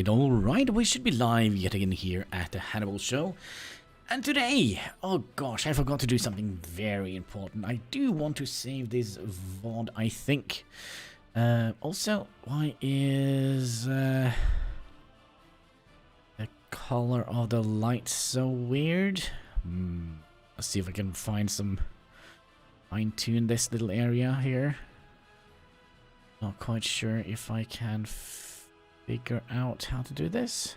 Alright, we should be live yet again here at the Hannibal Show. And today, oh gosh, I forgot to do something very important. I do want to save this VOD, I think. Also, why is the color of the light so weird? Let's see if I can find some fine-tune this little area here. Not quite sure if I can figure out how to do this.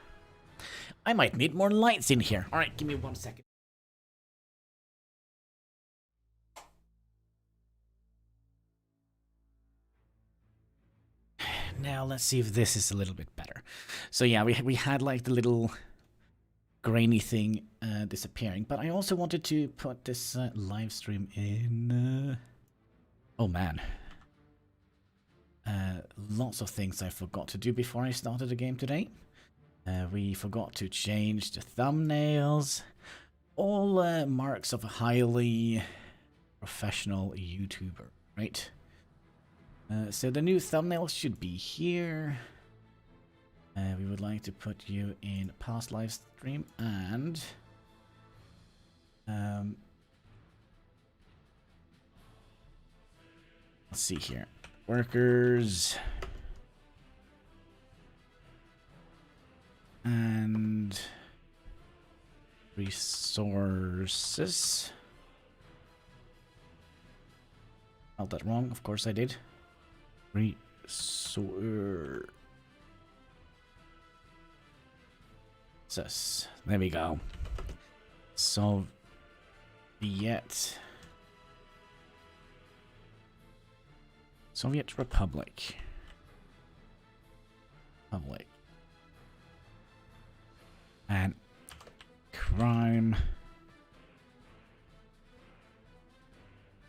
I might need more lights in here. Alright, give me 1 second. Now let's see if this is a little bit better. So yeah, we had like the little grainy thing disappearing, but I also wanted to put this live stream in... oh man. Lots of things I forgot to do before I started the game today. We forgot to change the thumbnails. All marks of a highly professional YouTuber, right? So the new thumbnail should be here. We would like to put you in past live stream and... let's see here. Workers and resources. Spelled that wrong, of course I did. Resources. There we go. Soviet Republic. And crime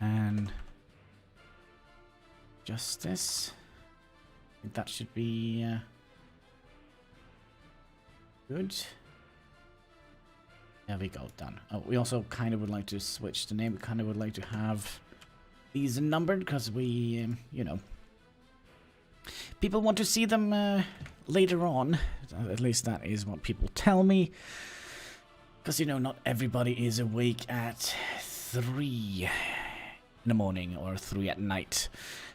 and justice. I think that should be good. There we go, done. Oh, we also kind of would like to switch the name. We kind of would like to have these numbered because we, you know, people want to see them later on. At least that is what people tell me. Because, you know, not everybody is awake at 3 in the morning or 3 at night.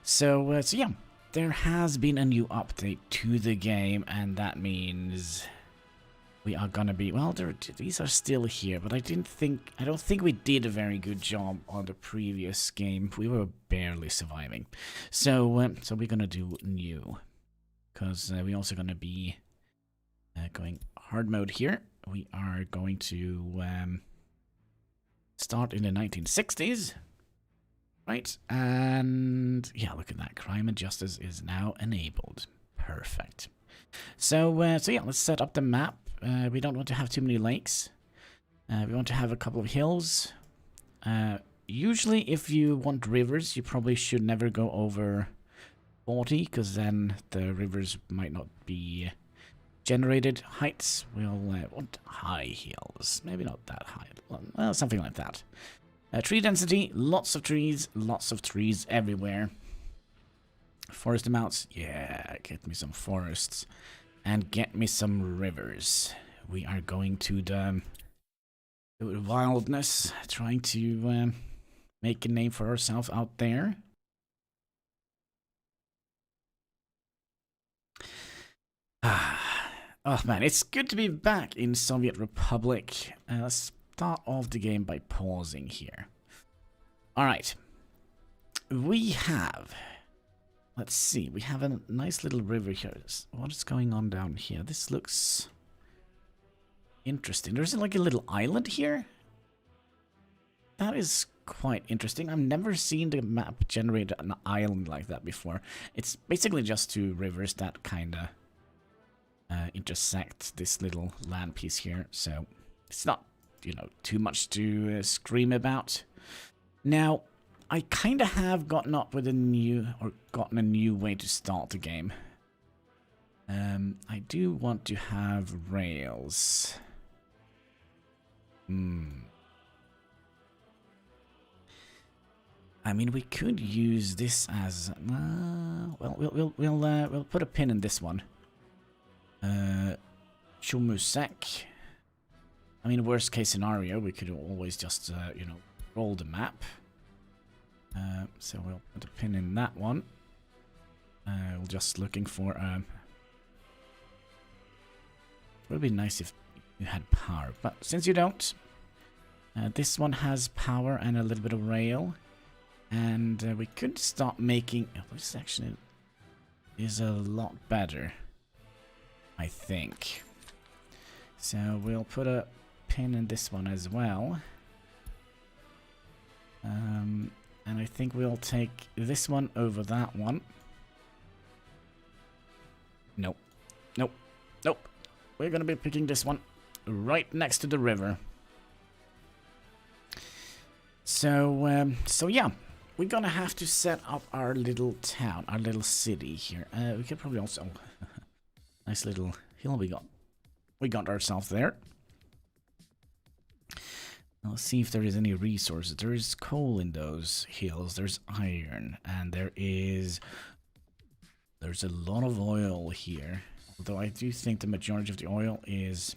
So yeah, there has been a new update to the game, and that means we are gonna be, well, these are still here, but I don't think we did a very good job on the previous game. We were barely surviving. So so we're gonna do new, because we're also gonna be going hard mode here. We are going to start in the 1960s, right? And yeah, look at that, crime and justice is now enabled. Perfect. So so yeah, let's set up the map. We don't want to have too many lakes. We want to have a couple of hills. Usually, if you want rivers, you probably should never go over 40, because then the rivers might not be generated. Heights, we'll want high hills. Maybe not that high. Well, something like that. Tree density, lots of trees everywhere. Forest amounts, yeah, get me some forests. And get me some rivers. We are going to the wildness, trying to make a name for ourselves out there. Oh man, it's good to be back in Soviet Republic. Let's start off the game by pausing here. Alright. We have... let's see, we have a nice little river here. What is going on down here? This looks interesting. There's like a little island here. That is quite interesting. I've never seen the map generate an island like that before. It's basically just two rivers that kind of intersect this little land piece here. So it's not, you know, too much to scream about. Now, I kind of have gotten a new way to start the game. I do want to have rails. I mean, we could use this as well. We'll put a pin in this one. Chumusek. I mean, worst case scenario, we could always just, you know, roll the map. So we'll put a pin in that one. We're just looking for... it would be nice if you had power, but since you don't, this one has power and a little bit of rail. And we could start making... Oh, this actually is a lot better, I think. So we'll put a pin in this one as well. And I think we'll take this one over that one. Nope. Nope. Nope. We're gonna be picking this one right next to the river. So, so yeah. We're gonna have to set up our little town, our little city here. We could probably also... nice little hill we got ourselves there. Let's see if there is any resources. There is coal in those hills. There's iron. And there's a lot of oil here. Although I do think the majority of the oil is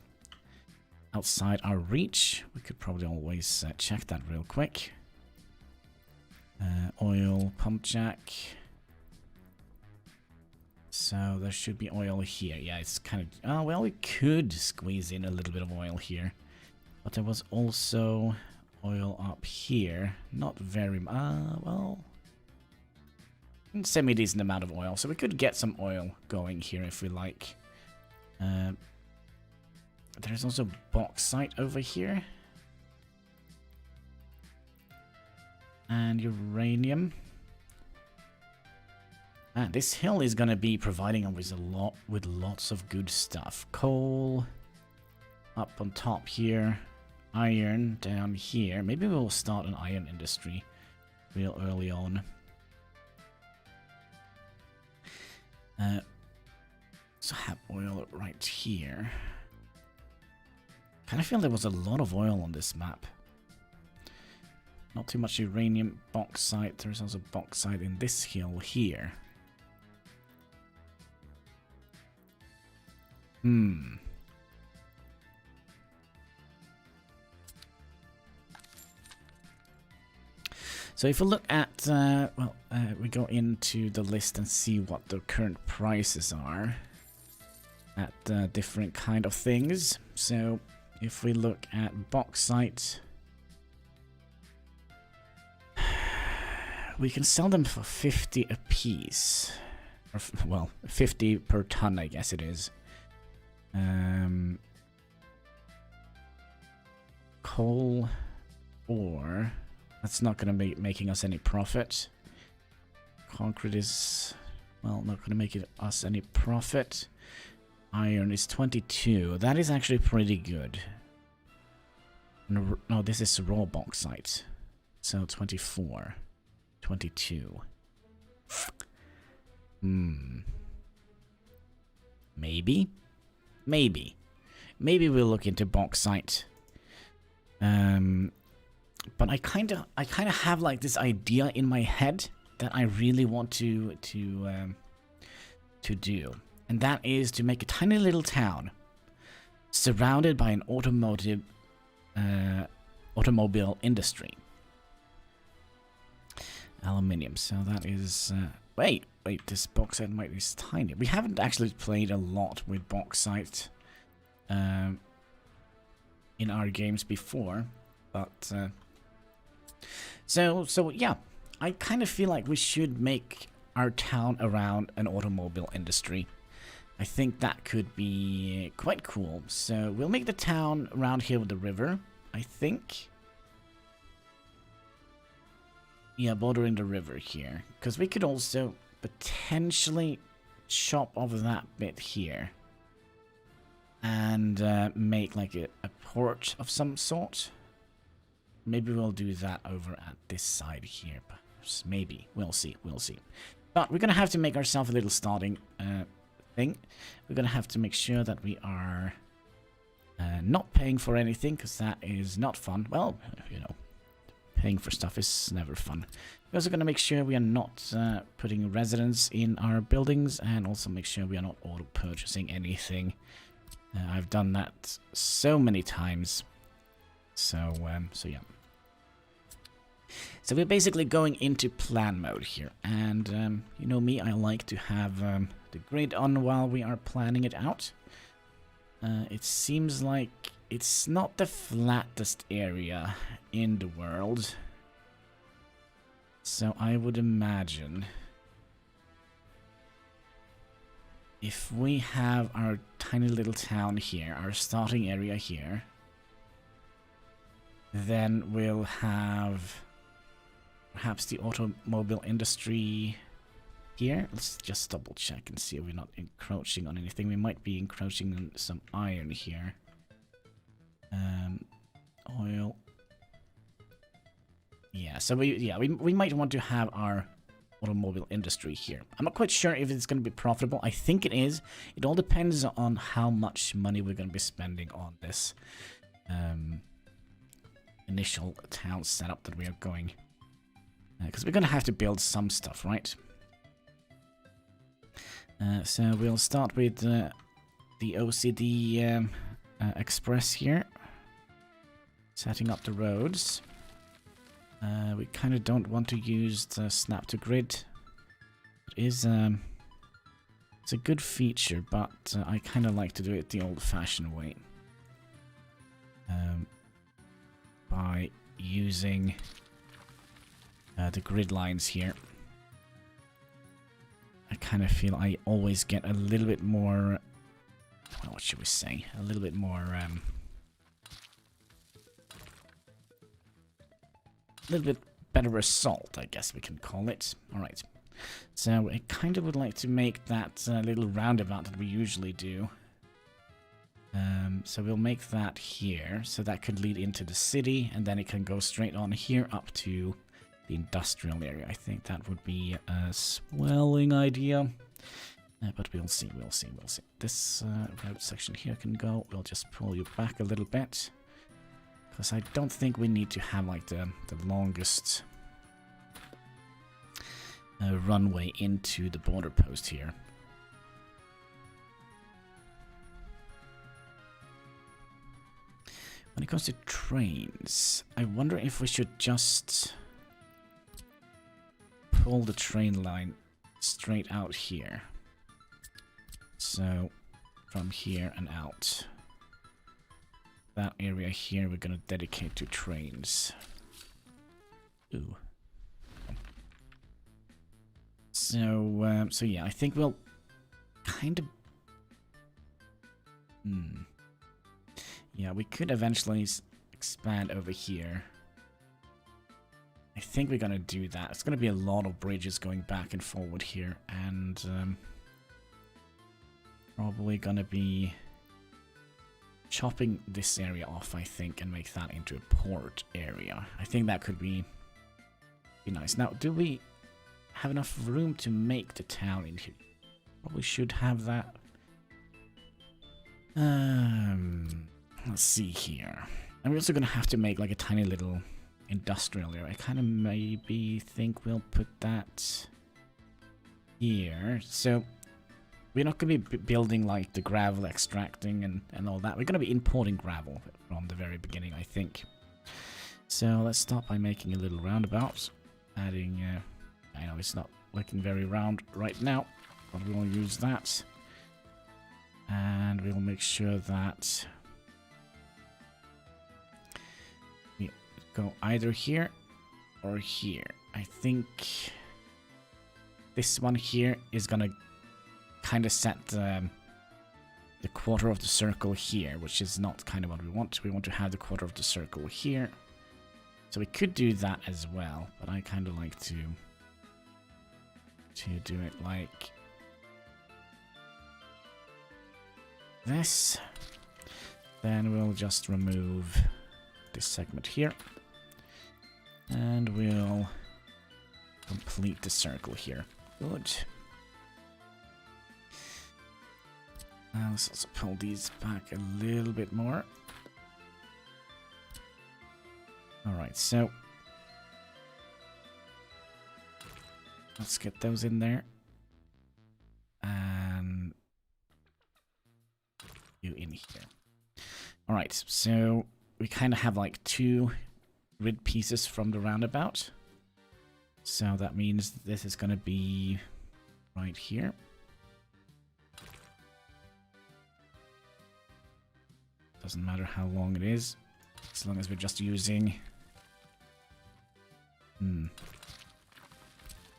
outside our reach. We could probably always check that real quick. Oil, pump jack. So there should be oil here. Yeah, it's kind of... Oh, well, we could squeeze in a little bit of oil here. But there was also oil up here. Not very... well... semi-decent amount of oil. So we could get some oil going here if we like. There's also bauxite over here. And uranium. And this hill is gonna be providing us with lots of good stuff. Coal up on top here. Iron down here. Maybe we'll start an iron industry real early on. So have oil right here. Kind of feel there was a lot of oil on this map. Not too much uranium, bauxite. There's also bauxite in this hill here. So if we look at, we go into the list and see what the current prices are at different kind of things. So if we look at bauxite, we can sell them for 50 a piece. Or, well, 50 per ton, I guess it is. Coal ore. That's not going to be making us any profit. Concrete is, well, not going to make us any profit. Iron is 22. That is actually pretty good. No, this is raw bauxite. So 24. 22. Maybe? Maybe. Maybe we'll look into bauxite. But I kind of have like this idea in my head that I really want to do, and that is to make a tiny little town surrounded by an automobile industry. Aluminium. So that is wait, this bauxite might be tiny. We haven't actually played a lot with bauxite in our games before, but so yeah, I kind of feel like we should make our town around an automobile industry. I think that could be quite cool. So we'll make the town around here with the river, I think. Yeah, bordering the river here. Because we could also potentially chop off that bit here. And make like a port of some sort. Maybe we'll do that over at this side here. Perhaps. Maybe. We'll see. We'll see. But we're going to have to make ourselves a little starting thing. We're going to have to make sure that we are not paying for anything, because that is not fun. Well, you know, paying for stuff is never fun. We're also going to make sure we are not putting residents in our buildings, and also make sure we are not auto-purchasing anything. I've done that so many times. So yeah. So we're basically going into plan mode here, and you know me, I like to have the grid on while we are planning it out. It seems like it's not the flattest area in the world, so I would imagine if we have our tiny little town here, our starting area here, then we'll have perhaps the automobile industry here. Let's just double check and see if we're not encroaching on anything. We might be encroaching on some iron here. Oil. Yeah, so we might want to have our automobile industry here. I'm not quite sure if it's going to be profitable. I think it is. It all depends on how much money we're going to be spending on this initial town setup that we are going. Because we're going to have to build some stuff, right? So we'll start with the OCD Express here. Setting up the roads. We kind of don't want to use the snap to grid. It is it's a good feature, but I kind of like to do it the old-fashioned way. By using the grid lines here. I kind of feel I always get a little bit more, well, what should we say? A little bit more, a little bit better result, I guess we can call it. Alright, so I kind of would like to make that little roundabout that we usually do. So we'll make that here, so that could lead into the city, and then it can go straight on here up to the industrial area. I think that would be a swelling idea, but we'll see, we'll see. This road section here can go. We'll just pull you back a little bit, because I don't think we need to have like the longest runway into the border post here. When it comes to trains, I wonder if we should just pull the train line straight out here. So, from here and out. That area here we're gonna dedicate to trains. Ooh. So, so yeah, I think we'll kind of... Yeah, we could eventually expand over here. I think we're gonna do that. It's gonna be a lot of bridges going back and forward here, and probably gonna be chopping this area off, I think, and make that into a port area. I think that could be nice. Now, do we have enough room to make the town in here? Probably should have that. Let's see here. And we're also gonna have to make like a tiny little industrial area. I kind of maybe think we'll put that here. So we're not going to be building like the gravel extracting and all that. We're going to be importing gravel from the very beginning, I think. So let's start by making a little roundabout. Adding, I know it's not looking very round right now, but we'll use that. And we'll make sure that we go either here or here. I think this one here is gonna kind of set the quarter of the circle here, which is not kind of what we want. We want to have the quarter of the circle here. So we could do that as well, but I kind of like to do it like this. Then we'll just remove this segment here. And we'll complete the circle here. Good. Now let's also pull these back a little bit more. Alright, so Let's get those in there. And you in here. Alright, so we kind of have like 2 grid pieces from the roundabout. So that means this is going to be right here. Doesn't matter how long it is, as long as we're just using...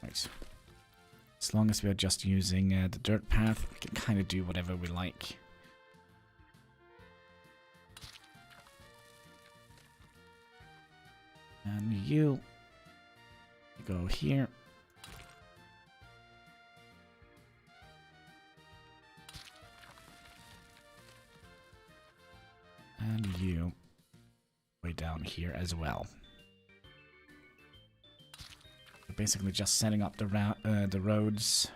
Right. As long as we're just using the dirt path, we can kind of do whatever we like. And you go here. And you way down here as well. We're basically just setting up the roads.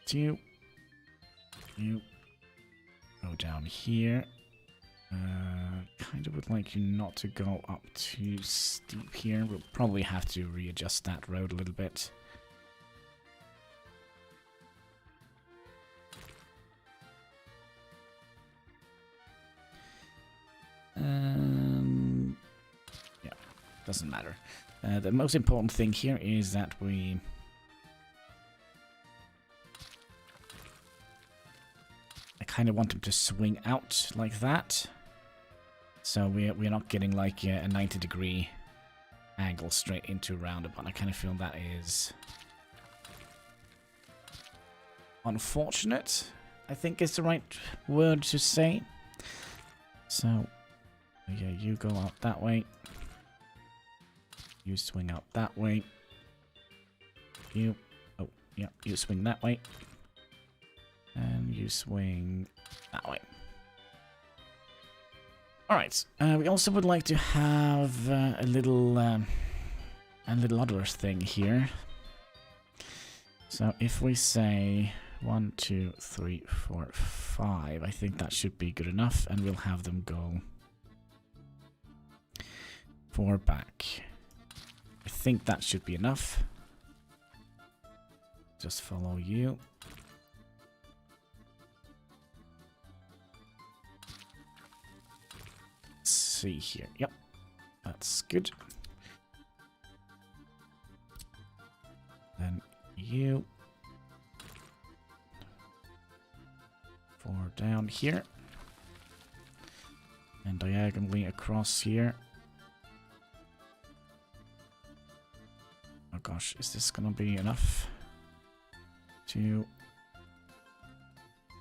You go down here. Kind of would like you not to go up too steep here. We'll probably have to readjust that road a little bit. Yeah, doesn't matter. The most important thing here is that I kind of want him to swing out like that. So we're not getting like a 90-degree angle straight into a roundabout. I kind of feel that is unfortunate, I think is the right word to say. So, yeah, you go out that way. You swing out that way. You swing that way. And you swing that way. Alright, we also would like to have a little other thing here. So if we say 1, 2, 3, 4, 5, I think that should be good enough, and we'll have them go 4 back. I think that should be enough. Just follow you. See here. Yep, that's good. Then you 4 down here and diagonally across here. Oh gosh, is this gonna be enough? 2,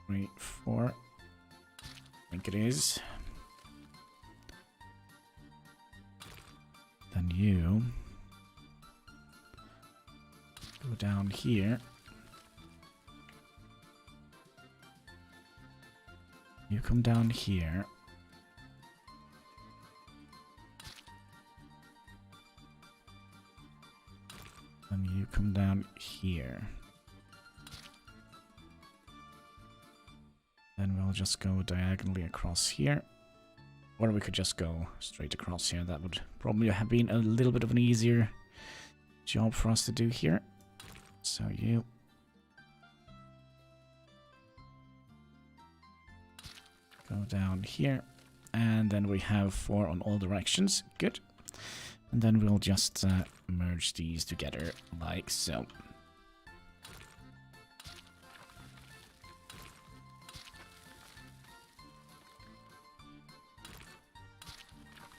3, 4. I think it is. Then you go down here. You come down here. And you come down here. Then we'll just go diagonally across here. Or we could just go straight across here. That would probably have been a little bit of an easier job for us to do here. So you go down here. And then we have 4 on all directions. Good. And then we'll just merge these together like so.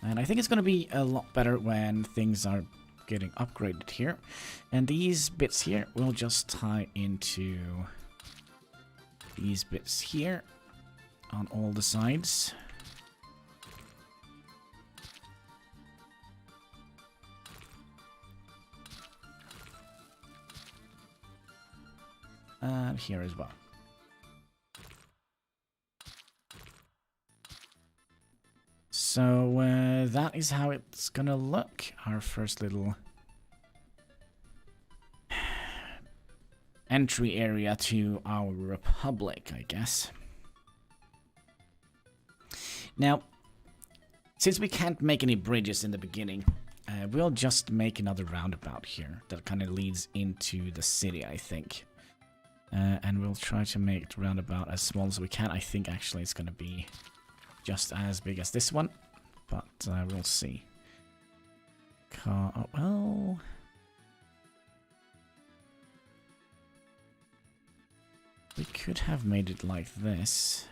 And I think it's going to be a lot better when things are getting upgraded here. And these bits here will just tie into these bits here on all the sides. And here as well. So that is how it's gonna look. Our first little entry area to our republic, I guess. Now, since we can't make any bridges in the beginning, we'll just make another roundabout here that kind of leads into the city, I think. And we'll try to make the roundabout as small as we can. I think actually it's going to be just as big as this one, but we'll see. Oh, well... we could have made it like this.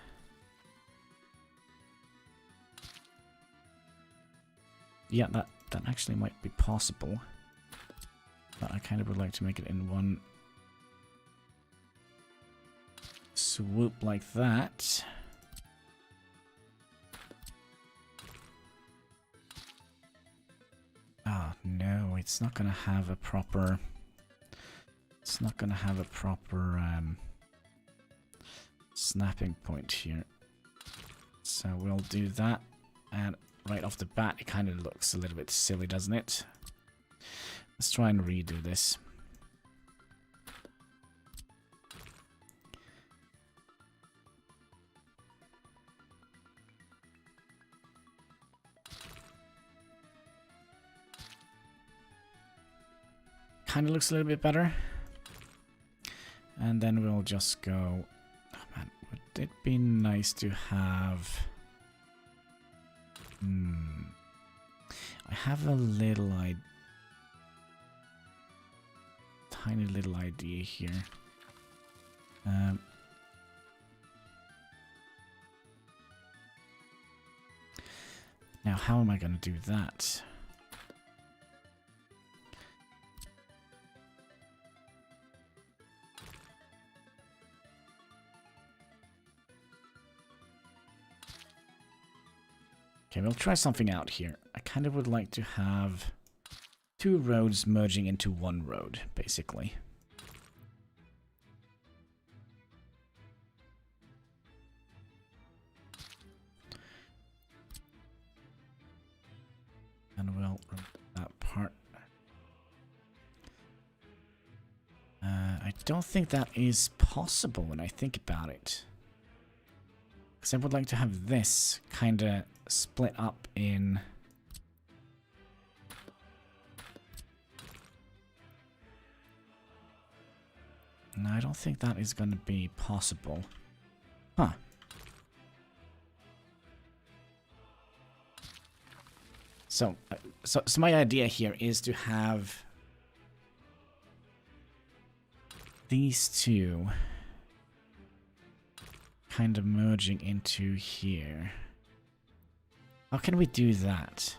Yeah, that actually might be possible. But I kind of would like to make it in one swoop like that. Oh no, it's not gonna have a proper... it's not gonna have a proper snapping point here. So we'll do that, and right off the bat it kind of looks a little bit silly, doesn't it? Let's try and redo this. Kind of looks a little bit better. And then we'll just go... oh man, would it be nice to have... I have a little tiny little idea here. Now, how am I going to do that? Okay, we'll try something out here. I kind of would like to have two roads merging into one road, basically. And we'll remove that part. I don't think that is possible when I think about it. Because I would like to have this kind of split up in... no, I don't think that is going to be possible. Huh. So my idea here is to have these two kind of merging into here. How can we do that?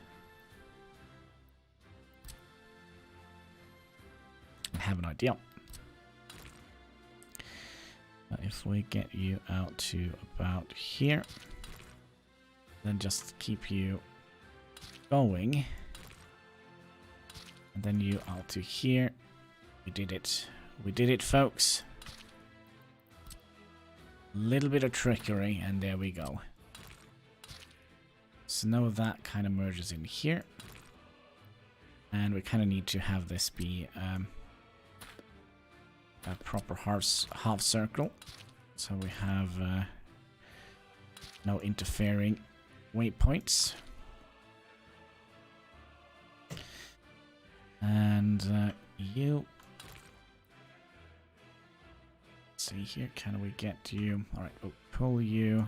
I have an idea. If we get you out to about here, then just keep you going, and then you out to here. We did it. We did it, folks. Little bit of trickery, and there we go. So now that kind of merges in here, and we kind of need to have this be a proper half circle, so we have no interfering waypoints. And you... let's see here, can we get you? Alright, we'll pull you.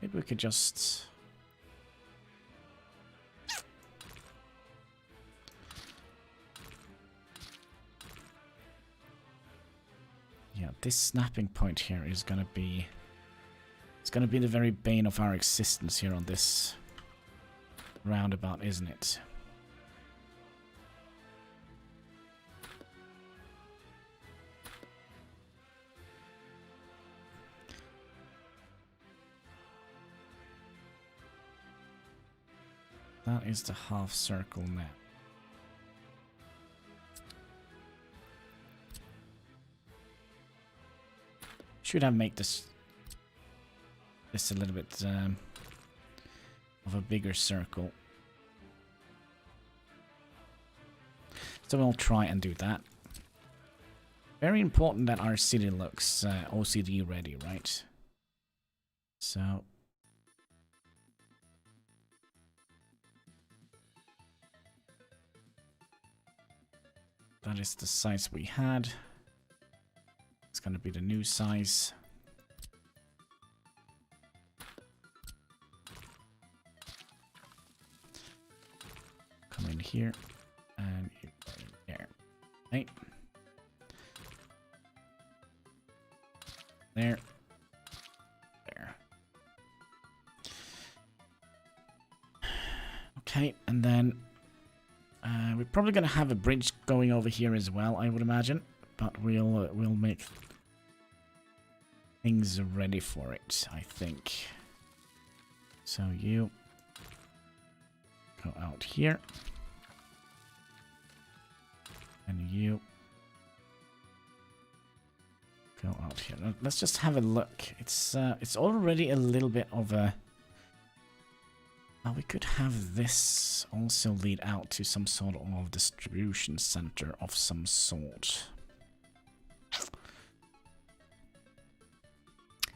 Maybe we could just... yeah, this snapping point here is gonna be... it's gonna be the very bane of our existence here on this roundabout, isn't it? That is the half circle now. Should have made this a little bit of a bigger circle. So we'll try and do that. Very important that our city looks OCD ready, right? So that is the size we had. It's gonna be the new size. Come in here, and you go in there. Right. There. There. Okay, and then we're probably gonna have a bridge going over here as well, I would imagine, but we'll make things ready for it, I think. So you go out here, and you go out here. Let's just have a look. It's already a little bit of a. We could have this also lead out to some sort of distribution center of some sort.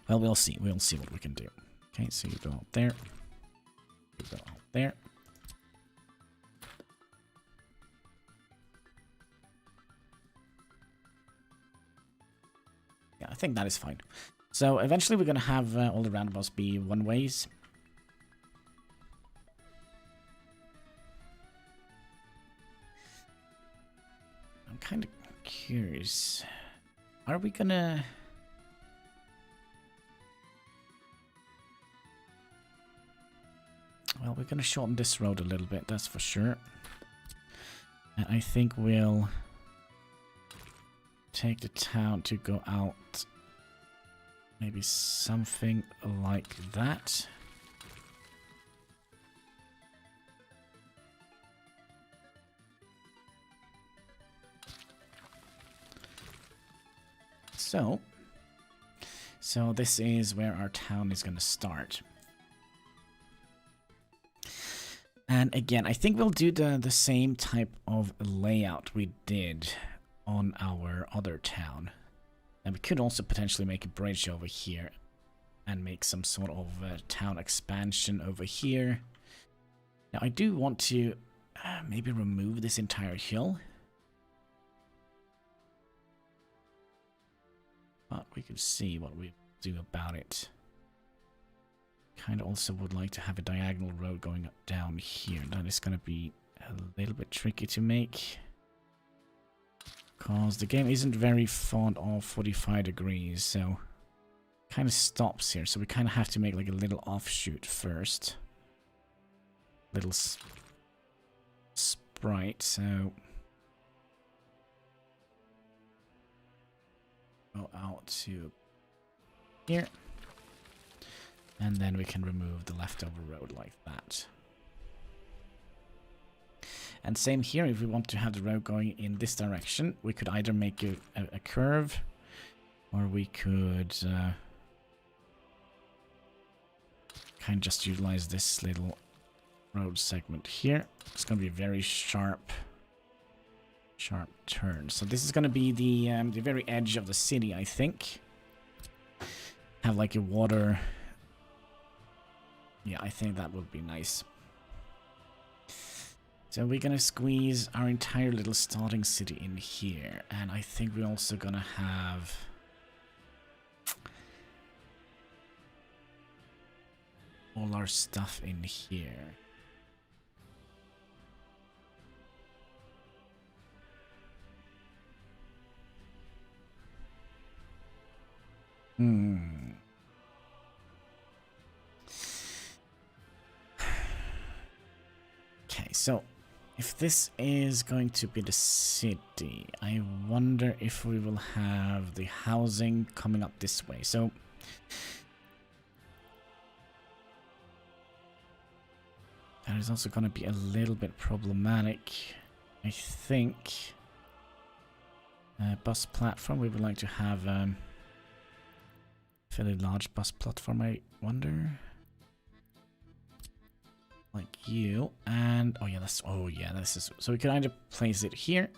Well, we'll see. We'll see what we can do. Okay, so you go out there. You go out there. Yeah, I think that is fine. So eventually we're going to have all the roundabouts be one-ways. I'm kind of curious. Are we going to... Well, we're going to shorten this road a little bit, that's for sure. And I think we'll take the town to go out. Maybe something like that. So this is where our town is going to start. And again, I think we'll do the same type of layout we did on our other town. And we could also potentially make a bridge over here and make some sort of town expansion over here. Now, I do want to maybe remove this entire hill. But we can see what we do about it. Kind of also would like to have a diagonal road going up down here. That is going to be a little bit tricky to make, because the game isn't very fond of 45 degrees, so kind of stops here. So we kind of have to make like a little offshoot first. Little sprite, so go out to here. And then we can remove the leftover road like that. And same here, if we want to have the road going in this direction, we could either make a curve, or we could kind of just utilize this little road segment here. It's going to be a very sharp turn. So this is going to be the very edge of the city, I think. Have like a water... Yeah, I think that would be nice. So we're gonna squeeze our entire little starting city in here. And I think we're also gonna have... all our stuff in here. Okay, so if this is going to be the city, I wonder if we will have the housing coming up this way. So that is also going to be a little bit problematic, I think. Bus platform, we would like to have fairly large bus platform, I wonder. Like you, and oh yeah, this is, so we can either place it here,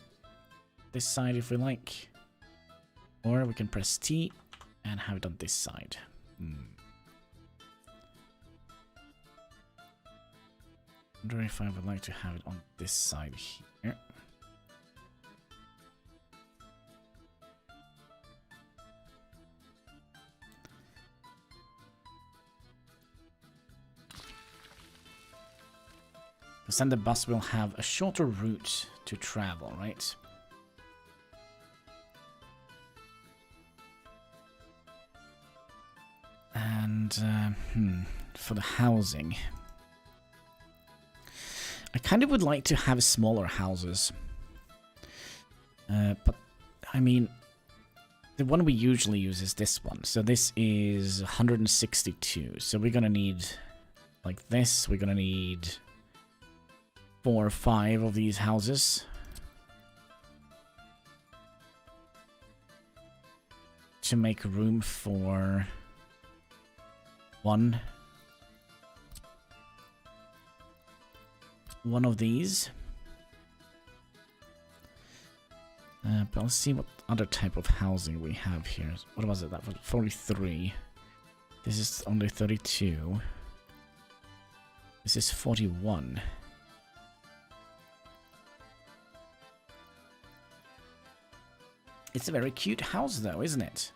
this side if we like, or we can press T and have it on this side. Wonder if I would like to have it on this side here. Because then the bus will have a shorter route to travel, right? And, for the housing. I kind of would like to have smaller houses. But, I mean, the one we usually use is this one. So this is 162. So we're gonna need, like this, we're gonna need 4 or 5 of these houses. To make room for one of these. But let's see what other type of housing we have here. What was it? That was 43. This is only 32. This is 41. It's a very cute house though, isn't it?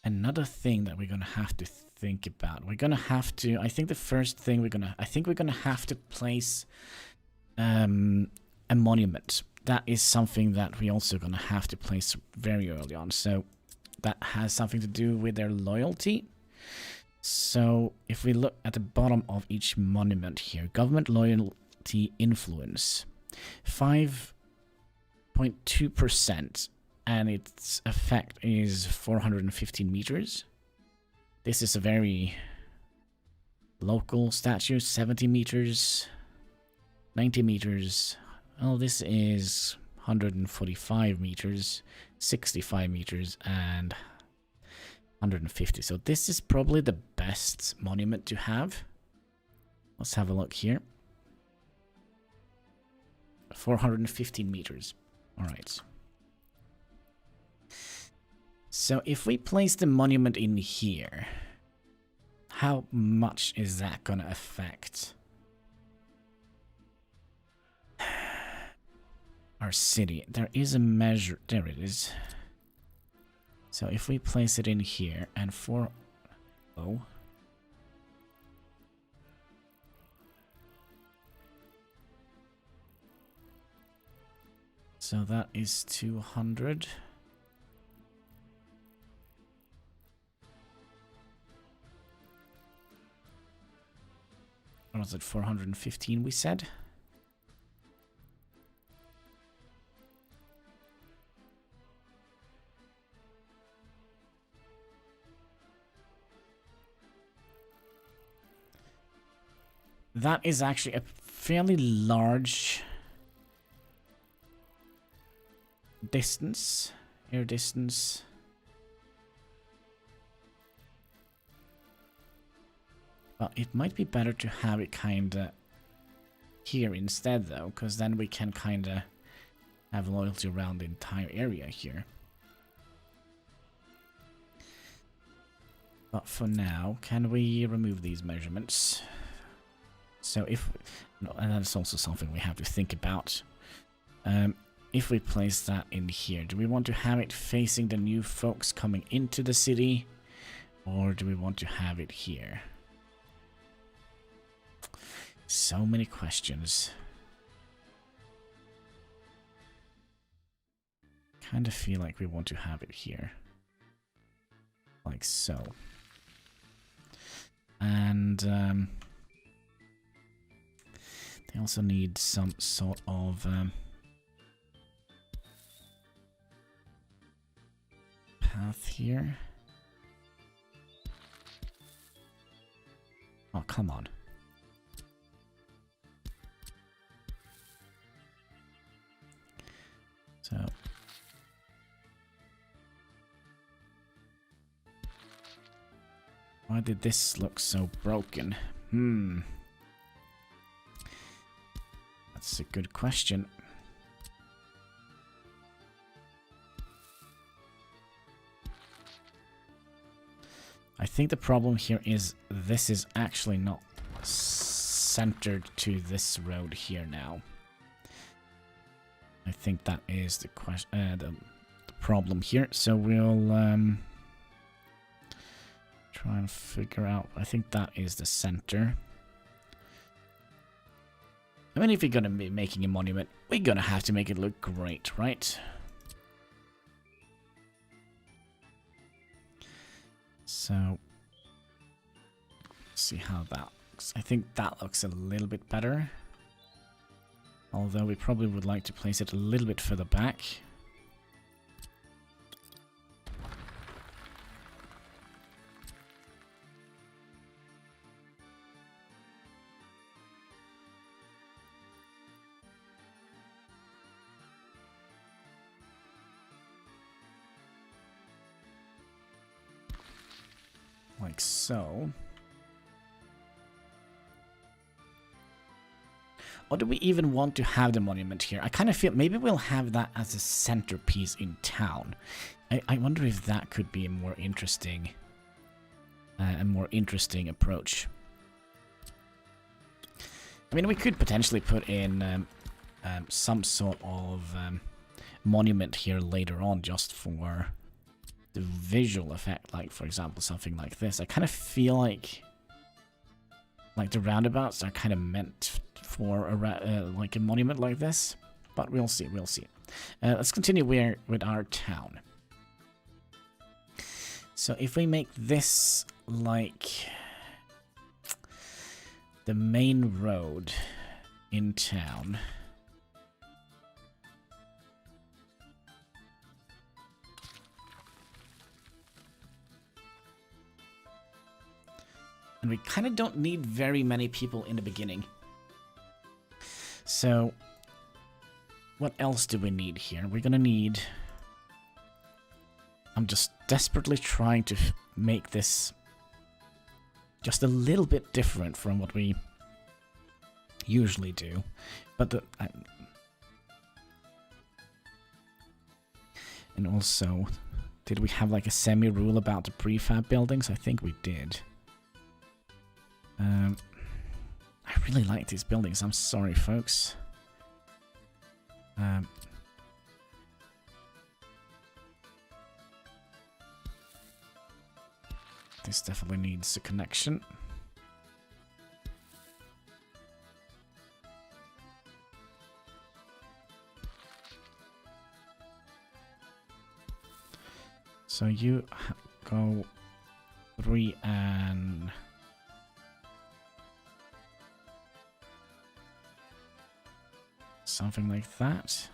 Another thing that we're gonna have to think about. We're gonna have to. I think the first thing we're gonna have to place a monument. That is something that we also gonna have to place very early on. So that has something to do with their loyalty. So if we look at the bottom of each monument here, government loyalty influence, 5.2%. And its effect is 415 meters. This is a very local statue, 70 meters, 90 meters. Oh, this is 145 meters, 65 meters, and 150. So this is probably the best monument to have. Let's have a look here. 415 meters. All right. So if we place the monument in here, how much is that gonna affect our city? There is a measure. There it is. So if we place it in here and so that is 200. What was it, 415 we said? That is actually a fairly large distance, air distance. But it might be better to have it kinda here instead though, because then we can kinda have loyalty around the entire area here. But for now, can we remove these measurements? So if, no, and that's also something we have to think about. If we place that in here, do we want to have it facing the new folks coming into the city? Or do we want to have it here? So many questions. Kind of feel like we want to have it here. Like so. And they also need some sort of path here. Oh, come on. So why did this look so broken? That's a good question. I think the problem here is this is actually not centered to this road here now. I think that is the question, the problem here. So we'll try and figure out. I think that is the center. I mean, if you're gonna be making a monument, we're gonna have to make it look great, right? So, let's see how that looks. I think that looks a little bit better. Although we probably would like to place it a little bit further back. Like so. Or do we even want to have the monument here? I kind of feel maybe we'll have that as a centerpiece in town. I wonder if that could be a more interesting approach. I mean, we could potentially put in some sort of monument here later on just for the visual effect, like for example something like this. I kind of feel like the roundabouts are kind of meant for a like a monument like this, but we'll see. Let's continue with our town. So if we make this like the main road in town. And we kind of don't need very many people in the beginning. So, what else do we need here? We're gonna need... I'm just desperately trying to make this just a little bit different from what we usually do. But and also, did we have like a semi-rule about the prefab buildings? I think we did. I really like these buildings. I'm sorry, folks. This definitely needs a connection. So you go 3 and... something like that.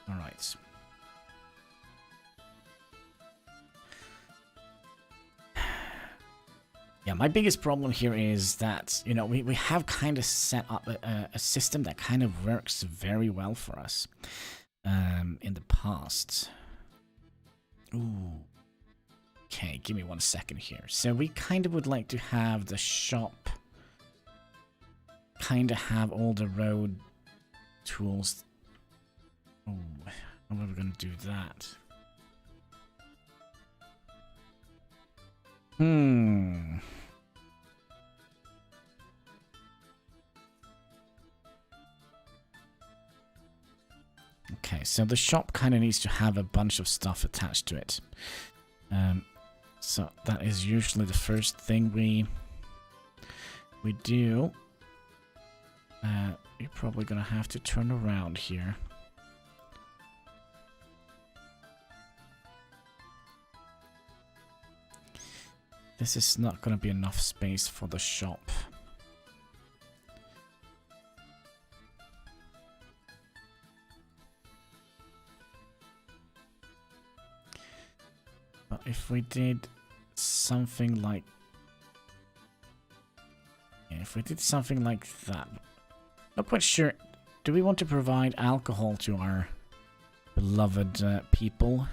All right. Yeah, my biggest problem here is that, you know, we have kind of set up a system that kind of works very well for us in the past. Ooh. Okay, give me 1 second here. So we kind of would like to have the shop kind of have all the road tools. Oh, how are we going to do that? Okay, so the shop kind of needs to have a bunch of stuff attached to it. So that is usually the first thing we do. You're probably gonna have to turn around here. This is not gonna be enough space for the shop. But if we did something like... yeah, if we did something like that... not quite sure. Do we want to provide alcohol to our beloved people?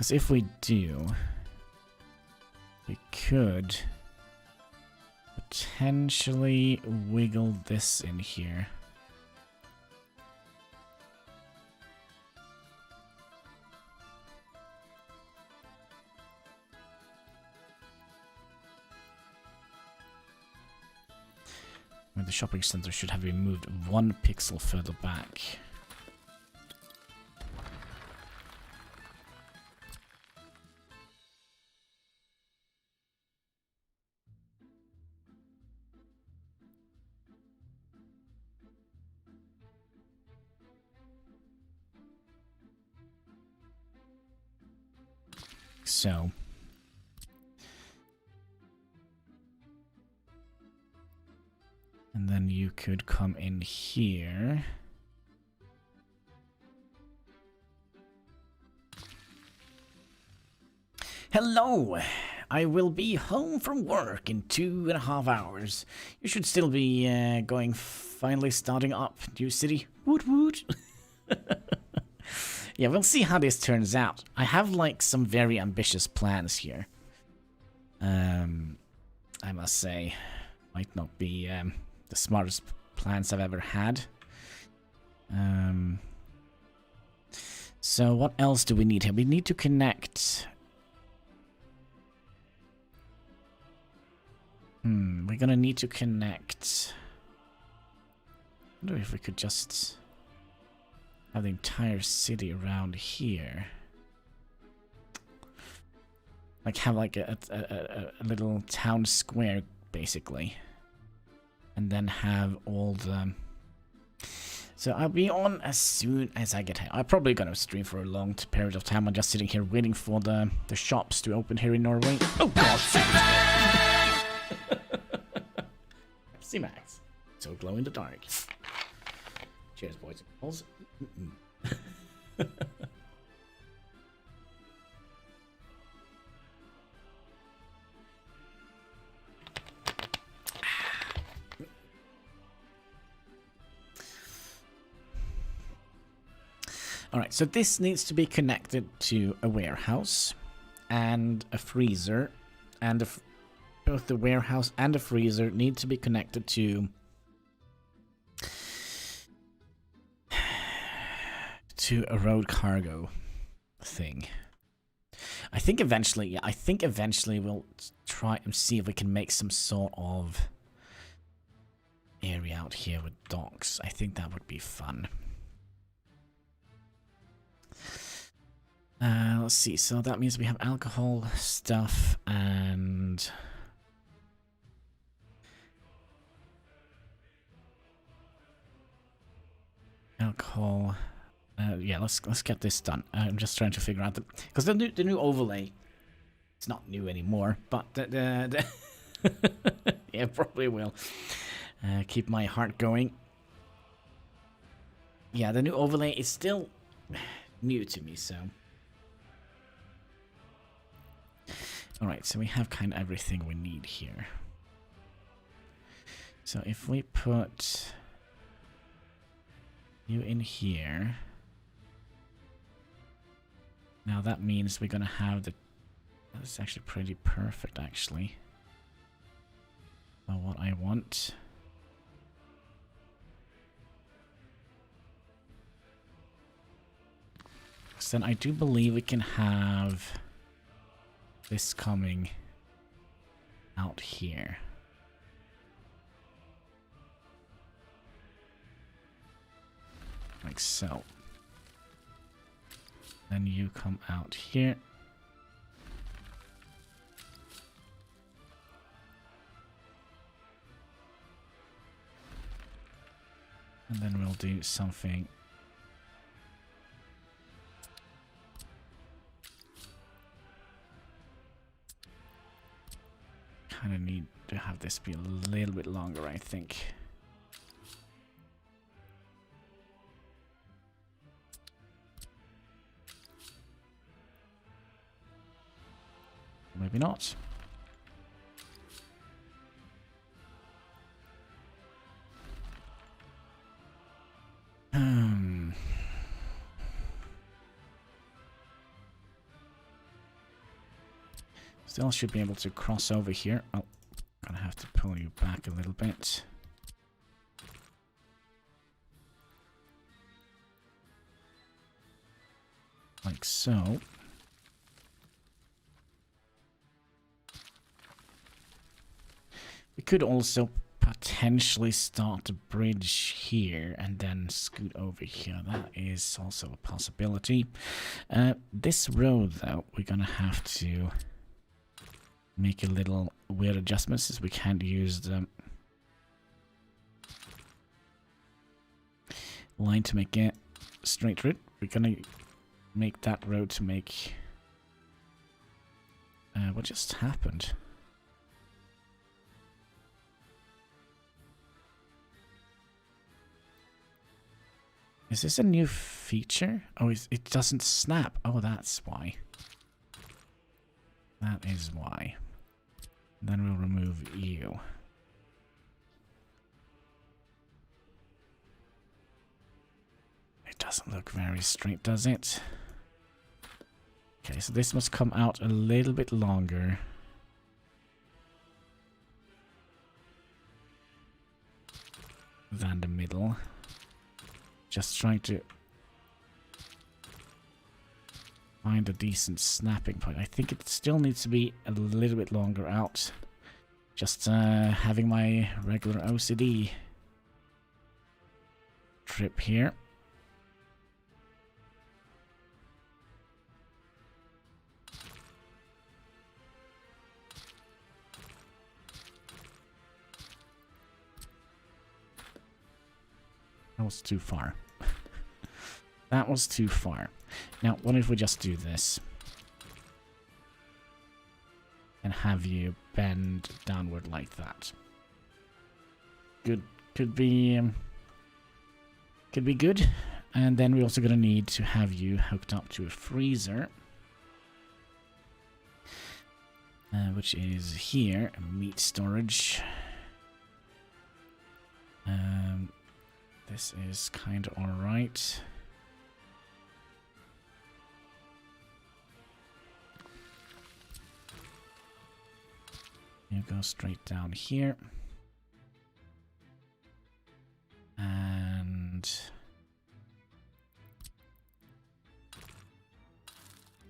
Because if we do, we could potentially wiggle this in here. The shopping center should have been moved 1 pixel further back. So and then you could come in here. Hello! I will be home from work in 2.5 hours. You should still be finally starting up. New city. Woot woot. Yeah, we'll see how this turns out. I have like some very ambitious plans here. I must say, might not be the smartest plans I've ever had. So what else do we need here? We need to connect. We're gonna need to connect. I wonder if we could just have the entire city around here. Like have like a little town square, basically. And then have all the... So I'll be on as soon as I get here. I'm probably gonna stream for a long period of time. I'm just sitting here waiting for the shops to open here in Norway. Oh god! Pepsi Max. So glow in the dark. Cheers, boys and girls. Alright, so this needs to be connected to a warehouse and a freezer, and both the warehouse and the freezer need to be connected to a road cargo thing. I think eventually we'll try and see if we can make some sort of area out here with docks. I think that would be fun. Let's see, so that means we have alcohol stuff and alcohol. Yeah, let's get this done. I'm just trying to figure out because the new overlay, it's not new anymore, but the yeah, probably will keep my heart going. Yeah, the new overlay is still new to me, so. Alright, so we have kind of everything we need here. So if we put you in here, now that means we're gonna have the... That's actually pretty perfect, actually. What I want. So then I do believe we can have this coming out here. Like so. Then you come out here. And then we'll do something. Kind of need to have this be a little bit longer, I think. Maybe not. Still should be able to cross over here. Oh, gonna have to pull you back a little bit. Like so. We could also potentially start a bridge here and then scoot over here. That is also a possibility. This road, though, we're gonna have to make a little weird adjustments, as we can't use the line to make it straight route. We're gonna make that road to make... what just happened? Is this a new feature? Oh, it doesn't snap. Oh, that's why. That is why. Then we'll remove you. It doesn't look very straight, does it? Okay, so this must come out a little bit longer. Than the middle. Just trying to find a decent snapping point. I think it still needs to be a little bit longer out. Just having my regular OCD trip here. That was too far. That was too far. Now, what if we just do this? And have you bend downward like that? Good. Could be good. And then we're also going to need to have you hooked up to a freezer. Which is here. Meat storage. This is kind of alright. You go straight down here. And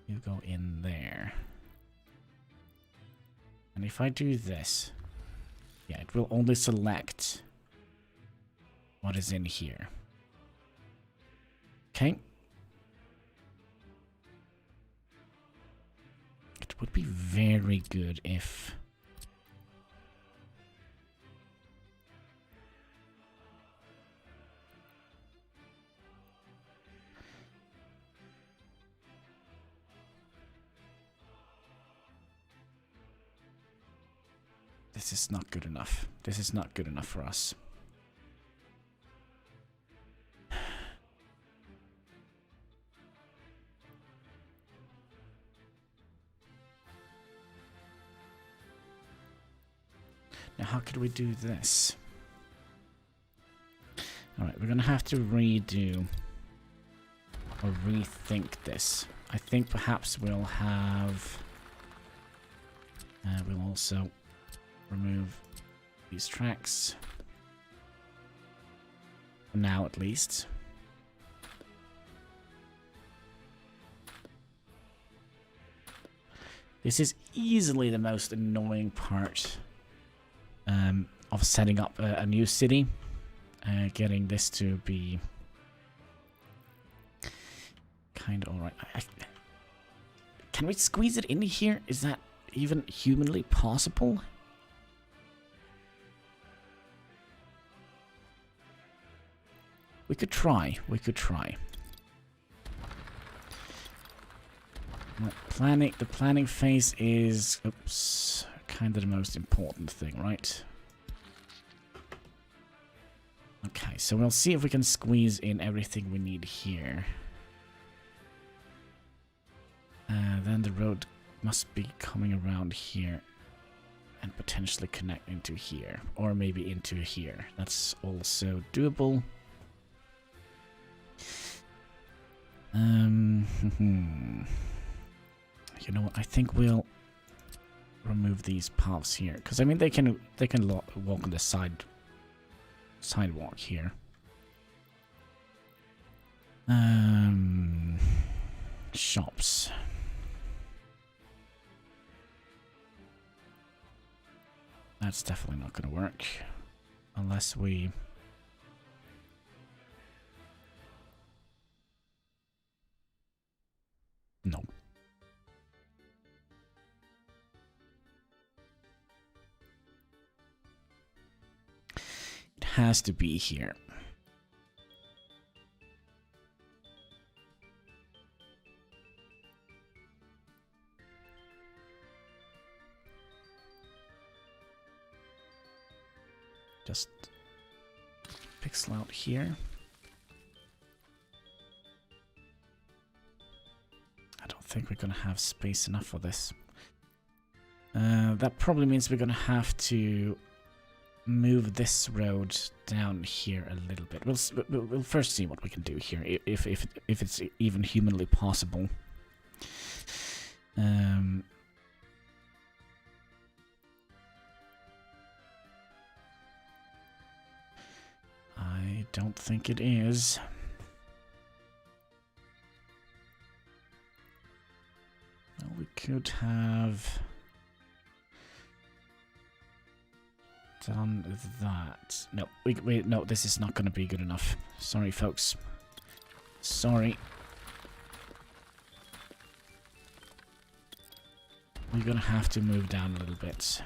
you go in there. And if I do this, yeah, it will only select what is in here. Okay. It would be very good if... This is not good enough. This is not good enough for us. Now, how could we do this? Alright, we're going to have to redo or rethink this. I think perhaps we'll have... we'll also remove these tracks. For now, at least. This is easily the most annoying part of setting up a new city. Getting this to be kind of alright. Can we squeeze it in here? Is that even humanly possible? We could try. We could try. The planning phase is, oops, kind of the most important thing, right? Okay, so we'll see if we can squeeze in everything we need here. Then the road must be coming around here and potentially connect into here, or maybe into here. That's also doable. You know what? I think we'll remove these paths here, because I mean they can walk on the sidewalk here. Shops. That's definitely not going to work unless we. No. It has to be here. Just pixel out here. I don't think we're gonna have space enough for this. That probably means we're gonna have to move this road down here a little bit. We'll first see what we can do here, if it's even humanly possible. I don't think it is. Well, we could have done that. No, no, this is not going to be good enough. Sorry, folks. Sorry. We're going to have to move down a little bit.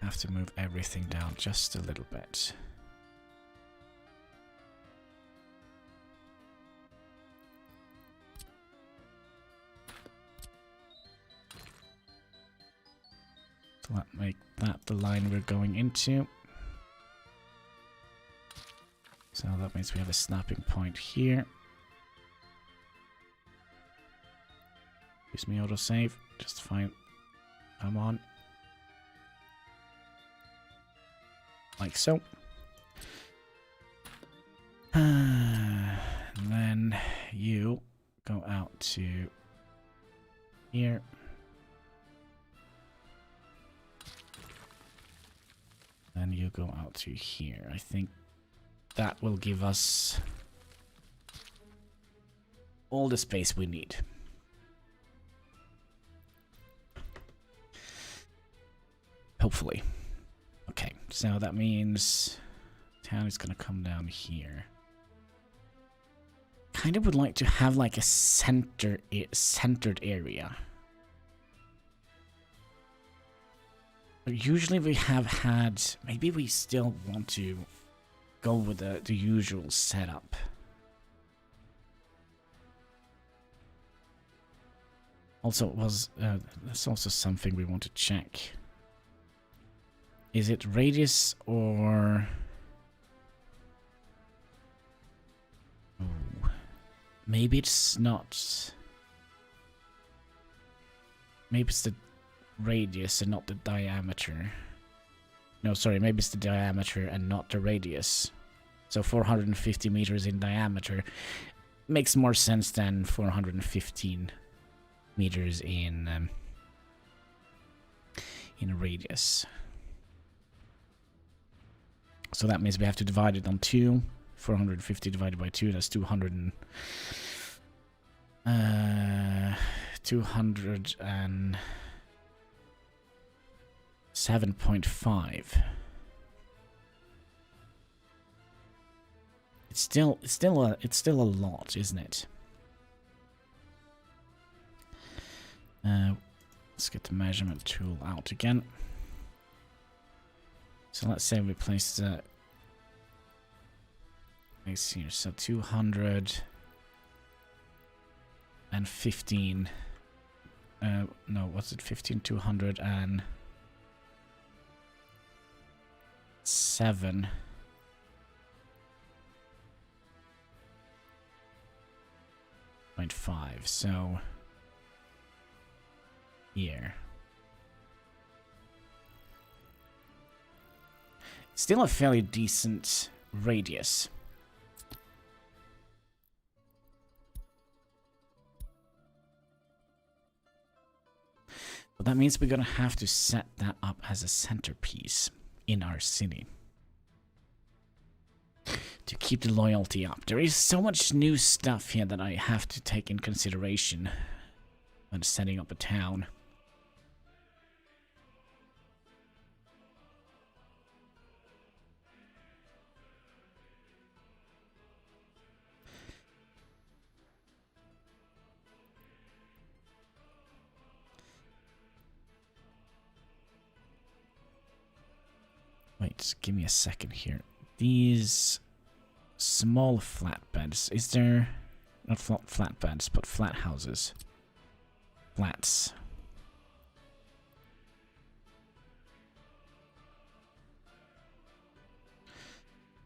Have to move everything down just a little bit. So let's make that the line we're going into. So that means we have a snapping point here. Use me autosave, just fine. Come on. Like so. And then you go out to here. Then you go out to here. I think that will give us all the space we need. Hopefully. Okay, so that means town is gonna come down here. Kind of would like to have like a centered area. But usually we have had. Maybe we still want to go with the usual setup. Also, that's also something we want to check. Is it radius or... Oh, maybe it's not... Maybe it's the radius and not the diameter. No, sorry, maybe it's the diameter and not the radius. So 450 meters in diameter makes more sense than 415 meters in radius. So that means we have to divide it on 2. 450 divided by 2, that's 207.5. It's still a lot, isn't it? Let's get the measurement tool out again. So let's say we place the place here. So 215. No, what's it? 207.5. So here. Still a fairly decent radius. But that means we're gonna have to set that up as a centerpiece in our city to keep the loyalty up. There is so much new stuff here that I have to take in consideration when setting up a town. Wait, give me a second here. These small flatbeds, is there... Not flatbeds, but flat houses. Flats.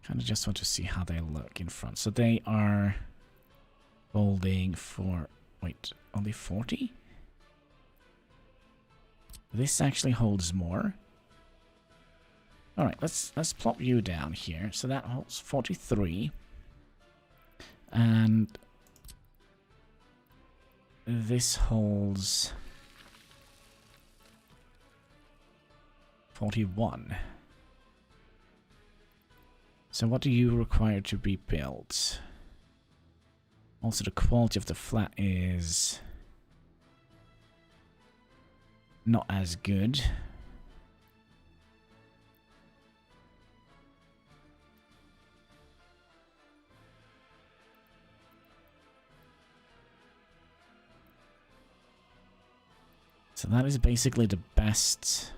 Kind of just want to see how they look in front. So they are holding for... Wait, only 40? This actually holds more. Alright, let's plop you down here. So that holds 43. And this holds 41. So what do you require to be built? Also, the quality of the flat is not as good. So that is basically the best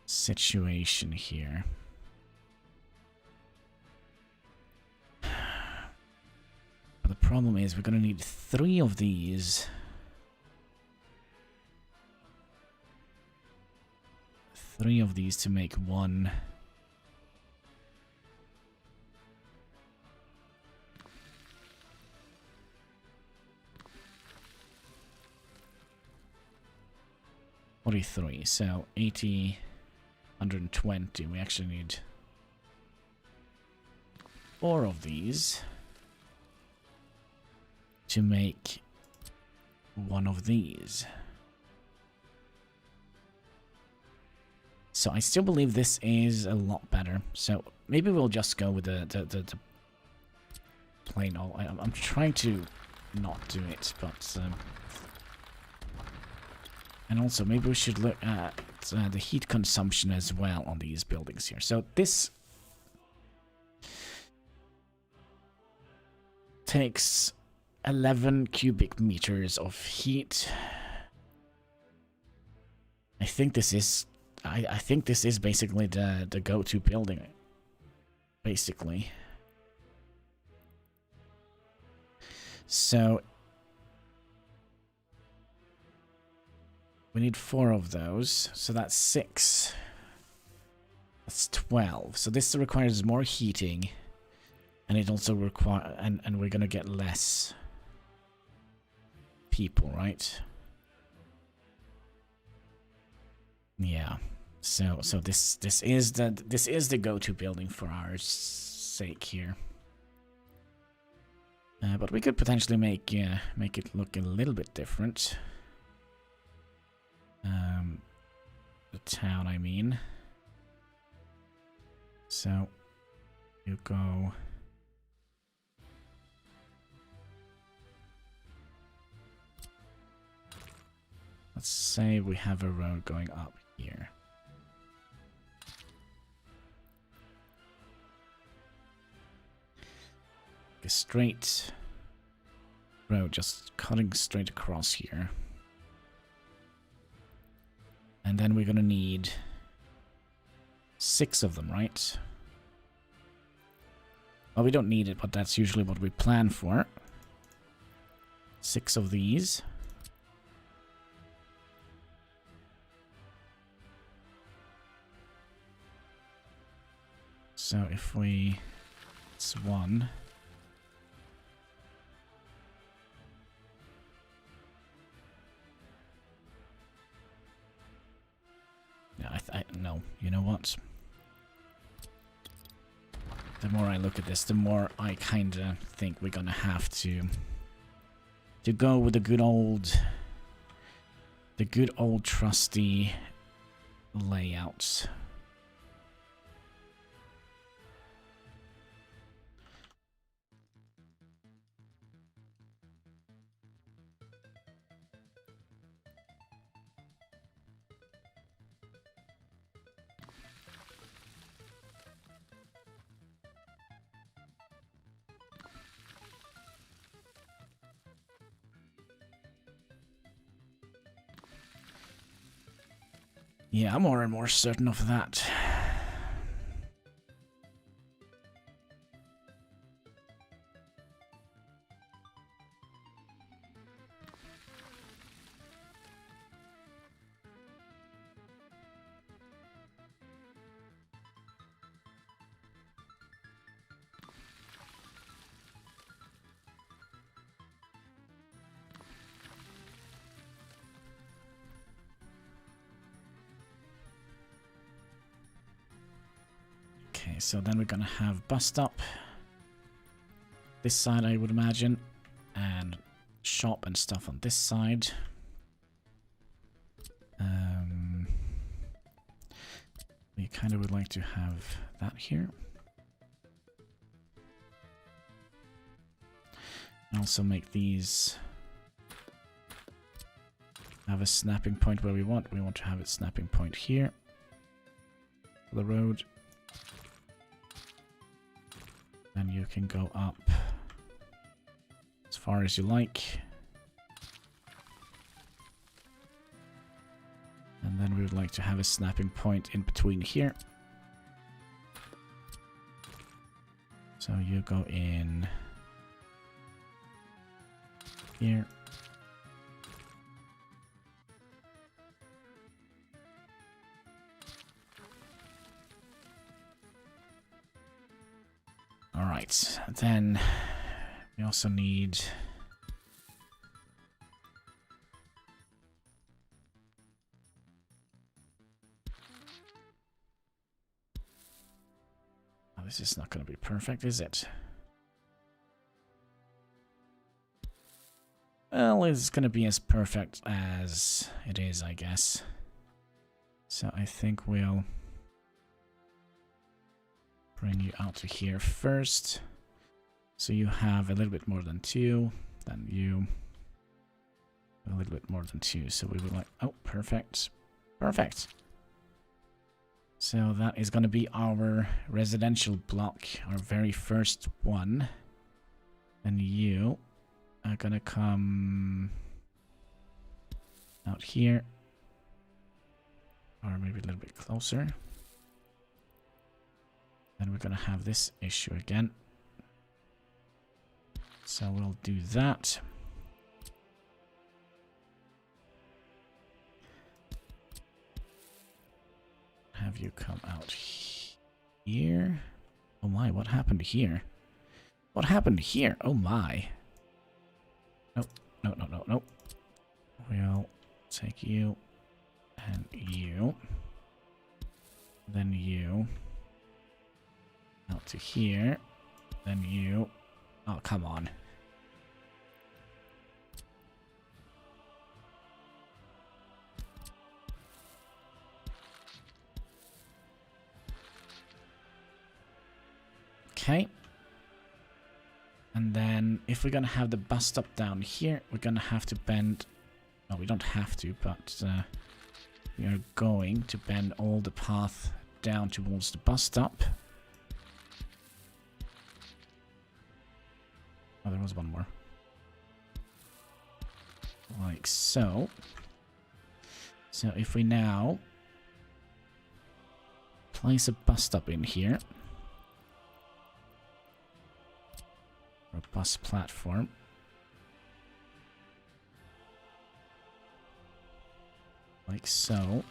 situation here. But the problem is we're going to need 3 of these. 3 of these to make one. $43, so 80, 120. We actually need 4 of these to make one of these. So I still believe this is a lot better. So maybe we'll just go with the plain old. I'm trying to not do it, but and also maybe we should look at the heat consumption as well on these buildings here. So this takes 11 cubic meters of heat. I think this is basically the go-to building, basically. So we need 4 of those, so that's 6. That's 12. So this requires more heating, and it also require and we're gonna get less people, right? Yeah. So this is the go-to building for our sake here. But we could potentially make it look a little bit different. The town, I mean. So you go. Let's say we have a road going up here. A straight road just cutting straight across here. And then we're gonna need 6 of them, right? Well, we don't need it, but that's usually what we plan for. 6 of these. So if we... it's 1. No, you know what? The more I look at this, the more I kinda think we're gonna have to go with the good old the good old trusty layouts. Yeah, I'm more and more certain of that. Okay, so then we're gonna have bus stop. This side, I would imagine, and shop and stuff on this side. We kind of would like to have that here. Also make these have a snapping point where we want. We want to have a snapping point here. For the road. And you can go up as far as you like. And then we would like to have a snapping point in between here. So you go in here. All right, then we also need this is not going to be perfect, is it? Well, it's going to be as perfect as it is, I guess. So I think we'll bring you out to here first. So you have a little bit more than 2. Then you a little bit more than 2. So we would like... Oh, perfect. Perfect. So that is going to be our residential block, our very first one. And you are going to come out here. Or maybe a little bit closer. Then we're going to have this issue again. So we'll do that. Have you come out here? Oh my, what happened here? What happened here? Oh my. Nope, no, no, no, no. We'll take you and you. Then you. Out to here. Then you. Oh, come on. Okay. And then if we're going to have the bus stop down here, we're going to have to bend... No, we don't have to, but we are going to bend all the path down towards the bus stop. Oh, there was one more. Like so. So if we now place a bus stop in here. Or a bus platform. Like so.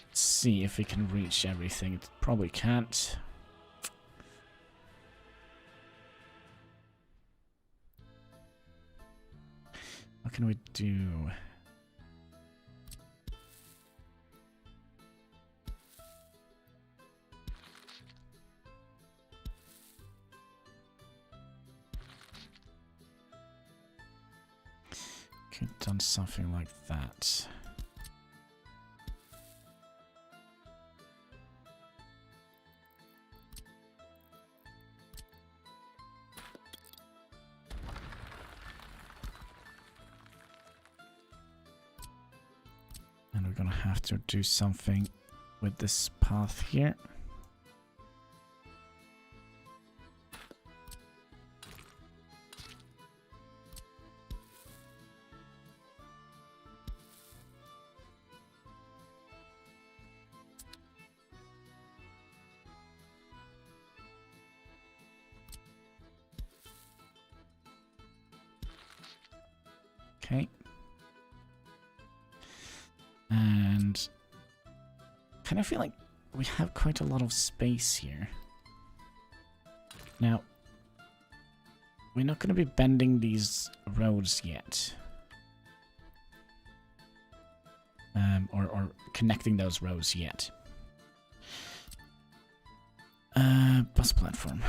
Let's see if we can reach everything. It probably can't. What can we do? Could have done something like that. And we're gonna have to do something with this path here. Okay. And kind of feel like we have quite a lot of space here. Now, we're not going to be bending these roads yet. Or connecting those roads yet. Bus platform.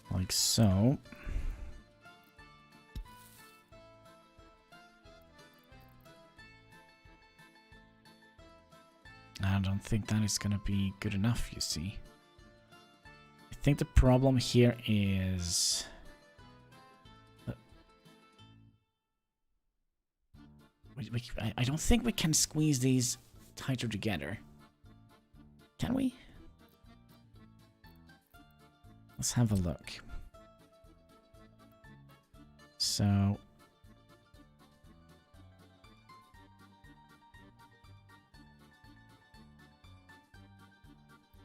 Like so. I don't think that is going to be good enough, you see. I think the problem here is... I don't think we can squeeze these tighter together. Can we? Let's have a look. So...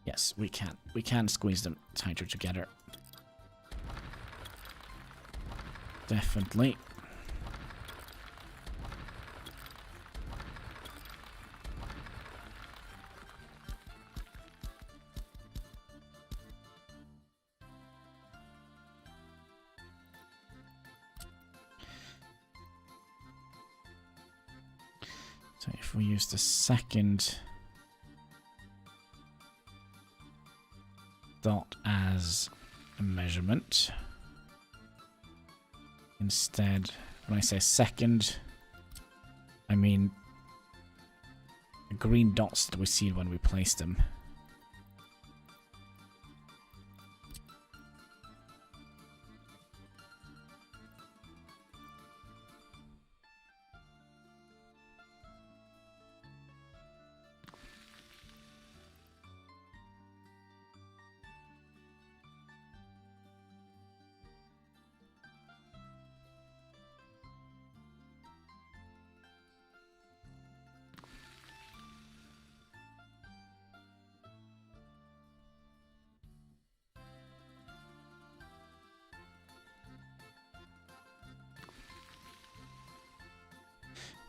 yes, we can. We can squeeze them tighter together. Definitely. So if we use the second dot as a measurement, instead, when I say second, I mean the green dots that we see when we place them.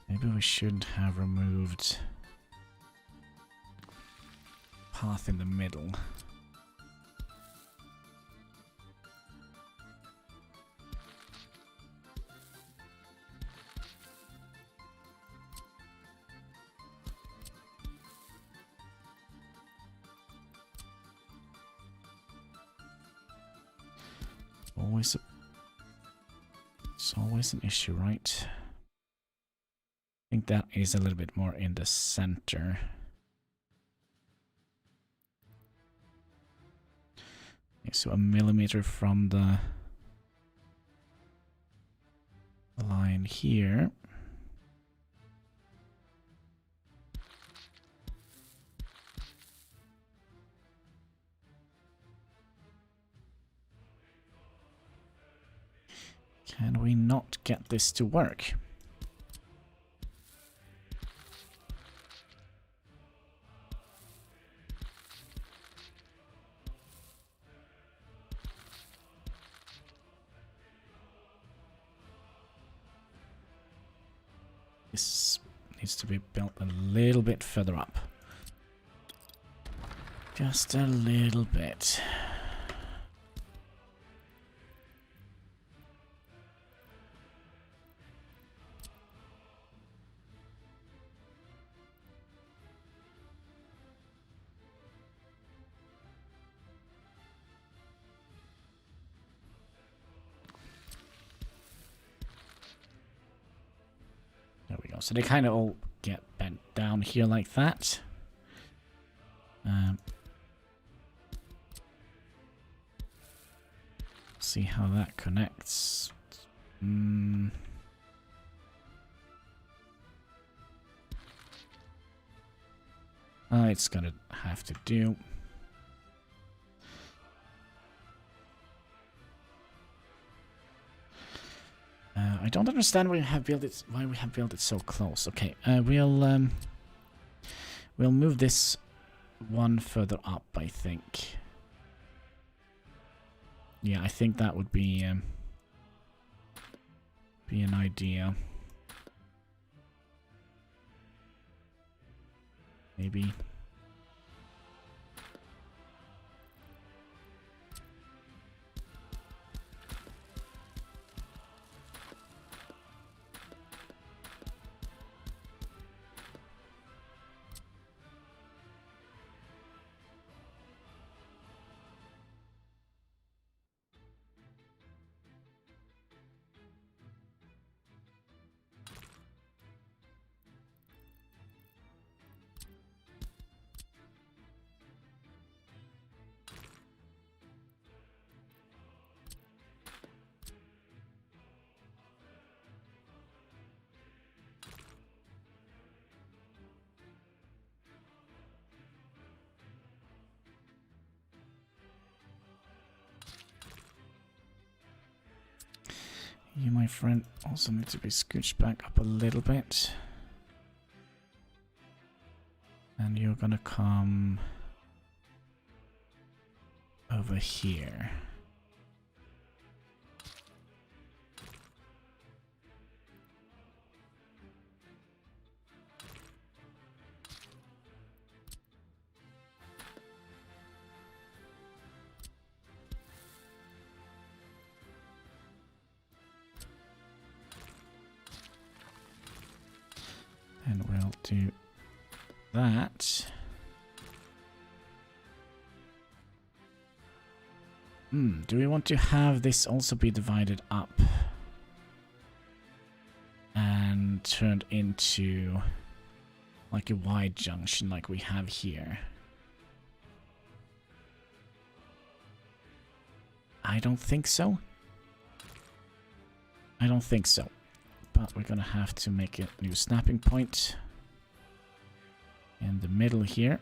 Maybe we should have removed path in the middle. It's always an issue, right? I think that is a little bit more in the center. Okay, so a millimeter from the line here. Can we not get this to work? This needs to be built a little bit further up. Just a little bit. There we go. So they kind of all get bent down here like that. See how that connects. It's gonna have to do. I don't understand why we have built it. Why we have built it so close? Okay, we'll move this one further up. I think. Yeah, I think that would be an idea. Maybe. You, my friend, also need to be scooched back up a little bit. And you're gonna come over here. And we'll do that. Do we want to have this also be divided up and turned into like a wide junction like we have here? I don't think so. I don't think so. But we're gonna have to make a new snapping point in the middle here.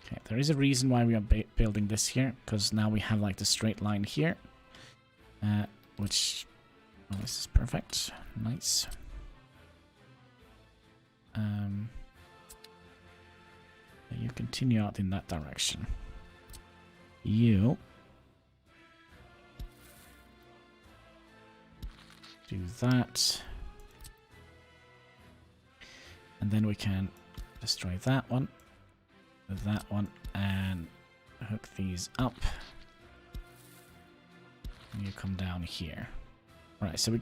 Okay, there is a reason why we are building this here, because now we have like the straight line here, which, well, this is perfect. Nice. You continue out in that direction. You do that. And then we can destroy that one, and hook these up. And you come down here. Alright, so we're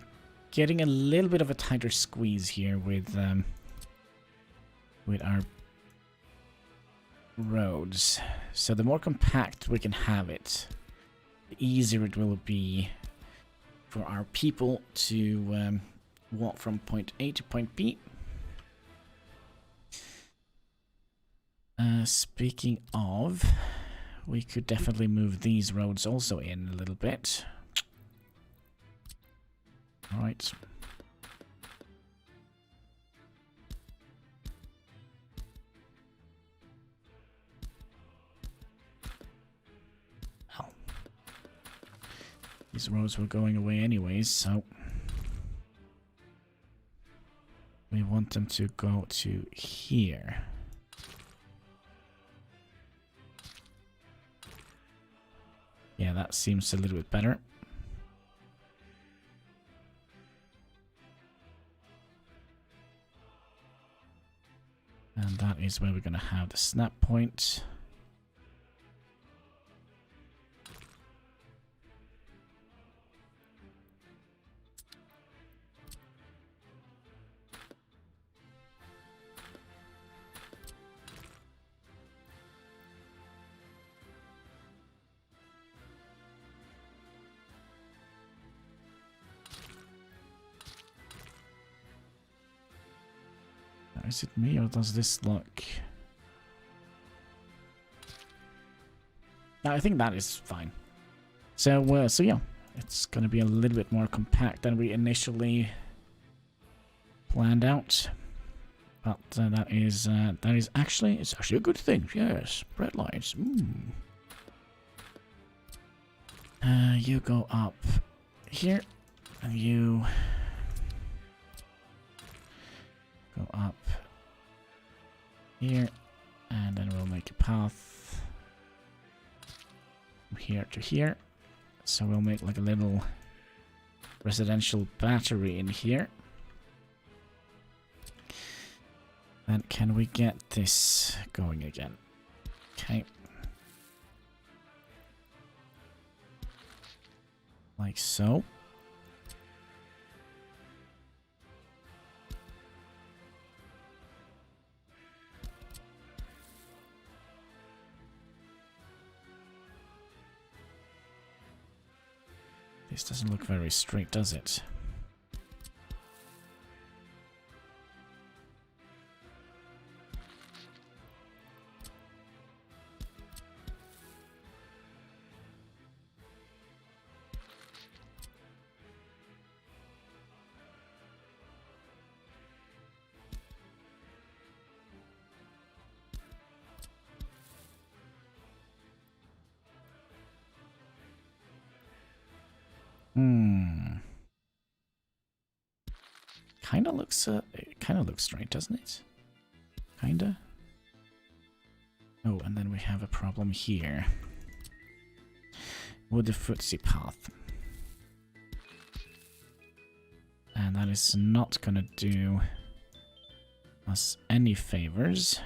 getting a little bit of a tighter squeeze here with our roads. So the more compact we can have it, the easier it will be for our people to walk from point A to point B. Speaking of, we could definitely move these roads also in a little bit. All right. Oh. These roads were going away anyways, so we want them to go to here. Yeah, that seems a little bit better. And that is where we're going to have the snap point. Is it me or does this look... No, I think that is fine. So, so yeah, it's going to be a little bit more compact than we initially planned out. But that is actually, it's actually a good thing. Yes, bread lines. You go up here, and you go up here, and then we'll make a path from here to here. So we'll make like a little residential battery in here. And can we get this going again? Okay. Like so. This doesn't look very straight, does it? Kinda looks straight, doesn't it? Kinda. Oh, and then we have a problem here with the footsie path. And that is not gonna do us any favors.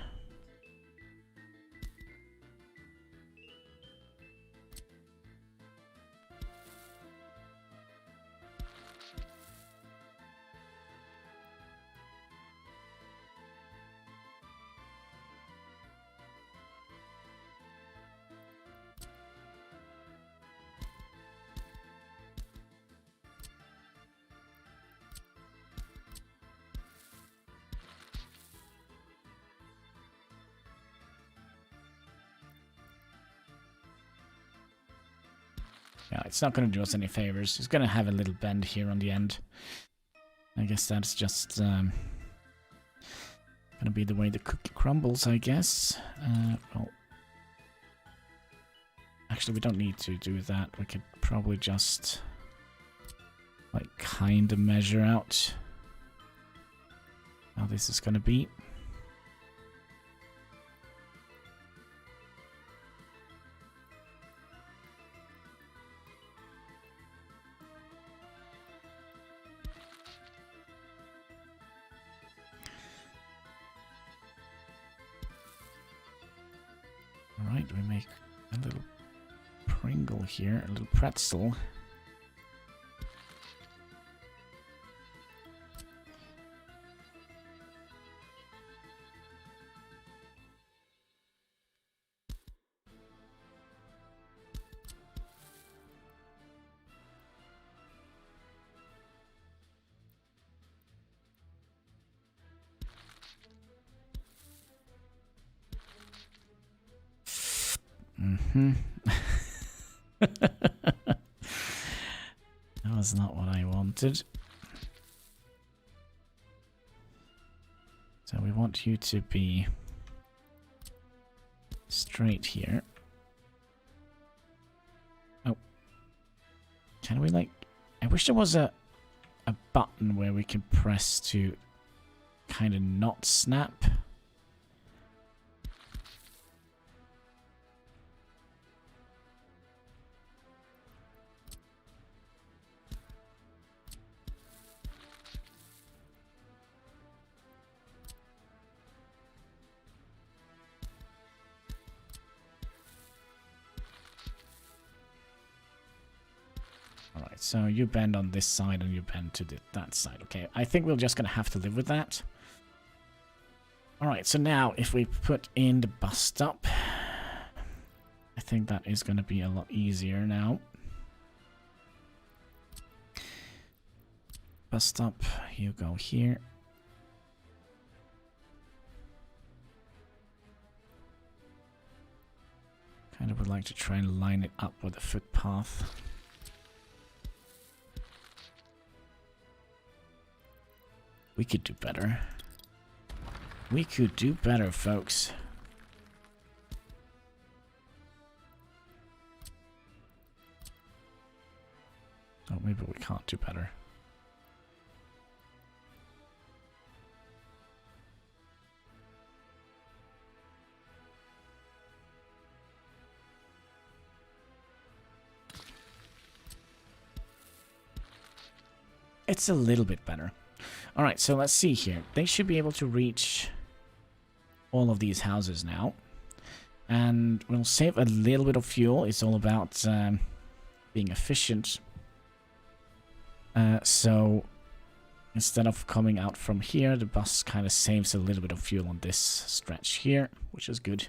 Yeah, it's not going to do us any favors. It's going to have a little bend here on the end. I guess that's just going to be the way the cookie crumbles, I guess. Well, actually, we don't need to do that. We could probably just, like, kind of measure out how this is going to be. Alright, we make a little Pringle here, a little pretzel. That was not what I wanted. So we want you to be straight here. Oh. Can we, like... I wish there was a button where we can press to kind of not snap. So you bend on this side and you bend to that side. Okay, I think we're just going to have to live with that. Alright, so now if we put in the bus stop, I think that is going to be a lot easier now. Bus stop, you go here. Kind of would like to try and line it up with a footpath. We could do better. We could do better, folks. Oh, maybe we can't do better. It's a little bit better. Alright, so let's see here. They should be able to reach all of these houses now. And we'll save a little bit of fuel. It's all about being efficient. So instead of coming out from here, the bus kind of saves a little bit of fuel on this stretch here, which is good.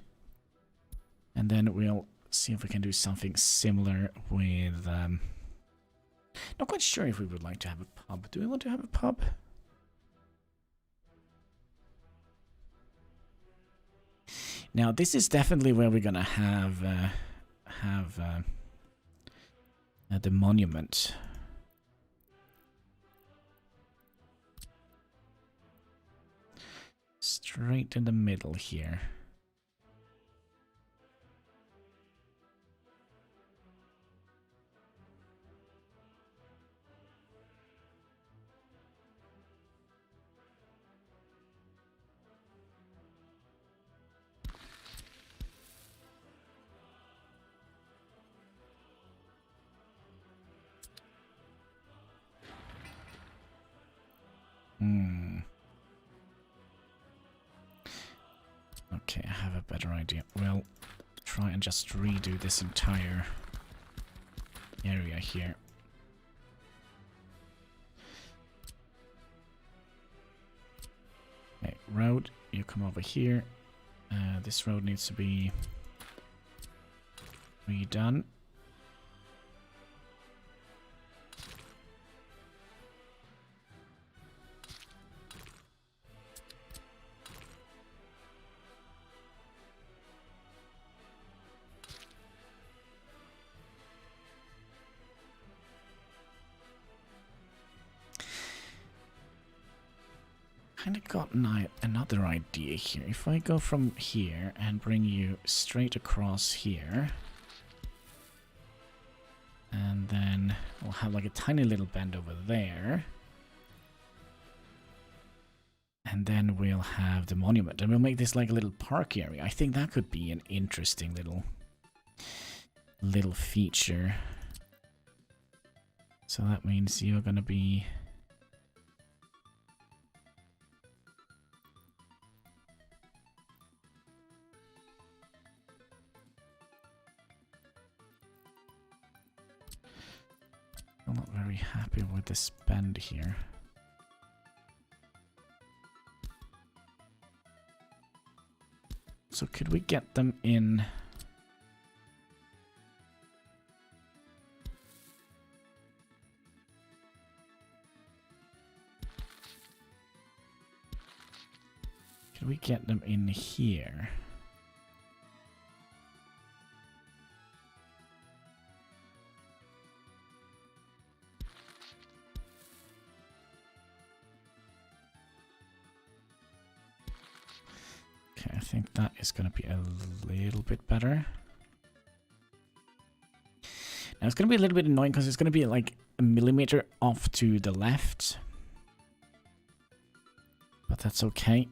And then we'll see if we can do something similar with... not quite sure if we would like to have a pub. Do we want to have a pub? Now, this is definitely where we're gonna have the monument. Straight in the middle here. Okay, I have a better idea. We'll try and just redo this entire area here. Okay, road, you come over here. This road needs to be redone. Kind of got another idea here. If I go from here and bring you straight across here, and then we'll have like a tiny little bend over there, and then we'll have the monument, and we'll make this like a little park area. I think that could be an interesting little feature. So that means you're gonna be... I'm not very happy with this bend here. So could we get them in? Could we get them in here? I think that is going to be a little bit better. Now it's going to be a little bit annoying because it's going to be like a millimeter off to the left. But that's okay.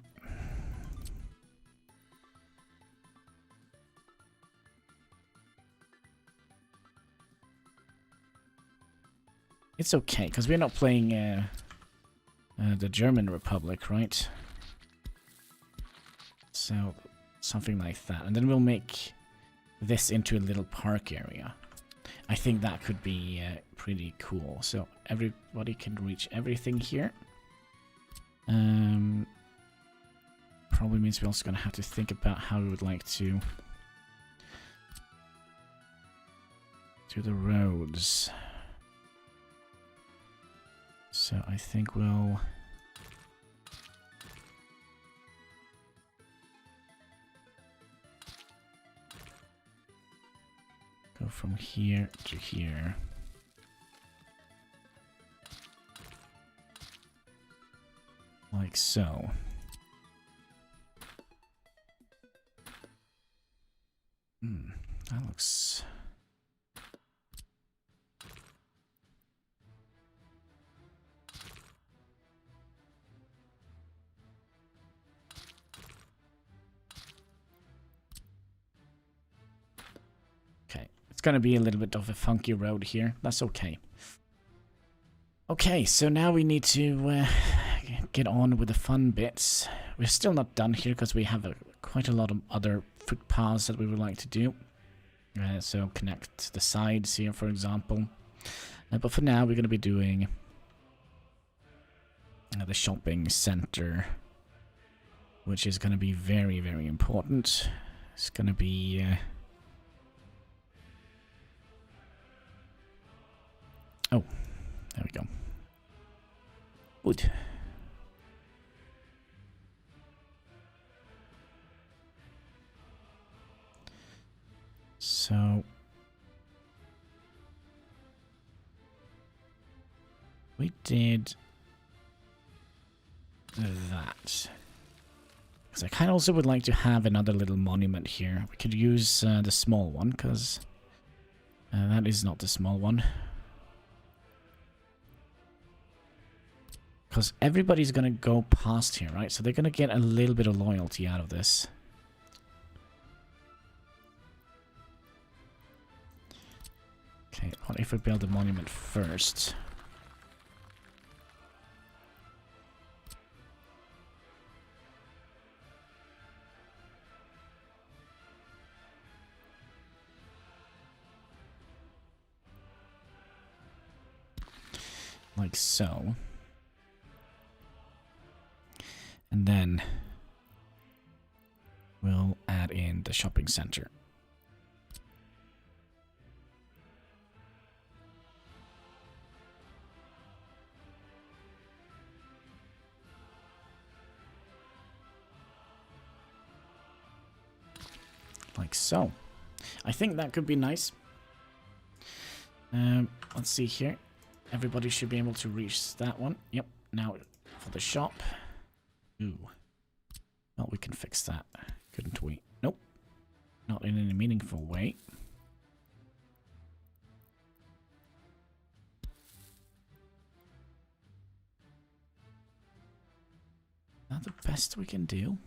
It's okay because we're not playing the German Republic, right? So, something like that. And then we'll make this into a little park area. I think that could be pretty cool. So everybody can reach everything here. Probably means we're also going to have to think about how we would like to do the roads. So I think we'll go from here to here. Like so. That looks... Okay, it's gonna be a little bit of a funky road here. That's okay. Okay, so now we need to get on with the fun bits. We're still not done here because we have quite a lot of other footpaths that we would like to do. So connect the sides here, for example. But for now, we're going to be doing the shopping center, which is going to be very, very important. It's going to be... Oh, there we go. Good. So we did that. Because I kind of also would like to have another little monument here. We could use the small one, because that is not the small one. Because everybody's going to go past here, right? So they're going to get a little bit of loyalty out of this. Okay, what if we build a monument first? Like so. And then we'll add in the shopping center. Like so. I think that could be nice. Let's see here. Everybody should be able to reach that one. Yep. Now for the shop. Ooh. Well, we can fix that. Couldn't we? Nope. Not in any meaningful way. Not the best we can do.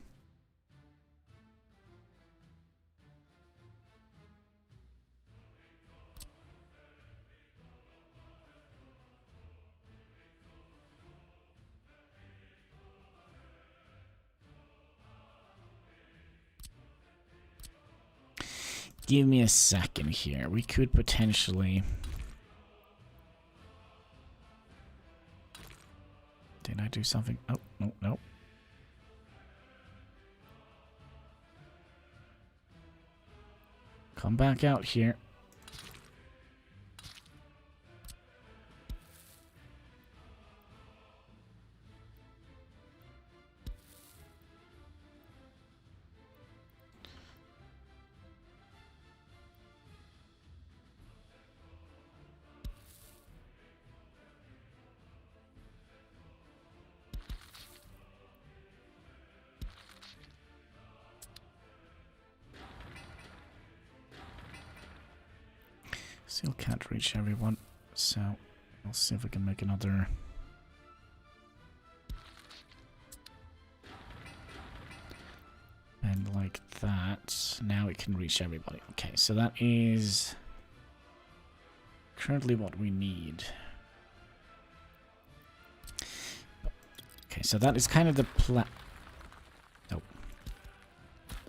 Give me a second here. We could potentially... Did I do something? Oh, no, no. Come back out here. Still can't reach everyone, so we'll see if we can make another. And like that, now it can reach everybody. Okay, so that is currently what we need. Okay, so that is kind of the plan. Oh.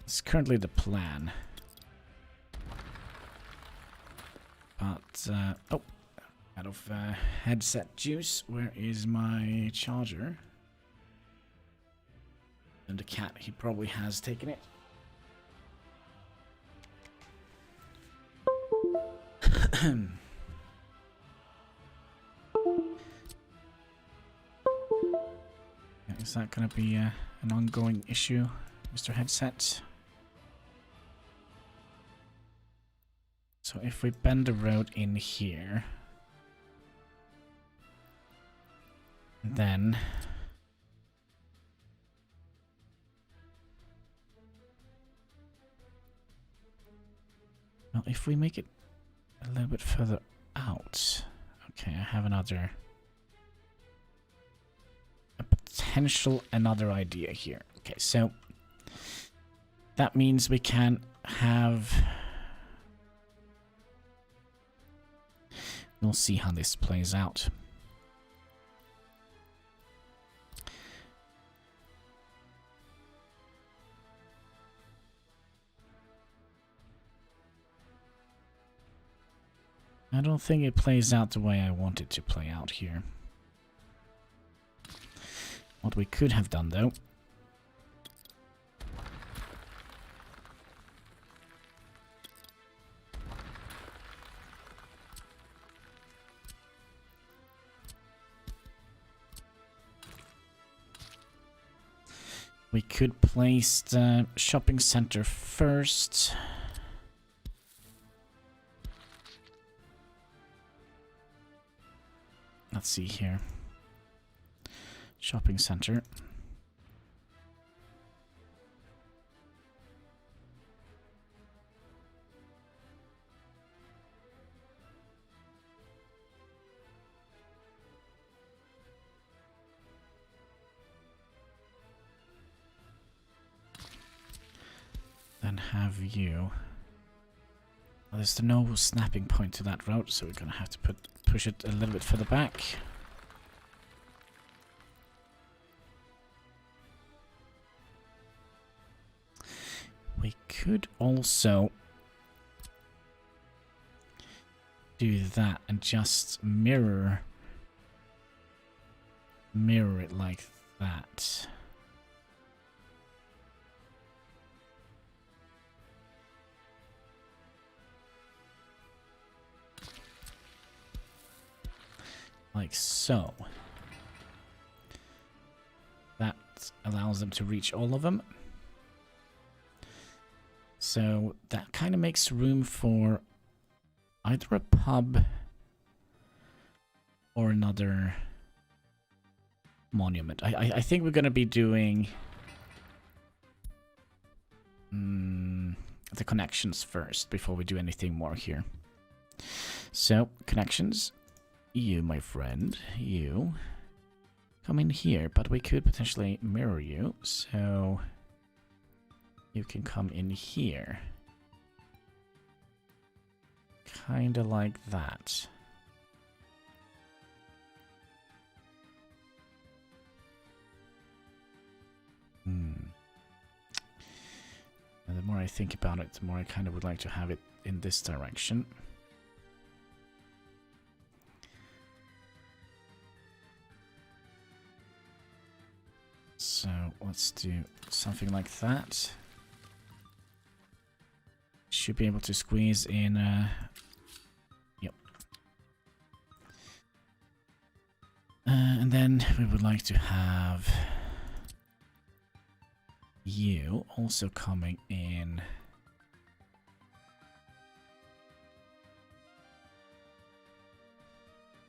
It's currently the plan. But, oh, out of headset juice. Where is my charger? And the cat, he probably has taken it. Is that going to be an ongoing issue, Mr. Headset? So if we bend the road in here, then well, if we make it a little bit further out, okay, I have another another idea here. Okay, so that means we can have, we'll see how this plays out. I don't think it plays out the way I want it to play out here. What we could have done, though, we could place the shopping center first. Let's see here. Shopping center. Then have you. Well, there's no snapping point to that route, so we're gonna have to push it a little bit further back. We could also do that and just mirror it like that. Like so. That allows them to reach all of them. So that kind of makes room for either a pub or another monument. I think we're going to be doing the connections first before we do anything more here. So, connections. You, my friend, you come in here, but we could potentially mirror you, so you can come in here. Kinda like that. And the more I think about it, the more I kind of would like to have it in this direction. So let's do something like that. Should be able to squeeze in. Yep. And then we would like to have you also coming in.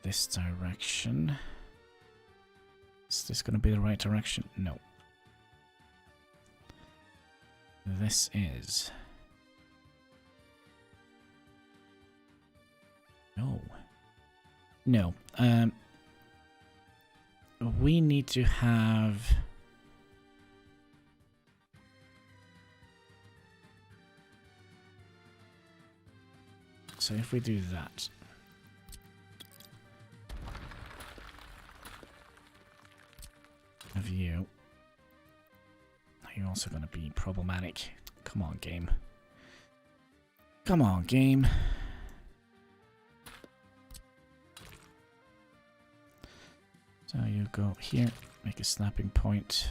This direction. Is this going to be the right direction? No. This is. No. No. We need to have. So if we do that. Of you. You're also going to be problematic. Come on, game. Come on, game. go here, make a snapping point.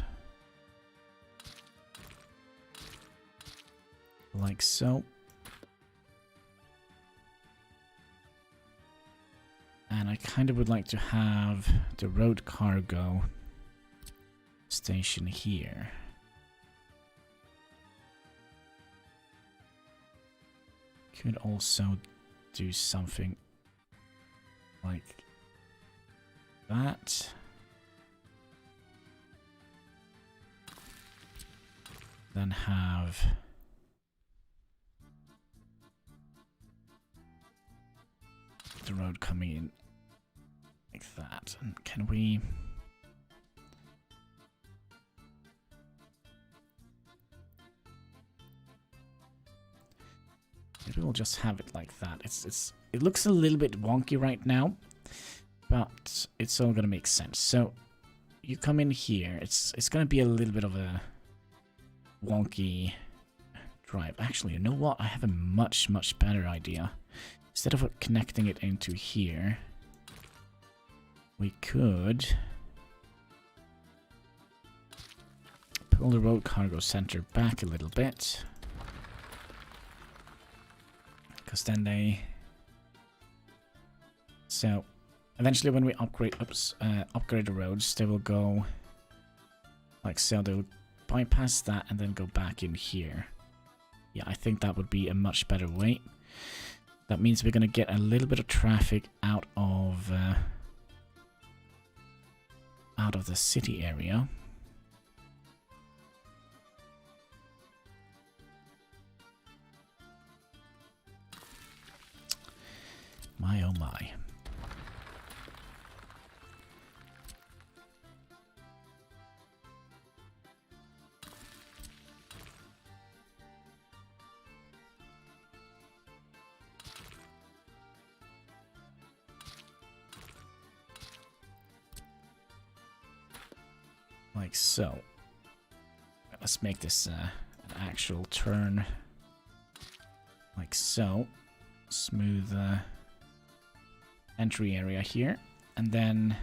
Like so. And I kind of would like to have the road cargo station here. Could also do something like that. Then have the road coming in like that. And can we... Maybe we'll just have it like that. It looks a little bit wonky right now, but it's all gonna make sense. So you come in here. It's gonna be a little bit of a wonky drive. Actually, you know what? I have a much better idea. Instead of connecting it into here, we could pull the road cargo center back a little bit. Because then they... So, eventually when we upgrade the roads, they will go like so. They'll bypass that and then go back in here. Yeah, I think that would be a much better way. That means we're going to get a little bit of traffic out of the city area. My oh my. Like so. Let's make this an actual turn. Like so. Smooth entry area here. And then...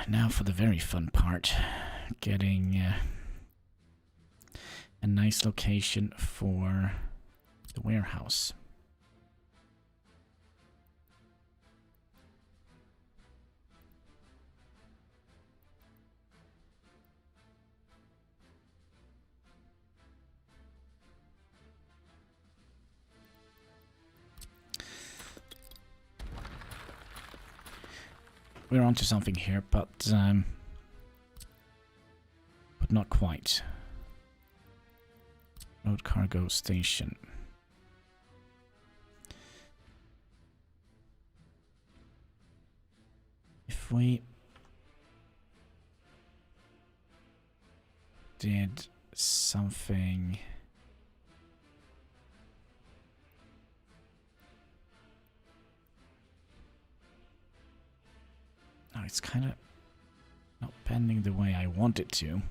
Now for the very fun part. Getting a nice location for the warehouse. We're onto something here, but not quite. Road cargo station. If we did something... Oh, it's kind of not bending the way I want it to.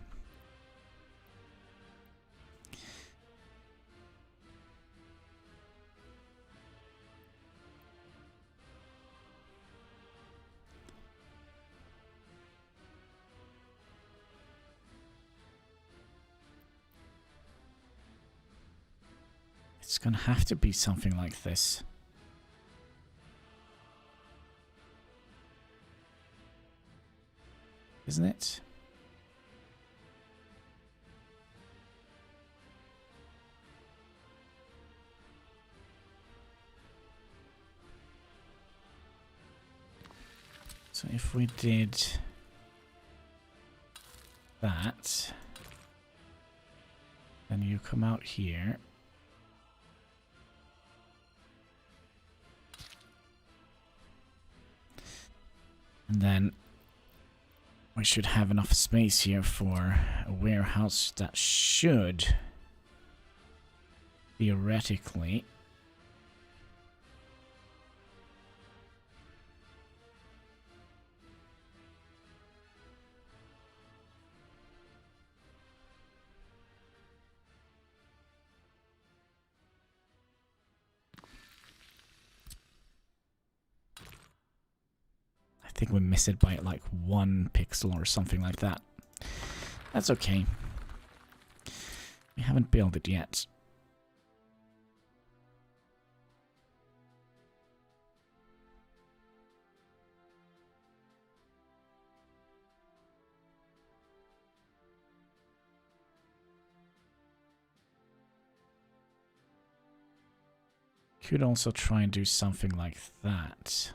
It's gonna have to be something like this. Isn't it? So if we did that, then you come out here. And then we should have enough space here for a warehouse that should theoretically think we miss it by like 1 pixel or something like that. That's okay. We haven't built it yet. Could also try and do something like that.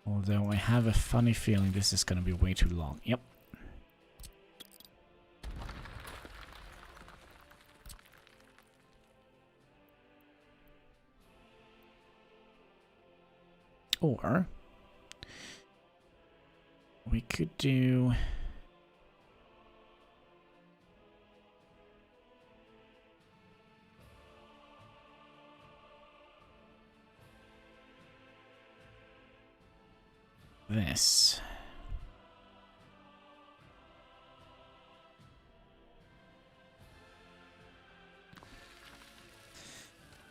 Although I have a funny feeling this is going to be way too long. Yep. Or we could do this.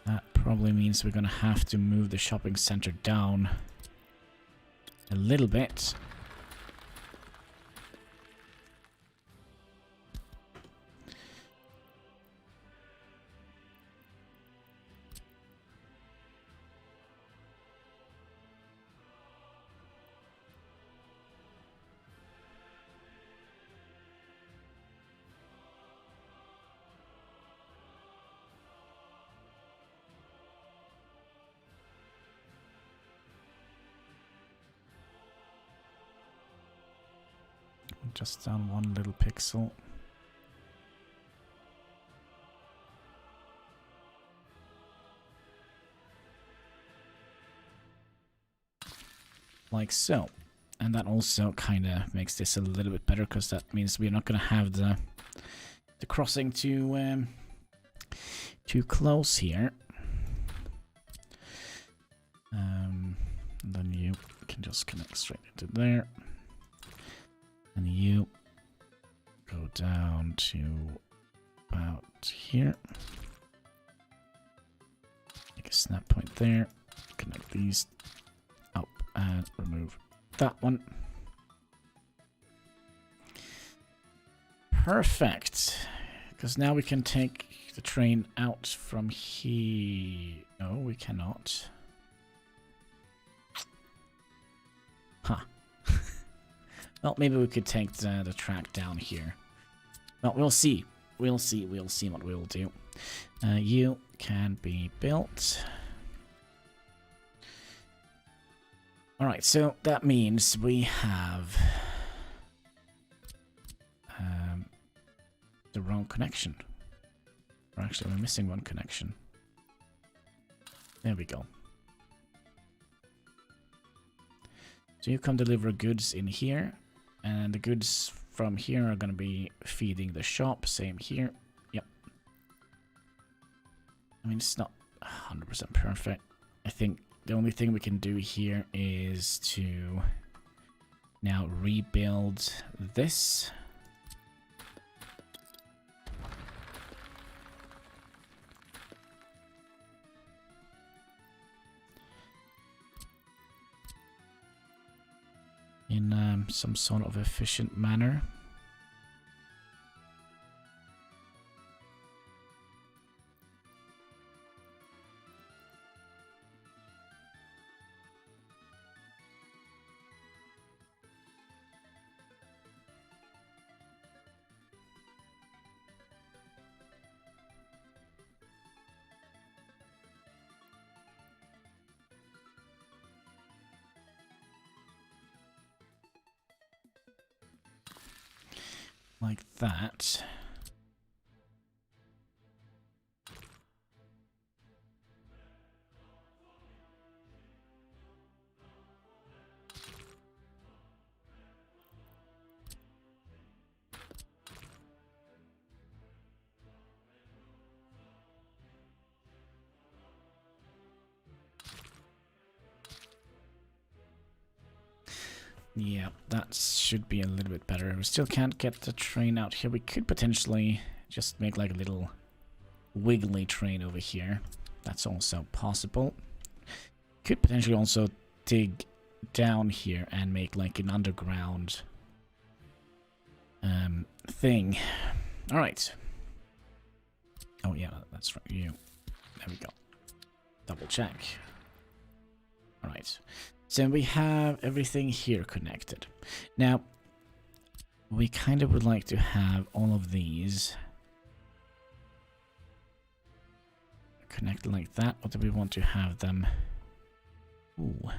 That probably means we're gonna have to move the shopping center down a little bit. Just down 1 little pixel. Like so. And that also kind of makes this a little bit better, because that means we're not going to have the crossing too close here. And then you can just connect straight into there. And you go down to about here. Make a snap point there. Connect these up and remove that one. Perfect. Because now we can take the train out from here. No, we cannot. Huh. Well, maybe we could take the track down here. Well, we'll see. We'll see what we'll do. You can be built. Alright, so that means we have the wrong connection. Or actually, we're missing 1 connection. There we go. So you can deliver goods in here. And the goods from here are going to be feeding the shop. Same here. Yep. I mean, it's not 100% perfect. I think the only thing we can do here is to now rebuild this. In some sort of efficient manner. Like that. Yeah, that should be a little bit better. We still can't get the train out here. We could potentially just make like a little wiggly train over here. That's also possible. Could potentially also dig down here and make like an underground thing. All right. Oh yeah, that's right. You. There we go. Double check. All right. So we have everything here connected. Now, we kind of would like to have all of these connected like that, or do we want to have them? Ooh.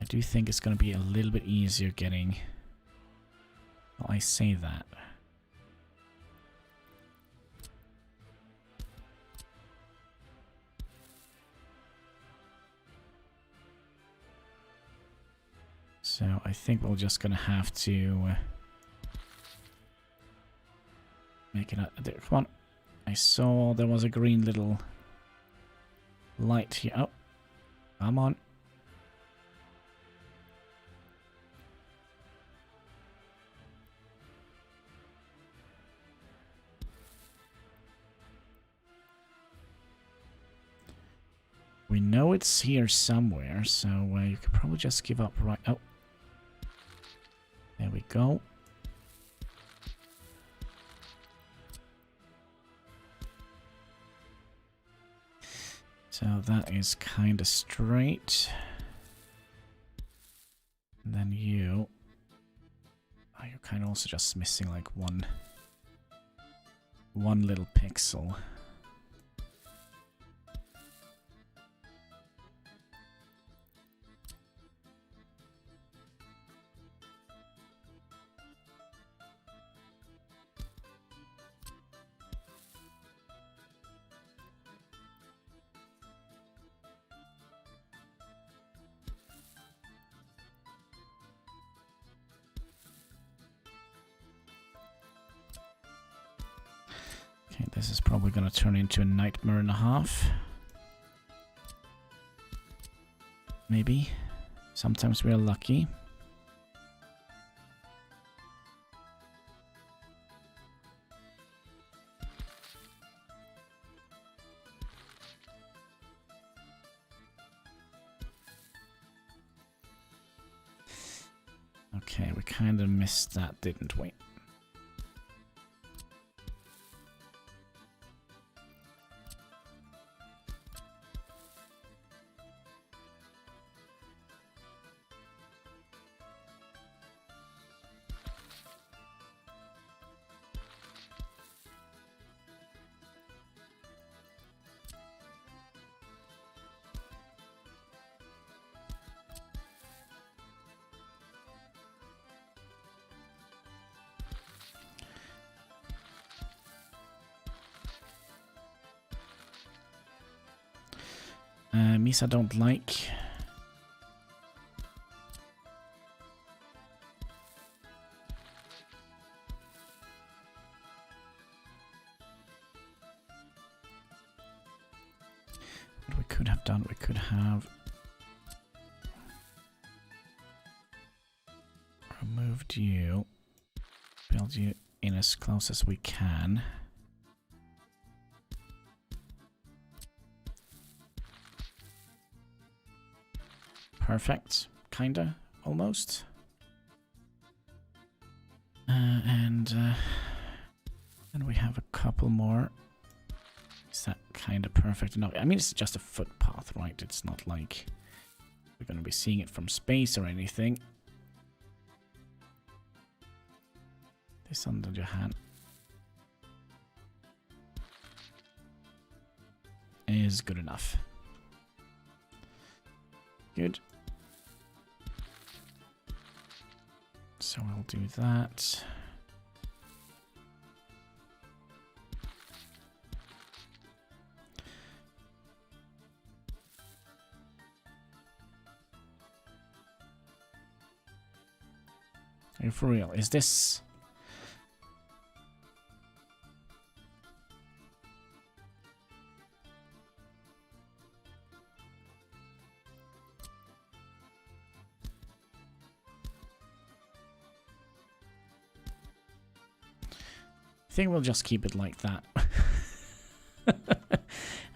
I do think it's going to be a little bit easier getting... Well, I say that. So I think we're just going to have to make it... There, come on. I saw there was a green little light here. Oh, come on. We know it's here somewhere, so you could probably just give up right... Oh. There we go. So that is kind of straight. And then you... Oh, you're kind of also just missing like one little pixel. This is probably going to turn into a nightmare and a half. Maybe. Sometimes we're lucky. Okay, we kind of missed that, didn't we? Misa don't like. What we could have done, we could have removed you, build you in as close as we can. Perfect, kinda, almost. And we have a couple more. Is that kind of perfect enough? I mean, it's just a footpath, right? It's not like we're going to be seeing it from space or anything. This under your hand is good enough. Good. So I'll do that. Are you for real? Is this... I think we'll just keep it like that.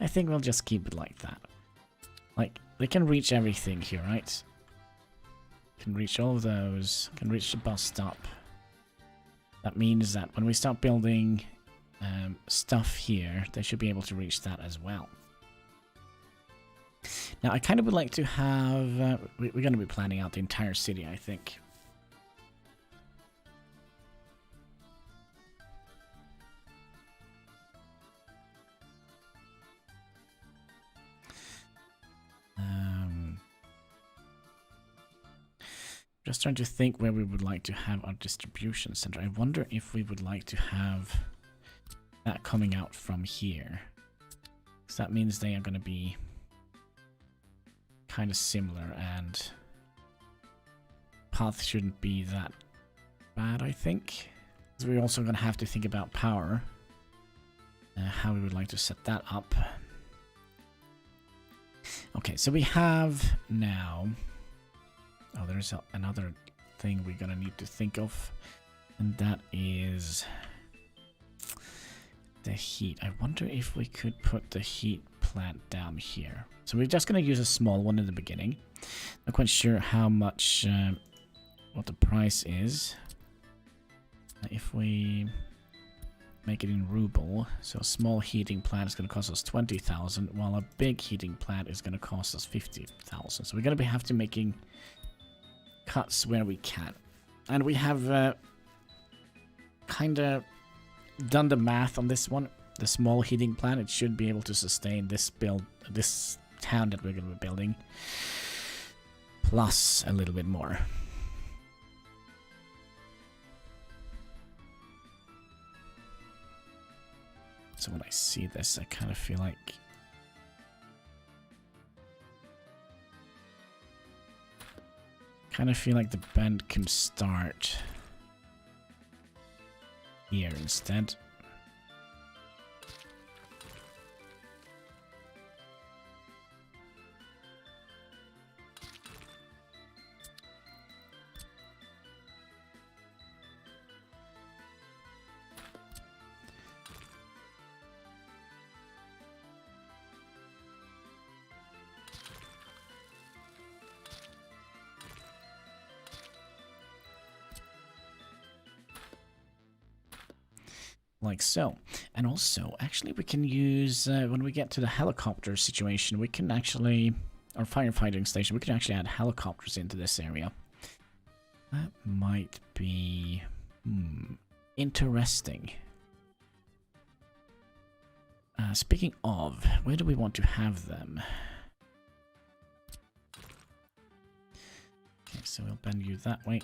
I think we'll just keep it like that. Like, they can reach everything here, right? Can reach all of those. Can reach the bus stop. That means that when we start building stuff here, they should be able to reach that as well. Now, I kind of would like to have... we're going to be planning out the entire city, I think. Just trying to think where we would like to have our distribution center. I wonder if we would like to have that coming out from here. So that means they are going to be kind of similar, and path shouldn't be that bad, I think. So we're also going to have to think about power. How we would like to set that up. Okay, so we have now... Oh, there's another thing we're gonna need to think of, and that is the heat. I wonder if we could put the heat plant down here. So we're just gonna use a small one in the beginning. Not quite sure how much, what the price is. If we make it in ruble, so a small heating plant is gonna cost us 20,000, while a big heating plant is gonna cost us 50,000. So we're gonna have to making cuts where we can, and we have kind of done the math on this one. The small heating plant, it should be able to sustain this town that we're going to be building, plus a little bit more. So when I see this, I kind of feel like the bend can start here instead. Like so. And also, actually, we can use, when we get to the helicopter situation, we can actually, or firefighting station, we can actually add helicopters into this area. That might be interesting. Speaking of, where do we want to have them? Okay, so we'll bend you that way,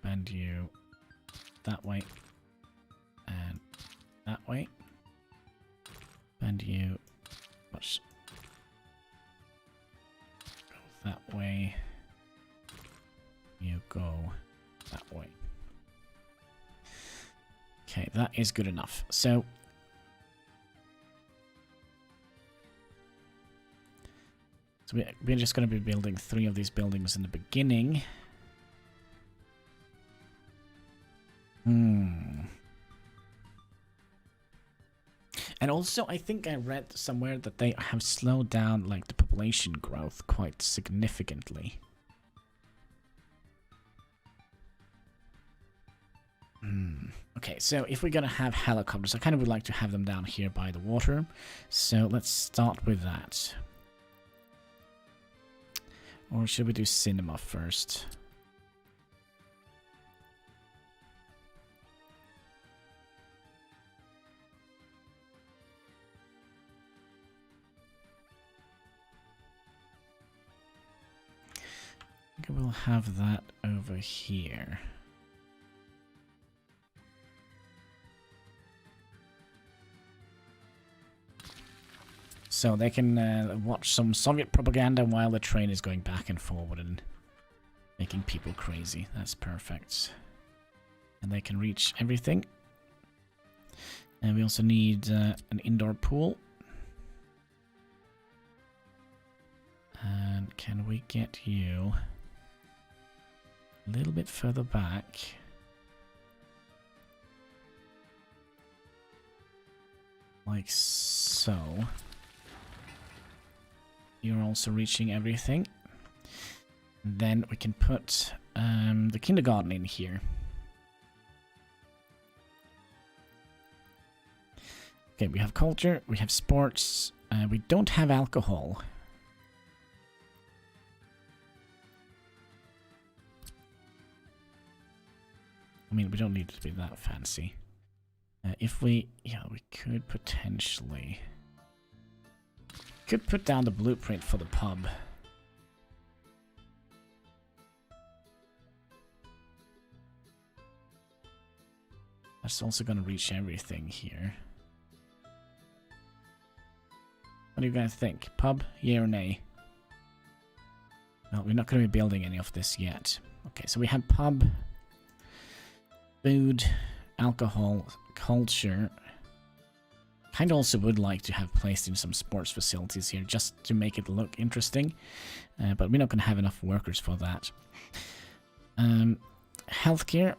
bend you that way, and that way. Bend you. Watch. Go that way. You go that way. Okay, that is good enough. So we're just going to be building 3 of these buildings in the beginning. And also, I think I read somewhere that they have slowed down, like, the population growth quite significantly. Okay, so if we're gonna have helicopters, I kind of would like to have them down here by the water. So let's start with that. Or should we do cinema first? I think we'll have that over here. So they can watch some Soviet propaganda while the train is going back and forward and making people crazy. That's perfect. and they can reach everything. And we also need an indoor pool. And can we get you a little bit further back? Like so. You're also reaching everything. And then we can put the kindergarten in here. Okay, we have culture, we have sports, we don't have alcohol. I mean, we don't need it to be that fancy. If we, yeah, we could potentially... Could put down the blueprint for the pub. That's also going to reach everything here. What do you guys think? Pub, yeah or nay? Well, we're not going to be building any of this yet. Okay, so we have pub, food, alcohol, culture. Kind of also would like to have placed in some sports facilities here just to make it look interesting. But we're not going to have enough workers for that. Healthcare,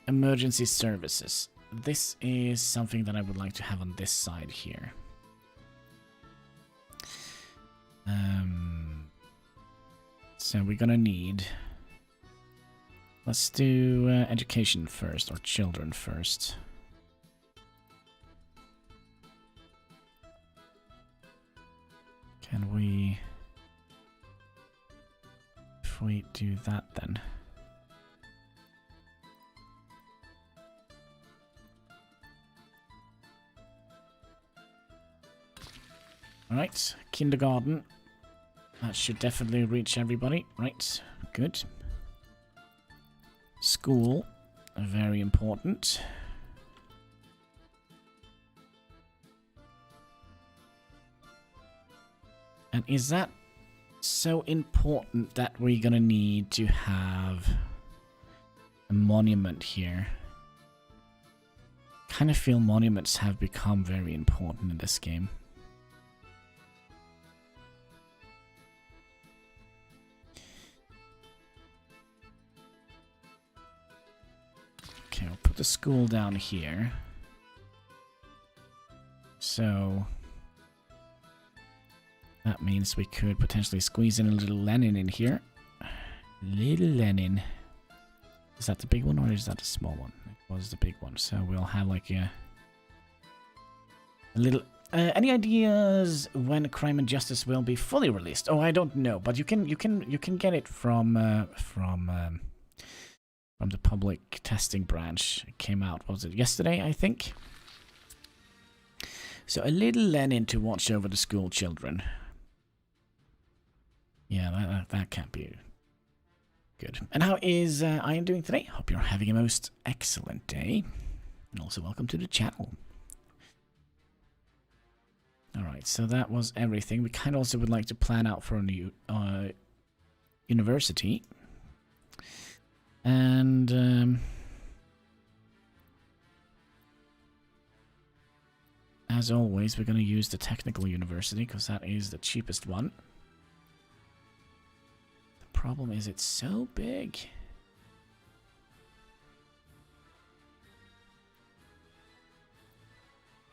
emergency services. This is something that I would like to have on this side here. So we're gonna need... Let's do education first, or children first. Can we... If we do that then... Alright, kindergarten. That should definitely reach everybody. Right, good. School, very important. And is that so important that we're gonna need to have a monument here? Kind of feel monuments have become very important in this game. Okay, we'll put the school down here. So that means we could potentially squeeze in a little Lenin in here. Little Lenin. Is that the big one or is that the small one? It was the big one. So we'll have like a little... any ideas when Crime and Justice will be fully released? Oh, I don't know, but you can get it from the public testing branch. It came out, what was it, yesterday, I think? So a little Lenin to watch over the school children. Yeah, that can't be good. And how is Ian doing today? Hope you're having a most excellent day. And also welcome to the channel. Alright, so that was everything. We kind of also would like to plan out for a new university. And as always, we're going to use the technical university because that is the cheapest one. The problem is it's so big.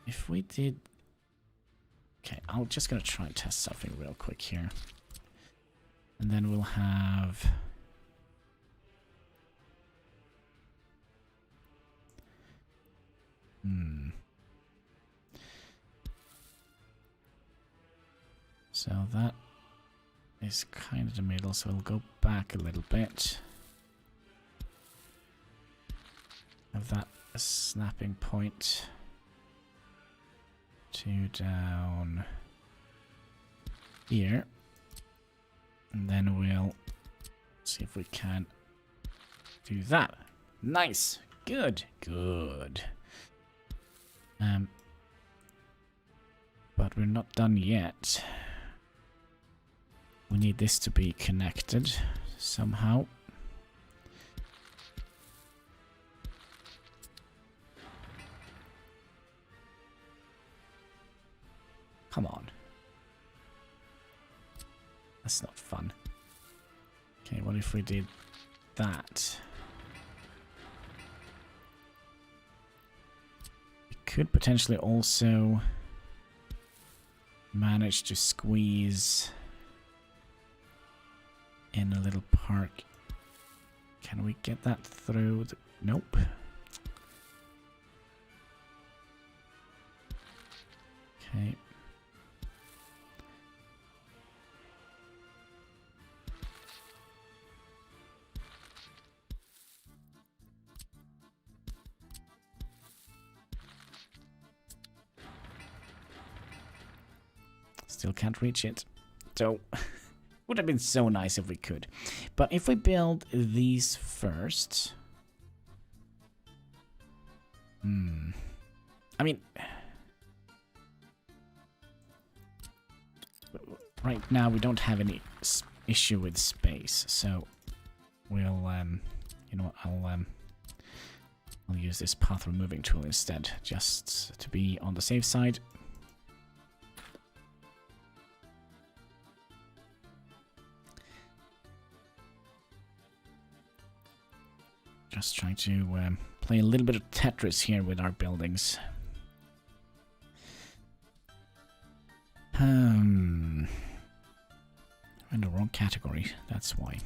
If we did... Okay, I'm just going to try and test something real quick here. And then we'll have... So that is kind of the middle, so we'll go back a little bit. Have that a snapping point. 2 down here. And then we'll see if we can do that. Nice. Good. Good. But we're not done yet. We need this to be connected somehow. Come on. That's not fun. Okay, what if we did that? We could potentially also manage to squeeze in a little park. Can we get that through? Nope. Okay. Still can't reach it. So, would have been so nice if we could. But if we build these first... I mean... Right now we don't have any issue with space, so we'll, you know what, I'll use this path removing tool instead, just to be on the safe side. Just trying to play a little bit of Tetris here with our buildings. I'm in the wrong category, that's why.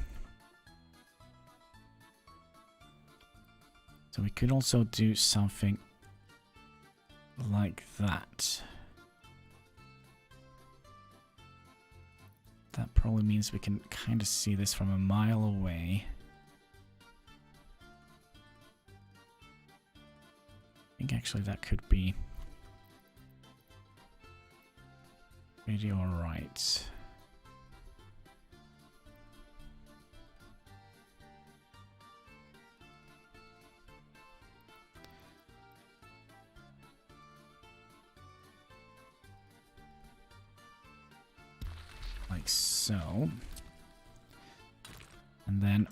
So we could also do something like that. That probably means we can kind of see this from a mile away. I think actually that could be pretty alright. Like so. And then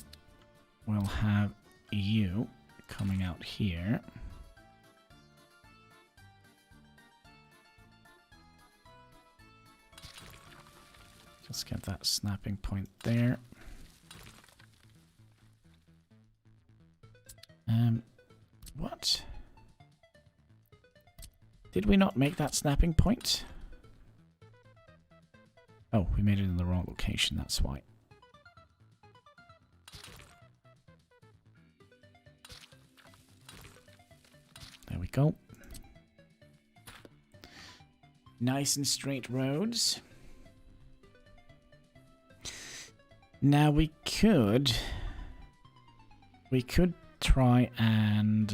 we'll have you coming out here. Just get that snapping point there. What? Did we not make that snapping point? Oh, we made it in the wrong location, that's why. There we go. Nice and straight roads. Now we could try and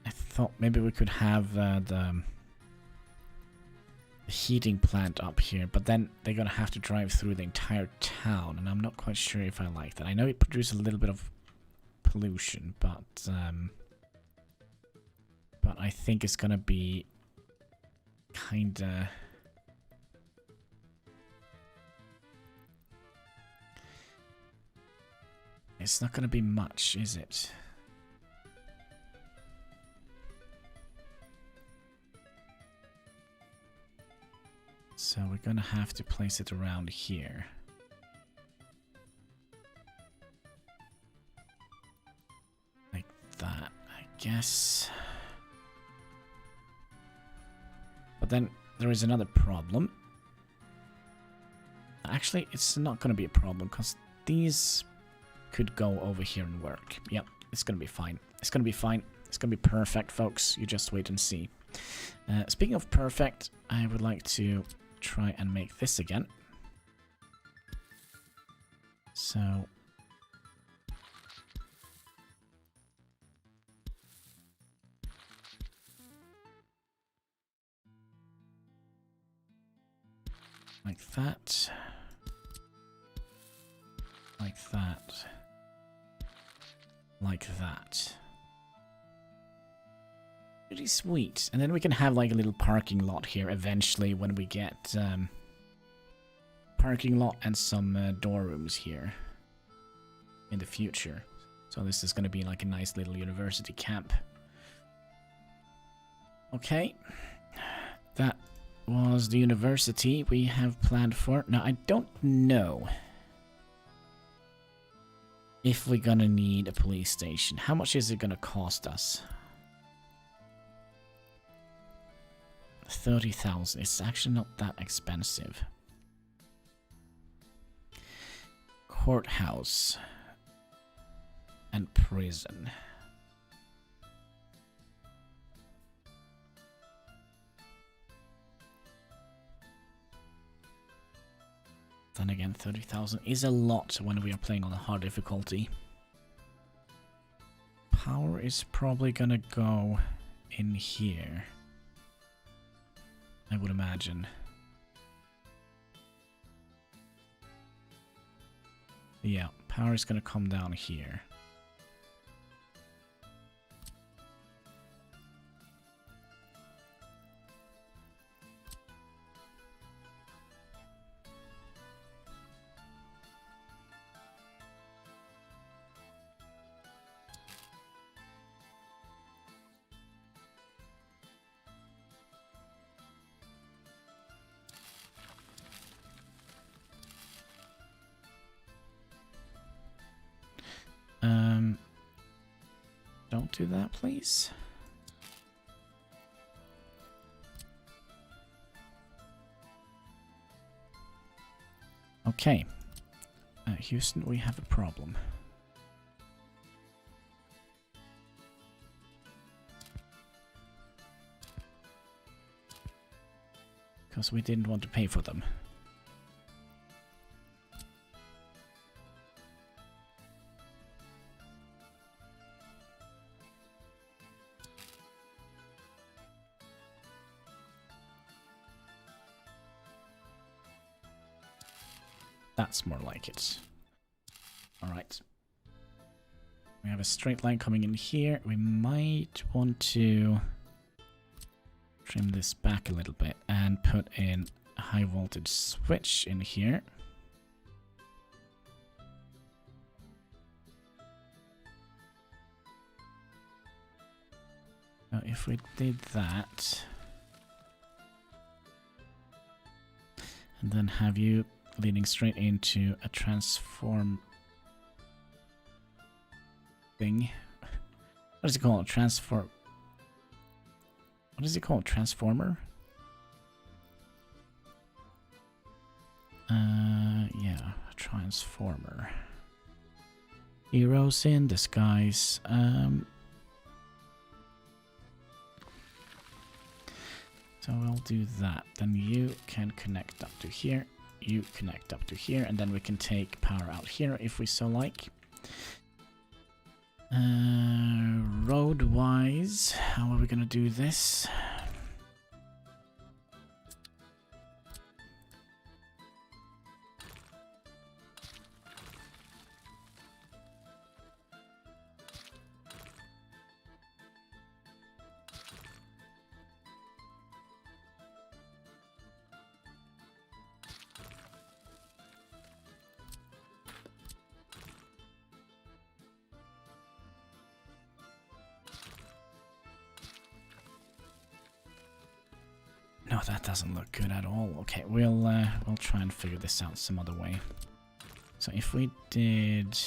I thought maybe we could have the heating plant up here, but then they're gonna have to drive through the entire town, and I'm not quite sure if I like that. I know it produces a little bit of pollution, but I think it's gonna be kinda it's not gonna be much, is it? So we're gonna have to place it around here. Like that, I guess. But then there is another problem. Actually, it's not gonna be a problem because these could go over here and work. Yep, it's gonna be fine. It's gonna be fine. It's gonna be perfect, folks. You just wait and see. Speaking of perfect, I would like to try and make this again. So like that, like that, like that. Pretty sweet. And then we can have like a little parking lot here eventually when we get parking lot and some door rooms here in the future. So this is going to be like a nice little university camp. Okay. That was the university we have planned for. Now, I don't know if we're gonna need a police station. How much is it gonna cost us? 30,000. It's actually not that expensive. Courthouse and prison. Then again, 30,000 is a lot when we are playing on a hard difficulty. Power is probably gonna go in here, I would imagine. Yeah, power is gonna come down here. Don't do that, please. Okay. Houston, we have a problem. Because we didn't want to pay for them. That's more like it. Alright. We have a straight line coming in here. We might want to trim this back a little bit and put in a high voltage switch in here. Now, if we did that, and then have you leading straight into a transform thing. What is it called? Transform. What is it called? Transformer? Yeah, a transformer. Heroes in disguise. So we'll do that. Then you can connect up to here. You connect up to here, and then we can take power out here if we so like. Road-wise, how are we gonna do this? No, that doesn't look good at all. Okay, we'll try and figure this out some other way. So if we did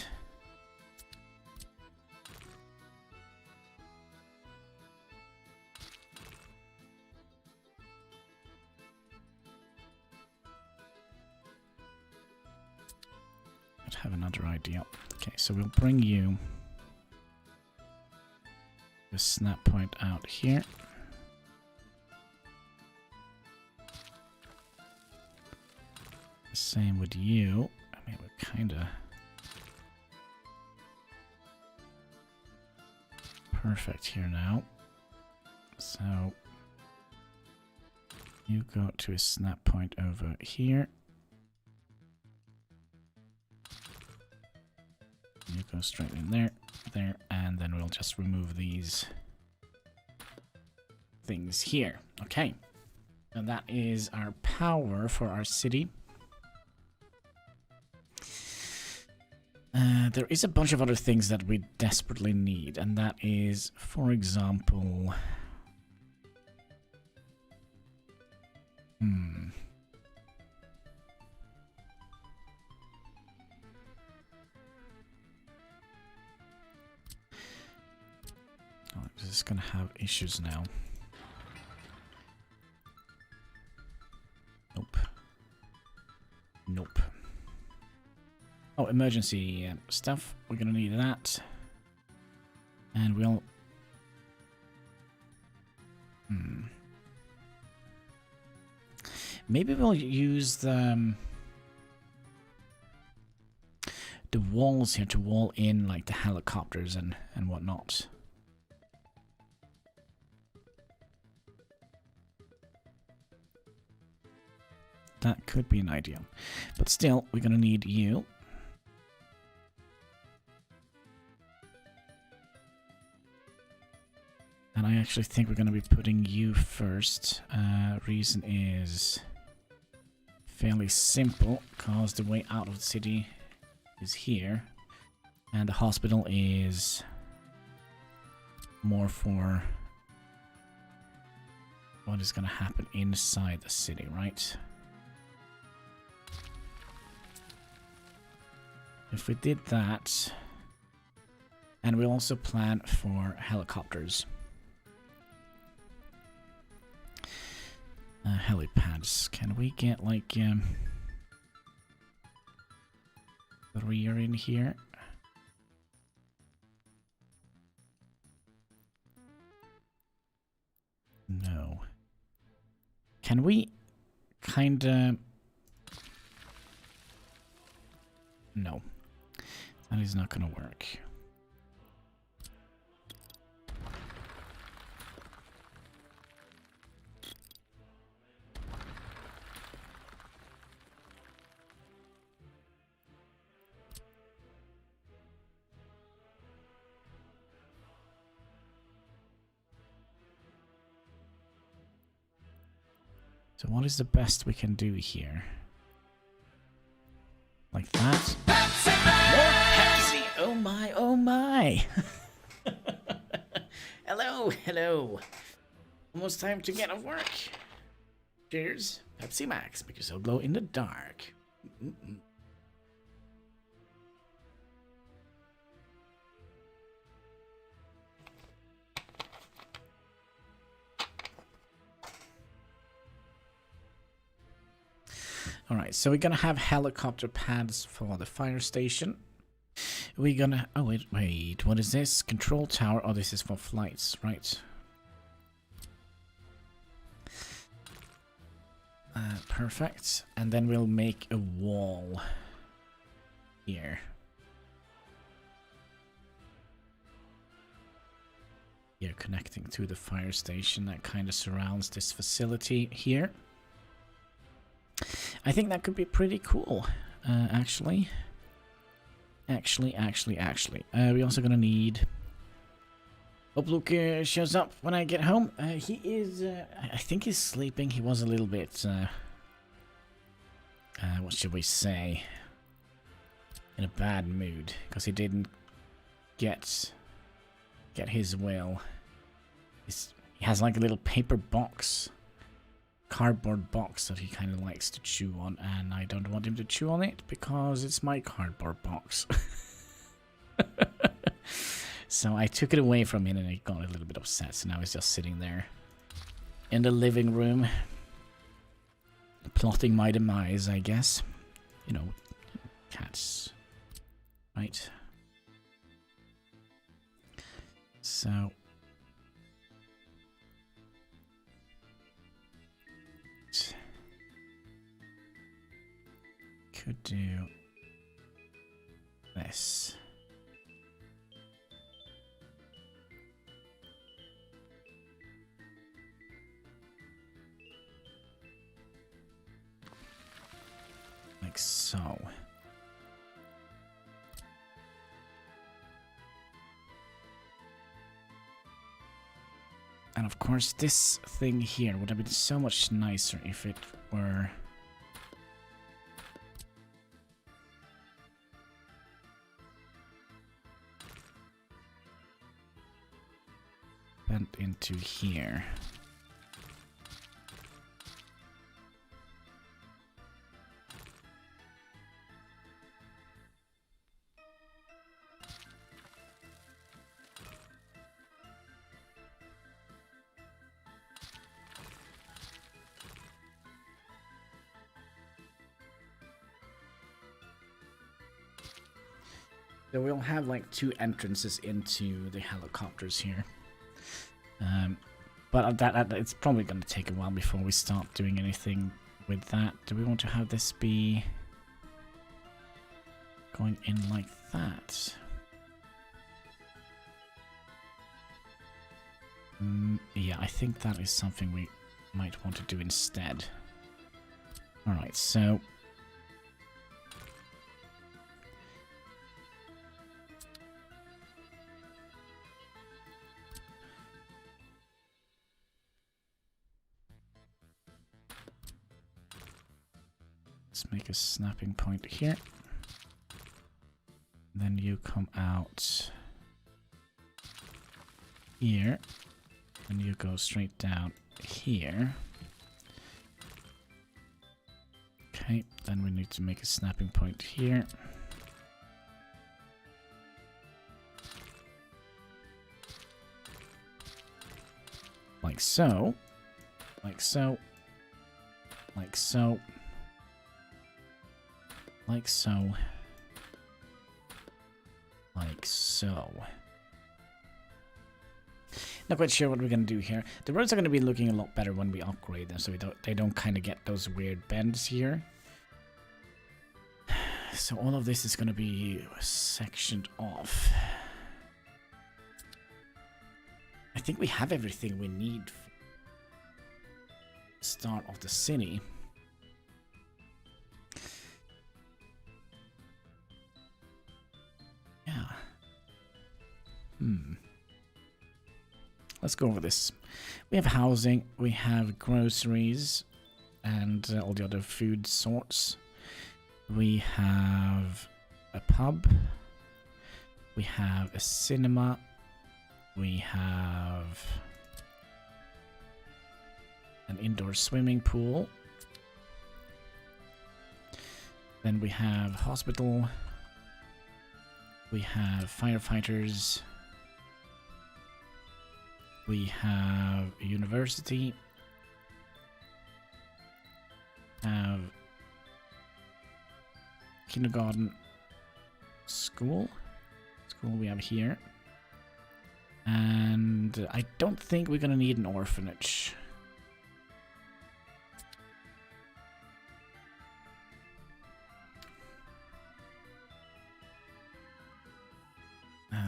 I'd have another idea. Okay, so we'll bring you the snap point out here. Same with you. I mean, we're kind of perfect here now. So you go to a snap point over here. You go straight in there, there, and then we'll just remove these things here. Okay. And that is our power for our city. There is a bunch of other things that we desperately need, and that is, for example... Oh, this is gonna have issues now. Nope. Nope. Oh, emergency stuff. We're gonna need that. And we'll... Maybe we'll use the walls here to wall in, like, the helicopters and whatnot. That could be an idea. But still, we're gonna need you. And I actually think we're going to be putting you first. Reason is fairly simple, because the way out of the city is here. And the hospital is more for what is going to happen inside the city, right? If we did that, and we also plan for helicopters. Helipads. Can we get like 3 are in here? No. Can we kinda... No. That is not gonna work. So what is the best we can do here? Like that? Pepsi! More Pepsi! Oh my, oh my! Hello, hello. Almost time to get off work. Cheers. Pepsi Max, make yourself glow in the dark. Alright, so we're gonna have helicopter pads for the fire station. We're gonna... Oh, wait, what is this? Control tower. Oh, this is for flights, right. Perfect. And then we'll make a wall here. Here, connecting to the fire station that kind of surrounds this facility here. I think that could be pretty cool, actually. Actually. We're also gonna need... Hope Luke shows up when I get home. He is... I think he's sleeping. He was a little bit... what should we say? In a bad mood, because he didn't get his will. He has like a little paper box. Cardboard box that he kind of likes to chew on, and I don't want him to chew on it because it's my cardboard box. So I took it away from him and he got a little bit upset, so now he's just sitting there in the living room plotting my demise, I guess. You know, cats, right? So could do this. Like so. And of course, this thing here would have been so much nicer if it were... bent into here. So we'll have like 2 entrances into the helicopters here. But that it's probably going to take a while before we start doing anything with that. Do we want to have this be going in like that? Yeah, I think that is something we might want to do instead. Alright, so... let's make a snapping point here. Then you come out here. And you go straight down here. Okay, then we need to make a snapping point here. Like so. Like so. Like so. Like so. Like so. Not quite sure what we're going to do here. The roads are going to be looking a lot better when we upgrade them, so they don't kind of get those weird bends here. So all of this is going to be sectioned off. I think we have everything we need for the start of the city. Yeah. Let's go over this. We have housing, we have groceries, and all the other food sorts. We have a pub. We have a cinema. We have an indoor swimming pool. Then we have hospital. We have firefighters. We have a university. Have kindergarten, school we have here. And I don't think we're gonna need an orphanage.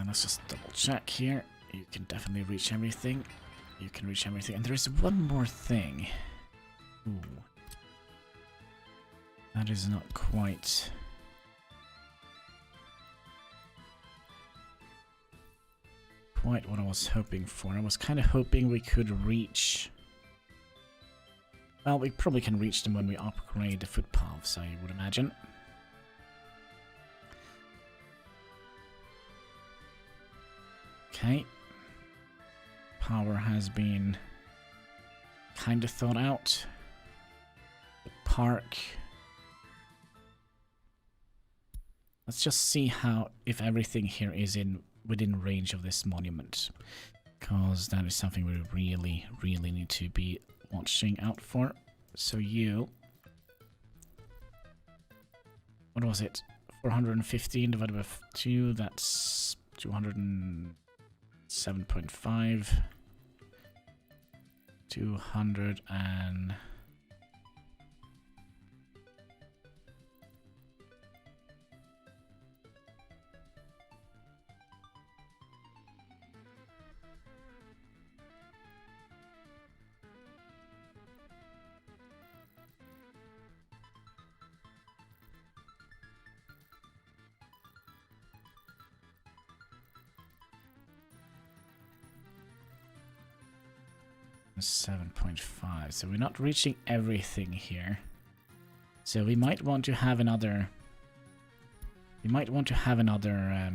Let's just double check here. You can definitely reach everything. You can reach everything. And there is one more thing. Ooh. That is not quite... quite what I was hoping for. I was kind of hoping we could reach... well, we probably can reach them when we upgrade the footpaths, I would imagine. Okay. Power has been kind of thought out. The park. Let's just see how, if everything here is within range of this monument. Because that is something we really, really need to be watching out for. So you... what was it? 415 divided by 2, that's 207.5. 200 and... 7.5. So we're not reaching everything here. So we might want to have another. We might want to have another.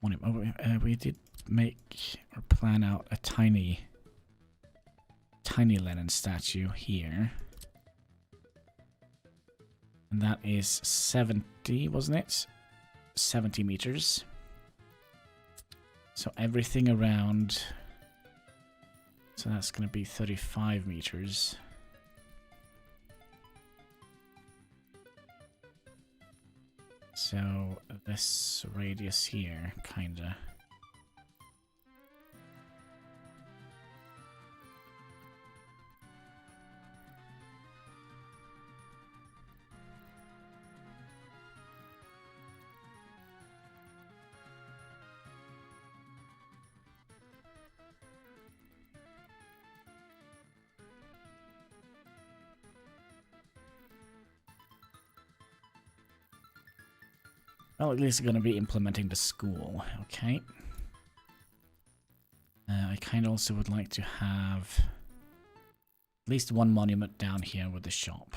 We did make or plan out a tiny Lenin statue here. And that is 70, wasn't it? 70 meters. So everything around. So that's going to be 35 meters. So this radius here, kinda. Well, at least we're going to be implementing the school, okay. I kind of also would like to have at least one monument down here with the shop.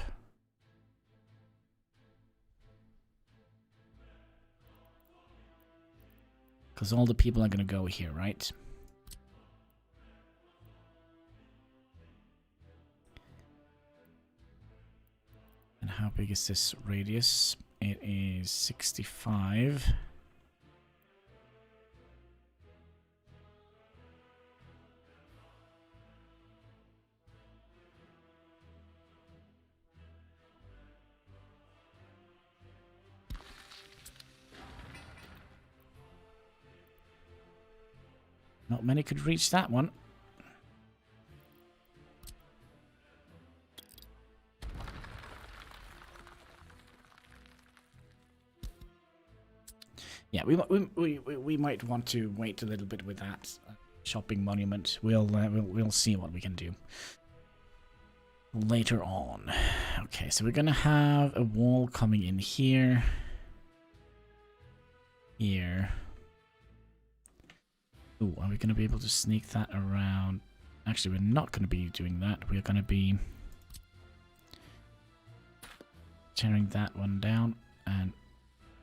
Because all the people are going to go here, right? And how big is this radius? It is 65. Not many could reach that one. Yeah, we might want to wait a little bit with that shopping monument. We'll see what we can do later on. Okay, so we're gonna have a wall coming in here, here. Ooh, are we gonna be able to sneak that around? Actually, we're not gonna be doing that. We're gonna be tearing that one down and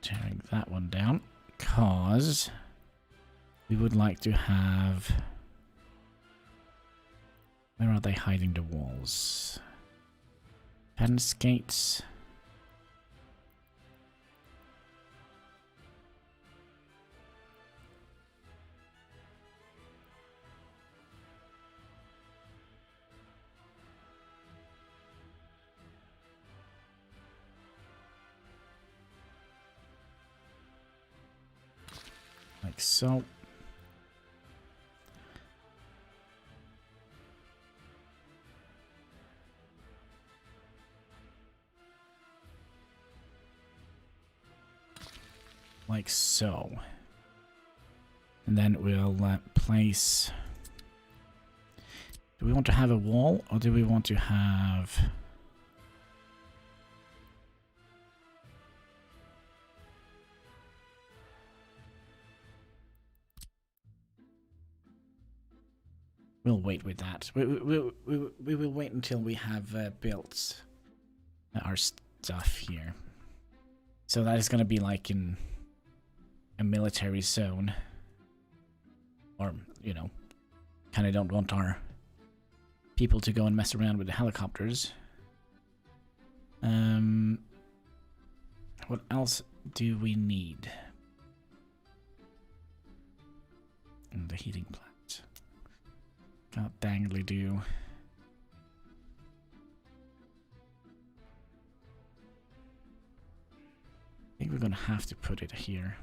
tearing that one down. Because we would like to have... Where are they hiding the walls? Fence gates. Like so. Like so. And then we'll place... Do we want to have a wall or do we want to have... We'll wait with that. We will wait until we have built our stuff here. So that is going to be like in a military zone. Or, you know, kind of don't want our people to go and mess around with the helicopters. What else do we need? And the heating plant. God dangly do. I think we're gonna have to put it here.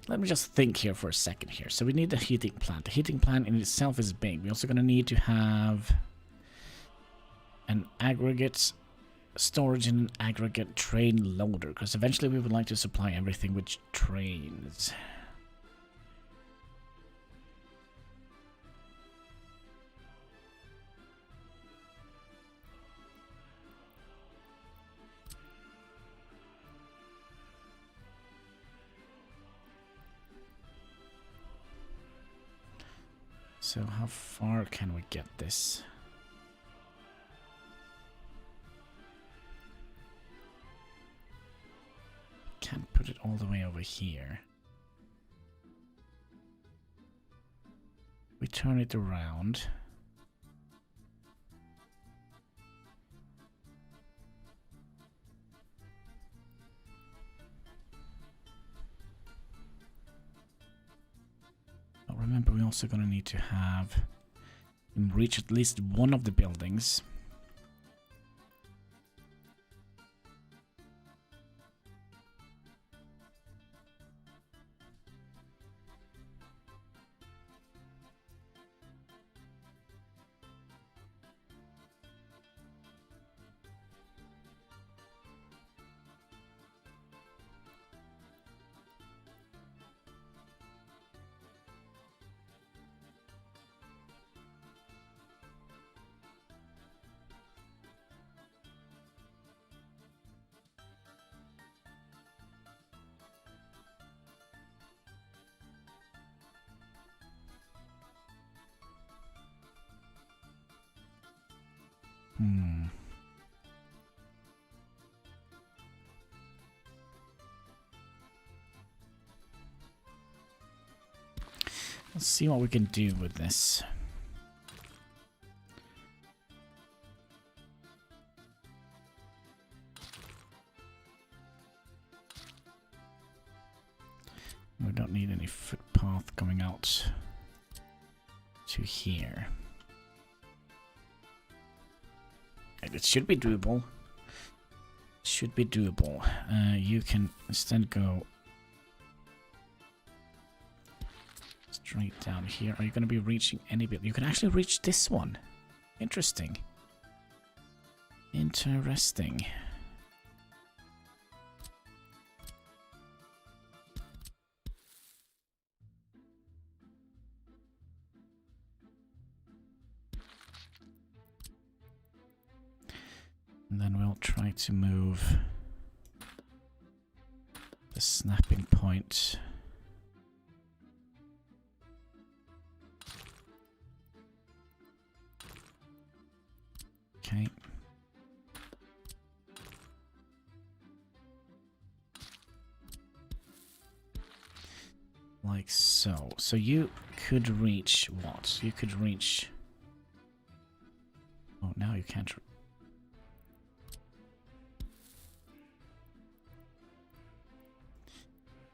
let me just think here for a second here. So we need the heating plant. The heating plant in itself is big. We're also going to need to have an aggregate storage and an aggregate train loader, because eventually we would like to supply everything with trains. So how far can we get this? Can't put it all the way over here. We turn it around. But remember, we're also going to need to have him reach at least one of the buildings. Let's see what we can do with this. We don't need any footpath going out to here. It should be doable. Should be doable. You can instead go straight down here. Are you going to be reaching any bit? You can actually reach this one. Interesting. Interesting. And then we'll try to move the snapping point. Okay. Like so. So you could reach what? You could reach... Oh, now you can't...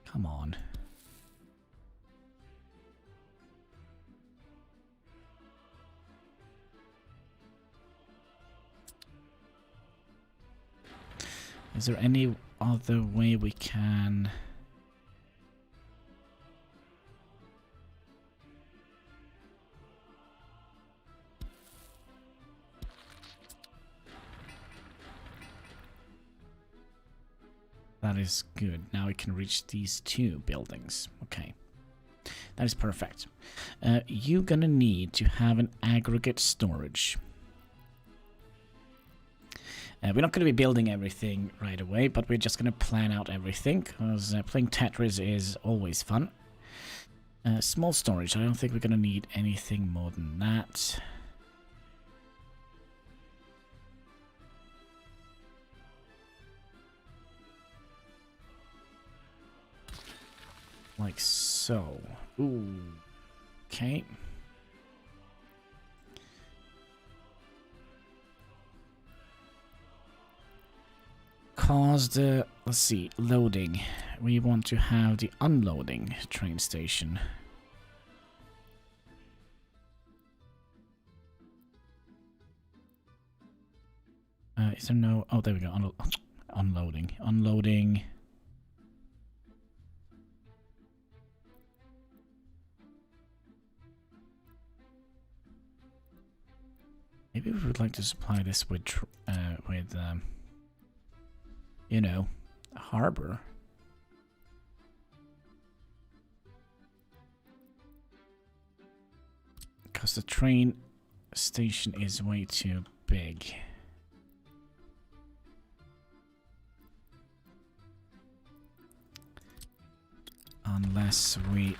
Come on. Is there any other way we can... That is good. Now we can reach these two buildings. Okay. That is perfect. You're gonna need to have an aggregate storage. We're not going to be building everything right away, but we're just going to plan out everything, because playing Tetris is always fun. Small storage, I don't think we're going to need anything more than that. Like so. Ooh. Okay. Cause the, let's see, loading. We want to have the unloading train station. Is there no, oh there we go, unloading. Unloading. we would like to supply this with you know, a harbor. Because the train station is way too big. Unless we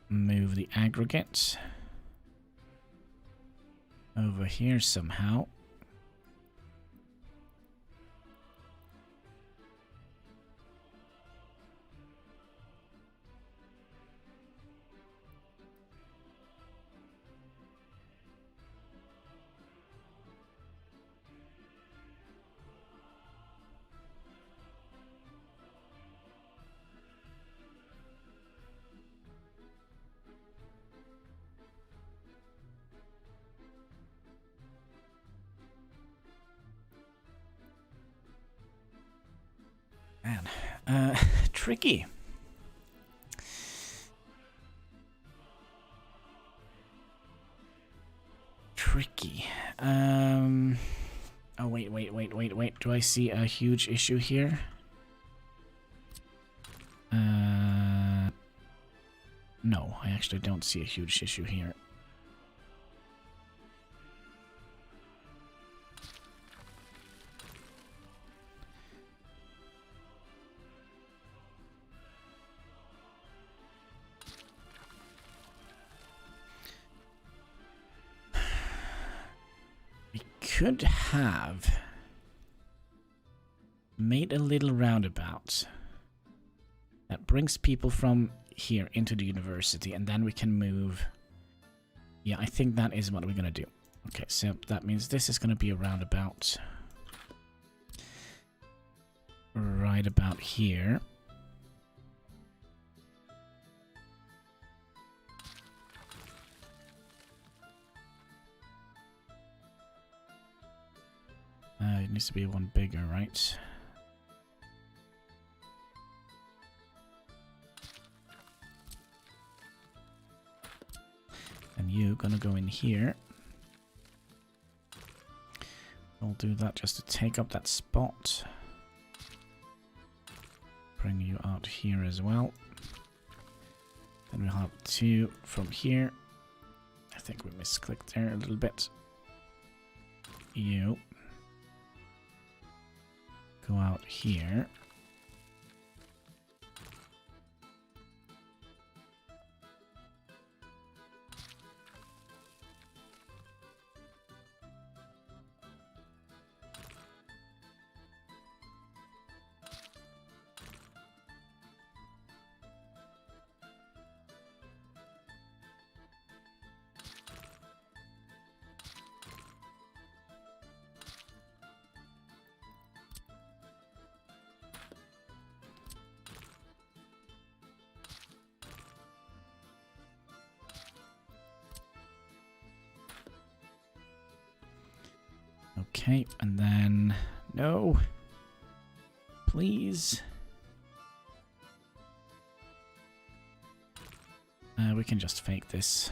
move the aggregate over here somehow. Man, tricky. Tricky. Oh, wait. Do I see a huge issue here? No, I actually don't see a huge issue here. Could have made a little roundabout that brings people from here into the university, and then we can move. Yeah, I think that is what we're gonna do. Okay, so that means this is gonna be a roundabout right about here. It needs to be one bigger, right? And you gonna go in here. I'll do that just to take up that spot. Bring you out here as well. Then we'll have two from here. I think we misclicked there a little bit. You go out here. Okay, and then no, please. We can just fake this.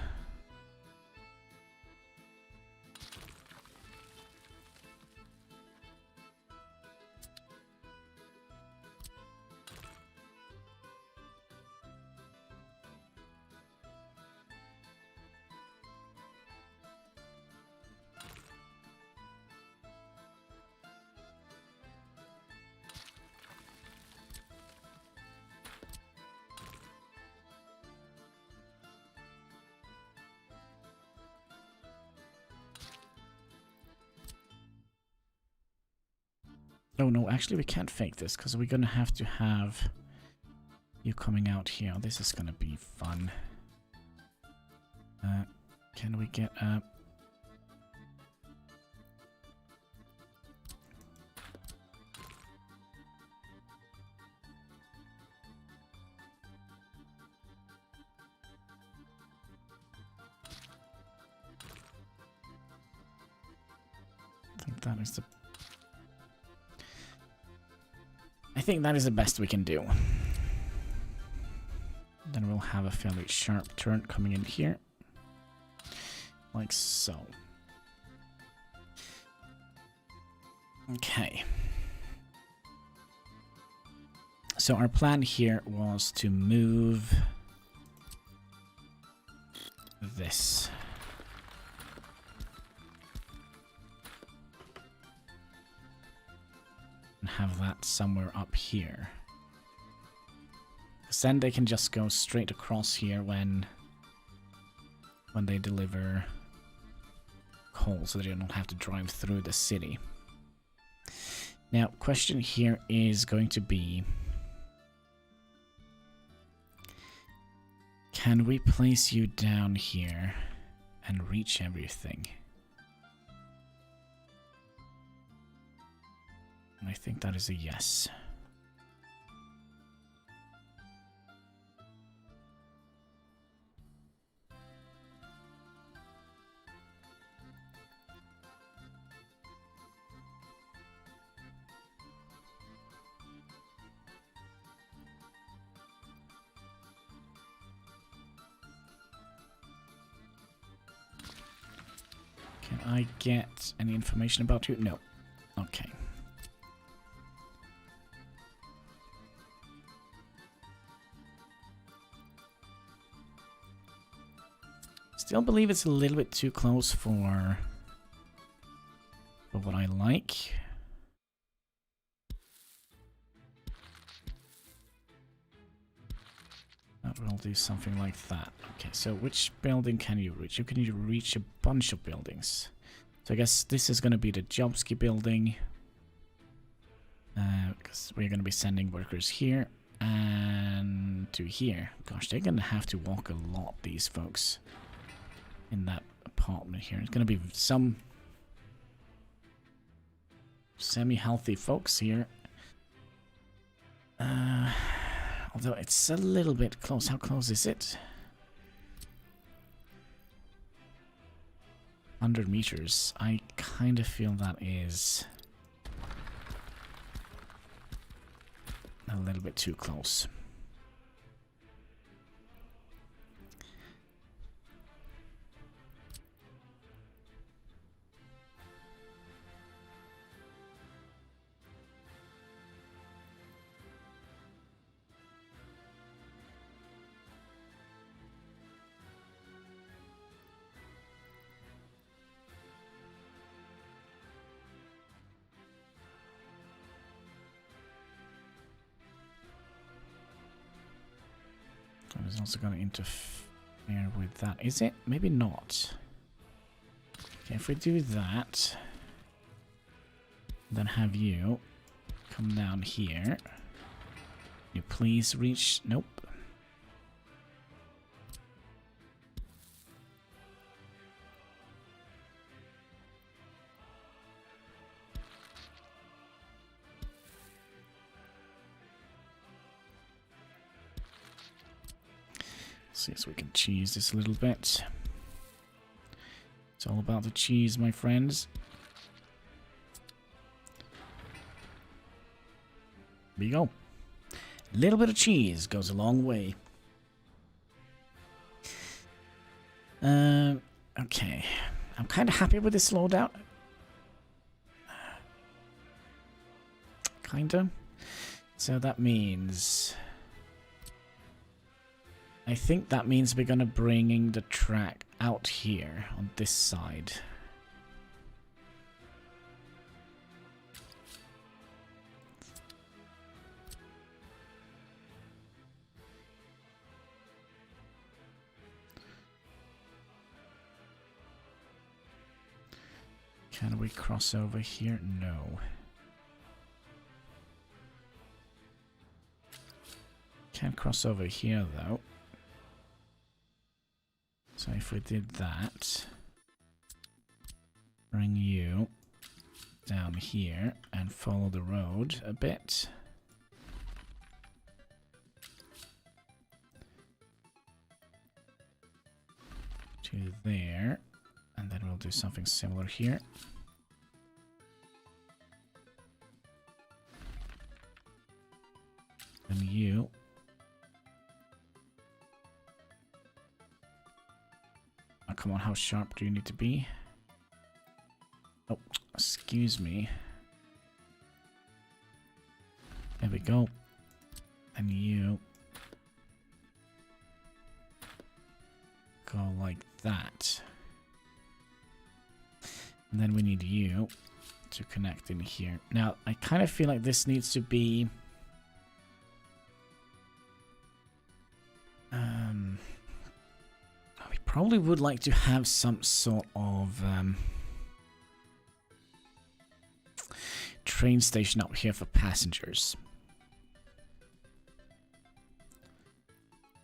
Oh no, actually we can't fake this because we're gonna have to have you coming out here. This is gonna be fun. Can we get a... I think that is the... I think that is the best we can do. Then we'll have a fairly sharp turn coming in here. Like so. Okay. So our plan here was to move this. And have that somewhere up here. Because then they can just go straight across here when they deliver coal, so they don't have to drive through the city. Now, question here is going to be, can we place you down here and reach everything? And I think that is a yes. Can I get any information about you? No. Okay. Still believe it's a little bit too close for what I like. That will do something like that. Okay, so which building can you reach? You can reach a bunch of buildings. So I guess this is going to be the Jobski building. Because we're going to be sending workers here and to here. Gosh, they're going to have to walk a lot, these folks, in that apartment here. It's going to be some semi-healthy folks here. Although it's a little bit close. How close is it? 100 meters. I kind of feel that is a little bit too close. It's also going to interfere with that. Is it? Maybe not. Okay, if we do that, then have you come down here. You please reach... Nope. See if we can cheese this a little bit. It's all about the cheese, my friends. There you go. A little bit of cheese goes a long way. Okay. I'm kind of happy with this slowdown. Kinda. So that means... I think that means we're gonna bring the track out here on this side. Can we cross over here? No. Can't cross over here though. So if we did that, bring you down here and follow the road a bit. To there, and then we'll do something similar here. And you Oh, come on, how sharp do you need to be? Oh, excuse me. There we go. And you go like that. And then we need you to connect in here. Now, I kind of feel like this needs to be... we probably would like to have some sort of train station up here for passengers.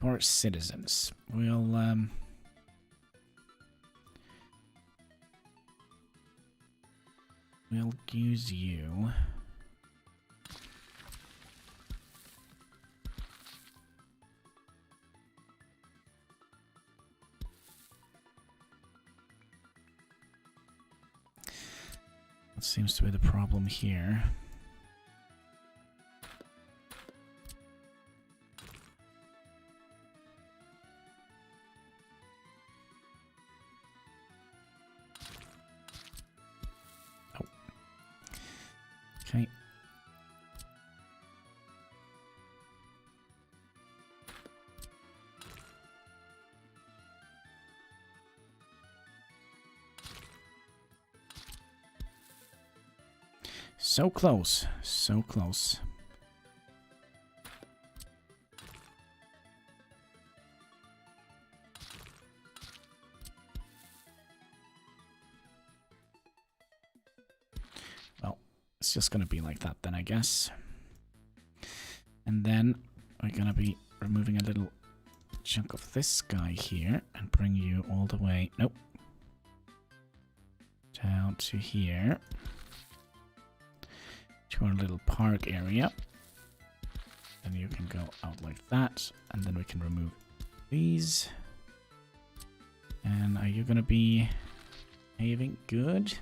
Or citizens. We'll use you. That seems to be the problem here. Okay. So close. So close. It's just going to be like that then, I guess. And then we're going to be removing a little chunk of this guy here and bring you all the way, nope, down to here, to our little park area. And you can go out like that, and then we can remove these. And are you going to be behaving good?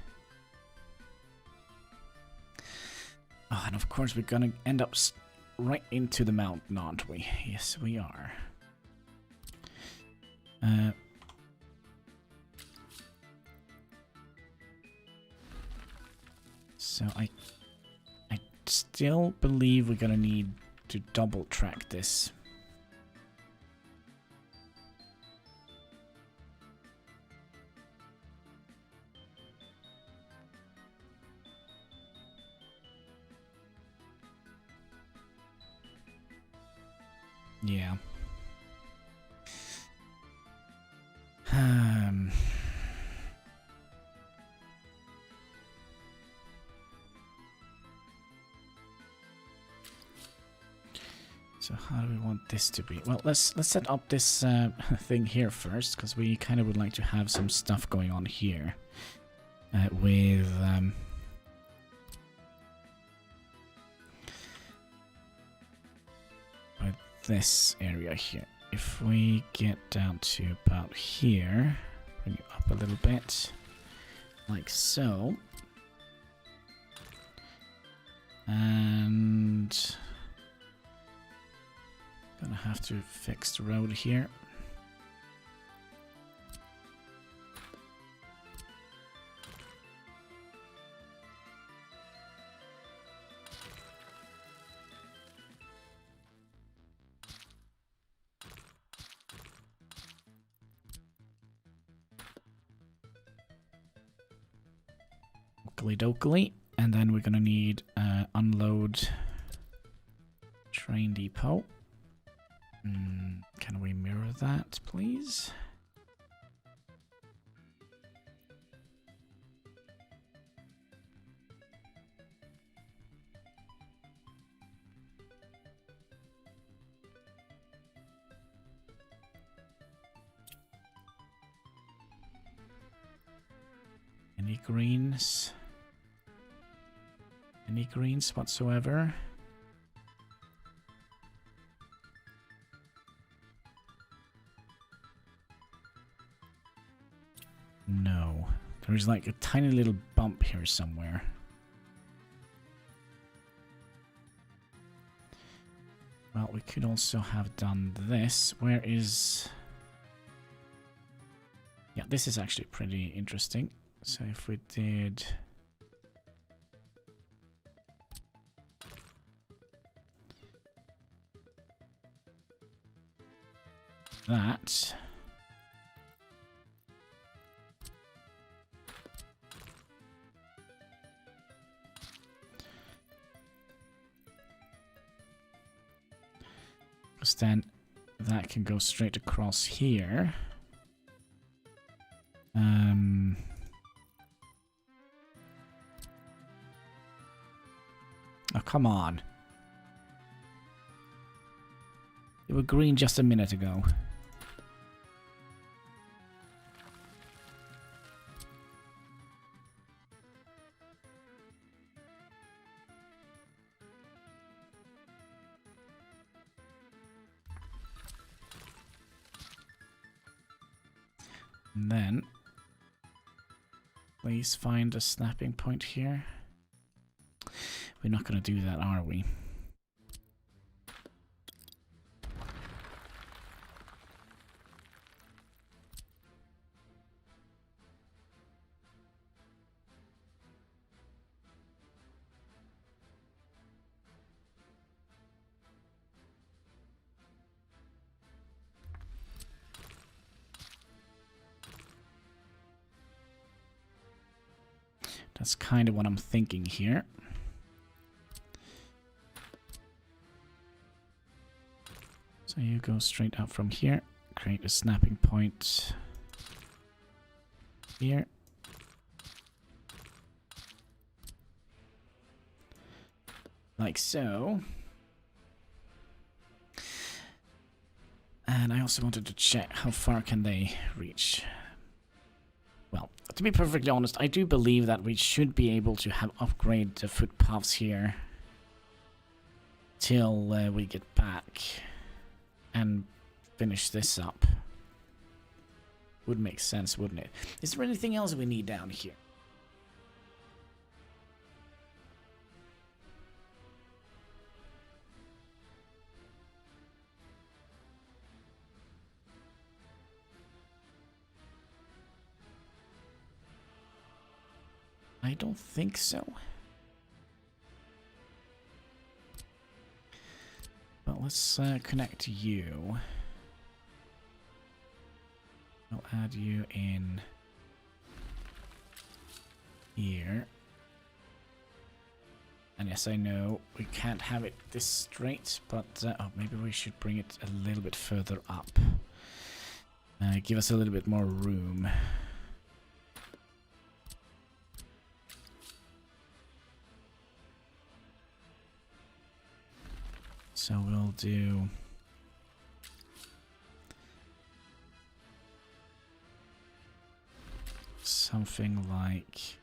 Oh, and of course we're gonna end up right into the mountain, aren't we? Yes, we are. So I still believe we're gonna need to double track this. Yeah. So how do we want this to be? Well, let's set up this thing here first, because we kind of would like to have some stuff going on here with this area here. If we get down to about here, bring it up a little bit, like so, and gonna have to fix the road here. Dokily, and then we're gonna need unload train depot. Can we mirror that, please? Any greens? Any greens whatsoever? No. There is like a tiny little bump here somewhere. Well, we could also have done this. Where is... Yeah, this is actually pretty interesting. So if we did that, because then that can go straight across here. Oh, come on. They were green just a minute ago. And then, please find a snapping point here. We're not going to do that, are we? That's kind of what I'm thinking here. So you go straight up from here, create a snapping point here. Like so. And I also wanted to check how far can they reach. Well, to be perfectly honest, I do believe that we should be able to have upgrade the footpaths here till we get back and finish this up. Would make sense, wouldn't it? Is there anything else we need down here? I don't think so. But let's connect you. I'll add you in here. And yes, I know we can't have it this straight, but oh, maybe we should bring it a little bit further up. Give us a little bit more room. So we'll do something like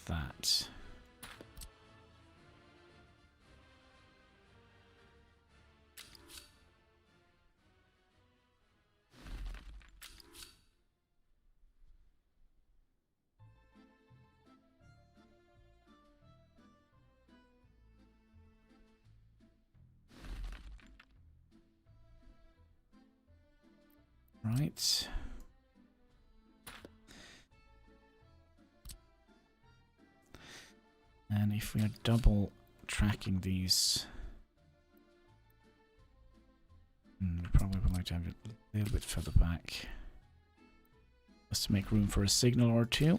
that. Right. And if we are double tracking these, we probably would like to have it a little bit further back, just to make room for a signal or two.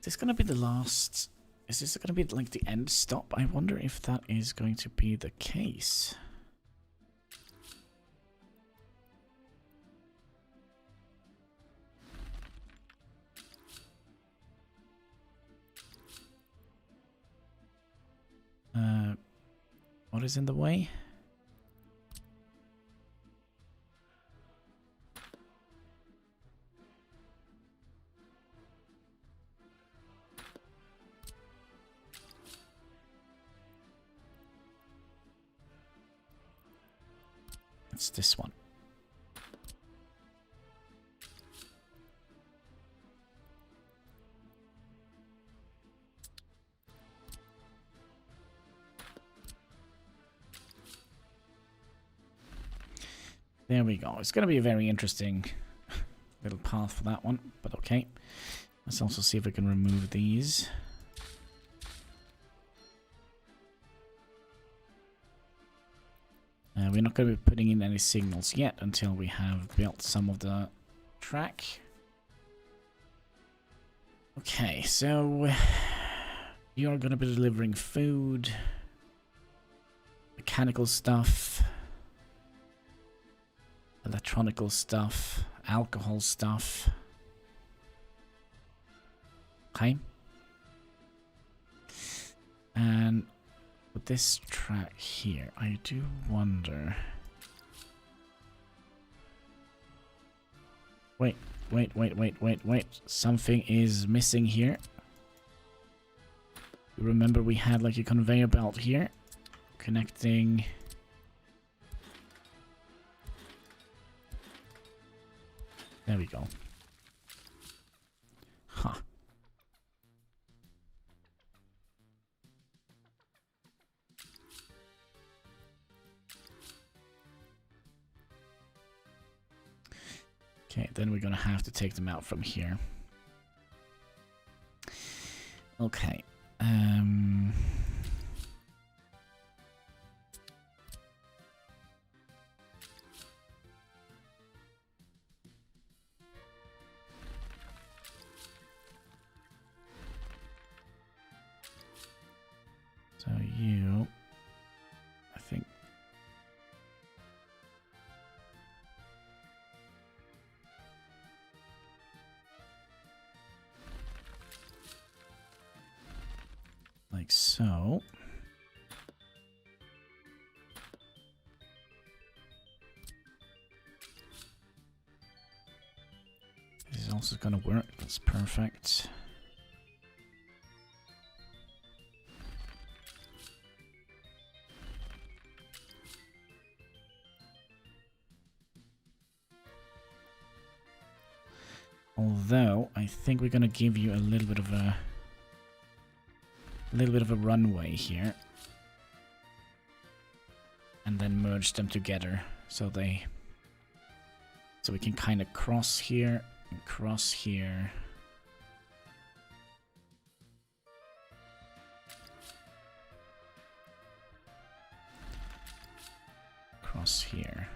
Is this going to be the last? Is this going to be like the end stop? I wonder if that is going to be the case. What is in the way? It's this one. There we go. It's going to be a very interesting little path for that one, but okay. Let's also see if we can remove these. We're not going to be putting in any signals yet until we have built some of the track. Okay, so you're going to be delivering food, mechanical stuff, electronical stuff, alcohol stuff. Okay. And with this track here, I do wonder... Wait. Something is missing here. Remember we had like a conveyor belt here connecting... There we go. Huh. Okay, then we're gonna have to take them out from here. Okay. So you, I think. Like so. This is also gonna work. That's perfect. Although I think we're gonna give you a little bit of a runway here, and then merge them together so we can kind of cross here and cross here. Cross here.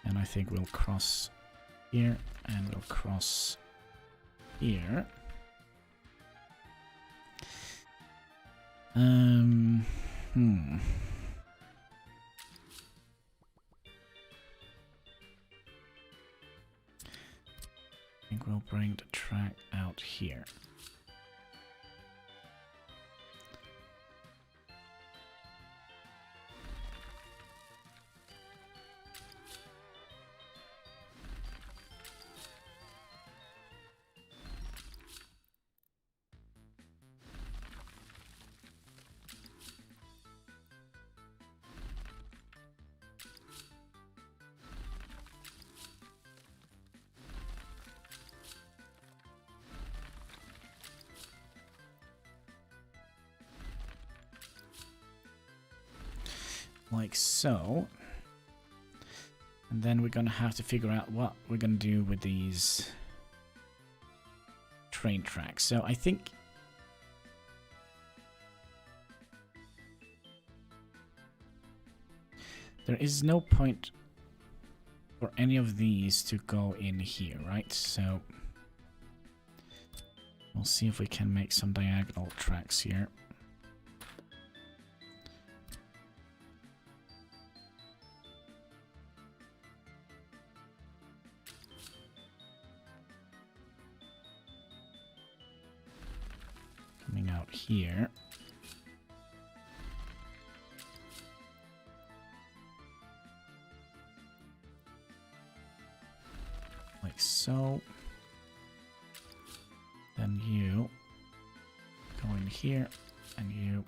And I think we'll cross here and we'll cross here. I think we'll bring the track out here. Like so. And then we're gonna have to figure out what we're gonna do with these train tracks. So I think there is no point for any of these to go in here, right? So we'll see if we can make some diagonal tracks here. Coming out here. Like so. Then you go in here and you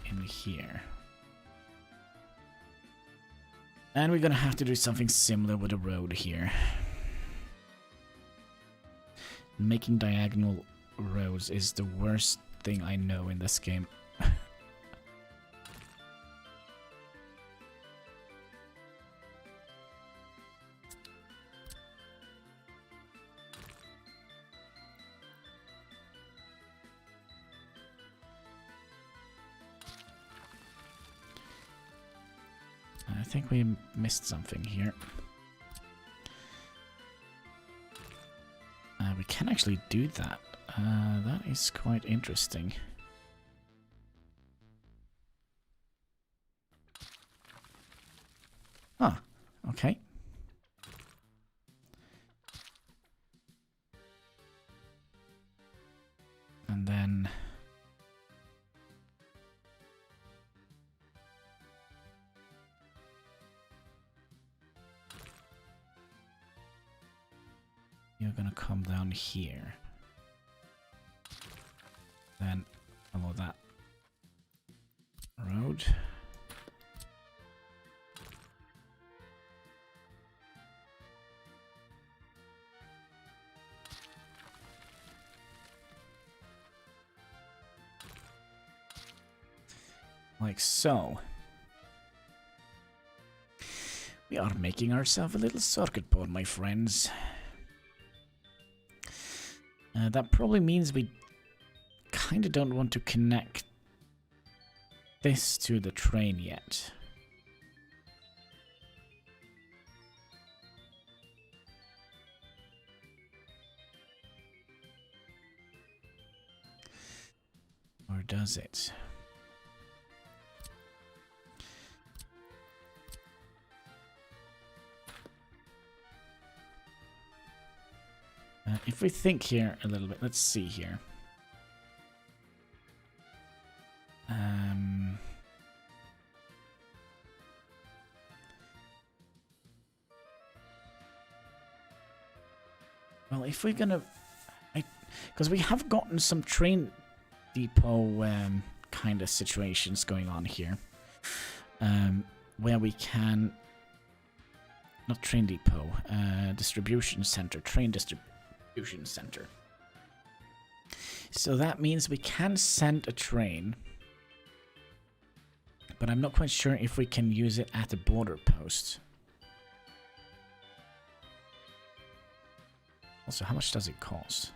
in here. And we're gonna have to do something similar with the road here. Making diagonal roads is the worst thing I know in this game. I think we missed something here. We can actually do that. That is quite interesting. Ah, okay. And then... you're gonna come down here. Then follow that road. Like so. We are making ourselves a little circuit board, my friends. That probably means we kind of don't want to connect this to the train yet. Or does it? If we think here a little bit, let's see here. Well, if we're gonna... because we have gotten some train depot kind of situations going on here. Where we can... not train depot, distribution center, train distribution center. So that means we can send a train, but I'm not quite sure if we can use it at a border post. Also, how much does it cost?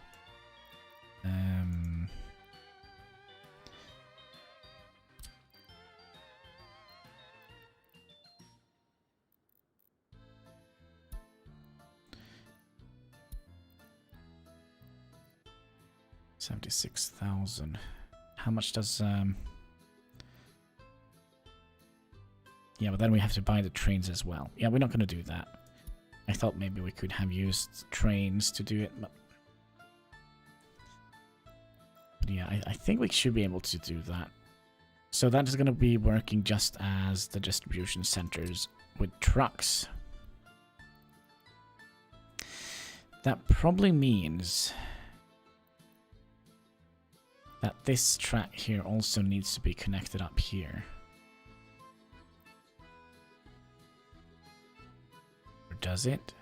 $76,000. How much does yeah, but then we have to buy the trains as well. Yeah, we're not going to do that. I thought maybe we could have used trains to do it, but yeah, I think we should be able to do that. So that is going to be working just as the distribution centers with trucks. That probably means that this track here also needs to be connected up here. Or does it?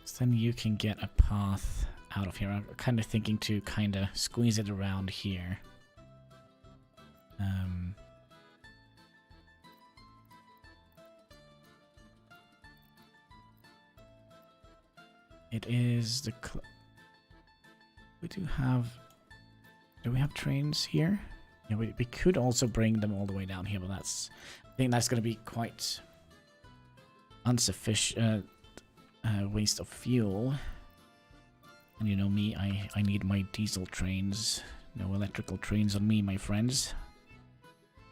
So then you can get a path out of here. I'm kind of thinking to kind of squeeze it around here. It is the... we do have... do we have trains here? Yeah, we could also bring them all the way down here, but that's... I think that's going to be quite insufficient waste of fuel. And you know me, I need my diesel trains. No electrical trains on me, my friends.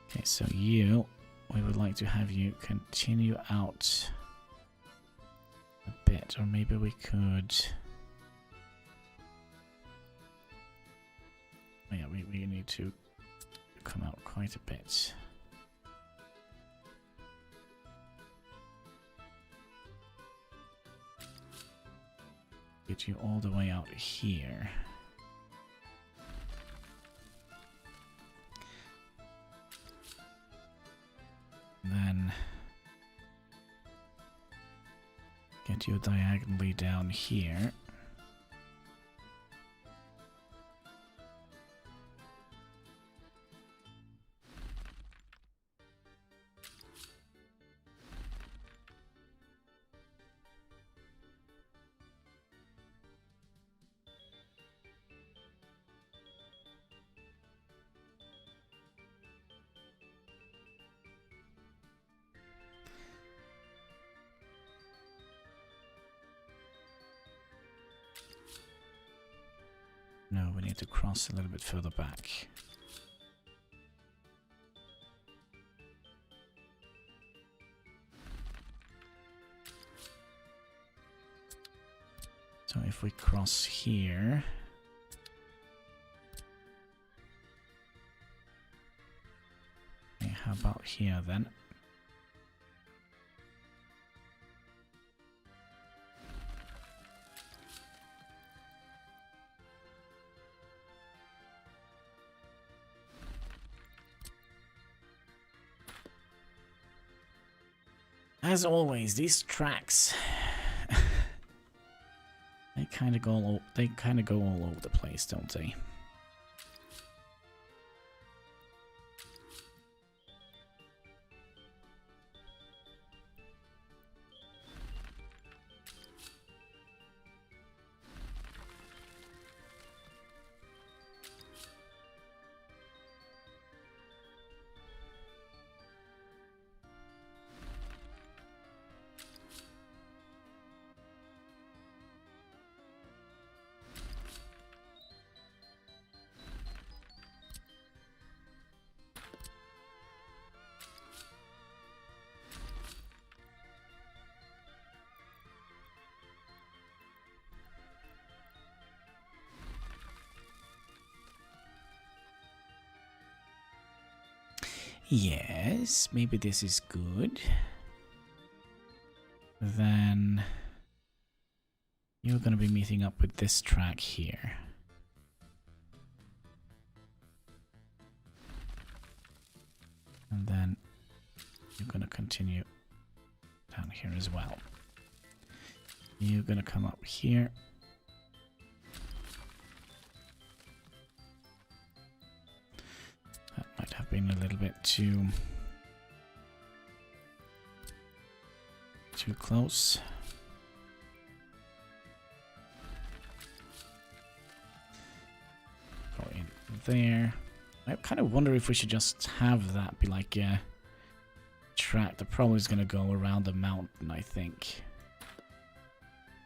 Okay, so you... we would like to have you continue out a bit, or maybe we could... oh yeah, we need to come out quite a bit. Get you all the way out here. Then get you diagonally down here. we need to cross a little bit further back. So if we cross here... Okay, how about here then? As always, these tracks they kind of go all over the place, don't they? Yes, maybe this is good. Then you're going to be meeting up with this track here. And then you're going to continue down here as well. You're going to come up here. That might have been a little bit too close. Go in there. I kind of wonder if we should just have that be like a track that probably is going to go around the mountain, I think.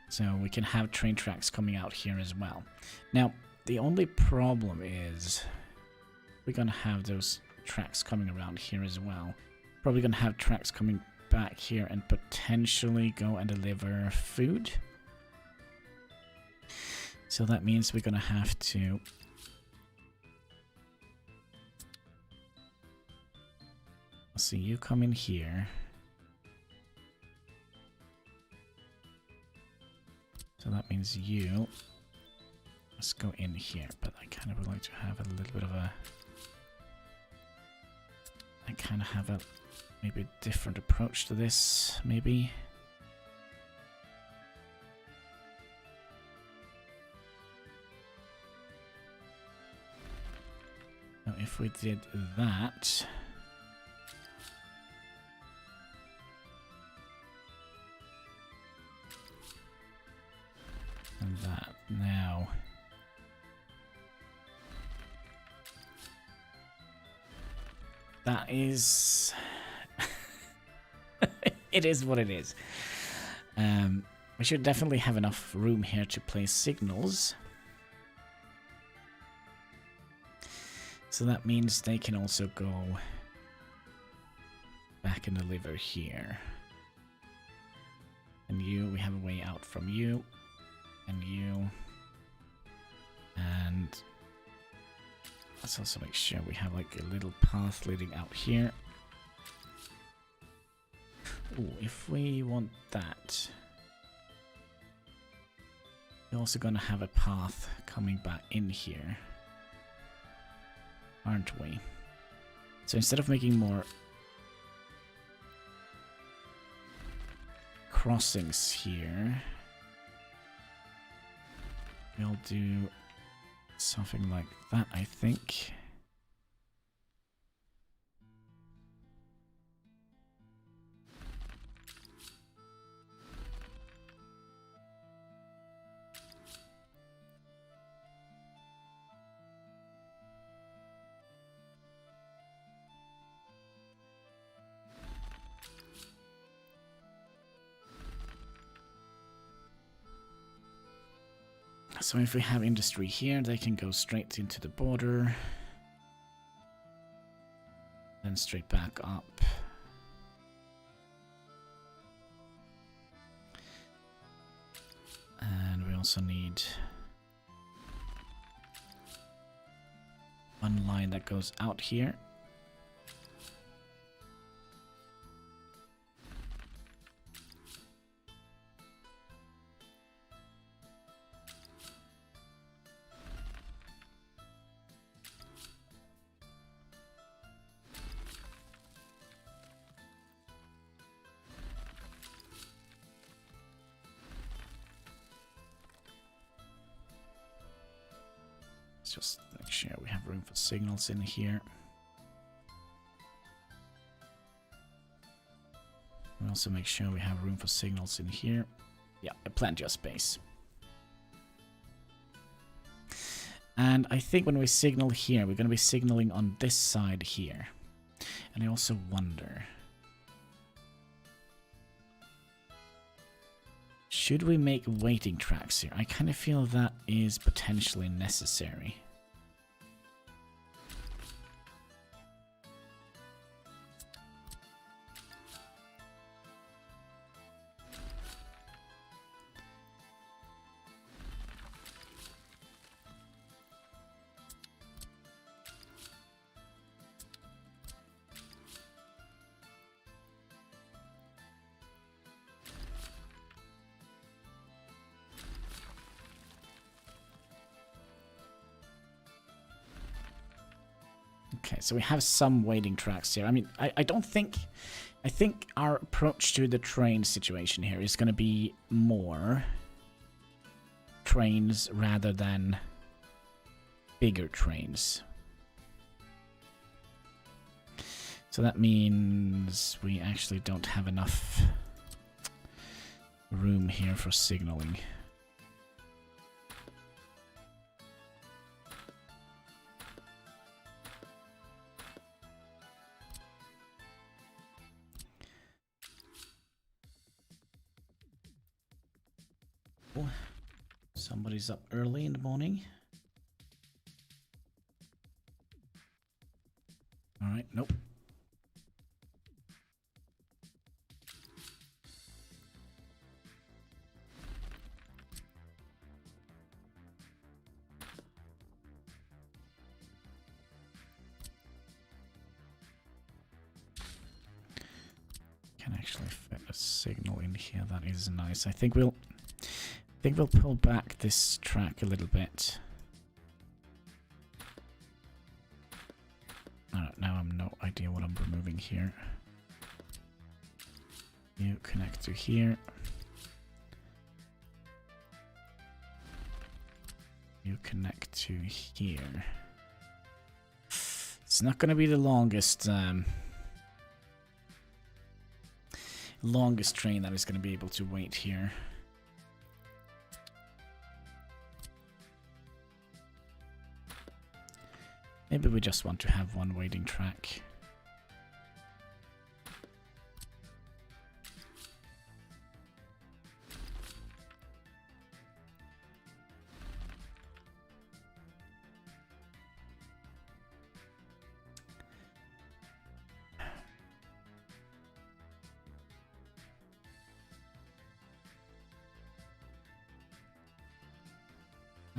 So we can have train tracks coming out here as well. Now, the only problem is we're going to have those tracks coming around here as well. Probably going to have tracks coming back here and potentially go and deliver food. So that means we're going to have to see you come in here. So that means you let's go in here, but I kind of would like to have a little bit of a maybe a different approach to this, maybe. Now if we did that, and that now, that is it is what it is. We should definitely have enough room here to place signals. So that means they can also go back and deliver here. And you, we have a way out from you. And you. And let's also make sure we have like a little path leading out here. Ooh, if we want that, we're also going to have a path coming back in here, aren't we? So instead of making more crossings here, we'll do something like that, I think. So if we have industry here, they can go straight into the border. Then straight back up. And we also need one line that goes out here. Just make sure we have room for signals in here. We also make sure we have room for signals in here. Yeah, plenty of space. And I think when we signal here, we're going to be signaling on this side here. And I also wonder, should we make waiting tracks here? I kind of feel that is potentially necessary. Okay, so we have some waiting tracks here. I mean, I don't think... I think our approach to the train situation here is going to be more trains rather than bigger trains. So that means we actually don't have enough room here for signaling. Somebody's up early in the morning. All right, nope. Can actually fit a signal in here. That is nice. I think we'll pull back this track a little bit. Now I have no idea what I'm removing here. You connect to here. You connect to here. It's not going to be the longest longest train that is going to be able to wait here. Maybe we just want to have one waiting track.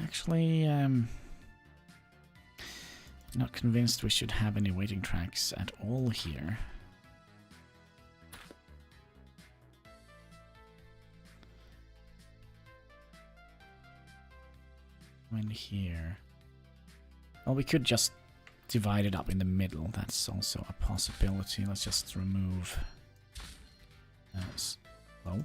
Actually, not convinced we should have any waiting tracks at all here. When here. Well, we could just divide it up in the middle. That's also a possibility. Let's just remove. Well.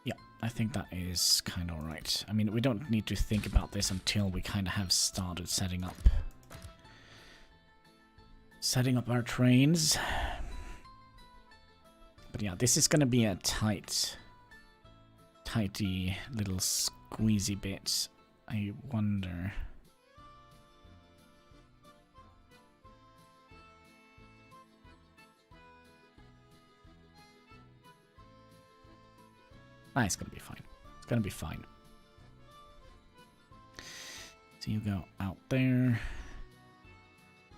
Yeah, I think that is kind of alright. I mean, we don't need to think about this until we kind of have started setting up our trains. But yeah, this is going to be a tighty little squeezy bit. I wonder. Ah, it's gonna be fine. It's gonna be fine. So you go out there.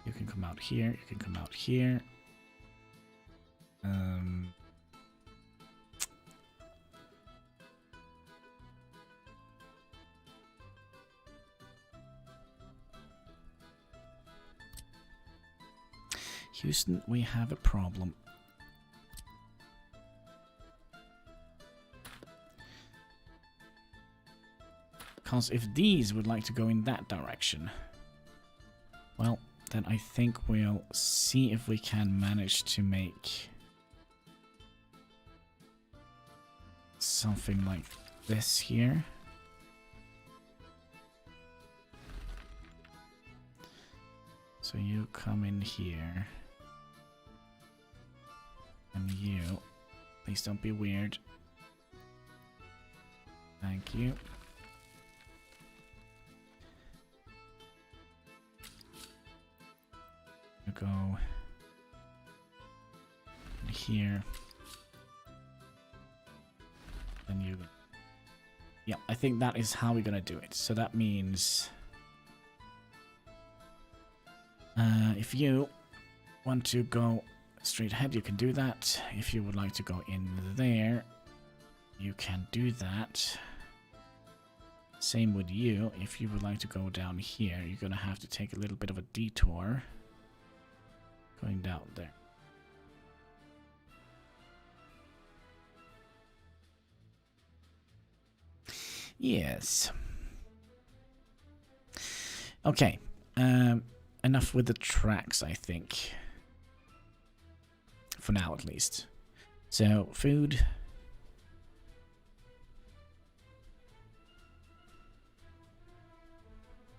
You can come out here. You can come out here. Houston, we have a problem. Because if these would like to go in that direction, well, then I think we'll see if we can manage to make something like this here. So you come in here. And you, please don't be weird. Thank you. You go in here. Then you. Yeah, I think that is how we're gonna do it. So that means if you want to go straight ahead, you can do that. If you would like to go in there, you can do that. Same with you. If you would like to go down here, you're gonna have to take a little bit of a detour going down there. Yes. Okay. Enough with the tracks, I think. For now, at least. So, food.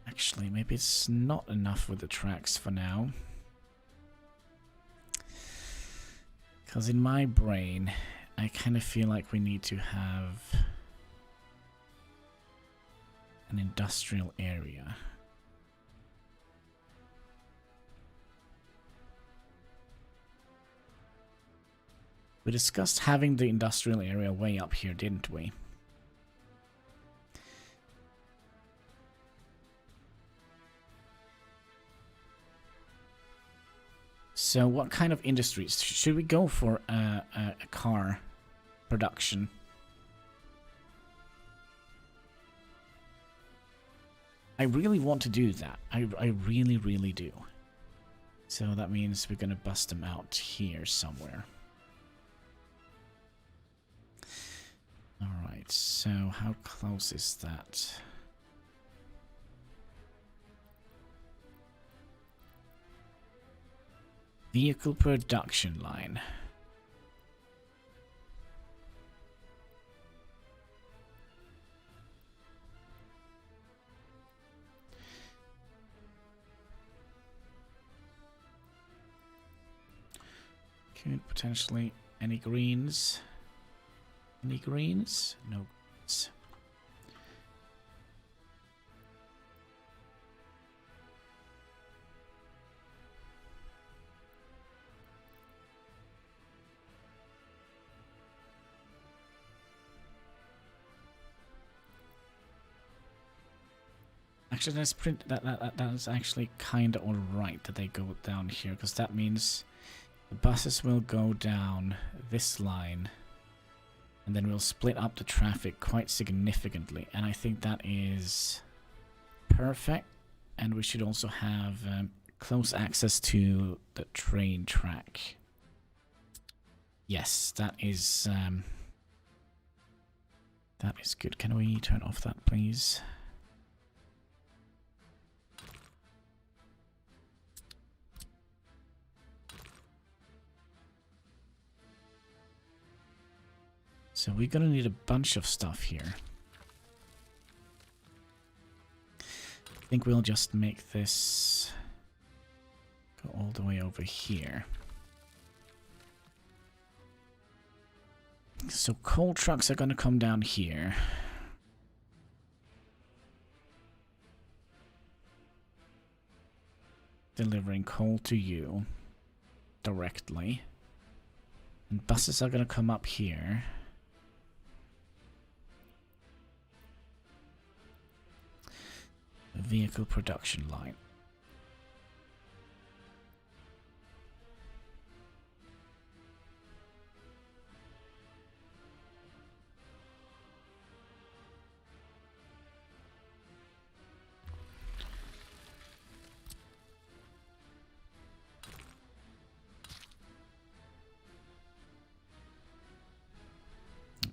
Actually, maybe it's not enough with the tracks for now. Because in my brain, I kind of feel like we need to have an industrial area. We discussed having the industrial area way up here, didn't we? So what kind of industries? Should we go for a car production? I really want to do that. I really, really do. So that means we're going to bust them out here somewhere. Alright, so how close is that? Vehicle production line. Could potentially any greens? Any greens? No greens. Actually, let's print that is actually kind of all right that they go down here, because that means the buses will go down this line, and then we'll split up the traffic quite significantly. And I think that is perfect. And we should also have close access to the train track. Yes, that is good. Can we turn off that, please? So we're gonna need a bunch of stuff here. I think we'll just make this go all the way over here. So coal trucks are gonna come down here. Delivering coal to you directly. And buses are gonna come up here. A vehicle production line.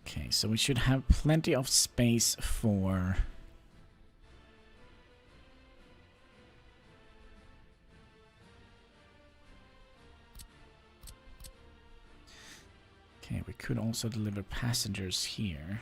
Okay, so we should have plenty of space for... Okay, we could also deliver passengers here.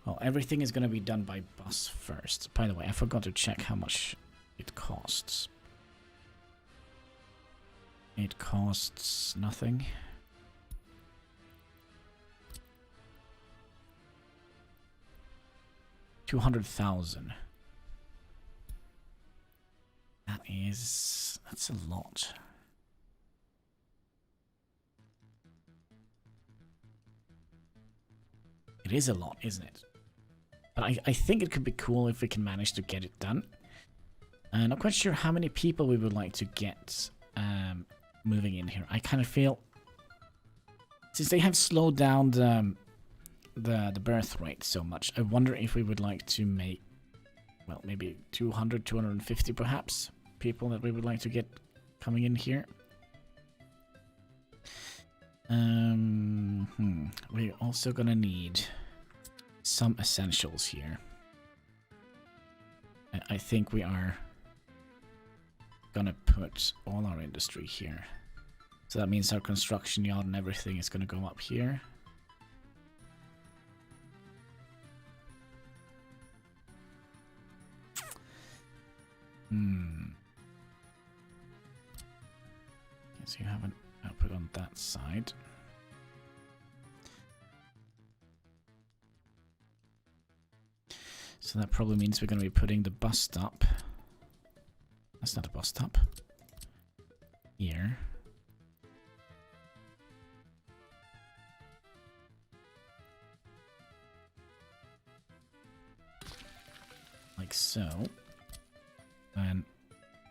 Well, everything is going to be done by bus first. By the way, I forgot to check how much it costs. It costs nothing. $200,000. That's a lot. It is a lot, isn't it? But I think it could be cool if we can manage to get it done. Not quite sure how many people we would like to get moving in here. I kind of feel, since they have slowed down the birth rate so much, I wonder if we would like to make, well, maybe 200, 250 perhaps, people that we would like to get coming in here. We're also gonna need some essentials here. I think we are gonna put all our industry here. So that means our construction yard and everything is gonna go up here. Guess you have an output on that side. So that probably means we're going to be putting the bus stop. That's not a bus stop. Here. Like so. And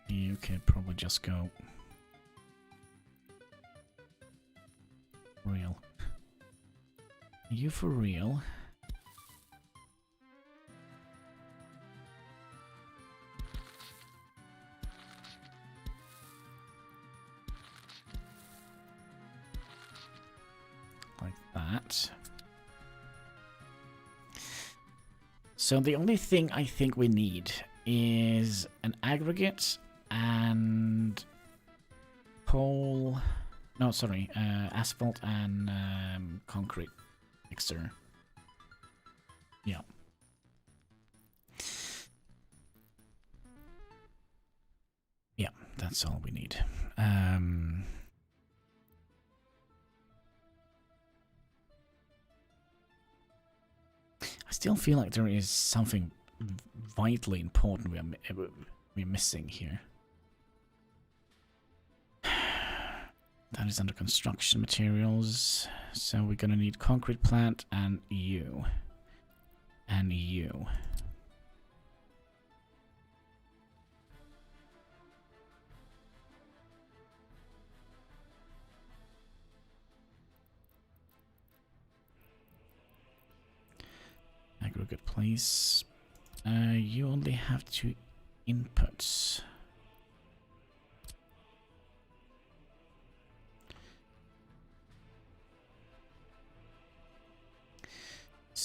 you could probably just go real. Are you for real? Like that. So the only thing I think we need is an aggregate and pole. No, sorry, asphalt and concrete mixer. Yeah. Yeah, that's all we need. I still feel like there is something vitally important we're missing here. That is under construction materials. So we're gonna need concrete plant and you. And you. Aggregate place. You only have 2 inputs.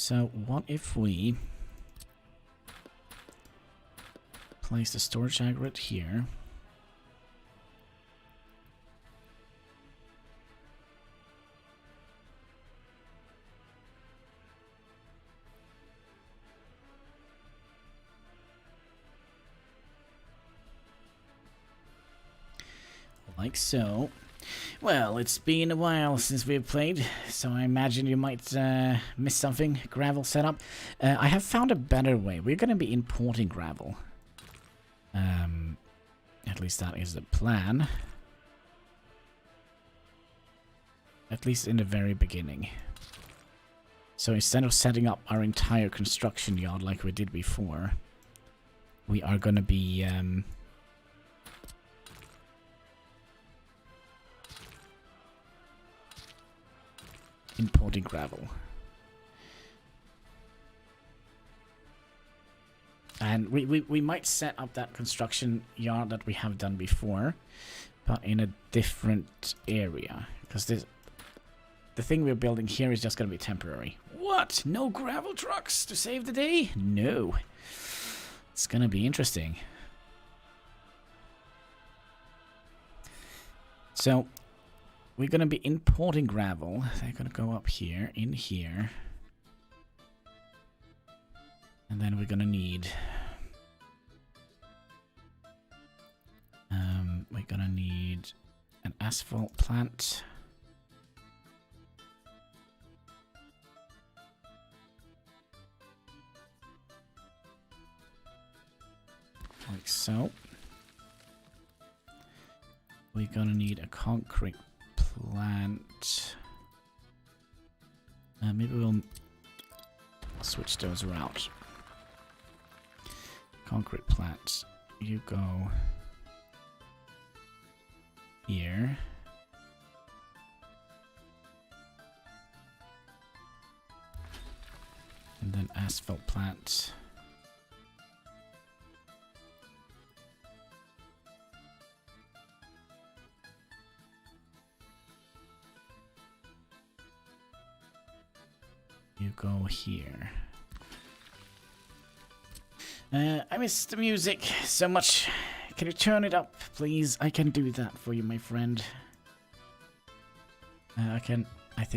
So what if we place the storage aggregate here? Like so. Well, it's been a while since we've played, so I imagine you might miss something. Gravel setup. I have found a better way. We're going to be importing gravel. At least that is the plan. At least in the very beginning. So instead of setting up our entire construction yard like we did before, we are going to be... importing gravel. And we might set up that construction yard that we have done before, but in a different area. Because the thing we're building here is just going to be temporary. What? No gravel trucks to save the day? No. It's going to be interesting. So... we're going to be importing gravel. They're going to go up here, in here. And then we're going to need... an asphalt plant. Like so. We're going to need a concrete plant. Maybe we'll switch those around. Concrete plant. You go here. And then asphalt plant. You go here. I miss the music so much. Can you turn it up, please? I can do that for you, my friend. I think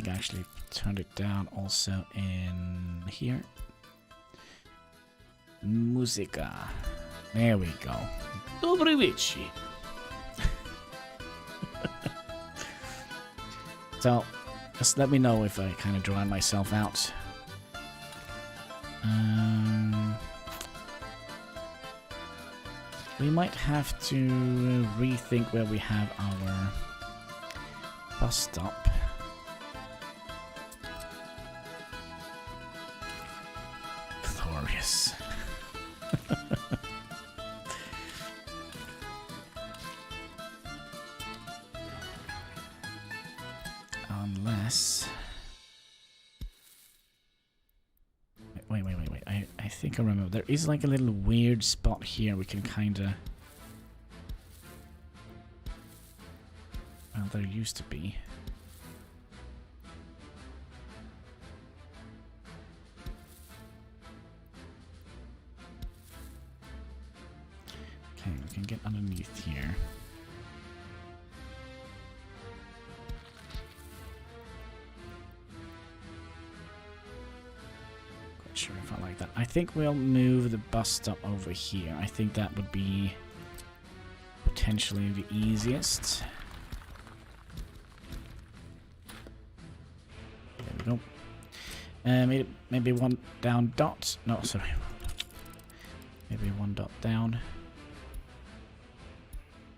I actually turned it down also in here. Musica. There we go. Dobry wieczór. So, just let me know if I kind of drown myself out. We might have to rethink where we have our bus stop. Glorious. Unless... Wait. I think I remember. There is like a little weird spot here we can kind of... Well, there used to be. Okay, we can get underneath here. Sure if I like that. I think we'll move the bus stop over here. I think that would be potentially the easiest. There we go. Maybe one down dot. No, sorry. Maybe one dot down.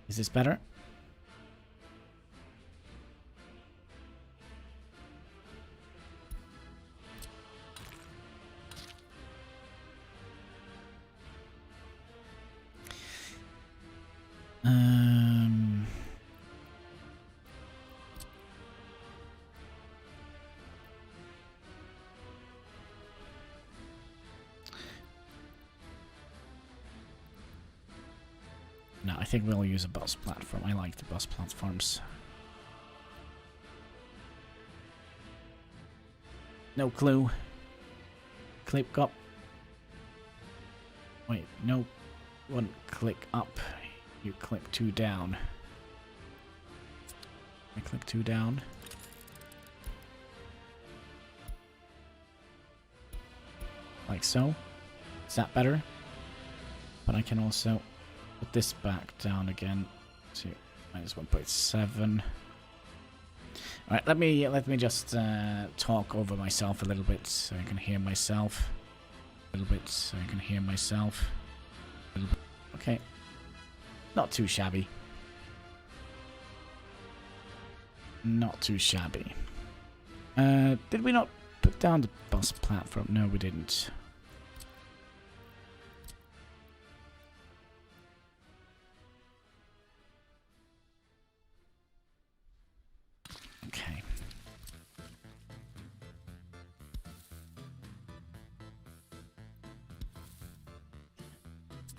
Is this better? No, I think we'll use a bus platform. I like the bus platforms. No clue. click up. Wait, no. One click up. You click 2 down. I click 2 down. Like so. Is that better? But I can also put this back down again to -1.7. Alright, let me just talk over myself a little bit so I can hear myself. A little bit so I can hear myself. Okay. Not too shabby. Not too shabby. Did we not put down the bus platform? No, we didn't. Okay.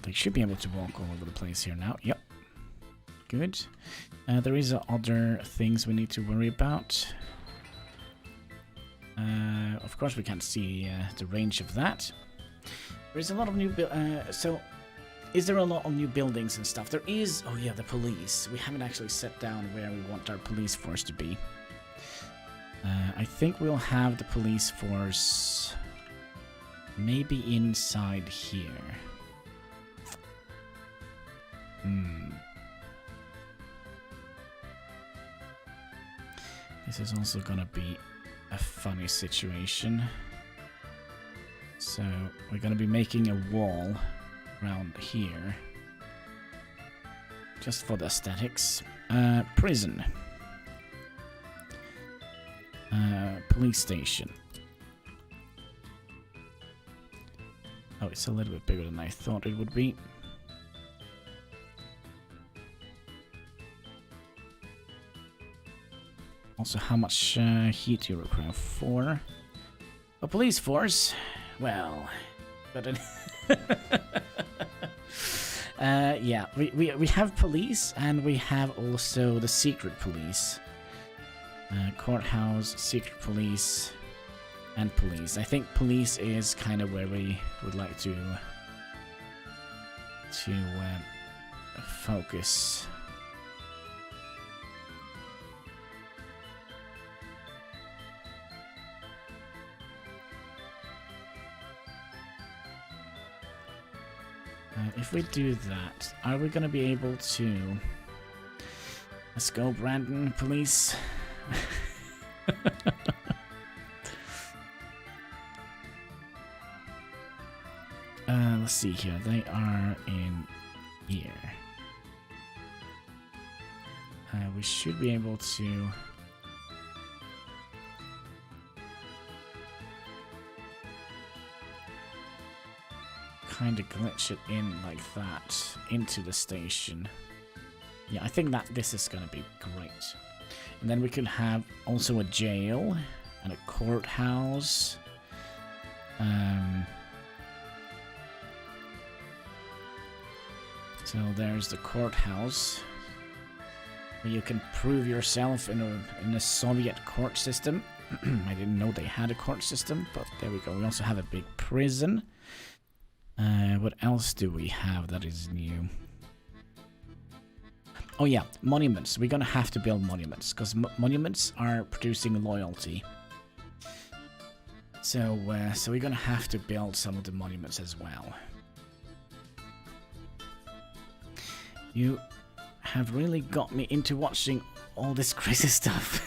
They should be able to walk all over the place here now. Yep. Good. There is other things we need to worry about. Of course, we can't see the range of that. There is a lot of new... so, is there a lot of new buildings and stuff? There is... Oh yeah, the police. We haven't actually set down where we want our police force to be. I think we'll have the police force maybe inside here. This is also gonna be a funny situation. So we're gonna be making a wall around here. Just for the aesthetics. Prison. Police station. Oh, it's a little bit bigger than I thought it would be. Also, how much heat you require for a police force? Well, but yeah, we have police and we have also the secret police, courthouse, secret police, and police. I think police is kind of where we would like to focus. If we do that, are we going to be able to... Let's go, Brandon, police. Let's see here. They are in here. We should be able to... kind of glitch it in like that into the station. Yeah, I think that this is gonna be great. And then we could have also a jail and a courthouse. So there's the courthouse where you can prove yourself in a Soviet court system. I didn't know they had a court system, but there we go. We also have a big prison. What else do we have that is new? Oh yeah, monuments. We're gonna have to build monuments, because monuments are producing loyalty. So we're gonna have to build some of the monuments as well. You have really got me into watching all this crazy stuff.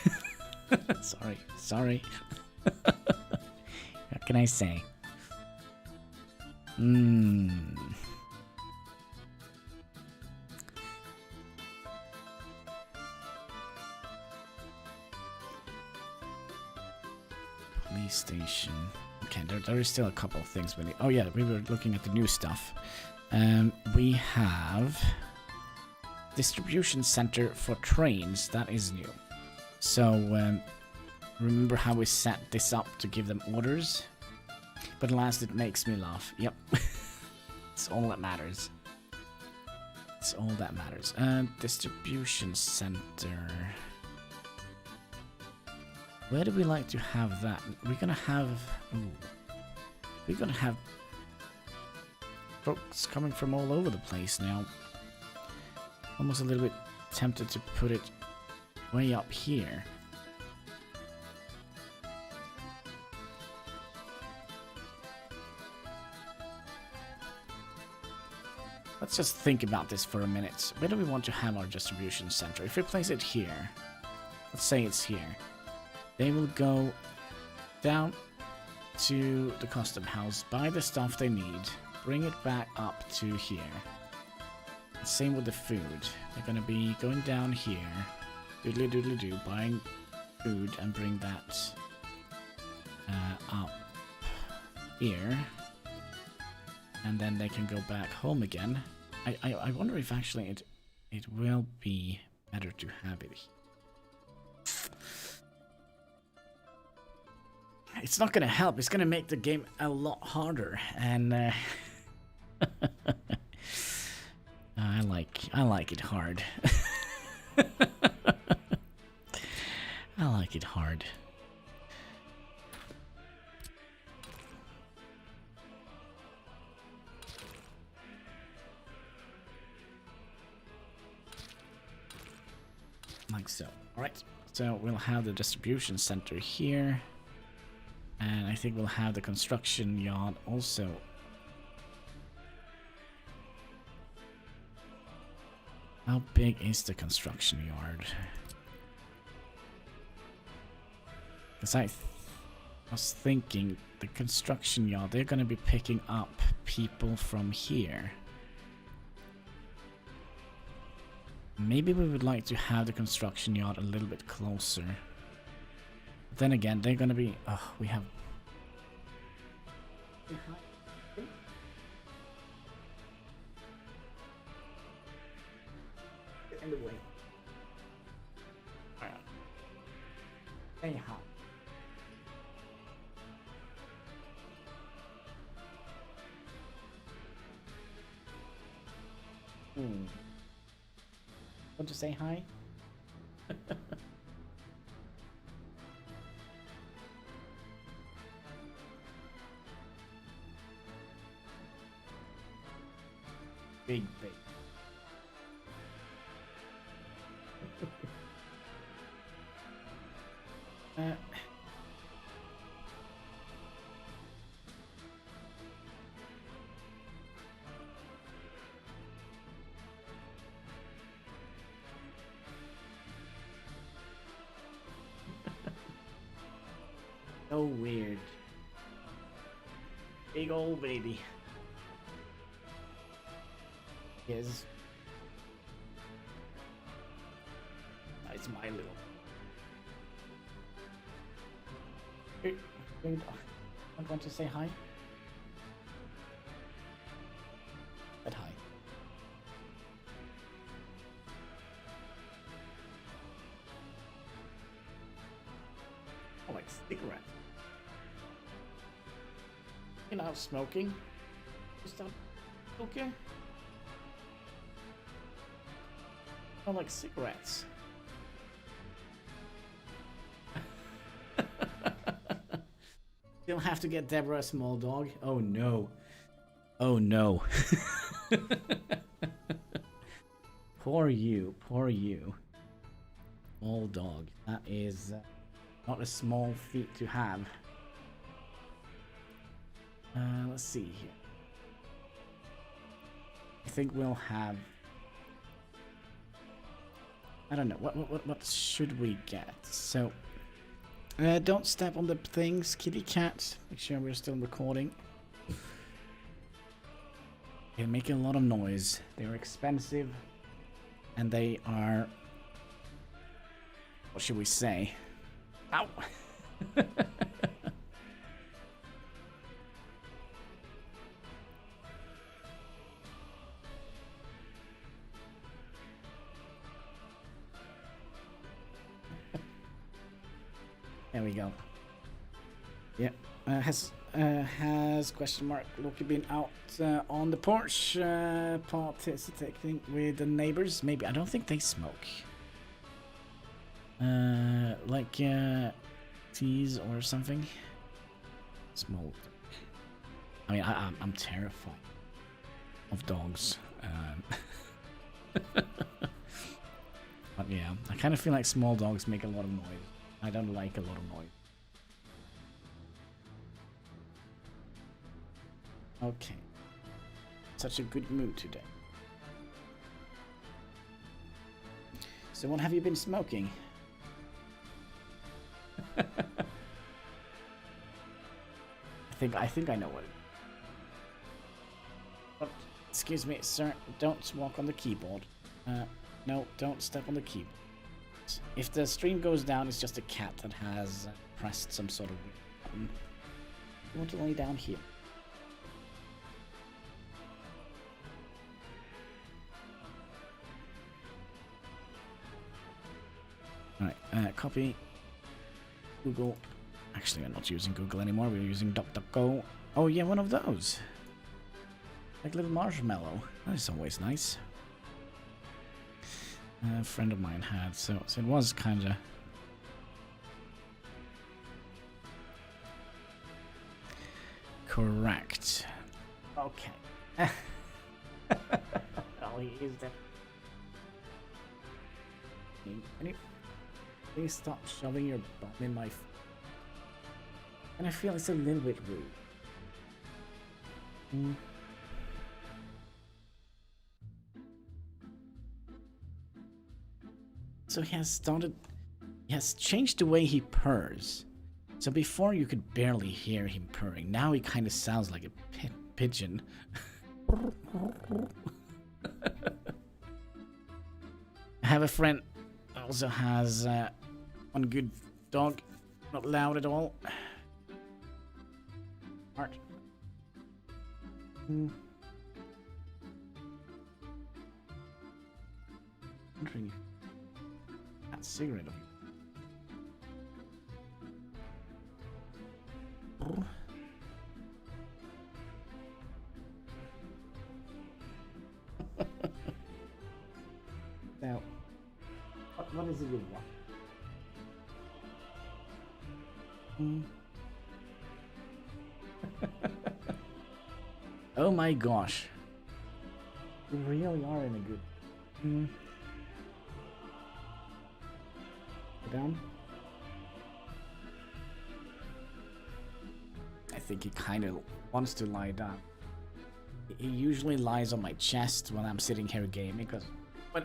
Sorry. What can I say? Police station. Okay, there is still a couple of things we need. Oh yeah, we were looking at the new stuff. We have distribution center for trains. That is new. So remember how we set this up to give them orders? But at last it makes me laugh. Yep. It's all that matters. It's all that matters. Distribution center. Where do we like to have that? We're gonna have... Ooh. We're gonna have folks coming from all over the place now. Almost a little bit tempted to put it way up here. Let's just think about this for a minute. Where do we want to have our distribution center? If we place it here, let's say it's here, they will go down to the custom house, buy the stuff they need, bring it back up to here. And same with the food. They're going to be going down here, doodly doodly doo, buying food and bring that up here. And then they can go back home again. I wonder if actually it will be better to have it. It's not gonna help. It's gonna make the game a lot harder, and I like it hard. I like it hard. Like so. Alright, so we'll have the distribution center here. And I think we'll have the construction yard also. How big is the construction yard? Because I was thinking the construction yard, they're going to be picking up people from here. Maybe we would like to have the construction yard a little bit closer. But then again, they're gonna be... Oh, we have... Get in the way. Alright. Anyhow. Want to say hi? Big. So weird. Big old baby. Yes. It's my little. Hey, I'm going to say hi. But hi. Oh, like cigarette. You know, smoking. Stop smoking. I like cigarettes. You'll have to get Deborah a small dog. Oh no. Oh no. Poor you. Poor you. Small dog. That is not a small feat to have. Let's see here. I think we'll have... I don't know, what should we get? So, don't step on the things, kitty cat. Make sure we're still recording. They're making a lot of noise. They're expensive. And they are... What should we say? Ow! There we go. Yeah, has question mark Loki been out on the porch participating with the neighbors? Maybe. I don't think they smoke. Like teas or something. Smoke. I mean, I'm terrified of dogs. But yeah, I kind of feel like small dogs make a lot of noise. I don't like a lot of noise. Okay. Such a good mood today. So what have you been smoking? I think I know what it is. But, excuse me, sir, don't walk on the keyboard. No, don't step on the keyboard. If the stream goes down, it's just a cat that has pressed some sort of button. You want to lay down here. Alright, copy. Google. Actually, we're not using Google anymore. We're using DuckDuckGo. Oh yeah, one of those. Like a little marshmallow. That is always nice. A friend of mine had, so it was kind of... correct. Okay. Oh, he is that. Can you please stop shoving your bum in my... And I feel it's a little bit rude. So he has changed the way he purrs. So before you could barely hear him purring. Now he kind of sounds like a pigeon. I have a friend that also has one good dog. Not loud at all. Art. Wondering if that cigarette on. Now, what is it you want? Oh my gosh. We really are in a good... Down? I think he kind of wants to lie down. He usually lies on my chest when I'm sitting here gaming, because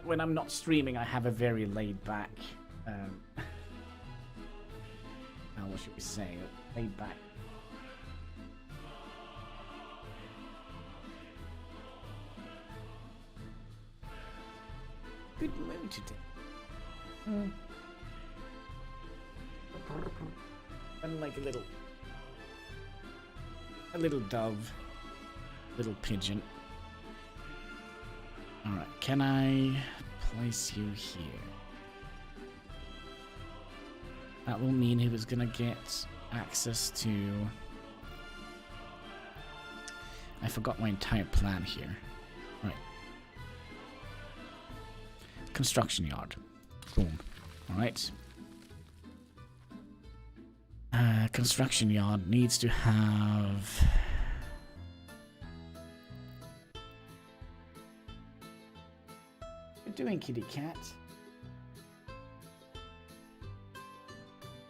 when I'm not streaming I have a very laid back... what should we say? Laid back. Good mood today. I'm like a little dove, little pigeon. All right, can I place you here? That will mean he was gonna get access to... I forgot my entire plan here. Right. Construction yard. Boom. Alright. Construction yard needs to have... What are you doing, kitty cat?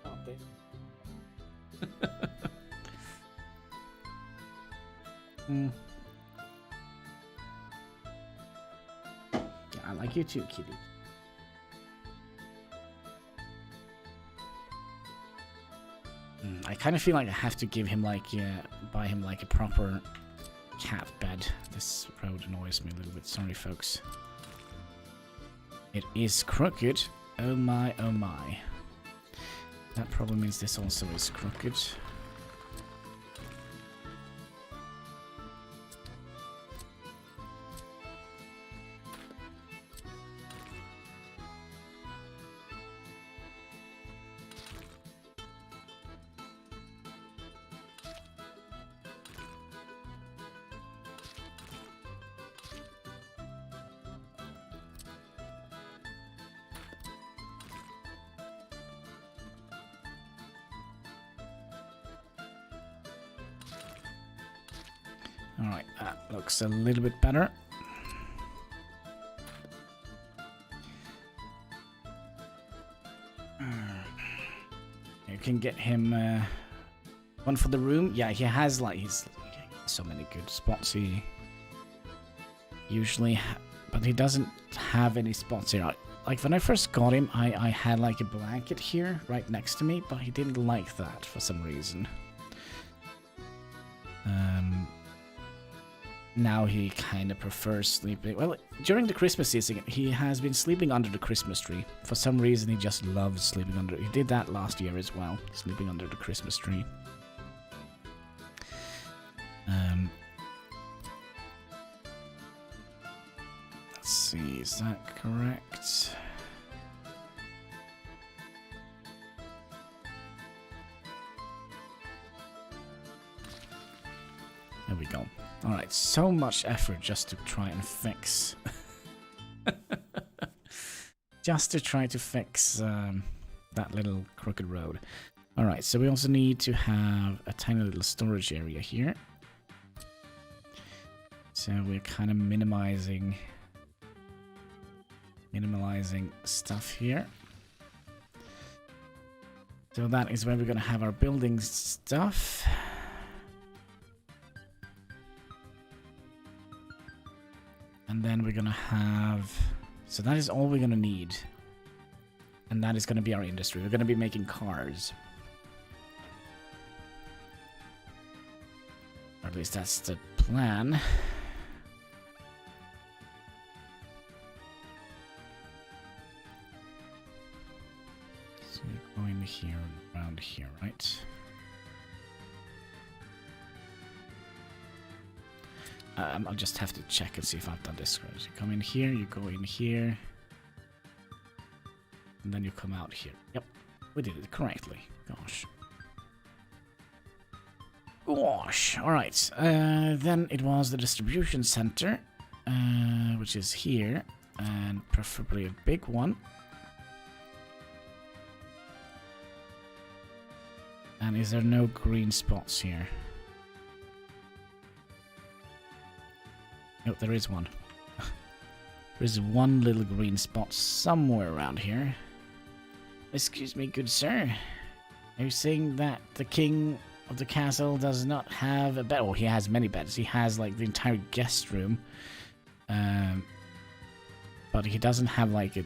Oh, there. Yeah, I like you too, kitty. I kind of feel like I have to give him like, buy him like a proper cat bed. This road annoys me a little bit. Sorry, folks. It is crooked. Oh my, oh my. That probably means this also is crooked. Alright, that looks a little bit better. You can get him one for the room. Yeah, he has like he's so many good spots. He usually, but he doesn't have any spots here. Like when I first got him, I had like a blanket here right next to me, but he didn't like that for some reason. Now he kind of prefers sleeping. Well, during the Christmas season, he has been sleeping under the Christmas tree. For some reason, he just loves sleeping under it. He did that last year as well, sleeping under the Christmas tree. Let's see, is that correct? There we go. Alright, so much effort just to try and fix. Just to try to fix that little crooked road. Alright, so we also need to have a tiny little storage area here. So we're kind of minimizing stuff here. So that is where we're going to have our building stuff. And then we're gonna have... So that is all we're gonna need. And that is gonna be our industry. We're gonna be making cars. Or at least that's the plan. So we're going here and around here, right? I'll just have to check and see if I've done this right. You come in here, you go in here, and then you come out here. Yep, we did it correctly. Gosh. Gosh. Alright, then it was the distribution center, which is here, and preferably a big one. And is there no green spots here? Oh, there is one. There is one little green spot somewhere around here. Excuse me, good sir. Are you saying that the king of the castle does not have a bed? Oh, he has many beds. He has, like, the entire guest room. But he doesn't have, like, a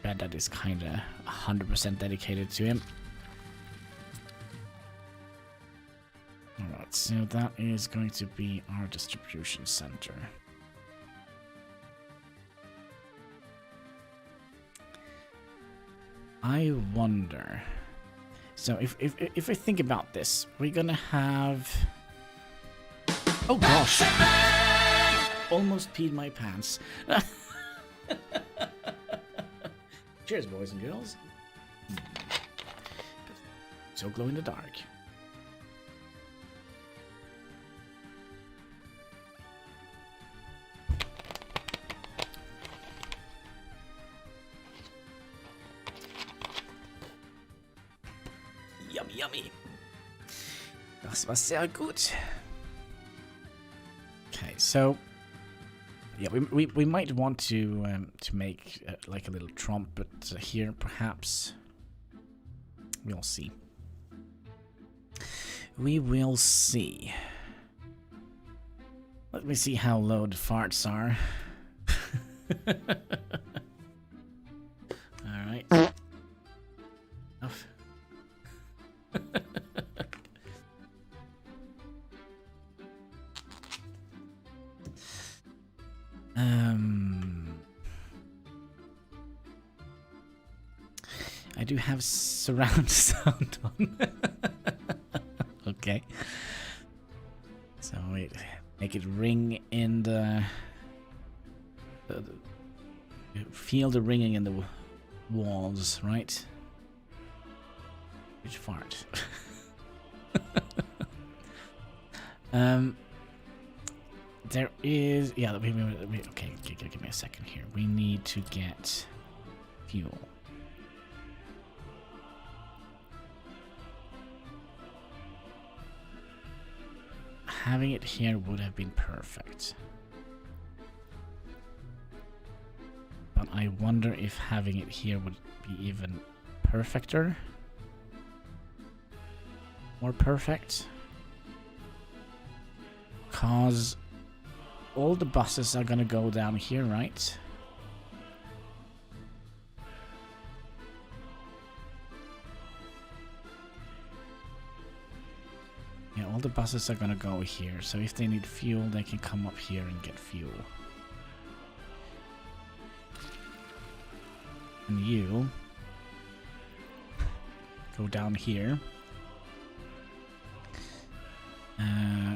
bed that is kind of 100% dedicated to him. Alright, so that is going to be our distribution center. I wonder... So if I think about this, we're gonna have... Oh gosh! Almost peed my pants. Cheers, boys and girls. So glow in the dark. Yummy, yummy. Das war sehr gut. Okay, so yeah, we might want to make like a little trumpet here, perhaps. We'll see. We will see. Let me see how low the farts are. All right. I do have surround sound on. Okay. So wait, make it ring in the feel the ringing in the walls, right? Huge fart. There is, yeah. Okay, give me a second here. We need to get fuel. having it here would have been perfect. But I wonder if having it here would be even perfecter. More perfect. Cause all the buses are gonna go down here, right? Yeah, all the buses are gonna go here, so if they need fuel, they can come up here and get fuel. And you go down here.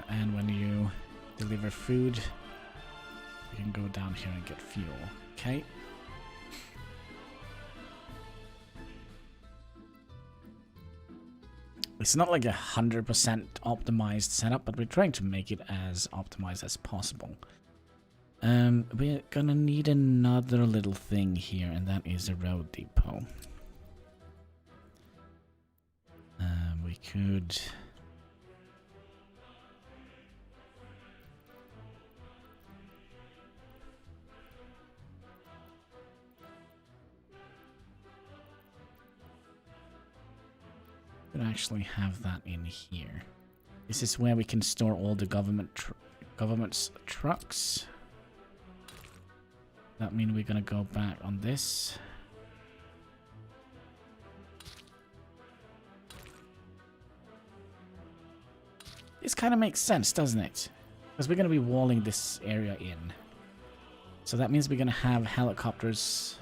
And when you deliver food, you can go down here and get fuel. Okay. It's not like 100% optimized setup, but we're trying to make it as optimized as possible. We're gonna need another little thing here, and that is a road depot. We could... could actually have that in here. This is where we can store all the government's trucks. That means we're gonna go back on this. This kind of makes sense, doesn't it? Because we're gonna be walling this area in. So that means we're gonna have helicopters,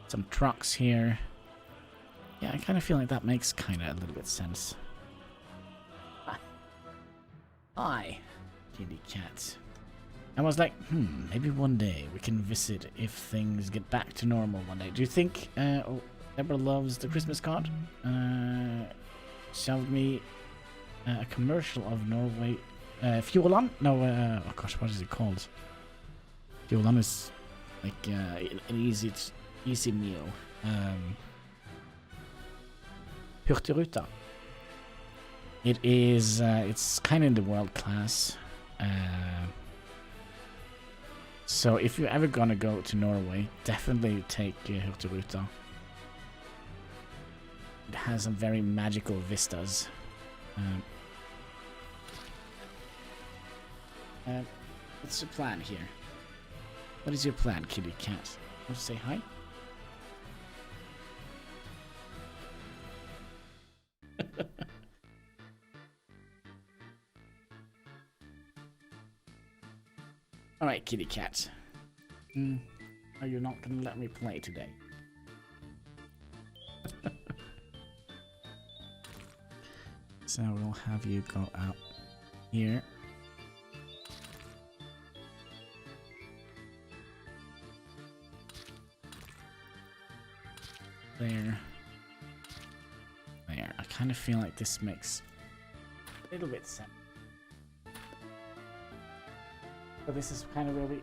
some trucks here. Yeah, I kind of feel like that makes kind of a little bit sense. Hi, kitty cat. I was like, maybe one day we can visit if things get back to normal one day. Do you think Deborah loves the Christmas card? Showed me a commercial of Norway. Fuelan? No, oh gosh, what is it called? Fuelan is like an easy meal. Hurtigruta. It is, it's kind of in the world class. So if you're ever gonna go to Norway, definitely take Hurtigruta. It has some very magical vistas. What's the plan here? What is your plan, kitty cat? Want to say hi? Alright, kitty cat. Are you not gonna let me play today? So we'll have you go out here. There. There. I kind of feel like this makes a little bit sense. So this is kind of where we...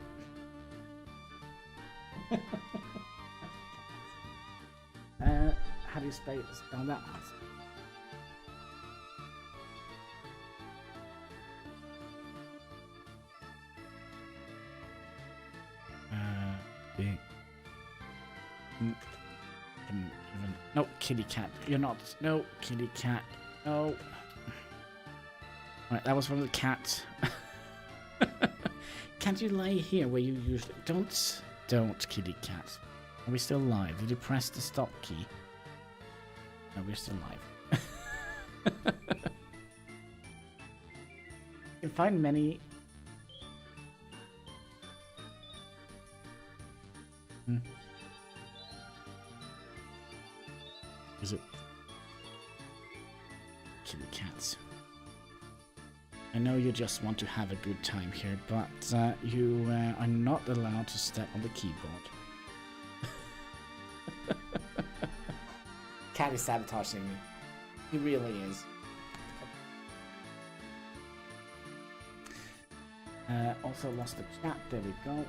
how do you spell that? No, kitty cat. You're not. No, kitty cat. No. Right, that was from the cat. Can't you lie here where you usually... Don't, kitty cat. Are we still live? Did you press the stop key? No, we're still live. You can find many... Is it? Kitty cats. I know you just want to have a good time here, but you are not allowed to step on the keyboard. Cat is sabotaging me. He really is. Also lost the chat. There we go.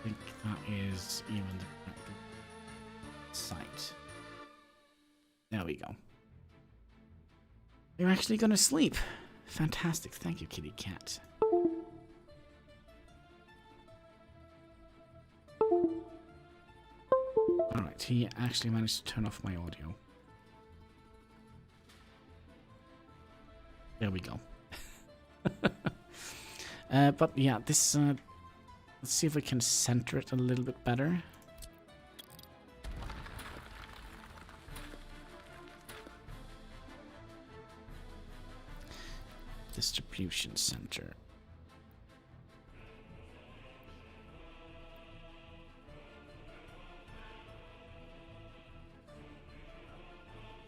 think that is even the correct site. There we go. You're actually gonna sleep. Fantastic. Thank you, kitty cat. Alright, he actually managed to turn off my audio. There we go. But yeah, this... let's see if we can center it a little bit better. Distribution center.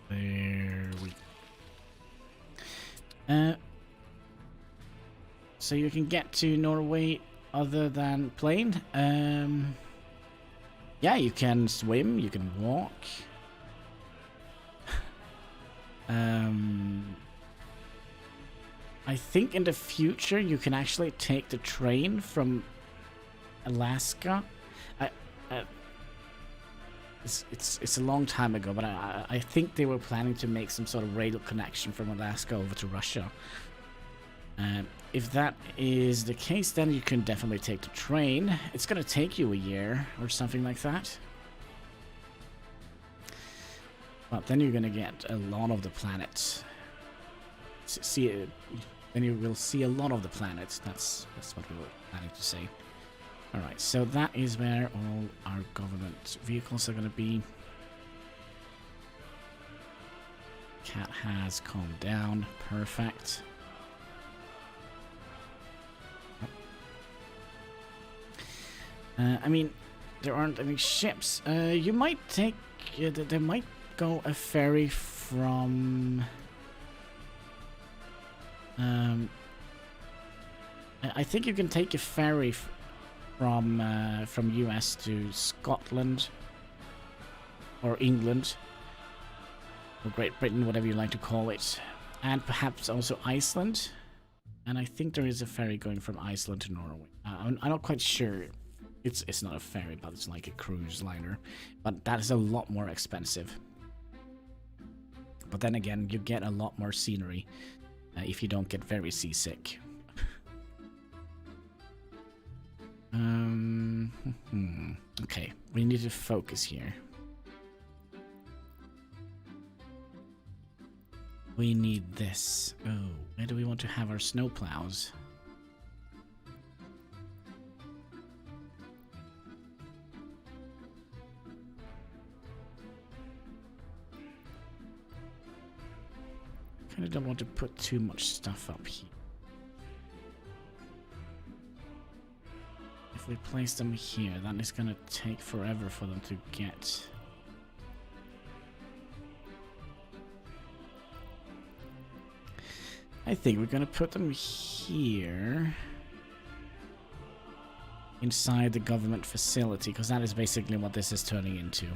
There we go. So you can get to Norway other than plane. Yeah, you can swim, you can walk. I think in the future you can actually take the train from Alaska. It's a long time ago, but I think they were planning to make some sort of rail connection from Alaska over to Russia. If that is the case, then you can definitely take the train. It's gonna take you a year or something like that. But then you're gonna get a lot of the planets. Then you will see a lot of the planets. That's what we were planning to say. Alright, so that is where all our government vehicles are going to be. Cat has calmed down. Perfect. I mean, there aren't any ships. You might take... there might go a ferry from... I think you can take a ferry from US to Scotland or England or Great Britain, whatever you like to call it, and perhaps also Iceland. And I think there is a ferry going from Iceland to Norway. I'm not quite sure. It's not a ferry, but it's like a cruise liner. But that is a lot more expensive. But then again, you get a lot more scenery if you don't get very seasick. Okay, we need to focus here. We need this. Oh, where do we want to have our snowplows? Kind of don't want to put too much stuff up here. If we place them here, that is gonna take forever for them to get. I think we're gonna put them here inside the government facility, because that is basically what this is turning into.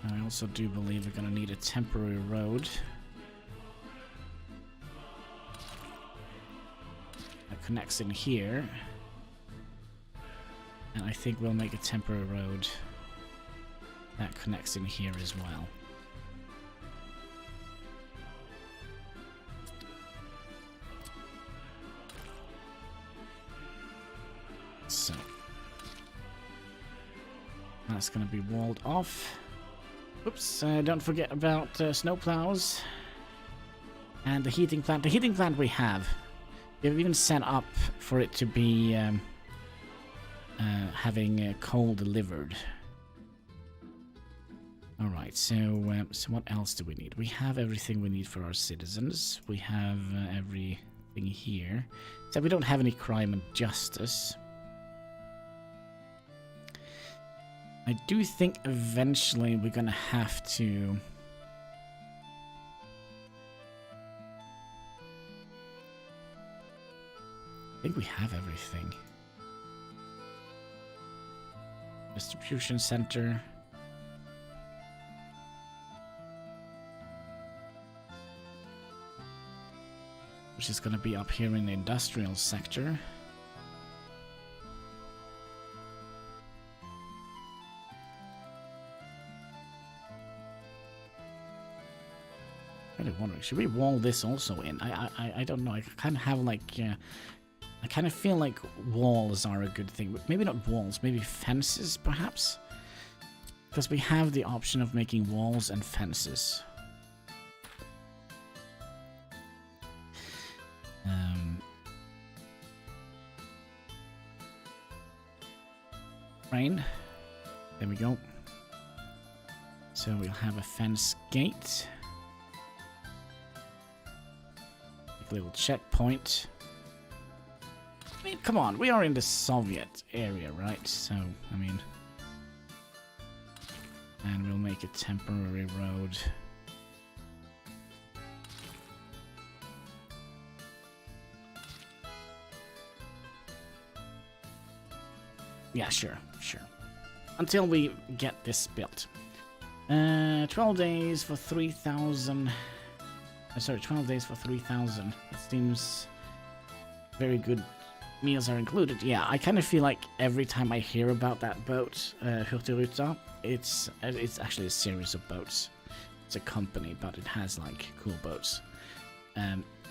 I also do believe we're going to need a temporary road that connects in here. And I think we'll make a temporary road that connects in here as well. So that's going to be walled off. Oops, don't forget about snowplows and the heating plant. The heating plant we have. We've even set up for it to be having coal delivered. Alright, so what else do we need? We have everything we need for our citizens. We have everything here. So we don't have any crime and justice. I do think eventually we're gonna have to I think we have everything. Distribution center. which is going to be up here in the industrial sector. Really wondering, should we wall this also in? I don't know. I kind of have like, I kind of feel like walls are a good thing, but maybe not walls, maybe fences perhaps, because we have the option of making walls and fences. Rain. There we go. So we'll have a fence gate. A little checkpoint. I mean, come on, we are in the Soviet area, right? So, I mean... And we'll make a temporary road. Yeah, sure. Until we get this built. 12 days for 3,000... Sorry, 12 days for 3,000. That seems very good. Meals are included. Yeah, I kind of feel like every time I hear about that boat, Hurtigruten, it's actually a series of boats. It's a company, but it has like cool boats.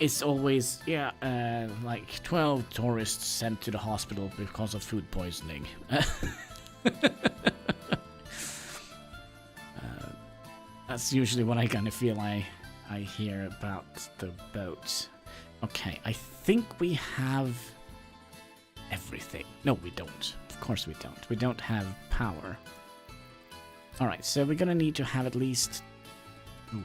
It's always, like 12 tourists sent to the hospital because of food poisoning. That's usually what I kind of feel I hear about the boat. Okay, I think we have everything. No, we don't. Of course we don't. We don't have power. Alright, so we're gonna need to have at least... Ooh.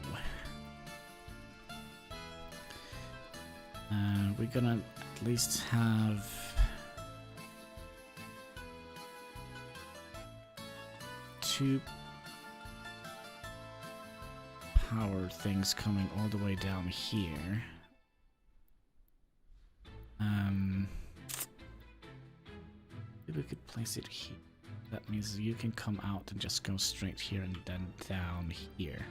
We're gonna at least have... two power things coming all the way down here. Maybe we could place it here. That means you can come out and just go straight here and then down here.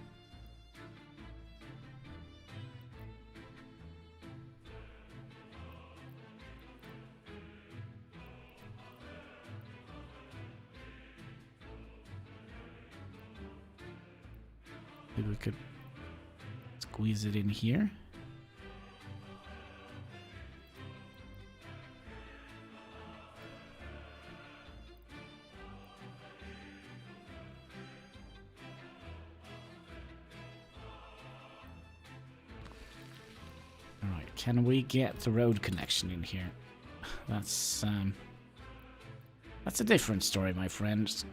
Maybe we could squeeze it in here. Alright, can we get the road connection in here? That's a different story, my friends.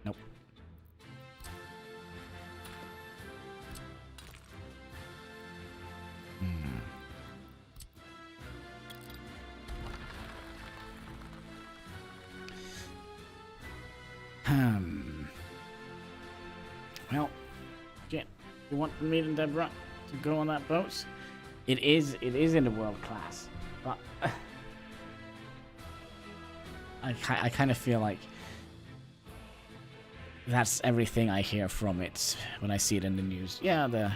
Nope. Well, shit. You want me and Deborah to go on that boat? It is in the world class, but I kind of feel like that's everything I hear from it when I see it in the news. Yeah,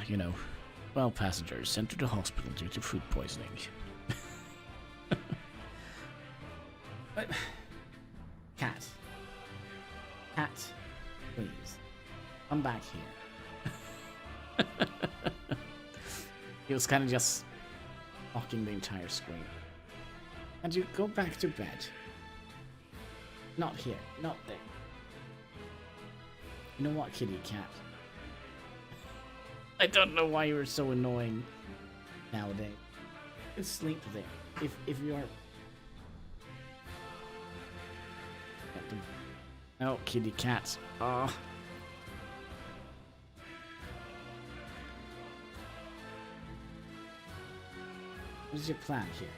12 passengers sent to the hospital due to food poisoning. But, Cat, please, come back here. He was kind of just blocking the entire screen. And you go back to bed. Not here, not there. You know what, kitty cat? I don't know why you're so annoying nowadays. Just sleep there. If you're... No, kitty cat. Oh. What is your plan here?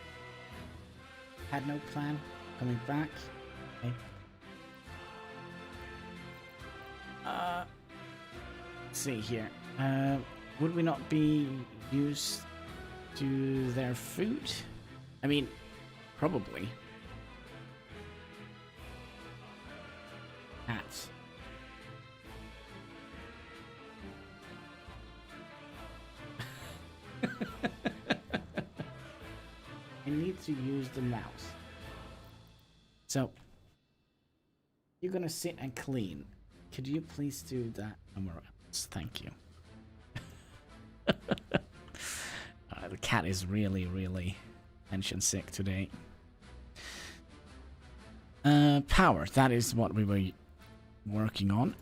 Had no plan? Coming back? Okay. Let's see here. Would we not be used to their food? I mean, probably. Cats. I need to use the mouse. So, you're gonna sit and clean. Could you please do that somewhere else? Thank you. The cat is really, really tension sick today. Power. That is what we were working on.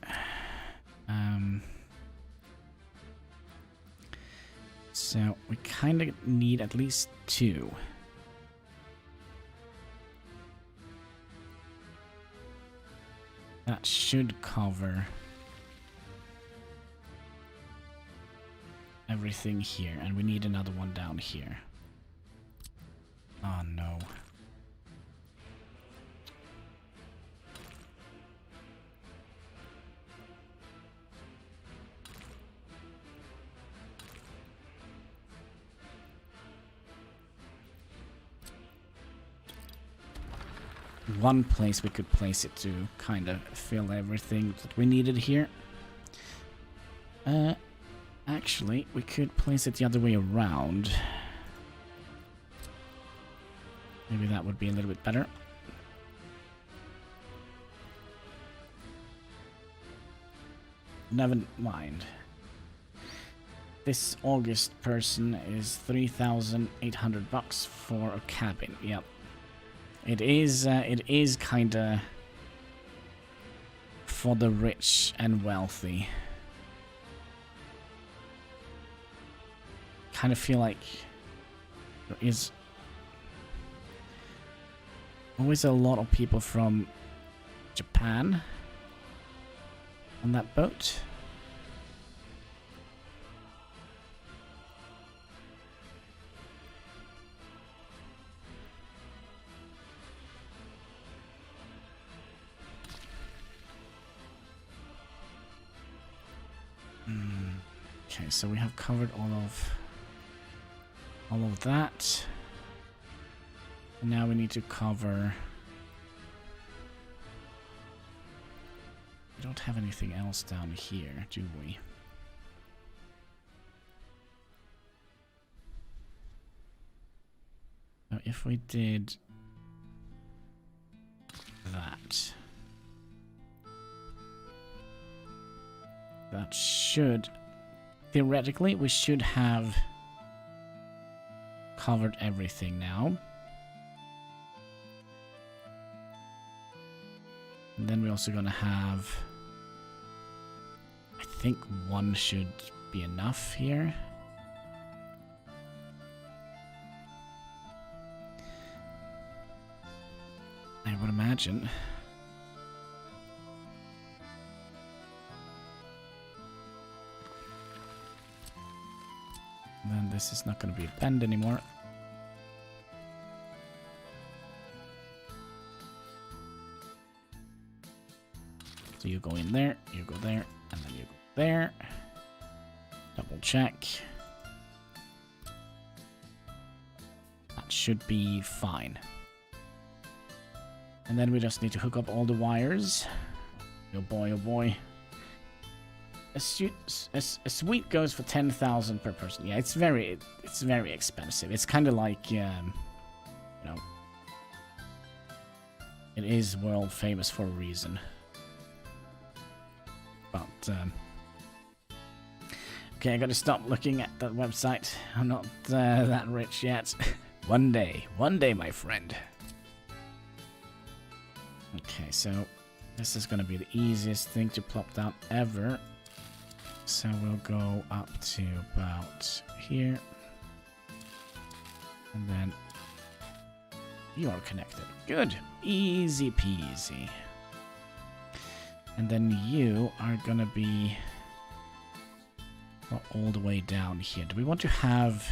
So we kind of need at least 2. That should cover everything here, and we need another one down here. Oh no. One place we could place it to kind of fill everything that we needed here. Actually, we could place it the other way around. Maybe that would be a little bit better. Never mind. This August person is 3,800 bucks for a cabin. Yep. It is kinda for the rich and wealthy. Kind of feel like there is always a lot of people from Japan on that boat. Okay, so we have covered all of that. And now we need to cover. We don't have anything else down here, do we? Now, if we did that, that should, theoretically, we should have covered everything now. And then we're also gonna have, I think one should be enough here. I would imagine. And then this is not gonna be a bend anymore. So you go in there, you go there, and then you go there. Double check. That should be fine. And then we just need to hook up all the wires. Oh boy, oh boy. A suite goes for 10,000 per person. Yeah, it's very expensive. It's kind of like, you know, it is world famous for a reason. But, okay, I gotta stop looking at that website. I'm not that rich yet. One day, my friend. Okay, so this is gonna be the easiest thing to plop down ever. So we'll go up to about here. And then you are connected. Good. Easy peasy. And then you are gonna be all the way down here. Do we want to have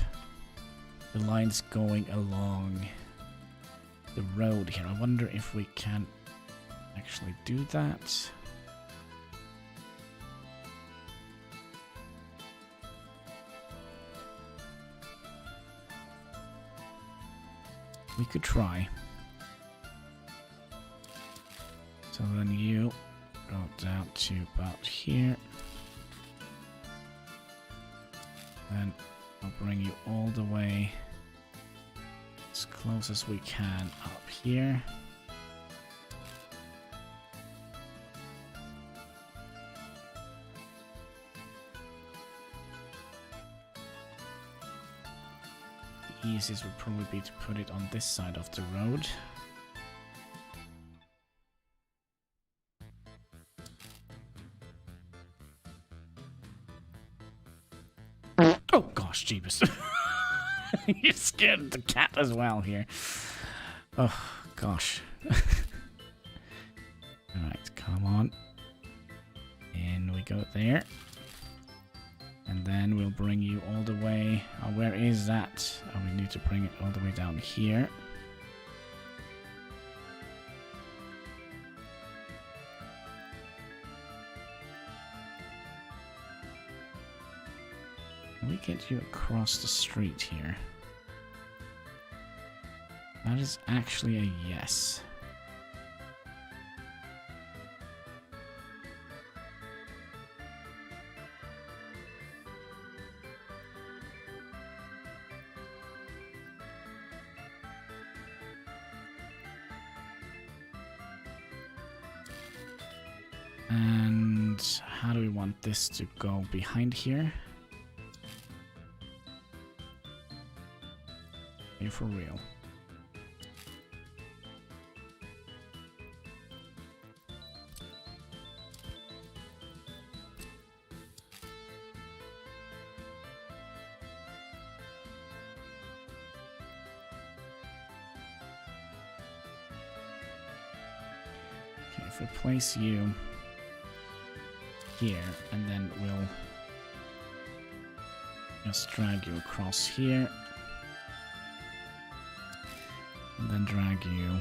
the lines going along the road here? I wonder if we can actually do that. We could try. So then you go down to about here. Then I'll bring you all the way as close as we can up here. The easiest would probably be to put it on this side of the road. Oh gosh, jeebus. You scared the cat as well here. Oh gosh. Alright, come on. In we go there. And then we'll bring you all the way. Oh, where is that? Oh, we need to bring it all the way down here. Can we get you across the street here? That is actually a yes. And how do we want this to go behind here? Are you for real? Okay, if we place you here, and then we'll just drag you across here, and then drag you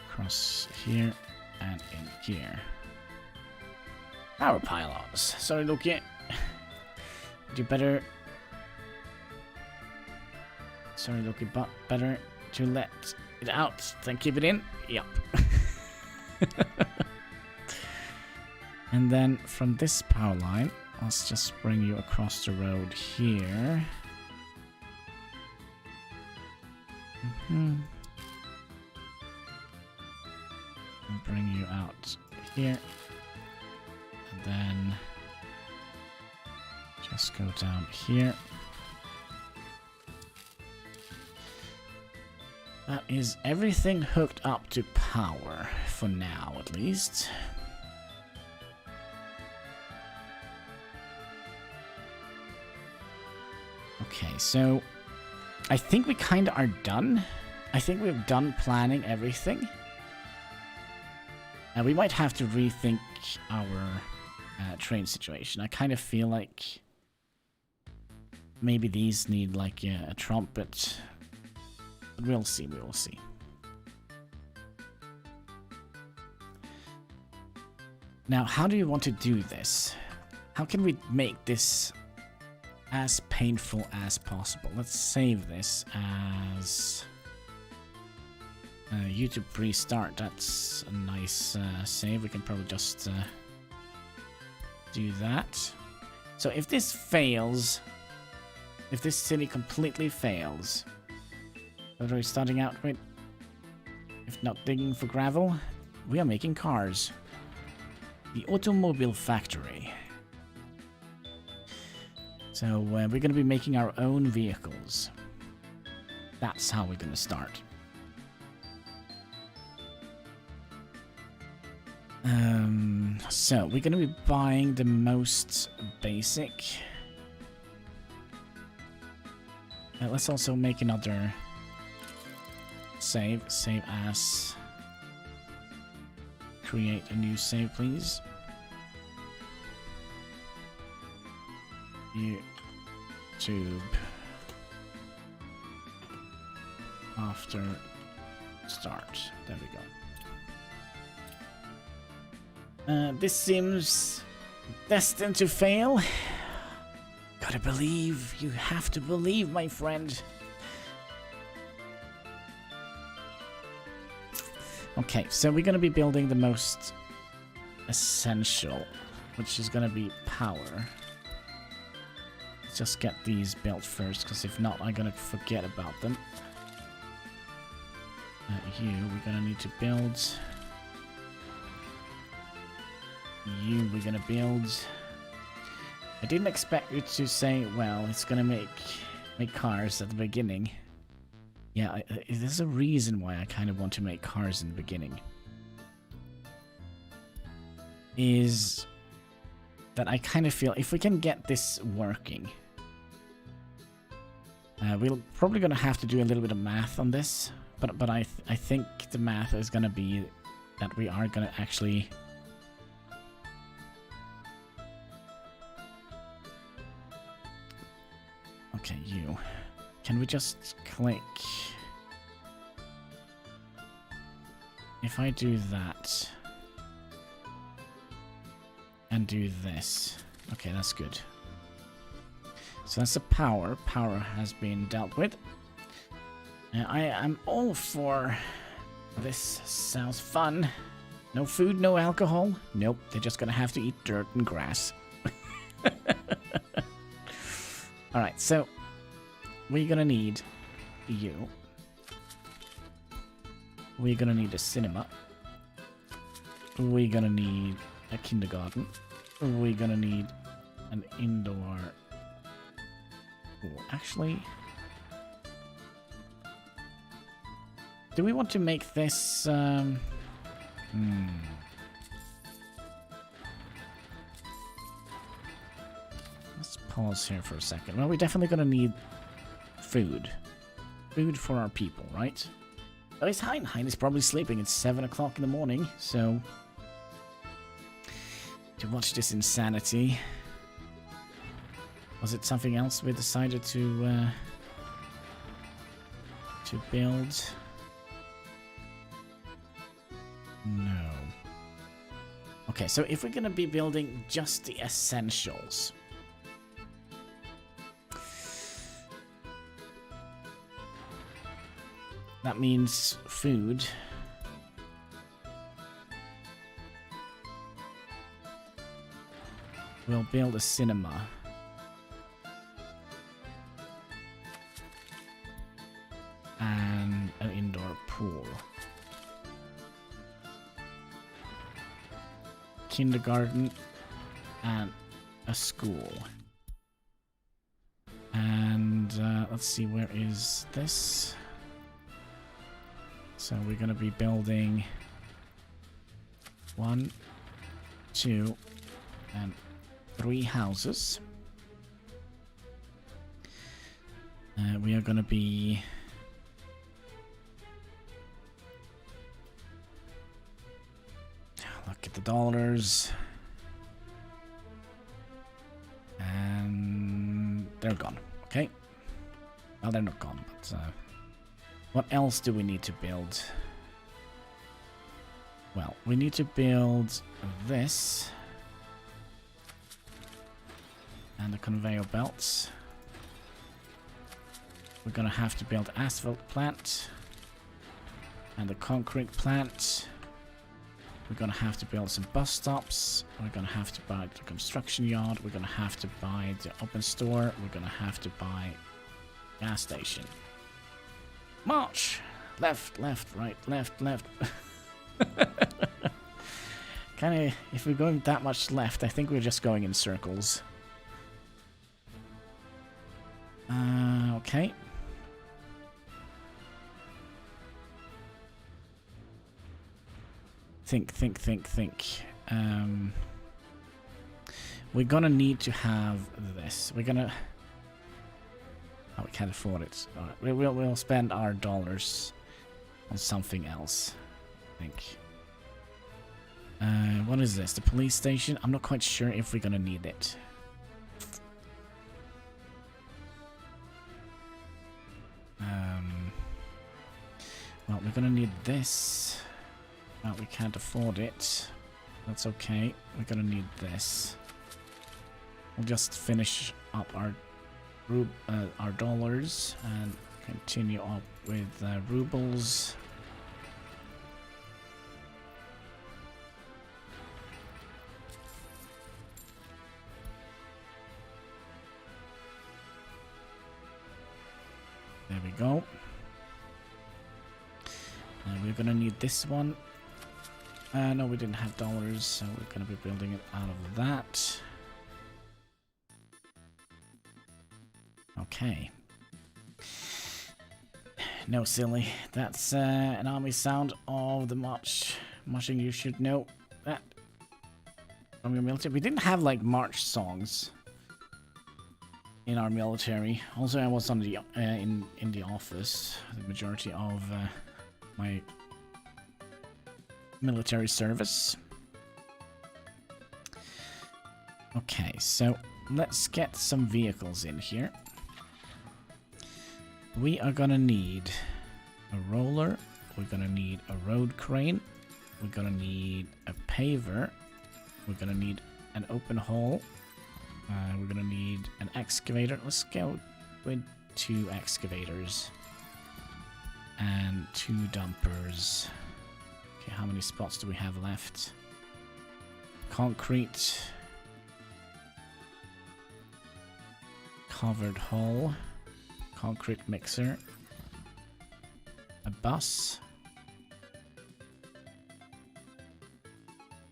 across here and in here. Power pylons. Sorry, Loki. You better. Sorry, Loki, but better to let it out than keep it in. Yep. And then from this power line, let's just bring you across the road here. And bring you out here. And then just go down here. That is everything hooked up to power, for now at least. Okay, so I think we kind of are done. I think we've done planning everything. And we might have to rethink our train situation. I kind of feel like maybe these need like a trumpet. But we'll see, we will see. Now, how do you want to do this? How can we make this as painful as possible? Let's save this as YouTube restart. That's a nice save. We can probably just do that. So if this fails, if this city completely fails, what are we starting out with? If not digging for gravel, we are making cars. The automobile factory. So we're going to be making our own vehicles. That's how we're going to start. So we're going to be buying the most basic. Let's also make another save. Save as. Create a new save, please. YouTube after start. There we go. This seems destined to fail. Gotta believe. You have to believe, my friend. Okay, so we're gonna be building the most essential, which is gonna be power. Let's just get these built first, because if not, I'm gonna forget about them. You, we're gonna need to build. You, we're gonna build. I didn't expect you to say, well, it's gonna make cars at the beginning. Yeah, there's a reason why I kind of want to make cars in the beginning. Is that I kind of feel if we can get this working, we're probably gonna have to do a little bit of math on this, but I think the math is gonna be that we are gonna actually. Okay, you. Can we just click? If I do that and do this. Okay, that's good. So that's the power. Power has been dealt with. I am all for this. Sounds fun. No food, no alcohol. Nope, they're just gonna have to eat dirt and grass. Alright, so we're gonna need you. We're gonna need a cinema. We're gonna need a kindergarten. We're gonna need an indoor. Ooh, actually, do we want to make this? Let's pause here for a second. Well, we're definitely gonna need food. Food for our people, right? At least Hein is probably sleeping. It's 7 o'clock in the morning, so to watch this insanity. Was it something else we decided to build? No. Okay, so if we're gonna be building just the essentials. That means food. We'll build a cinema. And an indoor pool. Kindergarten and a school. And let's see, where is this? So we're going to be building 1, 2, and 3 houses. We are going to be look at the dollars, and they're gone. Okay, well, they're not gone, but what else do we need to build? Well, we need to build this and the conveyor belts. We're gonna have to build asphalt plant and the concrete plant. We're gonna have to build some bus stops. We're gonna have to buy the construction yard. We're gonna have to buy the open store. We're gonna have to buy gas station. March! Left, left, right, left, left. Kinda, if we're going that much left, I think we're just going in circles. Okay. Think. We're gonna need to have this. We're gonna... Oh, we can't afford it. Alright, we'll spend our dollars on something else, I think. What is this? The police station? I'm not quite sure if we're gonna need it. Well, we're gonna need this. Well, we can't afford it. That's okay. We're gonna need this. We'll just finish up our dollars and continue up with rubles. we go. And we're gonna need this one. No, we didn't have dollars, so we're gonna be building it out of that. Okay. No, silly. That's an army sound of the march. Marching, you should know that. From your military. We didn't have like march songs in our military. Also, I was on the in the office. The majority of my military service. Okay, so let's get some vehicles in here. We are gonna need a roller. We're gonna need a road crane. We're gonna need a paver. We're gonna need an open hole. We're gonna need an excavator. Let's go with 2 excavators and 2 dumpers. Okay, how many spots do we have left? Concrete. Covered hull. Concrete mixer. A bus.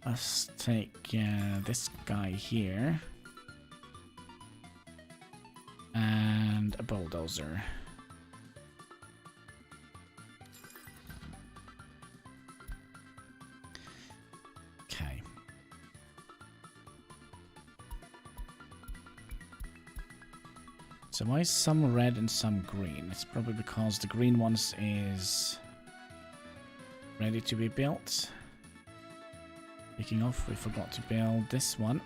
Let's take this guy here. And a bulldozer. Okay. So why is some red and some green? It's probably because the green ones is ready to be built. Speaking of, we forgot to build this one.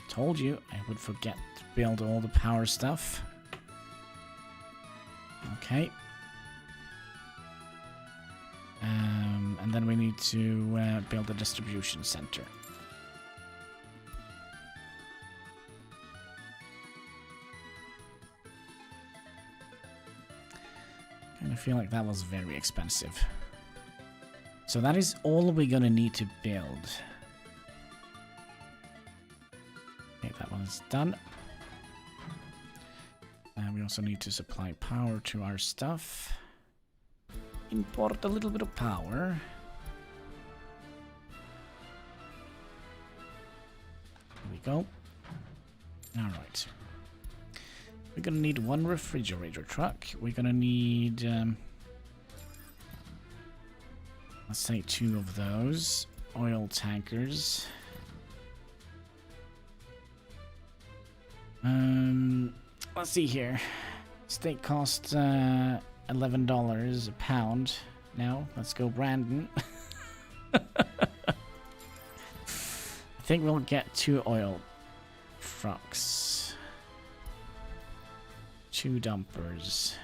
Told you I would forget to build all the power stuff. Okay. And then we need to build a distribution center. I feel like that was very expensive. So that is all we're gonna need to build. Okay, that one's done. And we also need to supply power to our stuff. Import a little bit of power. There we go. Alright. We're gonna need 1 refrigerator truck. We're gonna need, let's say 2 of those. Oil tankers. Let's see here. Steak costs $11 a pound. Now, let's go Brandon. I think we'll get 2 oil trucks. 2 dumpers.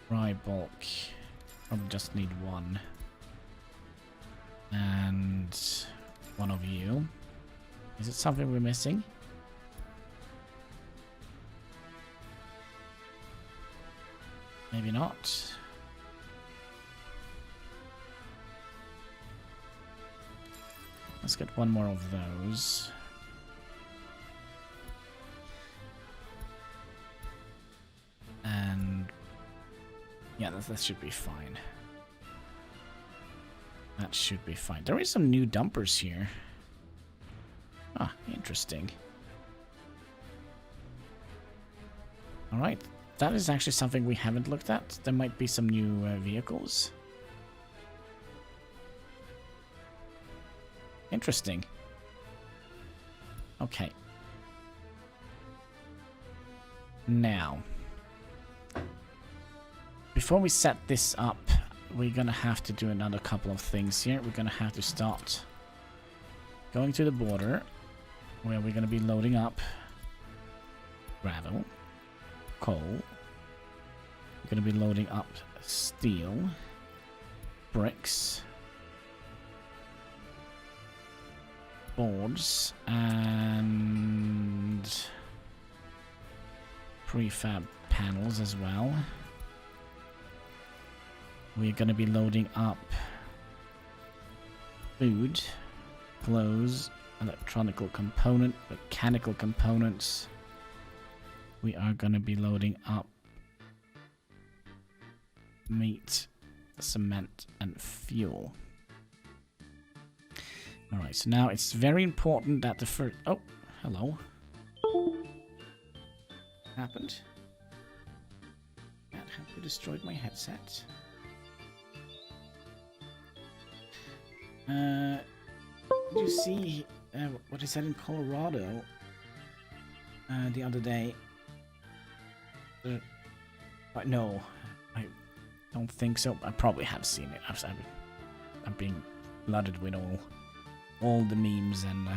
Dry bulk. Probably just need 1. And 1 of you. Is it something we're missing? Maybe not. Let's get 1 more of those. And yeah, that should be fine. That should be fine. There is some new dumpers here. Ah, interesting. Alright, that is actually something we haven't looked at. There might be some new vehicles. Interesting. Okay. Now, before we set this up, we're gonna have to do another couple of things here. We're gonna have to start going to the border, where we're gonna be loading up gravel, coal. We're gonna be loading up steel, bricks, boards, and prefab panels as well. We're going to be loading up food, clothes, electronical component, mechanical components. we are going to be loading up meat, cement, and fuel. Alright, so now it's very important that the first... Oh, hello. What happened? Can't have you destroyed my headset. Did you see what I said in Colorado the other day? But no, I don't think so. I probably have seen it. I'm being flooded with all the memes and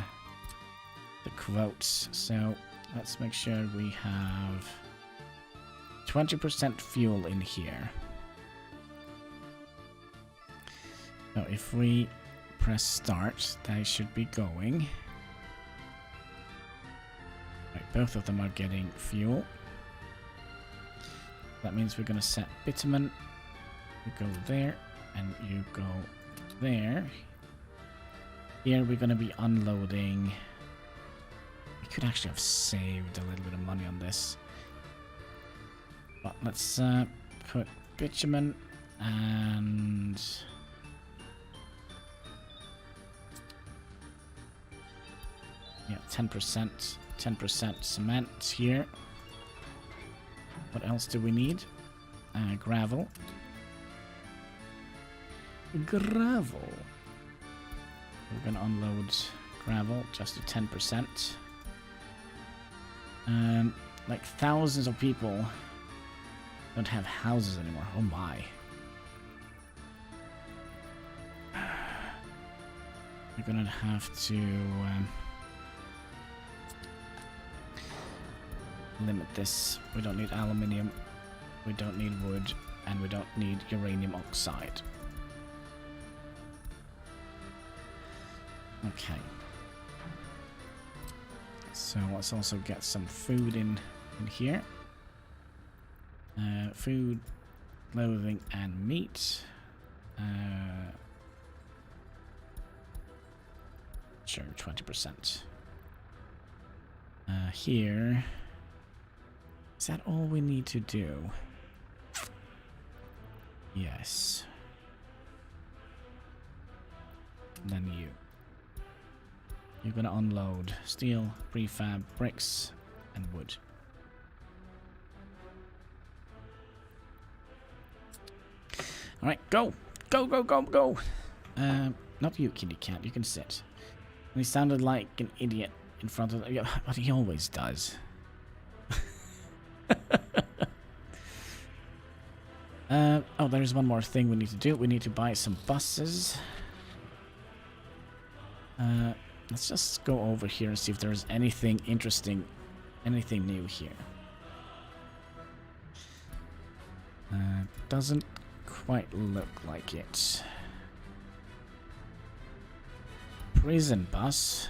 the quotes. So let's make sure we have 20% fuel in here. So if we press start, they should be going. Right, both of them are getting fuel. That means we're going to set bitumen. You go there, and you go there. Here we're going to be unloading. We could actually have saved a little bit of money on this. But let's put bitumen and... yeah, 10% cement here. What else do we need? Gravel. Gravel. We're gonna unload gravel just to 10%. Like thousands of people don't have houses anymore. Oh my. We're gonna have to limit this. We don't need aluminium, we don't need wood, and we don't need uranium oxide. Okay. So let's also get some food in here. Food, clothing, and meat. Sure, 20%. Here. Is that all we need to do? Yes. And then you. You're gonna unload steel, prefab, bricks, and wood. Alright, go! Go, go, go, go! Not you, kitty cat, you can sit. And he sounded like an idiot in front of... Yeah, but he always does. Oh, there's one more thing we need to do. We need to buy some buses. Let's just go over here and see if there's anything interesting, anything new here. Doesn't quite look like it. Prison bus,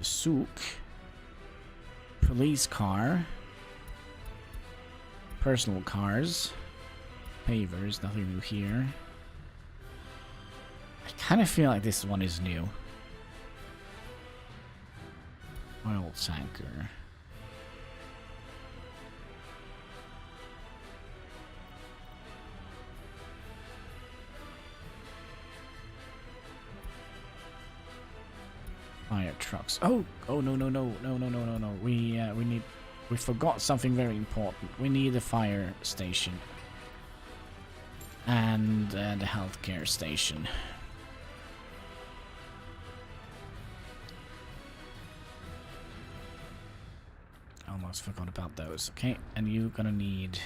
souk, police car, personal cars, pavers, nothing new here. I kind of feel like this one is new. Oil tanker. Fire trucks. Oh no. We forgot something very important. We need a fire station and the healthcare station. Almost forgot about those. Okay, and you're gonna need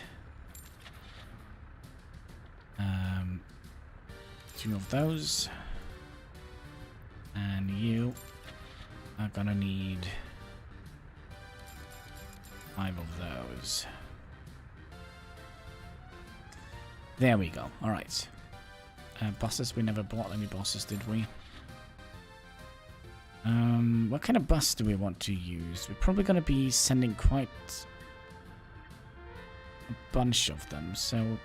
2 of those, and you are gonna need 5 of those. There we go. All right. Buses, we never bought any buses, did we? What kind of bus do we want to use? We're probably going to be sending quite a bunch of them, so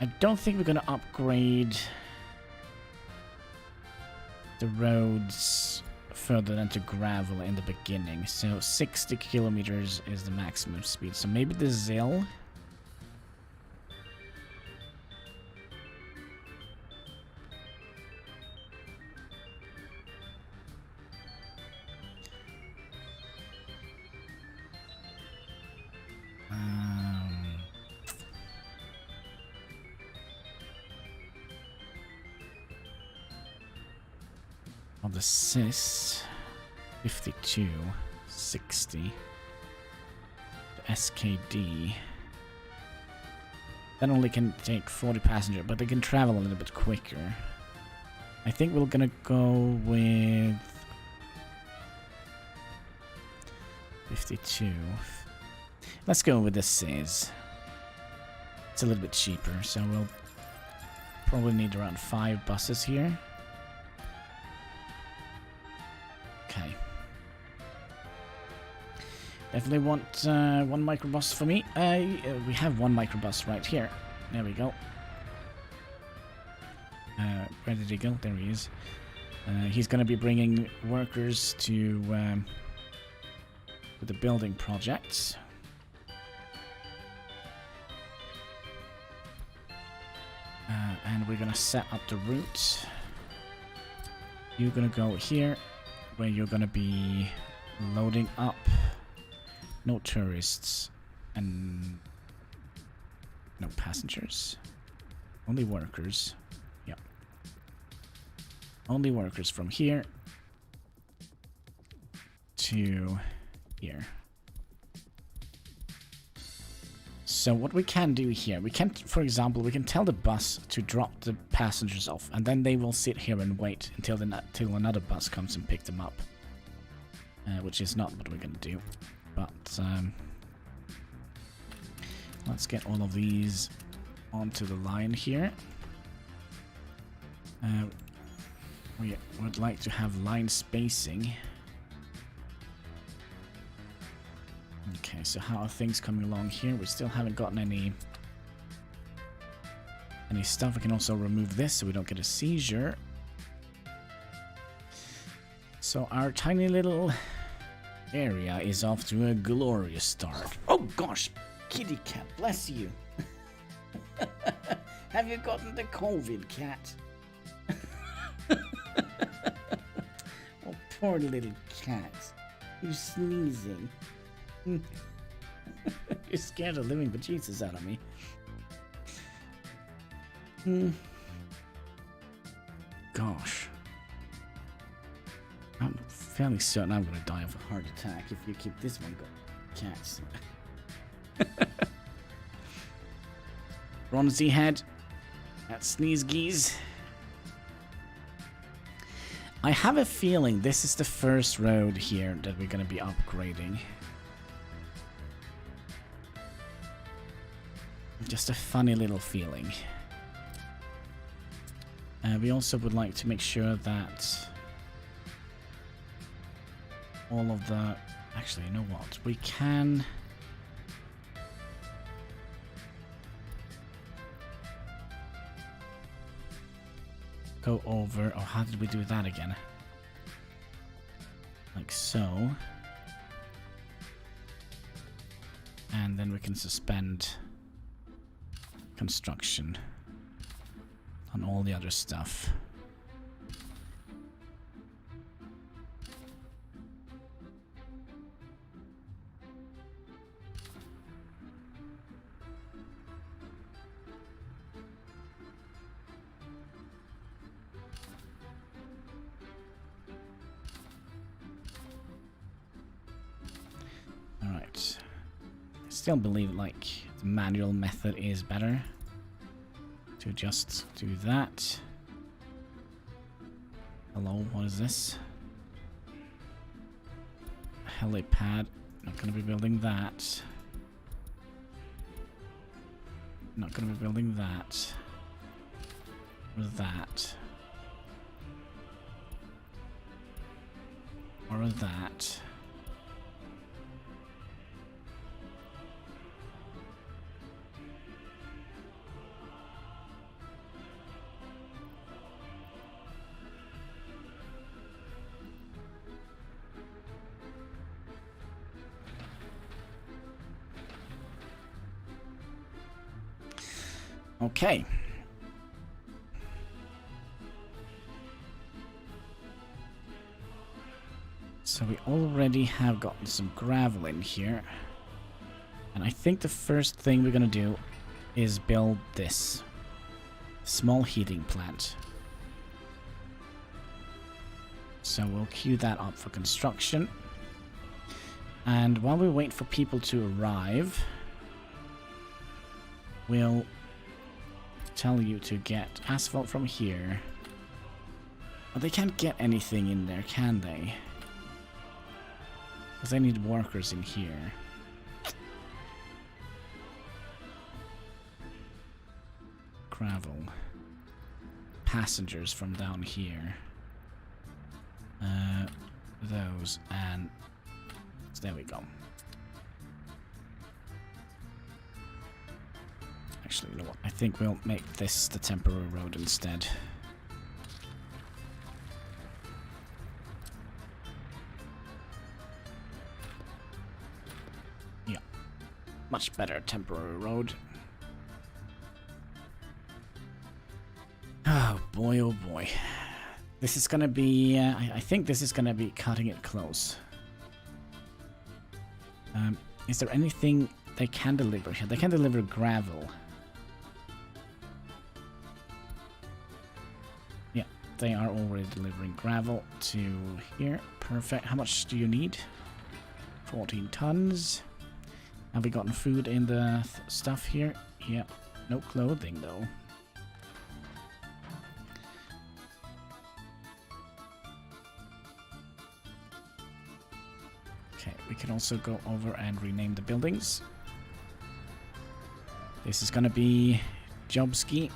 I don't think we're going to upgrade the roads further than to gravel in the beginning. So 60 kilometers is the maximum speed. So maybe the Zill. On the SIS, 52, 60. The SKD. That only can take 40 passengers, but they can travel a little bit quicker. I think we're gonna go with 52. Let's go with the SIS. It's a little bit cheaper, so we'll probably need around 5 buses here. Okay. Definitely want one microbus for me. We have one microbus right here. There we go. Where did he go? There he is. He's going to be bringing workers to the building projects. And we're going to set up the route. You're going to go here, where you're going to be loading up. No tourists and no passengers. Only workers. Yep. Only workers from here to here. So what we can do here, we can, for example, we can tell the bus to drop the passengers off, and then they will sit here and wait until another bus comes and pick them up. Which is not what we're going to do. But let's get all of these onto the line here. We would like to have line spacing. Okay, so how are things coming along here? We still haven't gotten any stuff. We can also remove this so we don't get a seizure. So our tiny little area is off to a glorious start. Oh gosh, kitty cat, bless you. Have you gotten the COVID, cat? Oh, poor little cat. You're sneezing. You're scared of living bejesus out of me. Gosh. I'm fairly certain I'm going to die of a heart attack if you keep this one going. Cats. Bronzy head. That sneeze geese. I have a feeling this is the first road here that we're going to be upgrading. Just a funny little feeling. We also would like to make sure that all of the... Actually, you know what? We can... go over... Oh, how did we do that again? Like so. And then we can suspend construction on all the other stuff. Alright. I still believe like the manual method is better. To just do that. Hello, what is this? Helipad. Not gonna be building that. Not gonna be building that. Or that. Or that. Okay. So we already have gotten some gravel in here. And I think the first thing we're gonna do is build this small heating plant. So we'll queue that up for construction. And while we wait for people to arrive, we'll tell you to get asphalt from here. But they can't get anything in there, can they? Because they need workers in here. Gravel. Passengers from down here. Those, and so there we go. Actually, you know what? I think we'll make this the temporary road instead. Yeah, much better temporary road. Oh boy, oh boy. This is gonna be, I think this is gonna be cutting it close. Is there anything they can deliver here? They can deliver gravel. Yeah, they are already delivering gravel to here. Perfect. How much do you need? 14 tons. Have we gotten food in the stuff here? Yeah, no clothing though. Okay, we can also go over and rename the buildings. This is gonna be Jobski.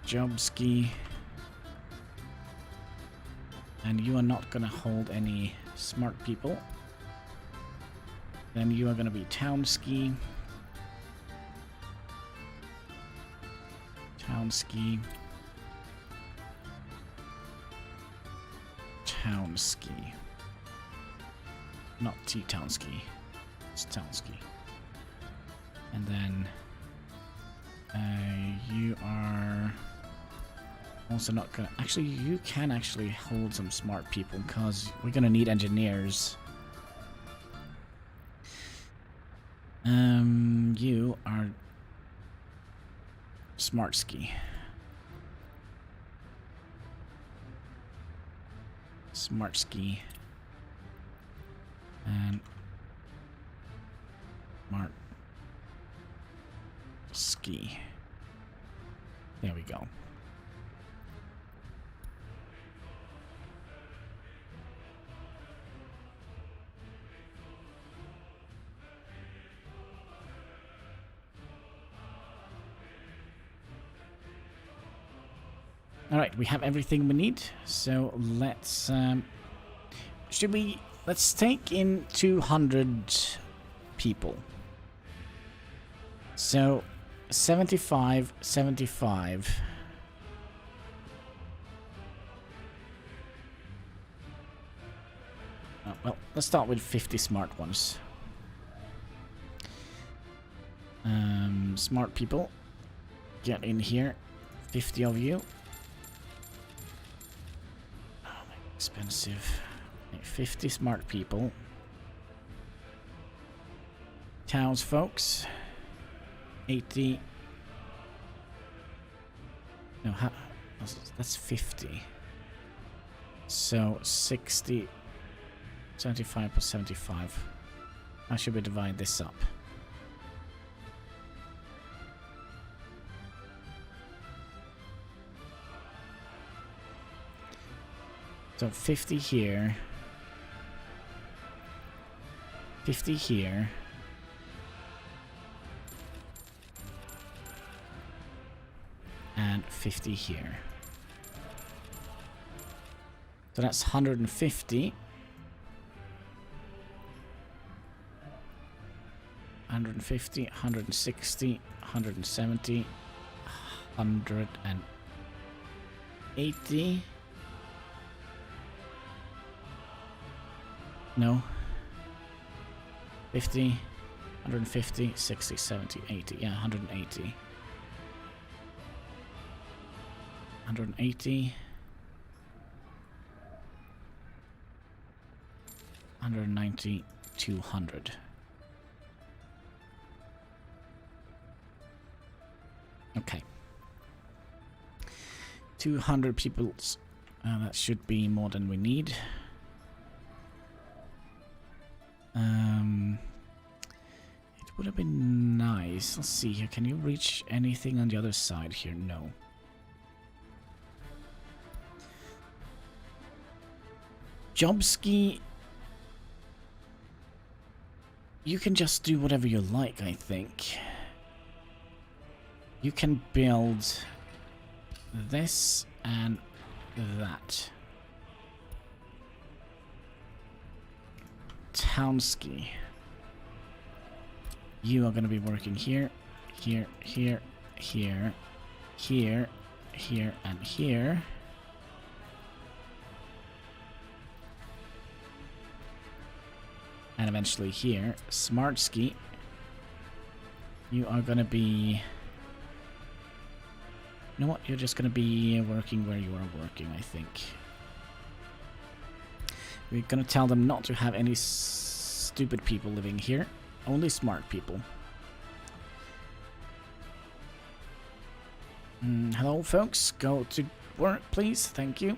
Jobski. And you are not gonna hold any smart people. Then you are gonna be Townski. Townski. Townski. Not T-Townski. It's Townski. And then you are also not gonna... Actually, you can actually hold some smart people because we're gonna need engineers. You are Smartski. Smartski. And Smartski. There we go. Alright, we have everything we need, so let's let's take in 200 people. So 75. Oh, well, let's start with 50 smart ones. Smart people, get in here. 50 of you. Expensive. 50 smart people. Townsfolks. 80. No, that's 50. So 60. 75 plus 75. How should we divide this up? So 50 here, 50 here, and 50 here. So that's 150. 150, 160, 170, 180. No. 50, 150, 60, 70, 80. Yeah, 180. 180. 190, 200. Okay. 200 people. That should be more than we need. It would have been nice. Let's see here. Can you reach anything on the other side here? No. Jobski, you can just do whatever you like, I think. You can build this and that. Townsky, you are going to be working here, here, here, here, here, here, and here. And eventually here. Smartsky, you are going to be... You know what? You're just going to be working where you are working, I think. We're going to tell them not to have any stupid people living here. Only smart people. Hello, folks. Go to work, please. Thank you.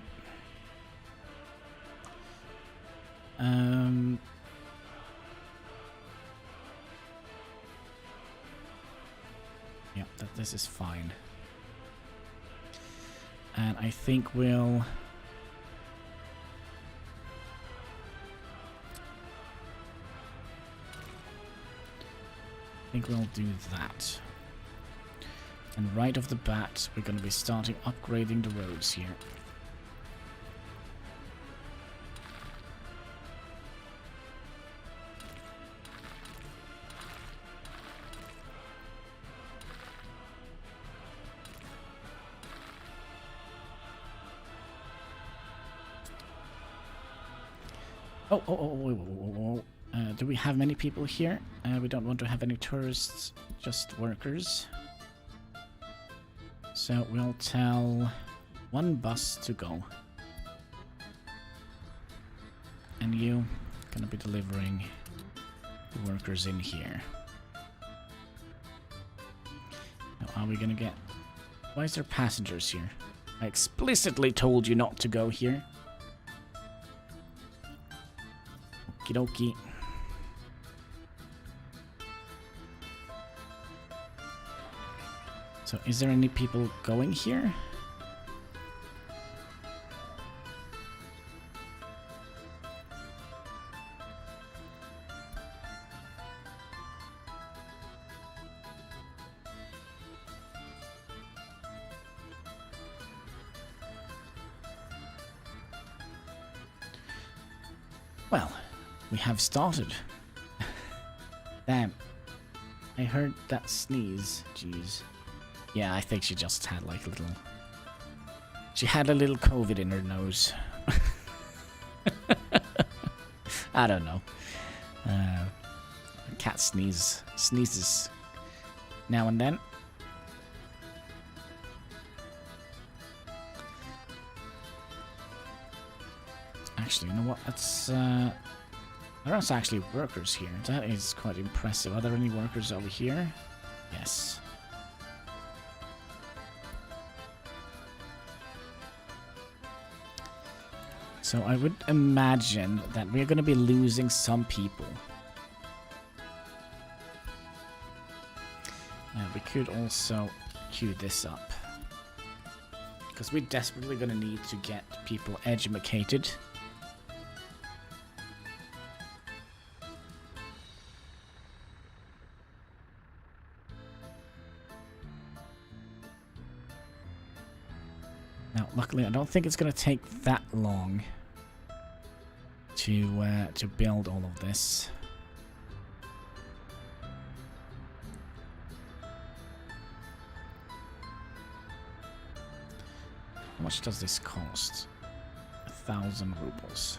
Yeah, this is fine. And I think we'll... do that. And right off the bat, we're going to be starting upgrading the roads here. Oh. Do we have many people here? We don't want to have any tourists, just workers. So we'll tell one bus to go. And you gonna be delivering the workers in here. Now, are we gonna get... Why is there passengers here? I explicitly told you not to go here. Okie dokie. So, is there any people going here? Well, we have started. Damn. I heard that sneeze. Jeez. Yeah, I think she just had like a little... She had a little COVID in her nose. I don't know. Cat sneezes now and then. Actually, you know what? That's there are actually workers here. That is quite impressive. Are there any workers over here? Yes. So I would imagine that we're going to be losing some people. We could also queue this up. Because we're desperately going to need to get people educated. Now, luckily, I don't think it's going to take that long to build all of this. How much does this cost? 1,000 rubles.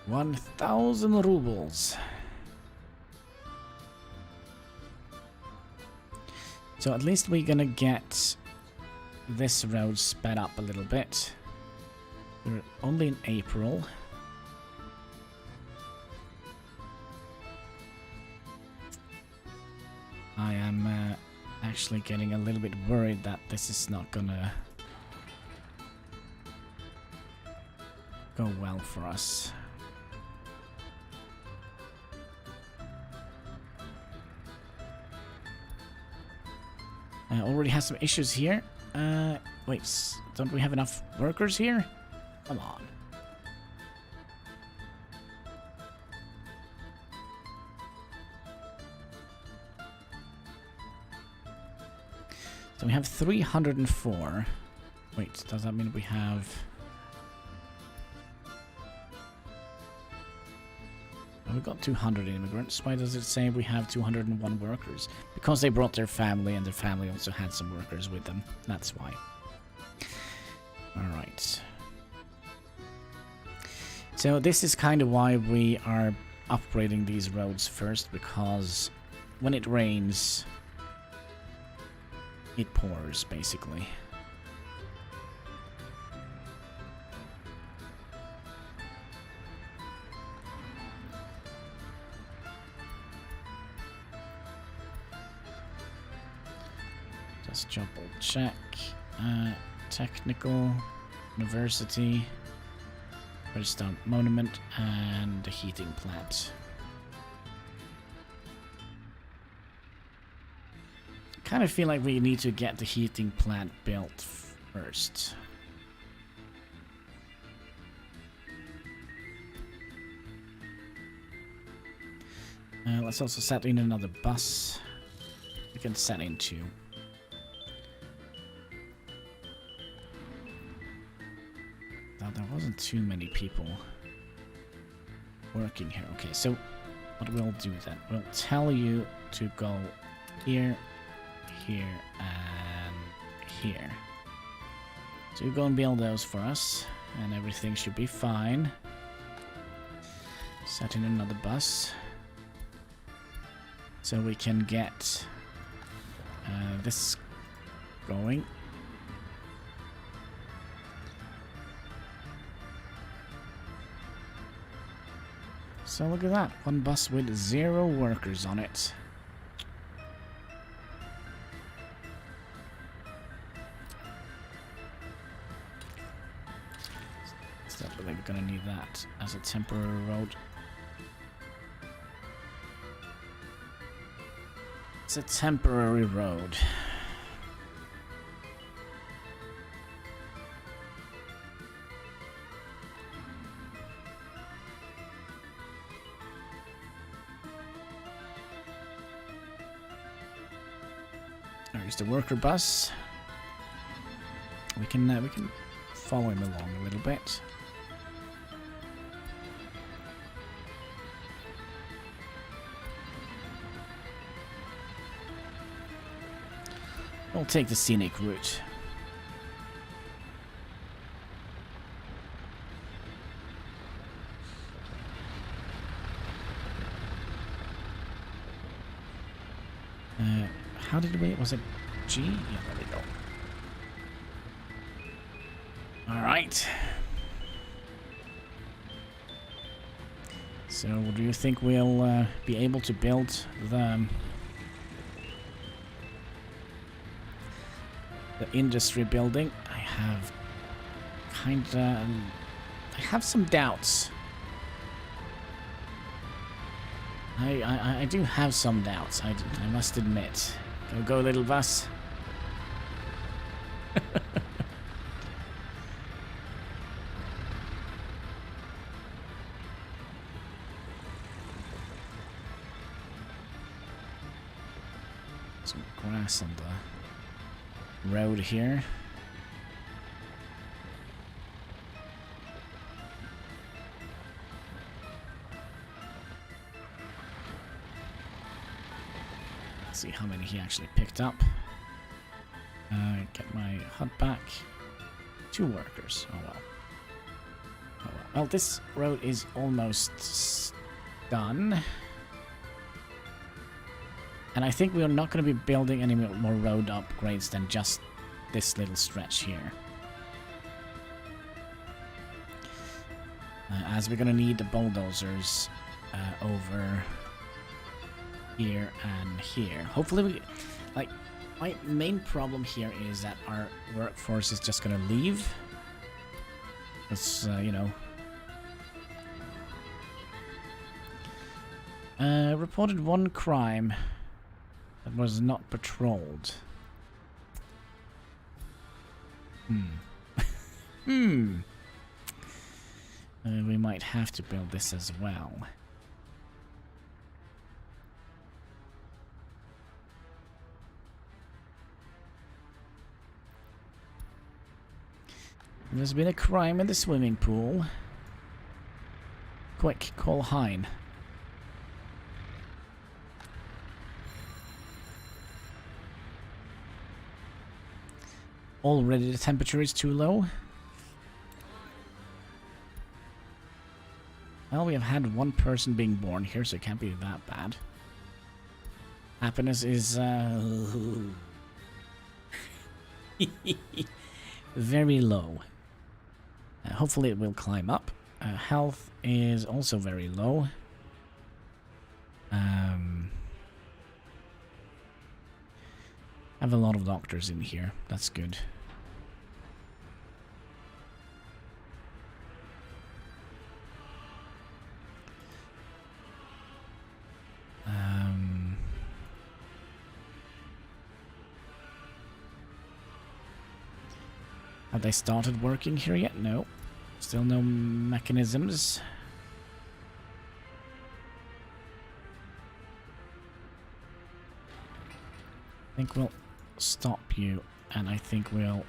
1,000 rubles. So at least we're gonna get this road sped up a little bit. We're only in April. I am actually getting a little bit worried that this is not gonna go well for us. Already has some issues here. Wait, don't we have enough workers here? Come on. So we have 304. Wait, does that mean we have... Oh, we got 200 immigrants. Why does it say we have 201 workers? Because they brought their family, and their family also had some workers with them. That's why. Alright. So this is kind of why we are upgrading these roads first, because when it rains, it pours, basically. Just double check. Technical, university, Redstone monument, and the heating plant. I kind of feel like we need to get the heating plant built first. Let's also set in another bus. We can set in two. There wasn't too many people working here. Okay, so what we'll do then, we'll tell you to go here, here, and here. So you go and build those for us, and everything should be fine. Set in another bus, so we can get this going. So look at that, one bus with 0 workers on it. It's definitely gonna need that as a temporary road. It's a temporary road. There's the worker bus. We can follow him along a little bit. We'll take the scenic route. How did we... Was it G? Yeah, there we go. Alright. So, do you think we'll be able to build the industry building? I have kinda... I have some doubts. I do have some doubts, I must admit. Go, little bus. Some grass on the road here. See how many he actually picked up. Get my hut back. 2 workers. Oh well. Oh well. Well, this road is almost done. And I think we're not going to be building any more road upgrades than just this little stretch here. As we're going to need the bulldozers over here and here. Hopefully we... Like, my main problem here is that our workforce is just going to leave. Because, you know... reported one crime that was not patrolled. We might have to build this as well. There's been a crime in the swimming pool. Quick, call Hein. Already the temperature is too low. Well, we have had one person being born here, so it can't be that bad. Happiness is very low. Hopefully it will climb up. Health is also very low. Have a lot of doctors in here. That's good. Have they started working here yet? No. Still no mechanisms. I think we'll stop you, and I think we'll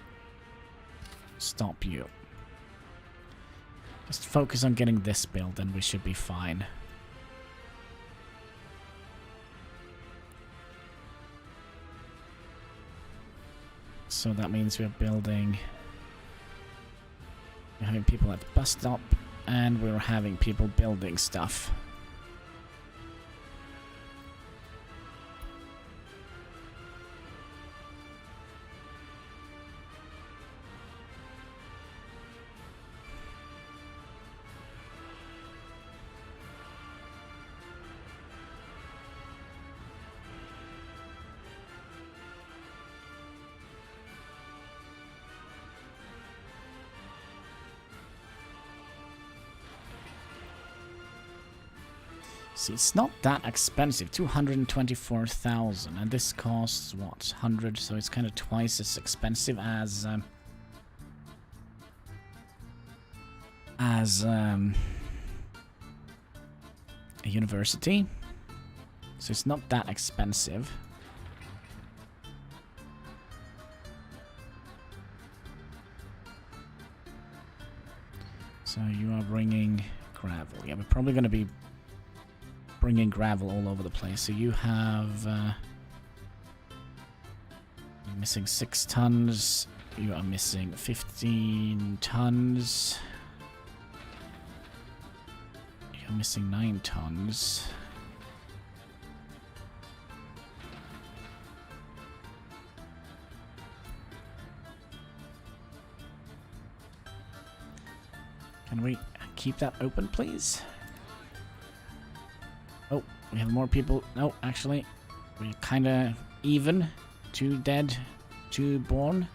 stop you. Just focus on getting this built, and we should be fine. So that means we're building... We're having people at the bus stop, and we're having people building stuff. See, it's not that expensive, 224,000, and this costs, what, 100, so it's kind of twice as expensive as a university, so it's not that expensive. So you are bringing gravel. Yeah, we're probably going to be bringing gravel all over the place. So you have you're missing 6 tons. You are missing 15 tons. You're missing 9 tons. Can we keep that open, please? Oh, we have more people. No, actually, we're kind of even. 2 dead, 2 born.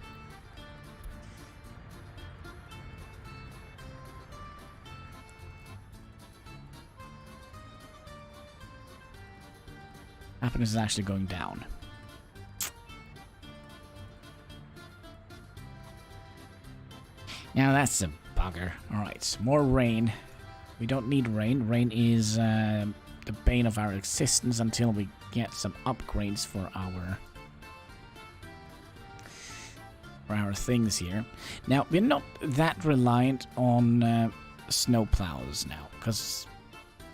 Happiness is actually going down. Now that's a bugger. Alright, more rain. We don't need rain. Rain is the bane of our existence until we get some upgrades for our things here. Now, we're not that reliant on snow plows now, because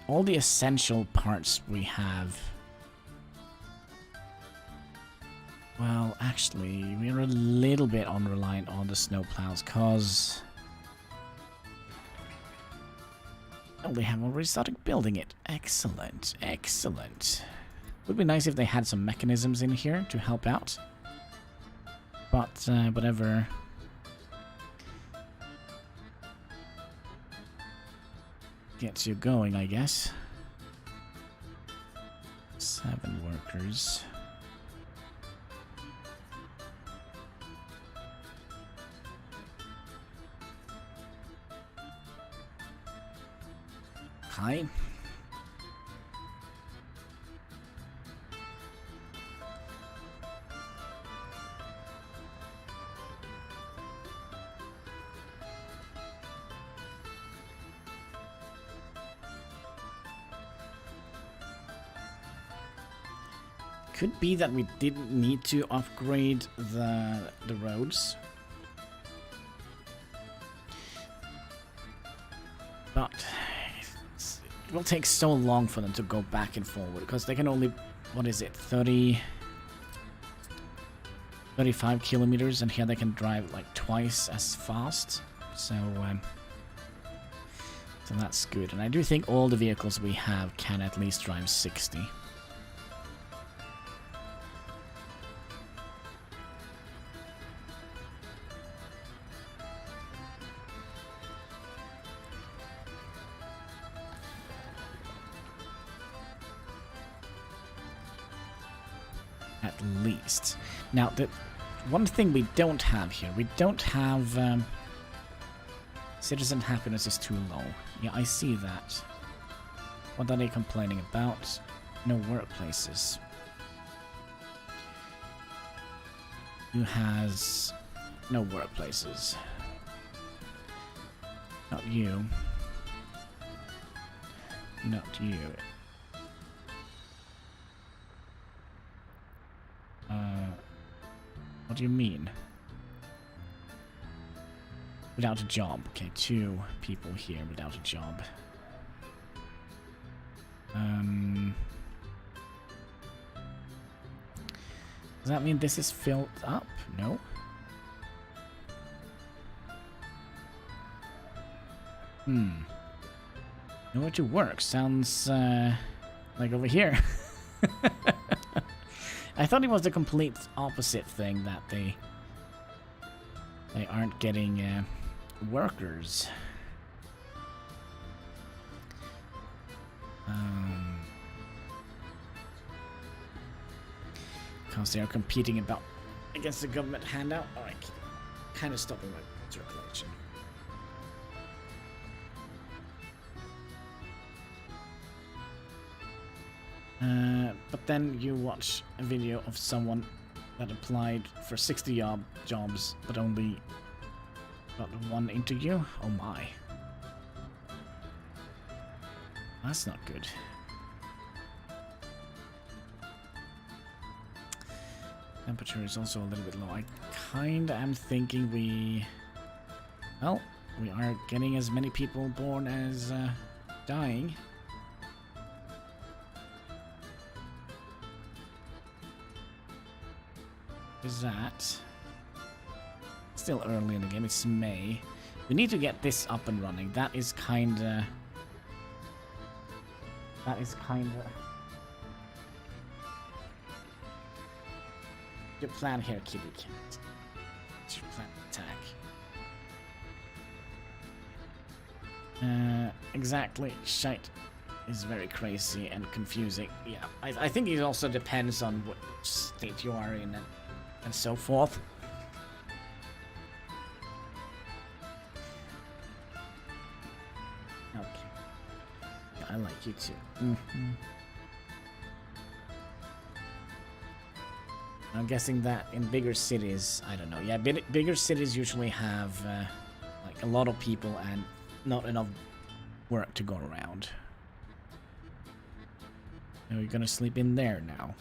all the essential parts we have... Well, actually, we're a little bit unreliant on the snow plows, because Oh, they have already started building it. Excellent, excellent. Would be nice if they had some mechanisms in here to help out. But, whatever. Gets you going, I guess. 7 workers. Hi. Could be that we didn't need to upgrade the roads. But it will take so long for them to go back and forward because they can only, what is it, 35 kilometers, and here they can drive like twice as fast. So that's good. And I do think all the vehicles we have can at least drive 60. At least. Now, the one thing we don't have here, we don't have citizen happiness is too low. Yeah, I see that. What are they complaining about? No workplaces. Who has no workplaces? Not you. Not you. What do you mean? Without a job. Okay, 2 people here without a job. Does that mean this is filled up? No. Nowhere to work. Sounds like over here. I thought it was the complete opposite thing, that they aren't getting workers. Because they are competing against the government handout. Alright, kind of stopping my circulation. But then you watch a video of someone that applied for 60 jobs, but only got 1 interview? Oh my. That's not good. Temperature is also a little bit low. I kinda am thinking we are getting as many people born as dying. Is that still early in the game? It's May. We need to get this up and running. That is kinda your plan here, kitty cat. What's your plan of attack? Exactly. Shite is very crazy and confusing. Yeah, I think it also depends on what state you are in and so forth. Okay. Yeah, I like you too. I'm guessing that in bigger cities, I don't know. Yeah, bigger cities usually have like a lot of people and not enough work to go around. Now you're gonna sleep in there now.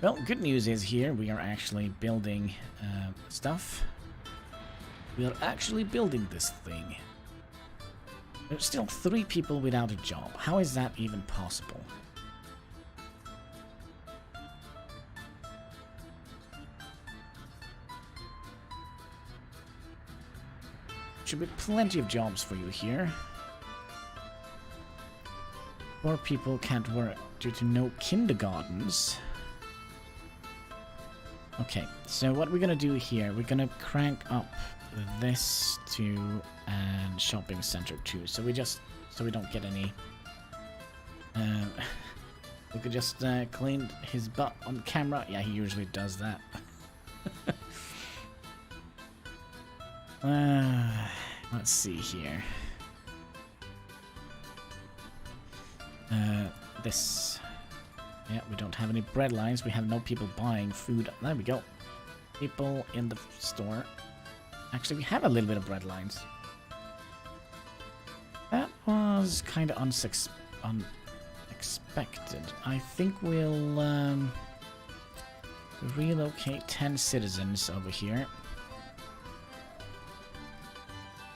Well, good news is here we are actually building stuff. We are actually building this thing. There's still 3 people without a job. How is that even possible? should be plenty of jobs for you here. Poor people can't work due to no kindergartens. Okay, so what we're gonna do here, we're gonna crank up this to and shopping center too. So we don't get any. We could just clean his butt on camera. Yeah, he usually does that. Let's see here. This. Yeah, we don't have any bread lines. We have no people buying food. There we go. People in the store. Actually, we have a little bit of bread lines. That was kind of unexpected. I think we'll relocate 10 citizens over here.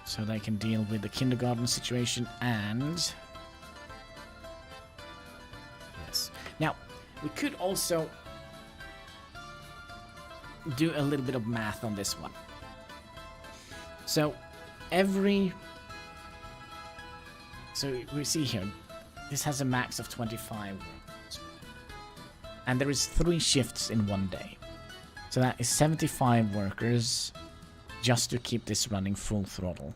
So they can deal with the kindergarten situation and... Yes. Now, we could also do a little bit of math on this one. So, So we see here, this has a max of 25 workers. And there is 3 shifts in one day. So that is 75 workers just to keep this running full throttle.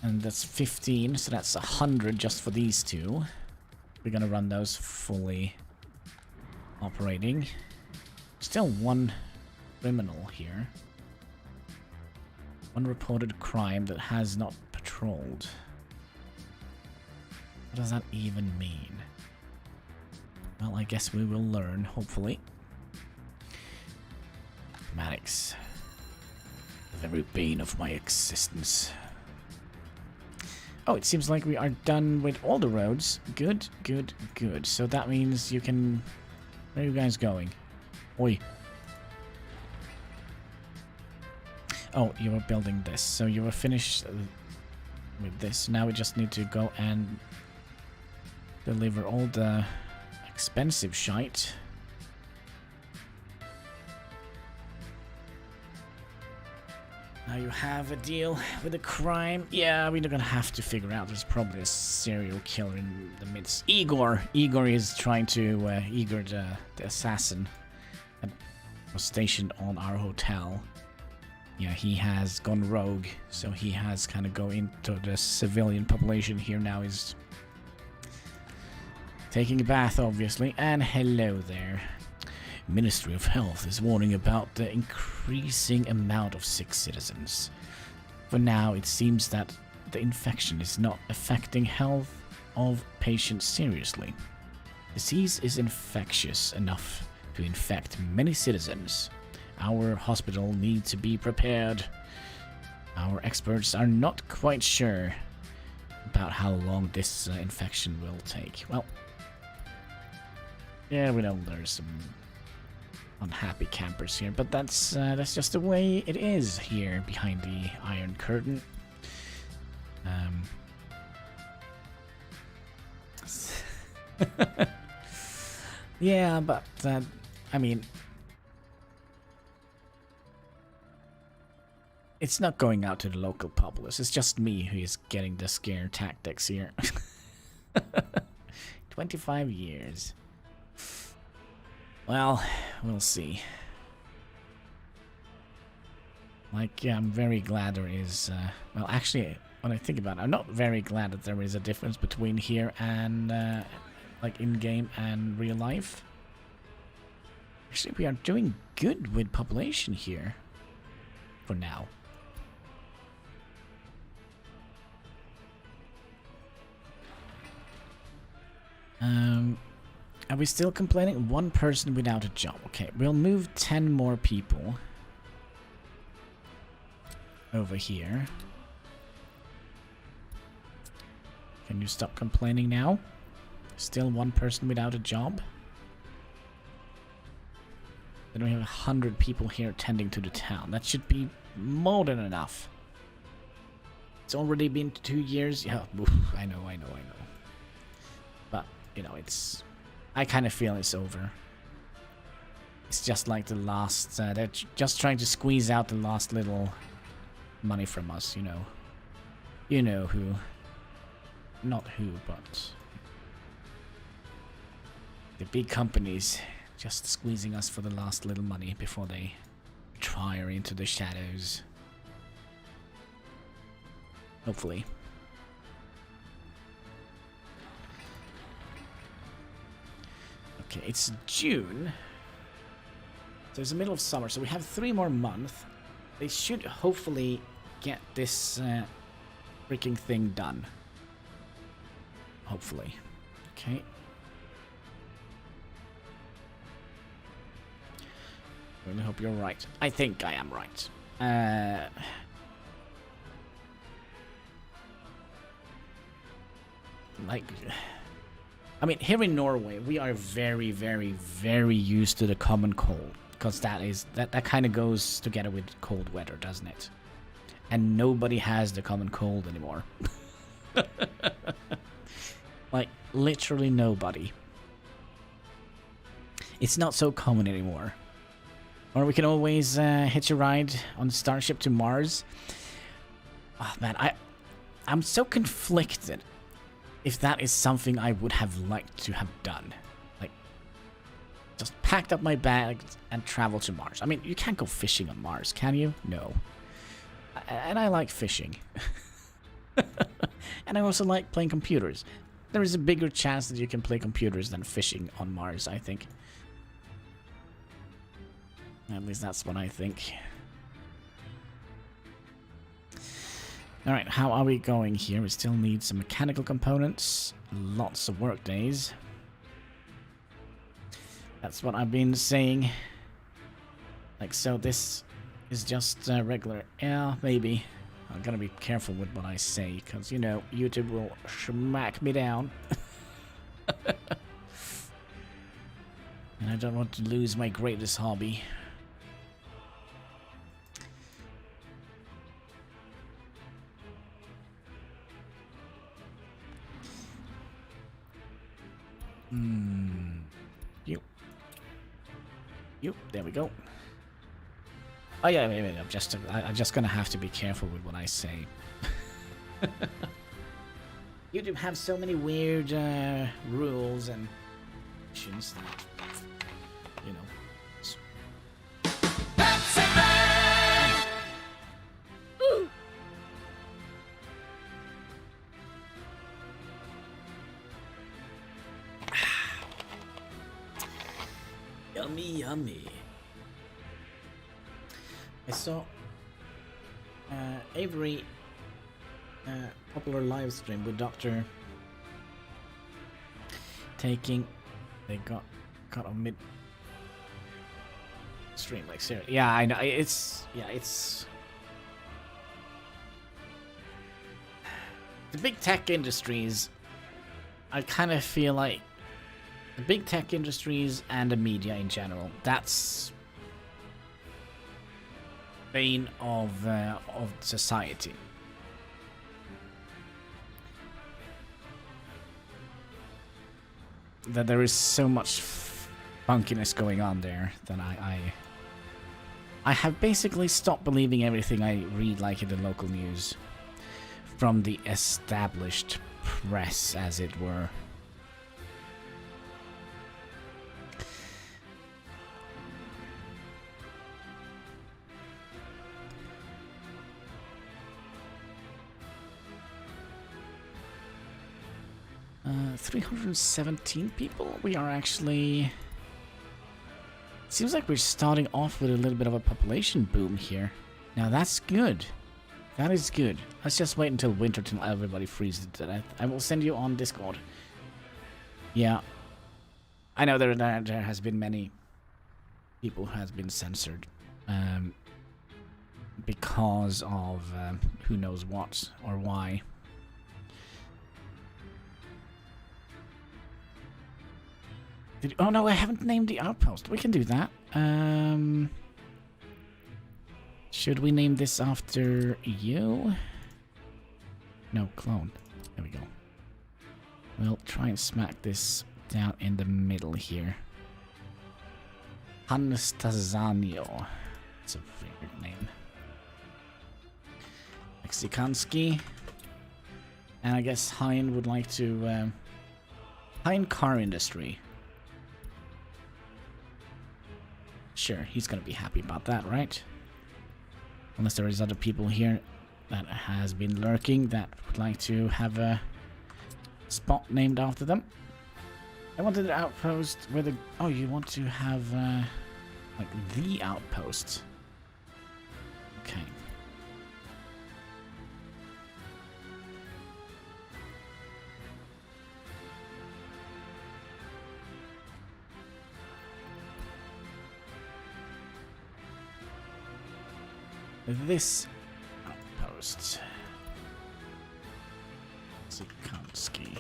And that's 15, so that's 100 just for these two. We're gonna run those fully operating. Still 1 criminal here. 1 reported crime that has not patrolled. What does that even mean? Well, I guess we will learn, hopefully. Maddox. The very bane of my existence. Oh, it seems like we are done with all the roads. Good, good, good. So that means you can... Where are you guys going? Oi. Oh, you were building this. So you were finished with this. Now we just need to go and deliver all the expensive shite. Now you have a deal with the crime. Yeah, we're gonna have to figure out. There's probably a serial killer in the midst. Igor is trying to... Igor, the assassin that was stationed on our hotel. Yeah, he has gone rogue. So he has kind of go into the civilian population here now. Is taking a bath, obviously. And hello there. Ministry of Health is warning about the increasing amount of sick citizens. For now, it seems that the infection is not affecting health of patients seriously. Disease is infectious enough to infect many citizens. Our hospital needs to be prepared. Our experts are not quite sure about how long this infection will take. Well, yeah, we know there's some unhappy campers here, but that's just the way it is here behind the Iron Curtain. Yeah, but I mean, it's not going out to the local populace. It's just me who is getting the scare tactics here. 25 years. Well, we'll see. Like, yeah, I'm very glad there is... well, actually, when I think about it, I'm not very glad that there is a difference between here and, like, in-game and real life. Actually, we are doing good with population here. For now. Are we still complaining? 1 person without a job. Okay, we'll move 10 more people over here. Can you stop complaining now? Still 1 person without a job? Then we have 100 people here tending to the town. That should be more than enough. It's already been 2 years. Yeah, oof, I know. But, you know, it's... I kind of feel it's over. It's just like the last... they're just trying to squeeze out the last little money from us, you know. You know who. Not who, but... the big companies just squeezing us for the last little money before they retire into the shadows. Hopefully. Okay, it's June. So it's the middle of summer, so we have 3 more months. They should hopefully get this freaking thing done. Hopefully. Okay. I really hope you're right. I think I am right. Like... I mean, here in Norway, we are very, very, very used to the common cold. Because that kind of goes together with cold weather, doesn't it? And nobody has the common cold anymore. Like, literally nobody. It's not so common anymore. Or we can always hitch a ride on Starship to Mars. Oh man, I'm so conflicted if that is something I would have liked to have done. Like, just packed up my bags and travel to Mars. I mean, you can't go fishing on Mars, can you? No. And I like fishing. And I also like playing computers. There is a bigger chance that you can play computers than fishing on Mars, I think. At least that's what I think. Alright, how are we going here? We still need some mechanical components. Lots of work days. That's what I've been saying. Like, so this is just regular. Yeah, maybe. I'm gonna be careful with what I say, because, you know, YouTube will smack me down. And I don't want to lose my greatest hobby. You. There we go. Oh yeah, wait. I'm just gonna have to be careful with what I say. YouTube have so many weird rules and options that, you know. Pepsi Man! Woo! Yummy, yummy. I saw Avery popular live stream with Doctor taking. They got caught on mid stream, like seriously. Yeah, I know. It's the big tech industries. I kind of feel like the big tech industries and the media in general. That's bane of society. That there is so much funkiness going on there that I have basically stopped believing everything I read, like in the local news, from the established press, as it were. Uh, 317 people. We are actually... Seems like we're starting off with a little bit of a population boom here. Now that's good. That is good. Let's just wait until winter till everybody freezes to death. I will send you on Discord. Yeah. I know there has been many people who has been censored. Because of who knows what or why. Oh no, I haven't named the outpost. We can do that. Should we name this after you? No, clone. There we go. We'll try and smack this down in the middle here. Hanstazanio. That's a weird name. Mexikanski. And I guess Hein would like to... Hein car industry. Sure, he's gonna be happy about that, right? Unless there is other people here that has been lurking that would like to have a spot named after them. I wanted an outpost where the... Oh, you want to have, like, the outpost. Okay. This outpost. Zikanski.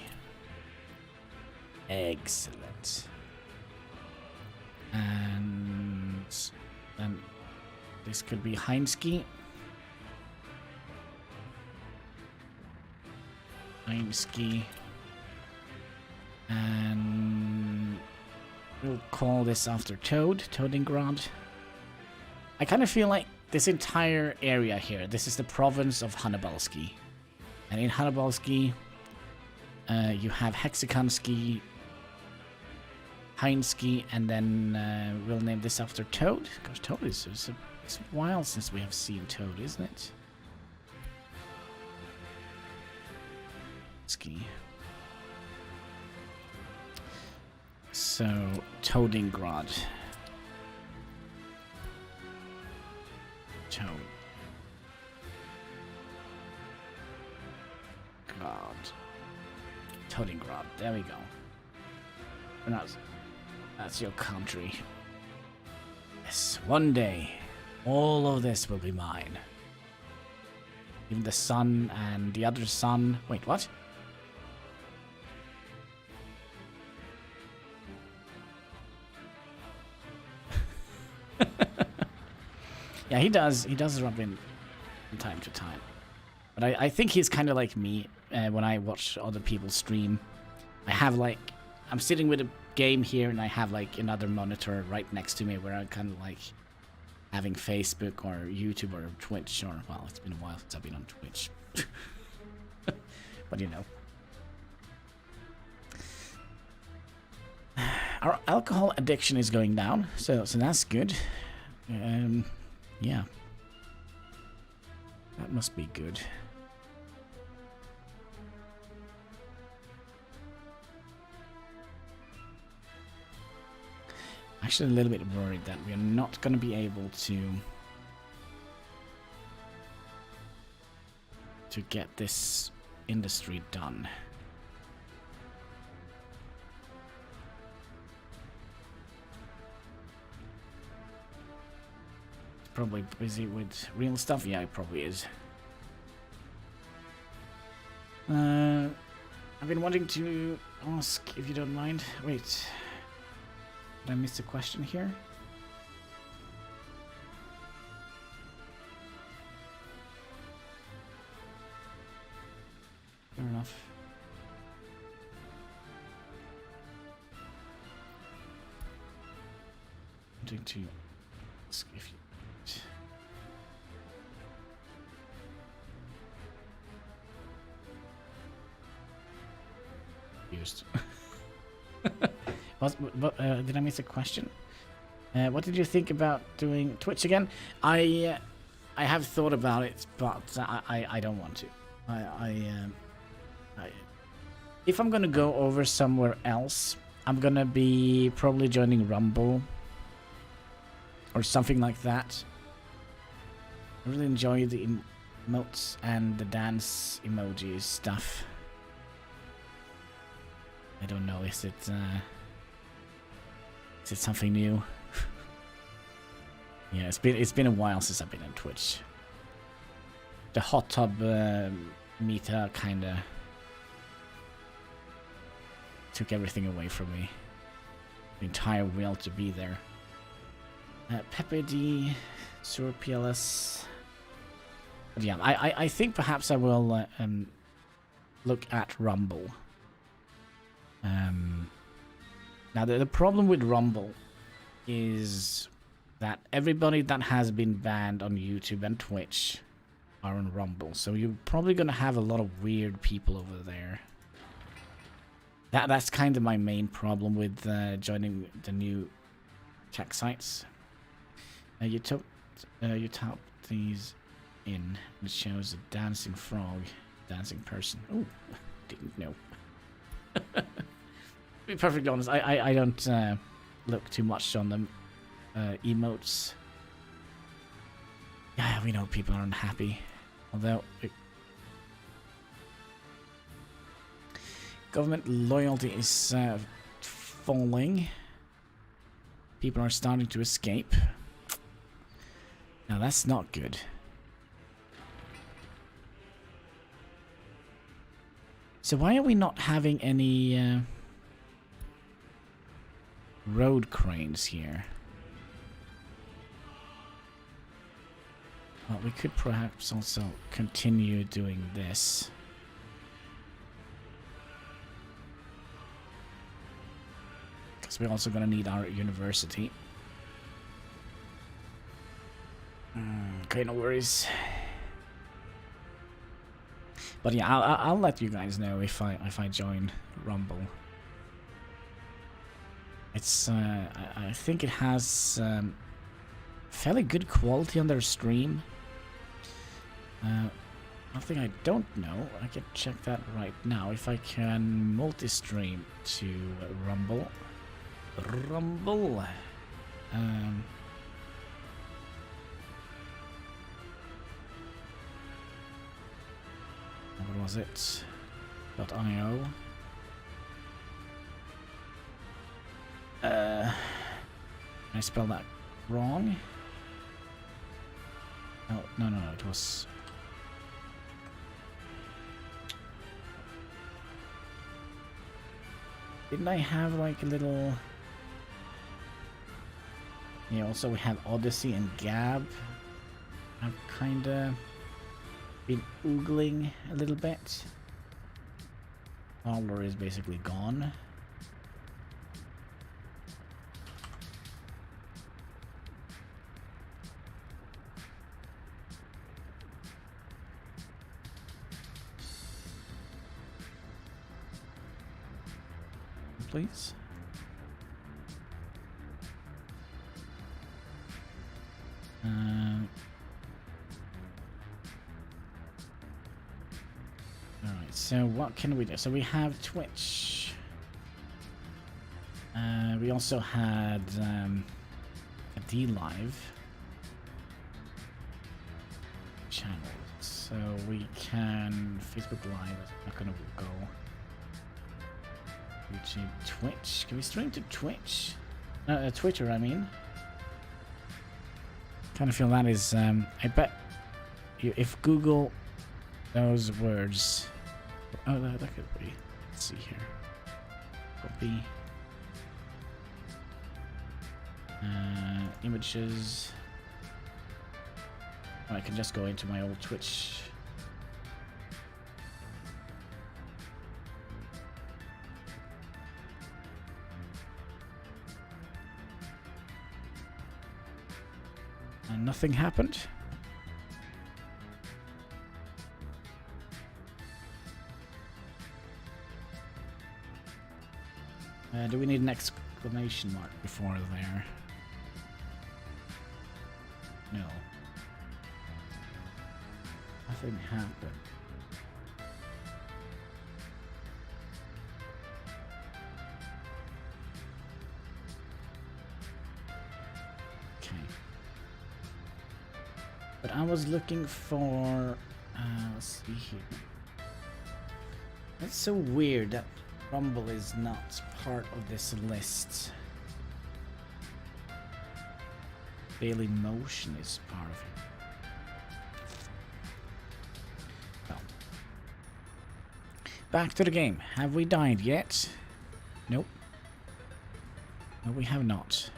Excellent. And then this could be Heinski. Heinski. And we'll call this after Toad, Toadingrad. I kind of feel like this entire area here, this is the province of Hannibalski. And in Hannibalski, you have Hexikanski, Heinski, and then we'll name this after Toad. Gosh, Toad is... It's a while since we have seen Toad, isn't it? Ski. So, Toadingrad. Toad. God. Toadingrad. There we go. That's your country. Yes, one day, all of this will be mine. Even the sun and the other sun. Wait, what? Yeah, he does rub in from time to time. But I think he's kind of like me when I watch other people stream. I have like... I'm sitting with a game here and I have like another monitor right next to me where I'm kind of like having Facebook or YouTube or Twitch or... Well, it's been a while since I've been on Twitch. But you know. Our alcohol addiction is going down, so that's good. Yeah. That must be good. Actually, a little bit worried that we're not going to be able to get this industry done. Probably busy with real stuff. Yeah, it probably is. I've been wanting to ask, if you don't mind. Wait. Did I miss a question here? Fair enough. I'm going to ask if you... Used. Did I miss a question? What did you think about doing Twitch again? I have thought about it, but I don't want to. If I'm gonna go over somewhere else, I'm gonna be probably joining Rumble or something like that. I really enjoy the emotes and the dance emojis stuff. I don't know, is it something new? Yeah, it's been a while since I've been on Twitch. The hot tub meta kinda took everything away from me. The entire will to be there. Pepe D, Sur PLS. But yeah, I think perhaps I will look at Rumble. Now the problem with Rumble is that everybody that has been banned on YouTube and Twitch are on Rumble. So you're probably going to have a lot of weird people over there. That's kind of my main problem with joining the new tech sites. You tap these in, and it shows a dancing frog, dancing person. Oh, didn't know. To be perfectly honest, I don't look too much on them emotes. Yeah, we know people are unhappy. Although government loyalty is falling. People are starting to escape. Now that's not good. So why are we not having any road cranes here? Well, we could perhaps also continue doing this. Because we're also going to need our university. Okay, no worries. But yeah, I'll let you guys know if I join Rumble. It's I think it has fairly good quality on their stream. One thing I don't know, I can check that right now. If I can multi-stream to Rumble. What was it? .io. I spelled that wrong. Oh, no, it was... Didn't I have like a little... Yeah, also we have Odyssey and Gab. I've kinda been oogling a little bit. Parlor is basically gone. Please. Alright, so what can we do? So we have Twitch. We also had a D-Live channel. So we can... Facebook Live is not gonna go. YouTube, Twitch. Can we stream to Twitch? Twitter, I mean. Kind of feel that is. I bet if Google those words. Oh, that could be. Let's see here. Copy. Images. Oh, I can just go into my old Twitch. And nothing happened. Do we need an exclamation mark before there? No. Nothing happened. Okay. But I was looking for... let's see here. That's so weird that Rumble is not part of this list. Daily Motion is part of it. Well. Back to the game. Have we died yet? Nope. No, we have not.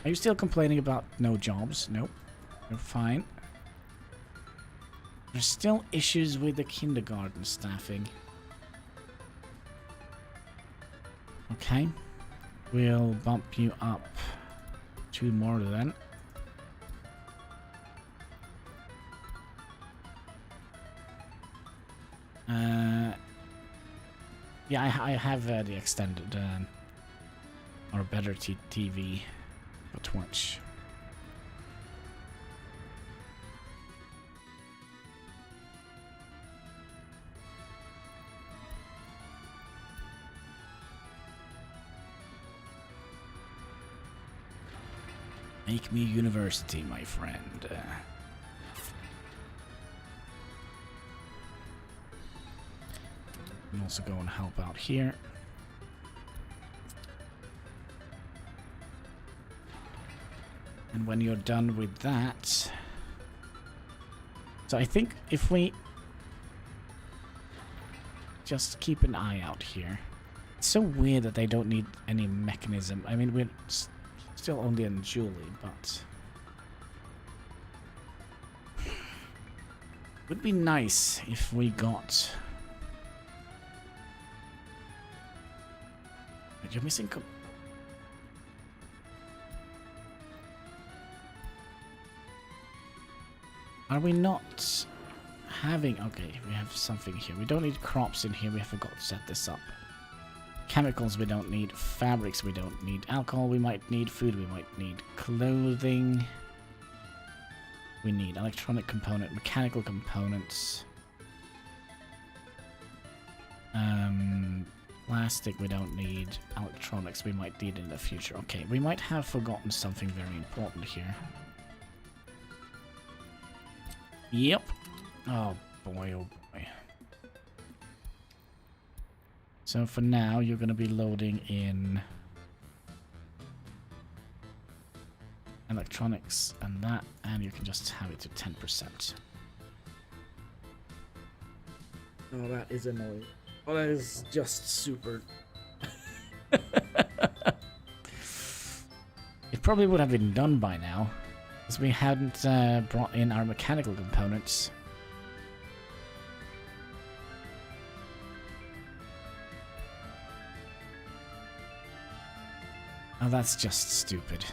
Are you still complaining about no jobs? Nope. You're fine. There's still issues with the kindergarten staffing. Okay. We'll bump you up 2 more then. Yeah, I have the extended or better TV for Twitch. Make me university, my friend. Can also go and help out here. And when you're done with that... So I think if we just keep an eye out here. It's so weird that they don't need any mechanism. I mean, we're still only in Julie, but... Would be nice if we got... You're missing... Are we not having... Okay, we have something here. We don't need crops in here. We forgot to set this up. Chemicals we don't need. Fabrics we don't need. Alcohol we might need. Food we might need. Clothing... We need electronic component, mechanical components. Plastic we don't need. Electronics we might need in the future. Okay, we might have forgotten something very important here. Yep. Oh boy, oh boy. So for now, you're going to be loading in electronics and that, and you can just have it to 10%. Oh, that is annoying. Oh, that is just super. It probably would have been done by now, because we hadn't brought in our mechanical components. Oh, that's just stupid.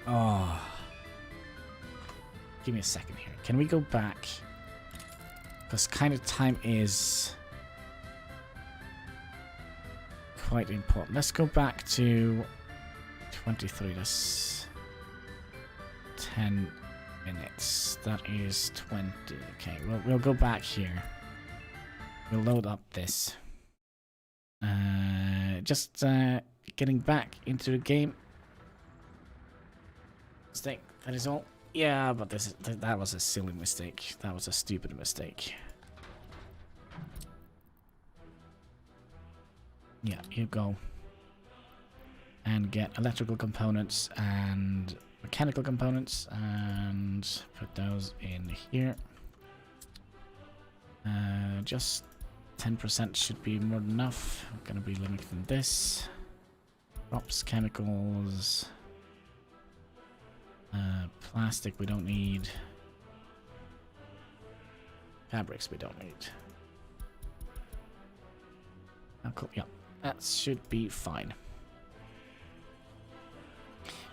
Oh. Give me a second here. Can we go back? Because kind of time is quite important. Let's go back to 23. That's 10 minutes. That is 20. Okay, we'll go back here. We'll load up this. Just getting back into the game. Mistake. That is all. Yeah, but that was a silly mistake. That was a stupid mistake. Yeah, you go. And get electrical components and mechanical components and put those in here. Just 10% should be more than enough. I'm gonna be limiting this. Crops, chemicals. Plastic we don't need. Fabrics we don't need. Oh, cool. Yeah, that should be fine.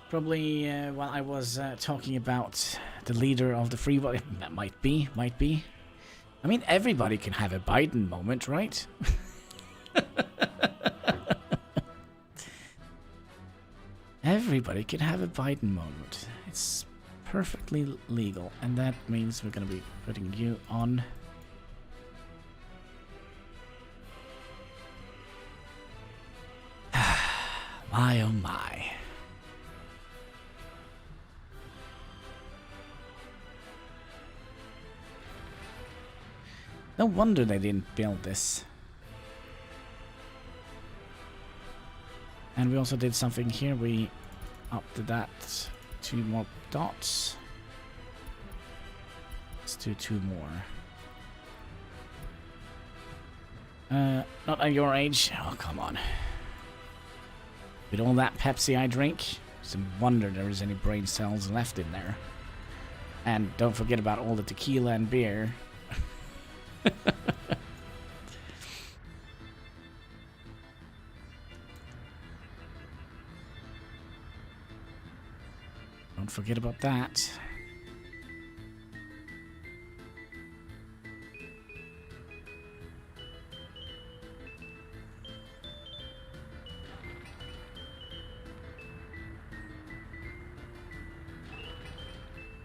Probably while I was talking about the leader of the free world, that might be. I mean, everybody can have a Biden moment, right? Everybody can have a Biden moment. It's perfectly legal, and that means we're going to be putting you on. My oh my. No wonder they didn't build this. And we also did something here. We upped that 2 more dots. Let's do 2 more. Not at your age. Oh, come on. With all that Pepsi I drink, it's a wonder there is any brain cells left in there. And don't forget about all the tequila and beer. forget about that.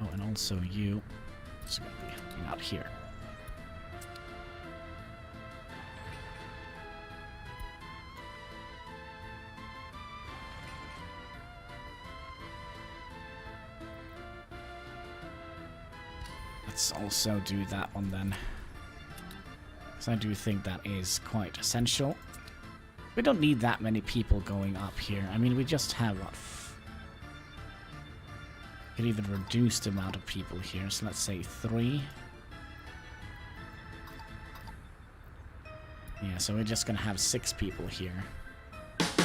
Oh, and also you. It's going to be helping out here. Let's also do that one then. Because I do think that is quite essential. We don't need that many people going up here. I mean, we just have, what? Could even reduce the amount of people here. So let's say 3. Yeah, so we're just gonna have 6 people here.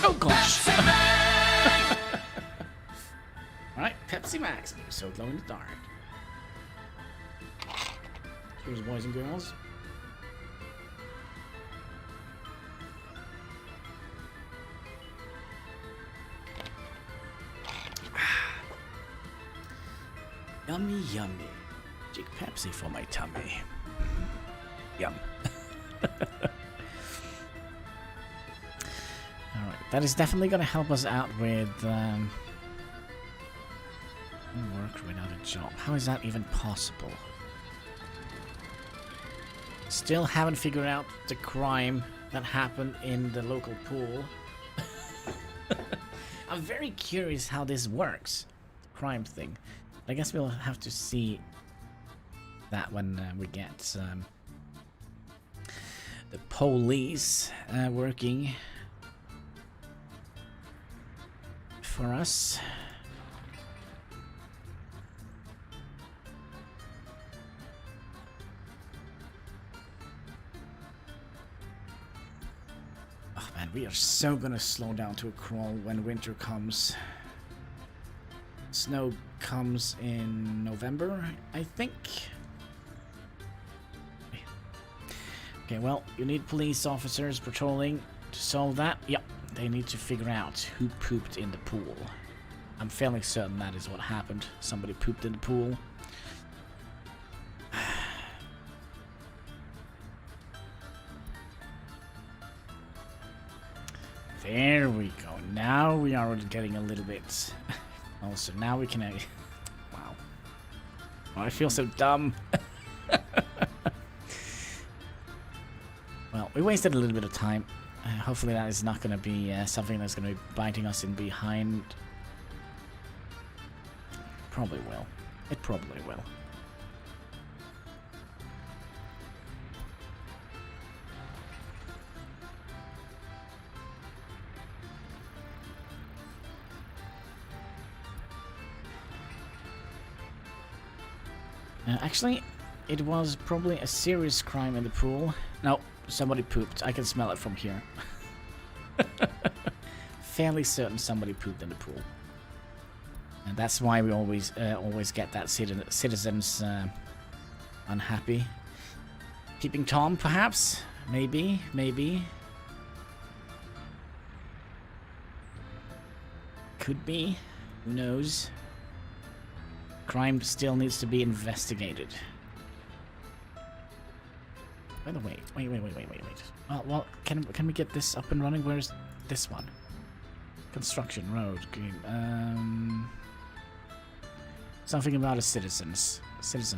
Oh gosh! Alright, Pepsi Max. You're so glow in the dark. Cheers, boys and girls. Yummy, yummy. Jig Pepsi for my tummy. Yum. Alright, that is definitely going to help us out with work without a job. How is that even possible? Still haven't figured out the crime that happened in the local pool. I'm very curious how this works. The crime thing. I guess we'll have to see that when we get the police working for us. Oh man, we are so gonna slow down to a crawl when winter comes. Snow comes in November, I think. Okay, well, you need police officers patrolling to solve that. Yep, they need to figure out who pooped in the pool. I'm fairly certain that is what happened. Somebody pooped in the pool. There we go. Now we are getting a little bit... Also, now we can... wow. Oh, I feel so dumb. Well, we wasted a little bit of time. Hopefully that is not going to be something that's going to be biting us in behind. Probably will. It probably will. Actually, it was probably a serious crime in the pool. No, somebody pooped. I can smell it from here. Fairly certain somebody pooped in the pool. And that's why we always get that citizens unhappy. Peeping Tom, perhaps? Maybe, maybe. Could be. Who knows? Crime still needs to be investigated. By the way, wait. Well, can we get this up and running? Where's this one? Construction road. Something about a citizen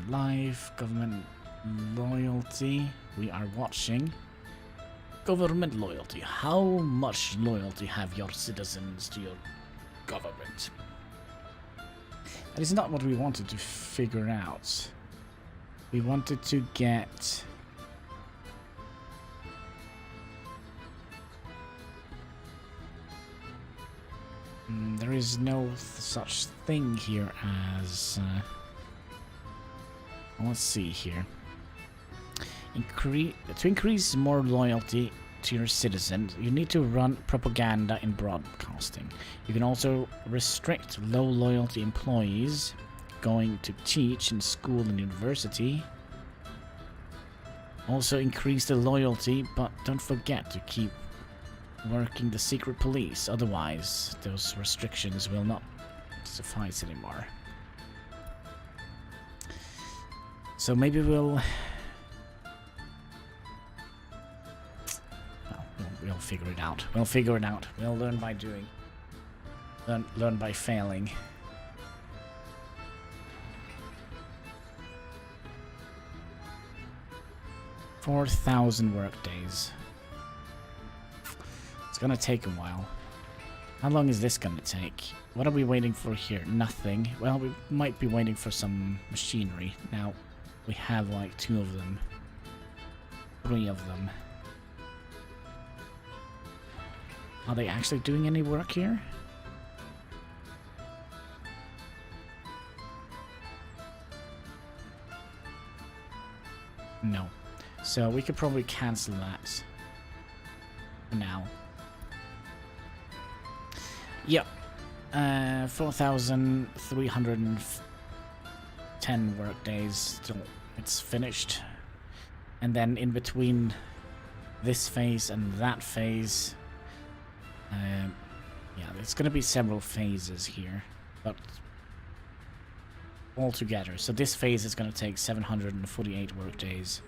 life, government loyalty. We are watching. Government loyalty. How much loyalty have your citizens to your government? That is not what we wanted to figure out. We wanted to get... there is no such thing here as... let's see here. To increase more loyalty to your citizens, you need to run propaganda in broadcasting. You can also restrict low loyalty employees going to teach in school and university. Also increase the loyalty, but don't forget to keep working the secret police, otherwise those restrictions will not suffice anymore. So maybe we'll figure it out. We'll figure it out. We'll learn by doing. Learn by failing. $4,000 work days. It's gonna take a while. How long is this gonna take? What are we waiting for here? Nothing. Well, we might be waiting for some machinery. Now, we have like 2 of them. 3 of them. Are they actually doing any work here? No. So we could probably cancel that for now. Yep. 4,310 work days till it's finished. And then in between this phase and that phase, yeah, there's going to be several phases here, but all together. So this phase is going to take 748 work days.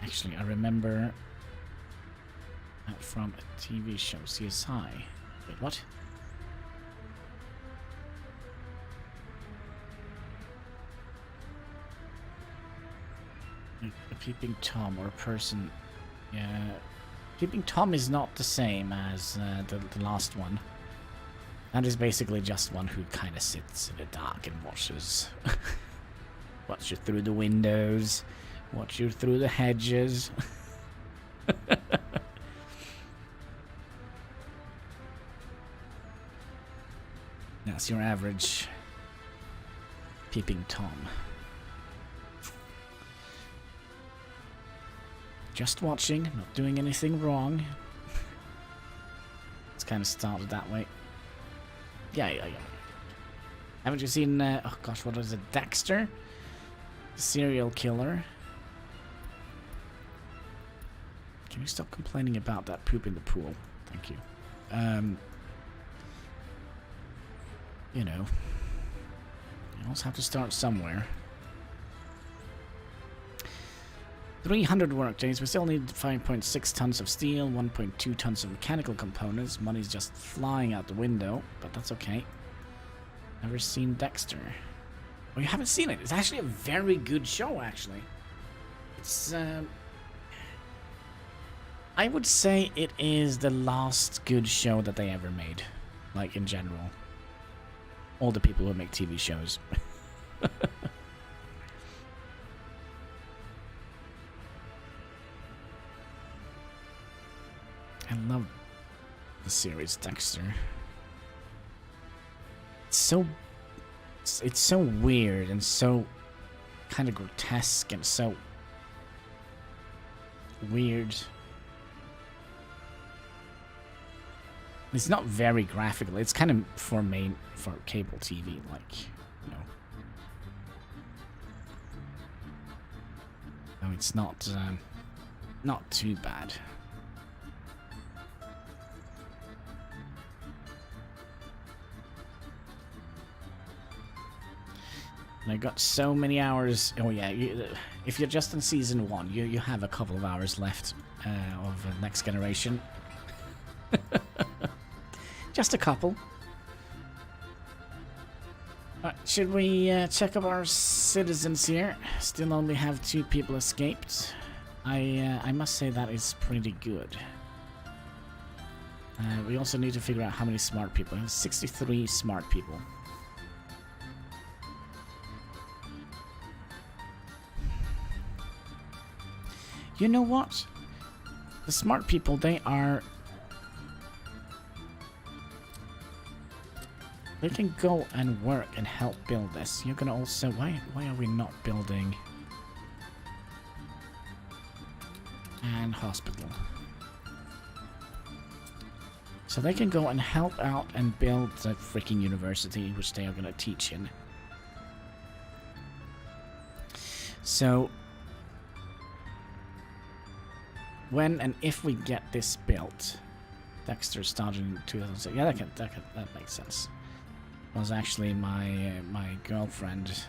Actually, I remember that from a TV show, CSI. Wait, what? A peeping Tom or a person. Yeah, peeping Tom is not the same as the last one. That is basically just one who kind of sits in the dark and watches. Watch you through the windows. Watch you through the hedges. That's your average peeping Tom. Just watching, not doing anything wrong. It's kind of started that way. Yeah. Haven't you seen, oh gosh, what is it? Dexter? The serial killer. Can you stop complaining about that poop in the pool? Thank you. You know. You also have to start somewhere. 300 work days. We still need 5.6 tons of steel, 1.2 tons of mechanical components. Money's just flying out the window, but that's okay. Never seen Dexter. Well, you haven't seen it. It's actually a very good show, actually. It's, I would say it is the last good show that they ever made. Like, in general. All the people who make TV shows. I love the series Dexter. It's so weird and so kind of grotesque and so weird. It's not very graphical. It's kind of for cable TV, like, you know. No, it's not too bad. And I got so many hours. Oh yeah, if you're just in season 1, you have a couple of hours left of Next Generation. Just a couple. Should we check up our citizens here? Still only have 2 people escaped. I must say that is pretty good. We also need to figure out how many smart people. We have 63 smart people. You know what? The smart people, they can go and work and help build this. You're gonna also... Why are we not building... and hospital? So they can go and help out and build the freaking university, which they are gonna teach in. So... when and if we get this built... Dexter started in 2006. Yeah, that makes sense. was actually my girlfriend,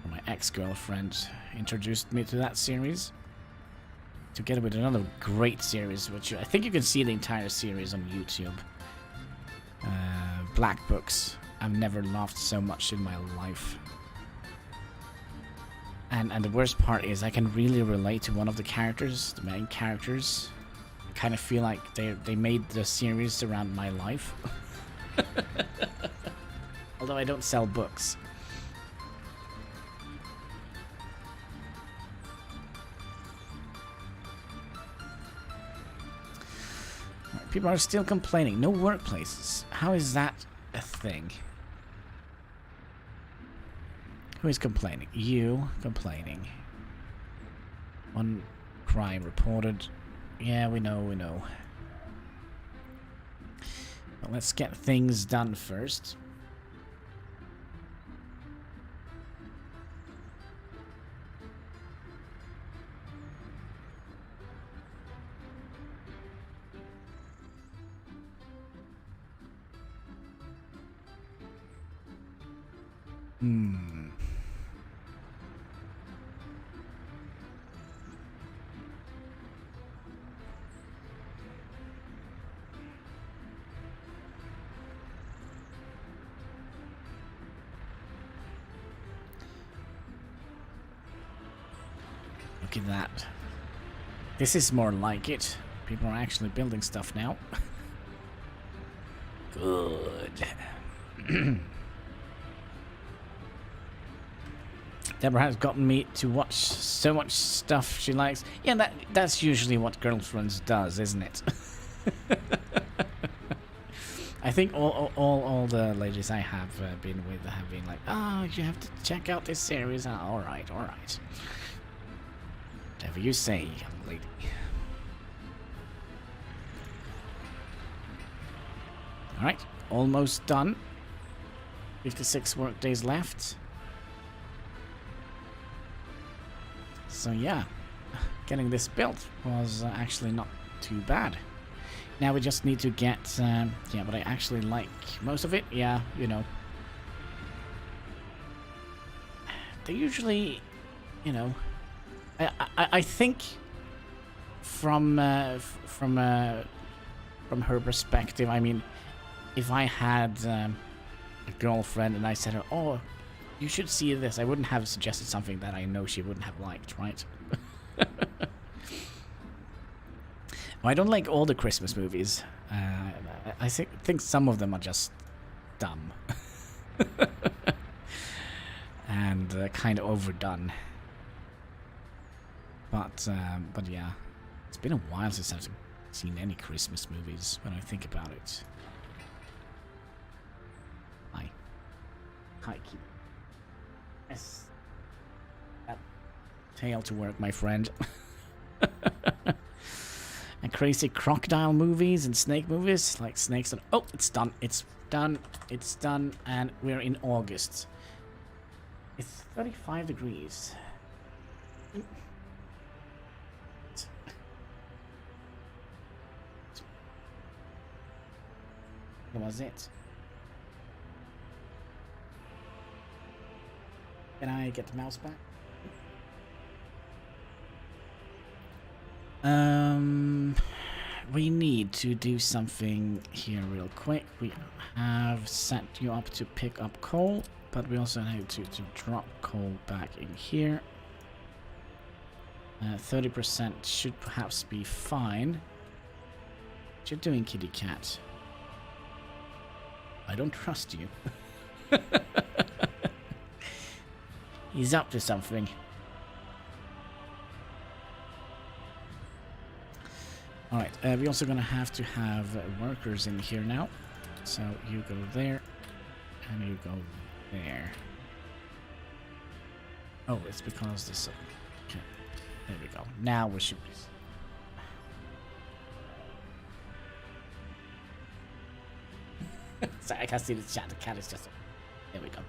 or my ex-girlfriend, introduced me to that series. Together with another great series, which I think you can see the entire series on YouTube. Black Books. I've never laughed so much in my life. And the worst part is I can really relate to one of the characters, the main characters. I kind of feel like they made the series around my life. Although I don't sell books. People are still complaining. No workplaces. How is that a thing? Who is complaining? You complaining. One crime reported. Yeah, we know, we know. But let's get things done first. Look at that. This is more like it. People are actually building stuff now. Good. Deborah has gotten me to watch so much stuff she likes. Yeah, that's usually what girlfriends does, isn't it? I think all the ladies I have been with have been like, oh, you have to check out this series. Oh, all right, all right. Whatever you say, young lady. All right, almost done. 56 work days left. So yeah, getting this built was actually not too bad. Now we just need to get, yeah, but I actually like most of it. Yeah, you know. They usually, you know, I think from her perspective, I mean, if I had a girlfriend and I said her, oh, you should see this, I wouldn't have suggested something that I know she wouldn't have liked, right? Well, I don't like all the Christmas movies. I think some of them are just dumb. And kind of overdone. But yeah, it's been a while since I've seen any Christmas movies when I think about it. Hi. Hi, keep. Yes. That tail to work, my friend. And crazy crocodile movies and snake movies, like snakes. And oh, it's done. It's done. It's done. And we're in August. It's 35 degrees. That was it. Can I get the mouse back? We need to do something here real quick. We have set you up to pick up coal, but we also need to drop coal back in here. 30% should perhaps be fine. What you doing, kitty cat? I don't trust you. He's up to something. Alright, we're also gonna have to have workers in here now. So you go there, and you go there. Oh, it's because this... Okay, there we go. Now we should be... Sorry, I can't see the chat. The cat is just... There we go.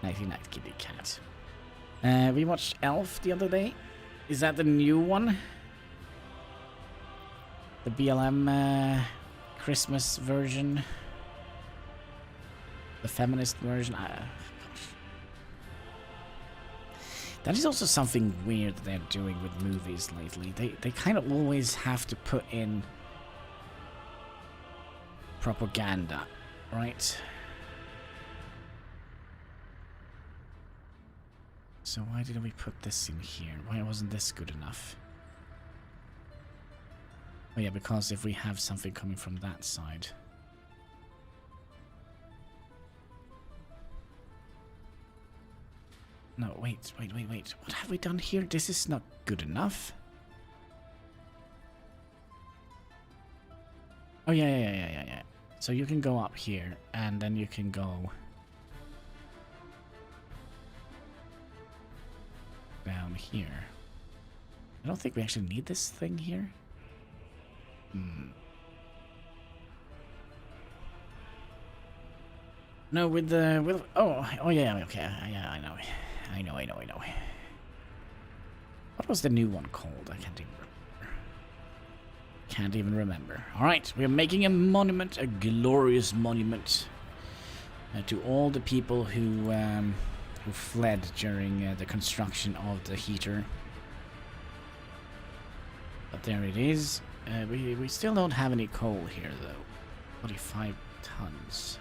Nighty night, kitty cat. We watched Elf the other day. Is that the new one? The BLM Christmas version. The feminist version. That is also something weird they're doing with movies lately. They kind of always have to put in propaganda, right? So why didn't we put this in here? Why wasn't this good enough? Oh yeah, because if we have something coming from that side. No, wait. What have we done here? This is not good enough. Oh, yeah. So you can go up here, and then you can go down here. I don't think we actually need this thing here. No, with the oh yeah, okay, yeah, I know. What was the new one called? I can't even remember. All right, we are making a monument, a glorious monument, to all the people who fled during the construction of the heater. But there it is. We still don't have any coal here though. 45 tons.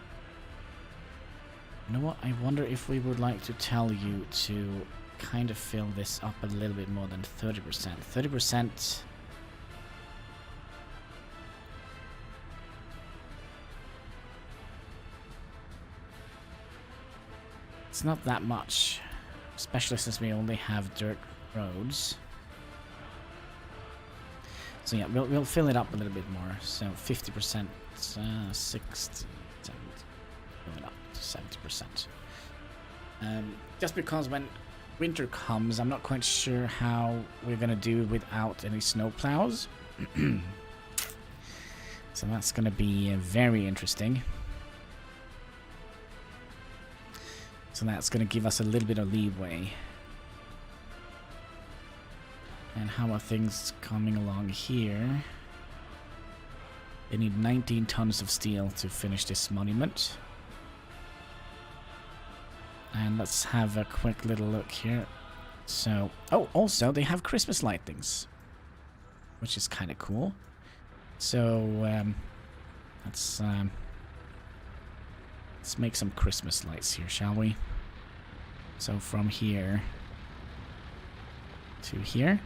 You know what? I wonder if we would like to tell you to kind of fill this up a little bit more than 30%. 30%. It's not that much, especially since we only have dirt roads. So yeah, we'll fill it up a little bit more. So 50%, 60, 70, fill it up to 70%. Just because when winter comes, I'm not quite sure how we're gonna do without any snow plows. So that's gonna be very interesting. So that's gonna give us a little bit of leeway. And how are things coming along here? They need 19 tons of steel to finish this monument. And let's have a quick little look here. So, oh, also they have Christmas lightings, which is kind of cool. So, let's make some Christmas lights here, shall we? So from here to here.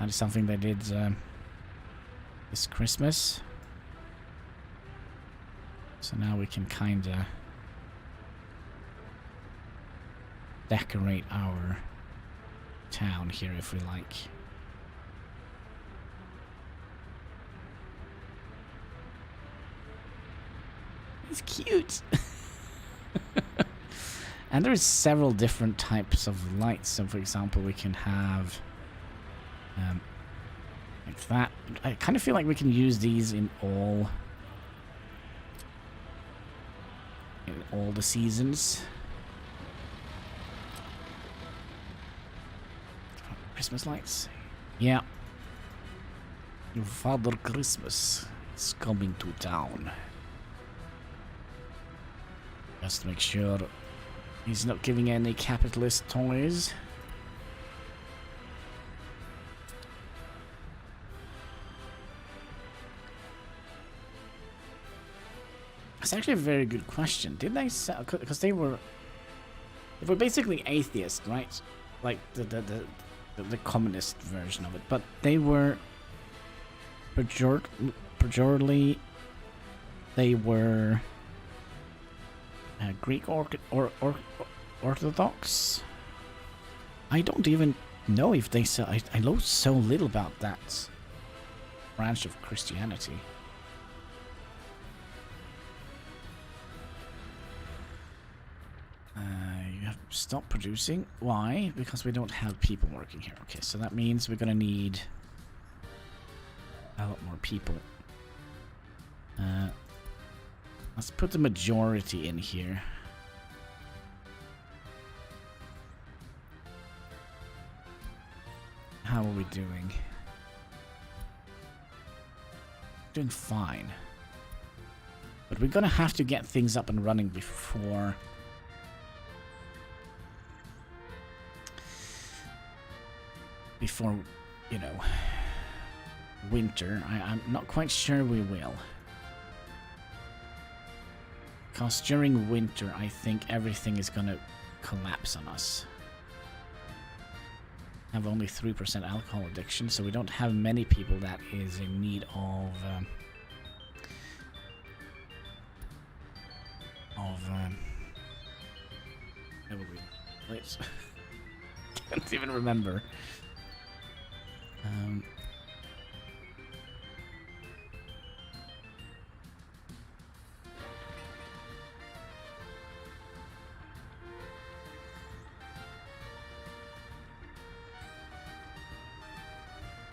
That is something they did this Christmas. So now we can kind of decorate our town here if we like. It's cute. And there's several different types of lights. So for example, we can have like that. I kind of feel like we can use these in all the seasons. Christmas lights. Yeah. Your Father Christmas is coming to town. Just make sure he's not giving any capitalist toys. That's actually a very good question. Did they sell? Because they were basically atheists, right? Like the communist version of it, but they were pejoratively. They were Greek Orthodox. I don't even know if they sell. I know so little about that branch of Christianity. You have stopped producing. Why? Because we don't have people working here. Okay, so that means we're gonna need a lot more people. Let's put the majority in here. How are we doing? Doing fine. But we're gonna have to get things up and running before... you know, winter. I'm not quite sure we will. Because during winter, I think everything is gonna collapse on us. Have only 3% alcohol addiction, so we don't have many people that is in need of wait, can't even remember.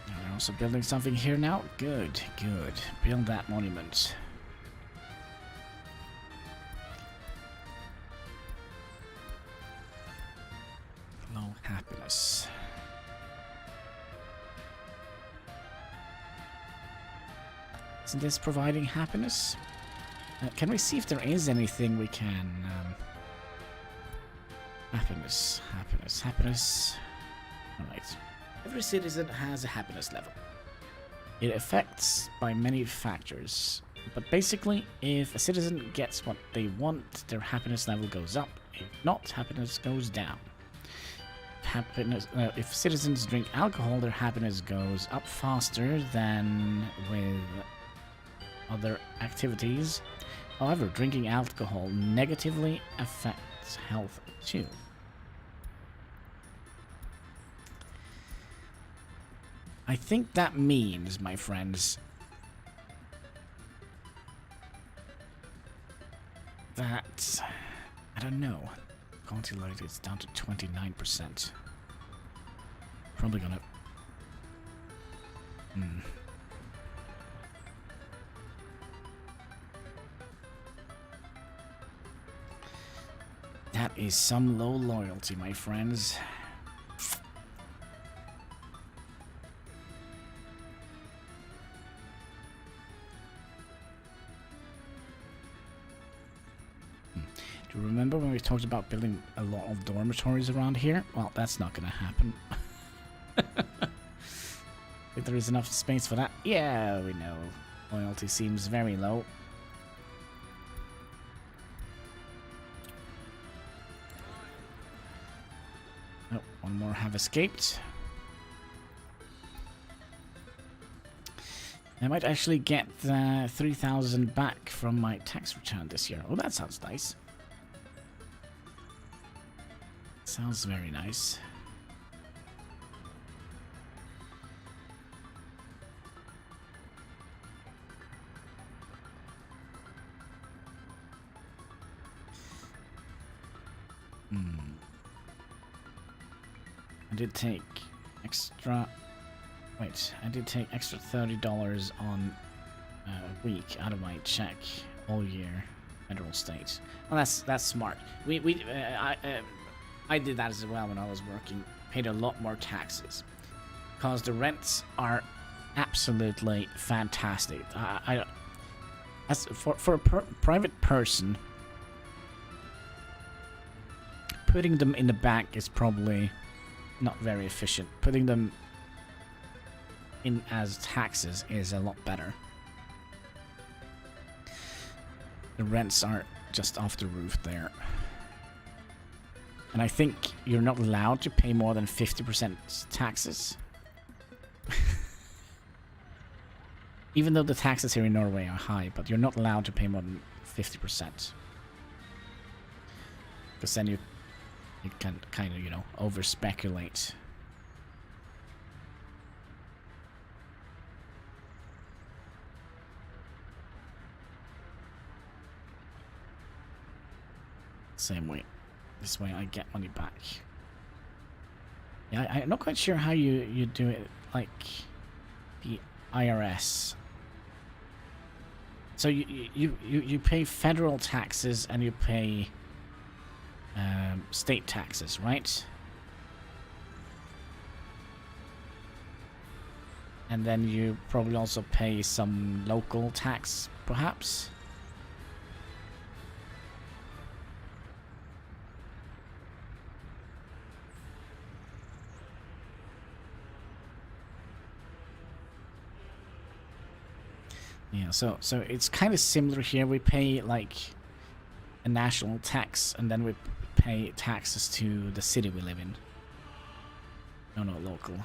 We're also building something here now. Good, good. Build that monument. Low happiness. Isn't this providing happiness? Can we see if there is anything we can... happiness, happiness, happiness. Alright. Every citizen has a happiness level. It affects by many factors. But basically, if a citizen gets what they want, their happiness level goes up. If not, happiness goes down. If citizens drink alcohol, their happiness goes up faster than with other activities. However, drinking alcohol negatively affects health too. I think that means, my friends, that I don't know. Quality light is down to 29%. Probably gonna. That is some low loyalty, my friends. Do you remember when we talked about building a lot of dormitories around here? Well, that's not gonna happen. If there is enough space for that. Yeah, we know. Loyalty seems very low. Oh, one more have escaped. I might actually get 3,000 back from my tax return this year. Oh, that sounds nice. Sounds very nice. I did take extra... Wait, I did take extra $30 on a week out of my check all year, federal state. Well, that's smart. I did that as well when I was working. Paid a lot more taxes because the rents are absolutely fantastic. As for a private person, putting them in the bank is probably not very efficient. Putting them in as taxes is a lot better. The rents are just off the roof there. And I think you're not allowed to pay more than 50% taxes. Even though the taxes here in Norway are high, but you're not allowed to pay more than 50%. Because then you can kind of, you know, over-speculate. Same way. This way I get money back. Yeah, I'm not quite sure how you do it, like the IRS. So you pay federal taxes and you pay state taxes, right? And then you probably also pay some local tax, perhaps. Yeah, so it's kind of similar here. We pay like a national tax, and then we pay taxes to the city we live in. No, not local.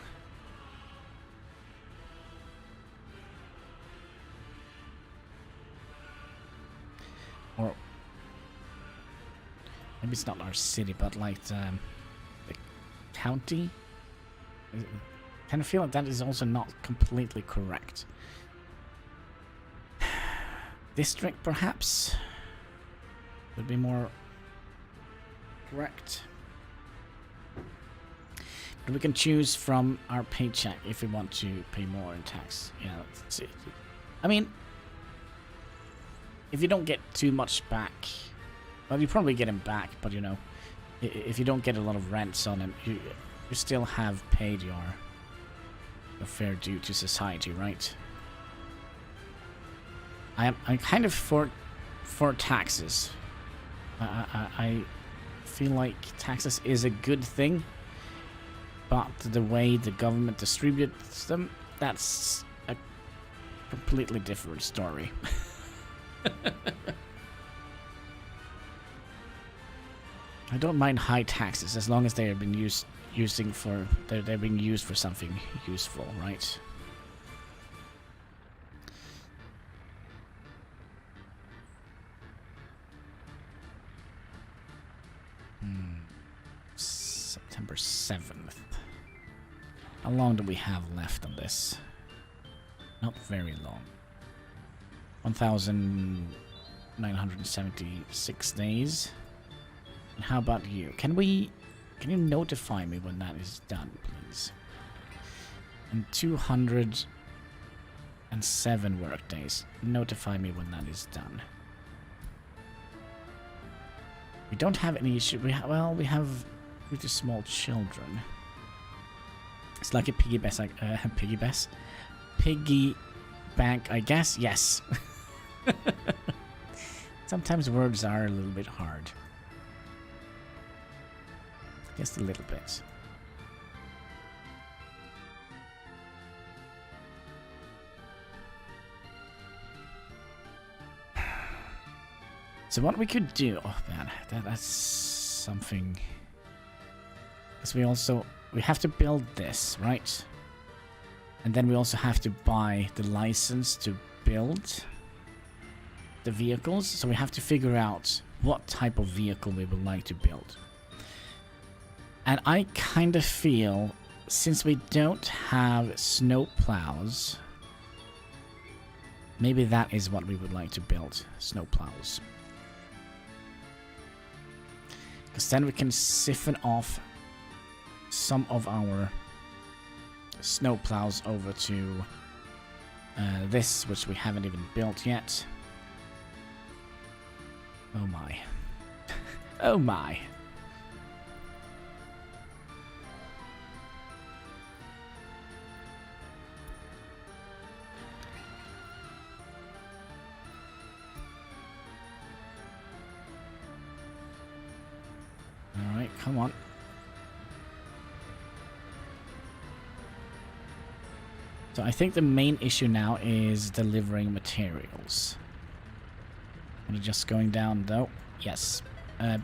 Or maybe it's not our city, but like the county. I kind of feel like that is also not completely correct. District, perhaps, would be more correct. But we can choose from our paycheck if we want to pay more in tax. Yeah, that's it. I mean, if you don't get too much back, well, you probably get him back, but you know, if you don't get a lot of rents on him, you still have paid your fair due to society, right? I'm kind of for taxes. I feel like taxes is a good thing, but the way the government distributes them, that's a completely different story. I don't mind high taxes as long as they have been they're being used for something useful, right? September 7th. How long do we have left on this? Not very long. 1,976 days. And how about you? Can you notify me when that is done, please? And 207 work days. Notify me when that is done. We don't have any issue. We have pretty small children. It's like a piggy bank, I guess. Yes. Sometimes words are a little bit hard. Just a little bit. So what we could do, oh man, that's something. Because we have to build this, right? And then we also have to buy the license to build the vehicles. So we have to figure out what type of vehicle we would like to build. And I kind of feel, since we don't have snow plows, maybe that is what we would like to build, snow plows. Because then we can siphon off some of our snow plows over to this, which we haven't even built yet. Oh my. Oh my. Alright, come on. So I think the main issue now is delivering materials. We're just going down though. Yes.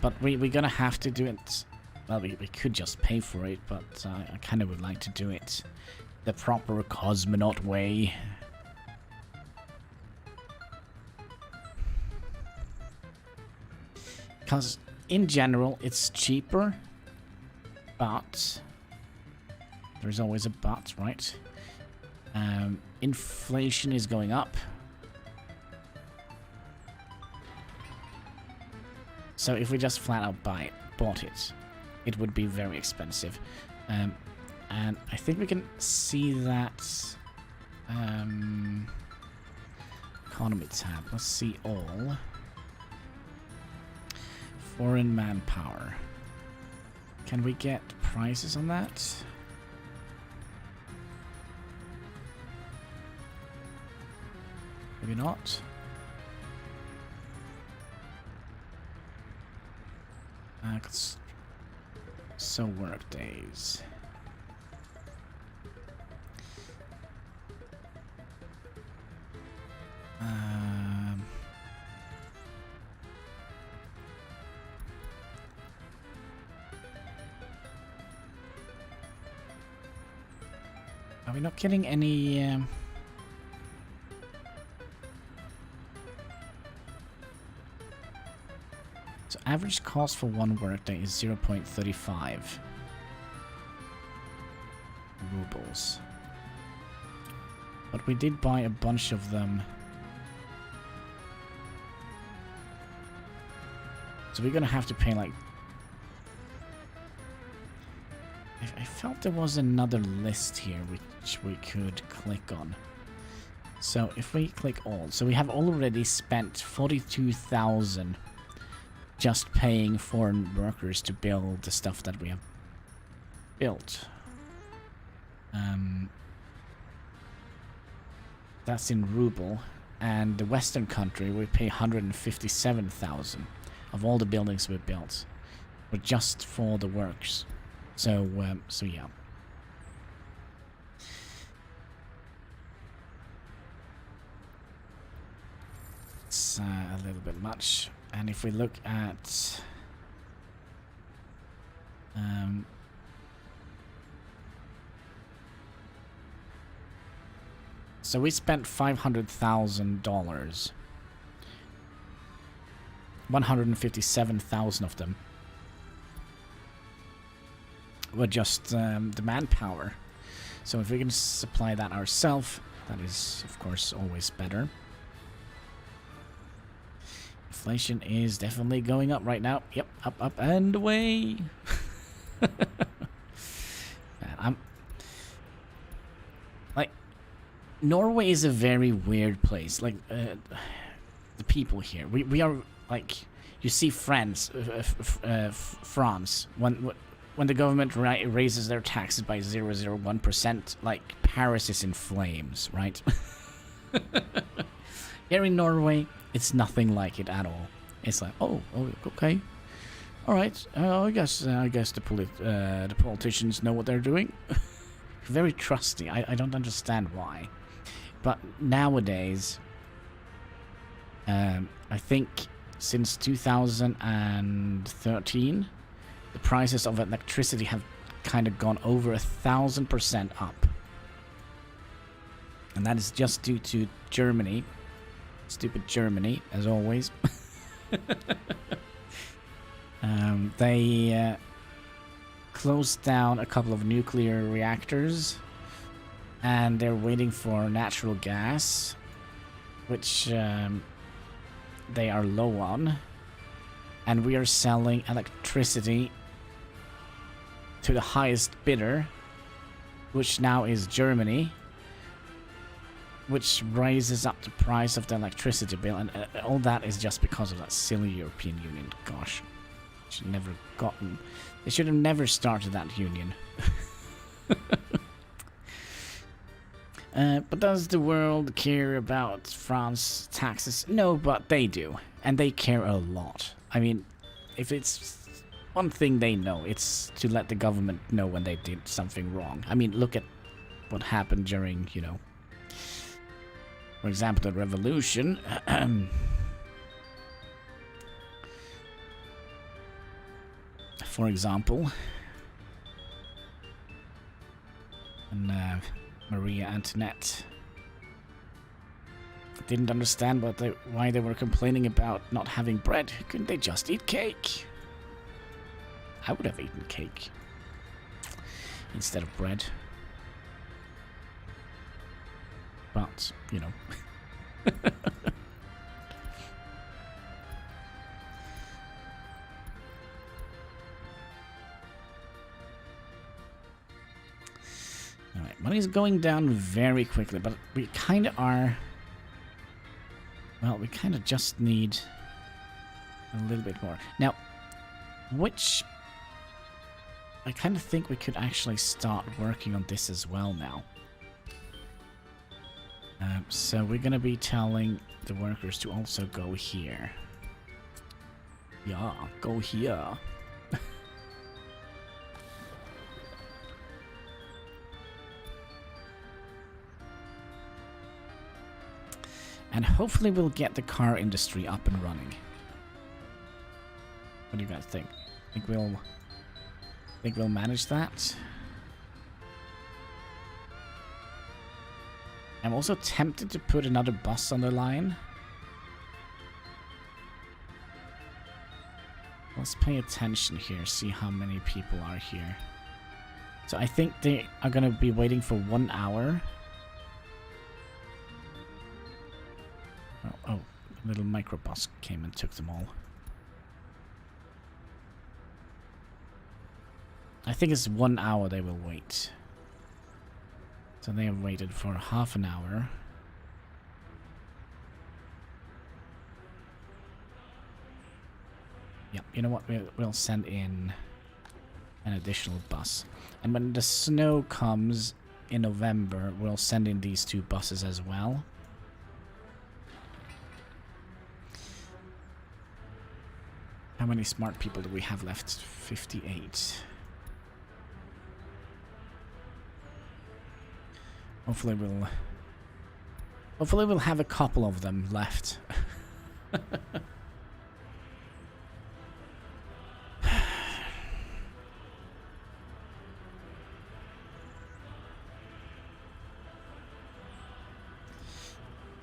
But we're gonna have to do it. Well, we could just pay for it, but I kind of would like to do it the proper cosmonaut way. Because in general, it's cheaper, but there's always a but, right? Inflation is going up. So if we just flat out bought it, it would be very expensive. And I think we can see that economy tab. Let's see all. Foreign manpower. Can we get prices on that? Maybe not. So work days. Are we not getting any... So average cost for one workday is 0.35 rubles. But we did buy a bunch of them. So we're gonna have to pay like... I felt there was another list here which we could click on. So if we click all, so we have already spent 42,000 just paying foreign workers to build the stuff that we have built. That's in ruble, and the Western country we pay 157,000 of all the buildings we built, but just for the works. So so yeah. It's a little bit much. And if we look at so we spent $500,000. 157,000 of them were just the manpower. So if we can supply that ourselves, that is of course always better. Inflation is definitely going up right now. Yep, up, up, and away. Man, like, Norway is a very weird place. Like, the people here. We are, like, you see France, when the government raises their taxes by 0.001%, like, Paris is in flames, right? Here in Norway, it's nothing like it at all. It's like, oh, okay, all right. I guess the politicians know what they're doing. Very trusty. I don't understand why, but nowadays, I think since 2013, the prices of electricity have kind of gone over 1,000% up, and that is just due to Germany. Stupid Germany, as always. They closed down a couple of nuclear reactors, and they're waiting for natural gas, which they are low on, and we are selling electricity to the highest bidder, which now is Germany, which raises up the price of the electricity bill, and all that is just because of that silly European Union. Gosh, they should have never started that union. But does the world care about France taxes? No, but they do, and they care a lot. I mean, if it's one thing they know, it's to let the government know when they did something wrong. I mean, look at what happened during, you know, for example, the revolution. For example, and Maria Antoinette didn't understand why they were complaining about not having bread. Couldn't they just eat cake? I would have eaten cake instead of bread. But, you know. Alright, money's going down very quickly, but we kind of are... Well, we kind of just need a little bit more. Now, which... I kind of think we could actually start working on this as well now. So we're gonna be telling the workers to also go here. Yeah, go here. And hopefully we'll get the car industry up and running. What do you guys think? Think we'll manage that? I'm also tempted to put another bus on the line. Let's pay attention here, see how many people are here. So I think they are going to be waiting for 1 hour. Oh, a little microbus came and took them all. I think it's 1 hour they will wait. So they have waited for half an hour. Yep, you know what? We'll send in an additional bus. And when the snow comes in November, we'll send in these 2 buses as well. How many smart people do we have left? 58. Hopefully we'll have a couple of them left.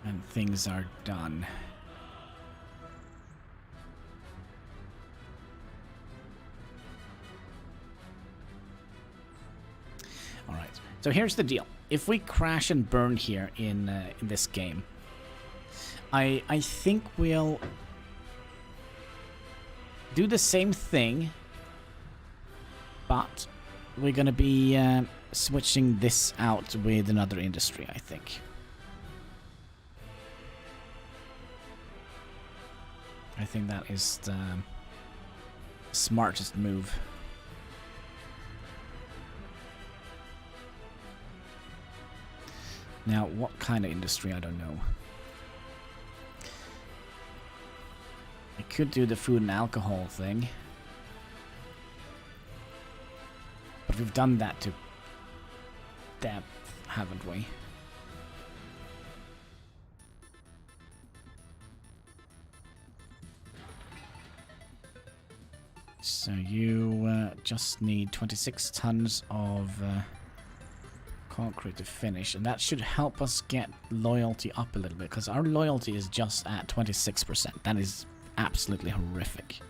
And things are done. All right. So here's the deal. If we crash and burn here in this game, I think we'll do the same thing, but we're gonna be switching this out with another industry, I think. I think that is the smartest move. Now, what kind of industry? I don't know. I could do the food and alcohol thing. But we've done that to depth, haven't we? So you just need 26 tons of concrete to finish, and that should help us get loyalty up a little bit, because our loyalty is just at 26%. That is absolutely horrific.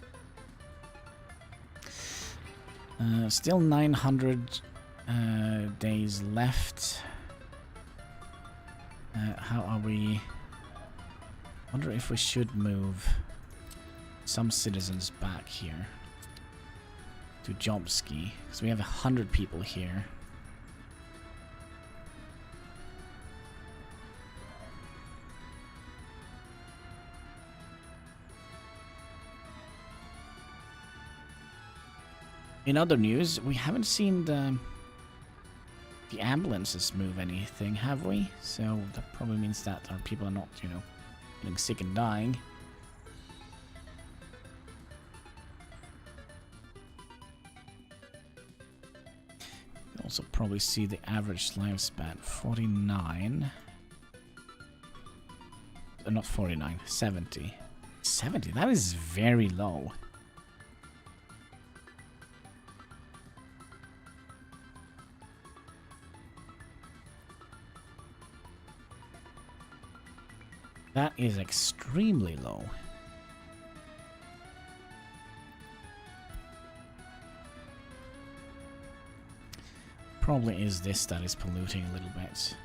Still 900 days left. How are we? Wonder if we should move some citizens back here to Jobski, because we have 100 people here. In other news, we haven't seen the ambulances move anything, have we? So that probably means that our people are not, you know, getting sick and dying. You also probably see the average lifespan, 49. Not 49, 70. 70, that is very low. That is extremely low. Probably is this that is polluting a little bit.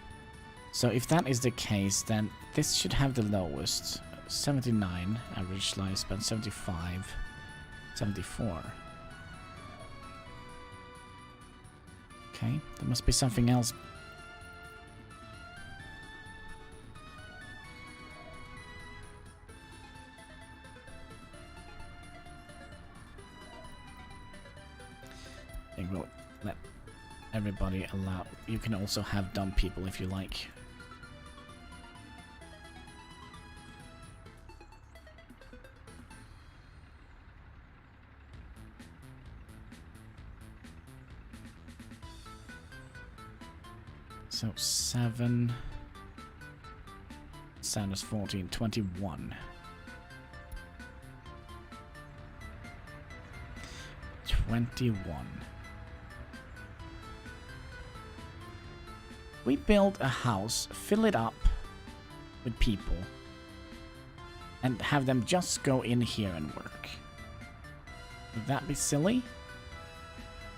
So if that is the case, then this should have the lowest. 79 average lifespan, 75, 74. Okay, there must be something else. I think we'll let everybody allow. You can also have dumb people if you like. So 7. Sanders 14, 21. 21. We build a house, fill it up with people, and have them just go in here and work. Would that be silly?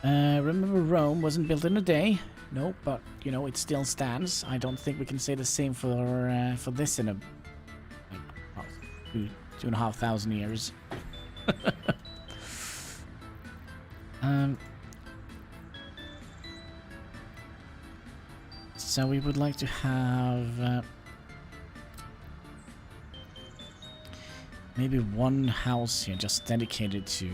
Remember, Rome wasn't built in a day. No, but, you know, it still stands. I don't think we can say the same for this in a... like, well, 2,500 years. So we would like to have... maybe one house here just dedicated to...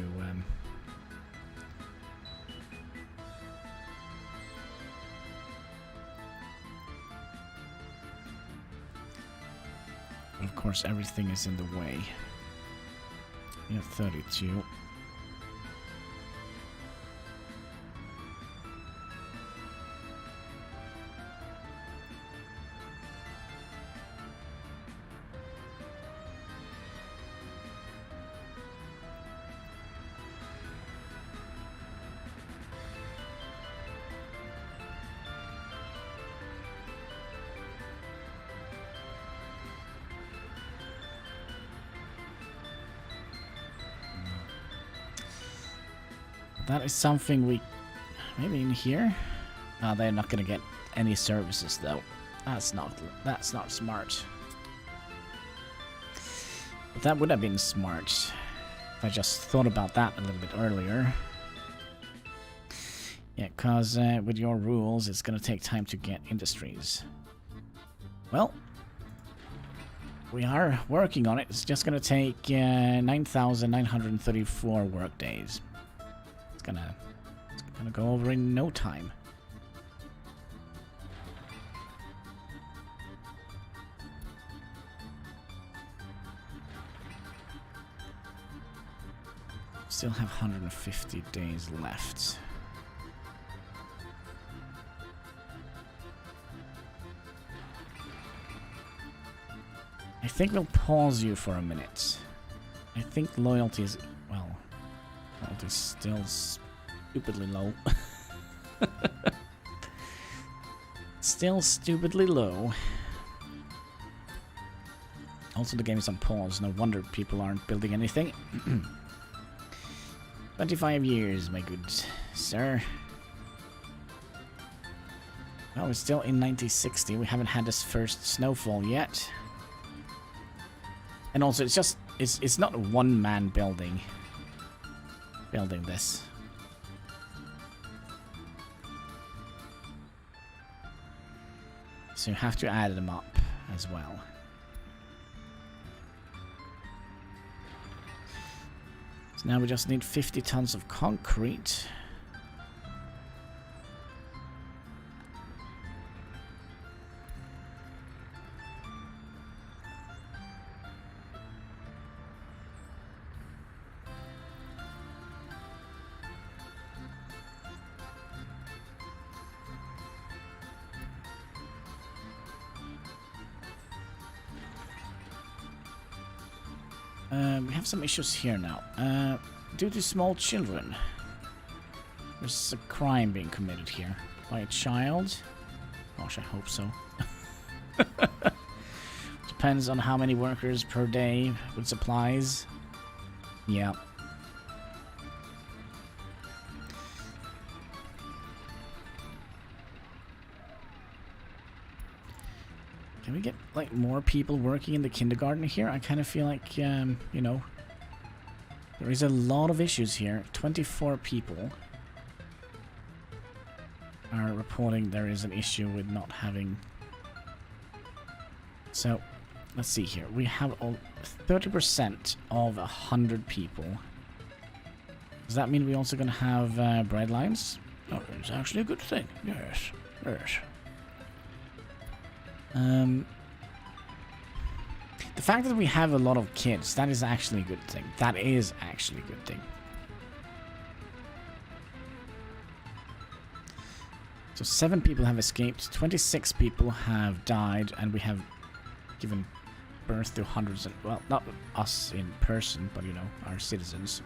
of course, everything is in the way. We have 32. That is something we... maybe in here? They're not gonna get any services though. That's not smart. But that would have been smart if I just thought about that a little bit earlier. Yeah, cause with your rules it's gonna take time to get industries. Well, we are working on it. It's just gonna take 9,934 work days. It's gonna go over in no time. Still have 150 days left. I think we'll pause you for a minute. I think loyalty is... well... loyalty is still stupidly low. Still stupidly low. Also, the game is on pause. No wonder people aren't building anything. 25 years, my good sir. Well, we're still in 1960. We haven't had this first snowfall yet. And also, it's not a one-man building this. So you have to add them up as well. So now we just need 50 tons of concrete. We have some issues here now. Due to small children, there's a crime being committed here by a child. Gosh, I hope so. Depends on how many workers per day with supplies. Yeah. Can we get, like, more people working in the kindergarten here? I kind of feel like, you know, there is a lot of issues here. 24 people are reporting there is an issue with not having... So, let's see here. We have 30% of 100 people. Does that mean we're also going to have bread lines? Oh, it's actually a good thing. Yes, yes. The fact that we have a lot of kids, that is actually a good thing. That is actually a good thing. So 7 people have escaped, 26 people have died, and we have given birth to hundreds of, well, not us in person, but, you know, our citizens.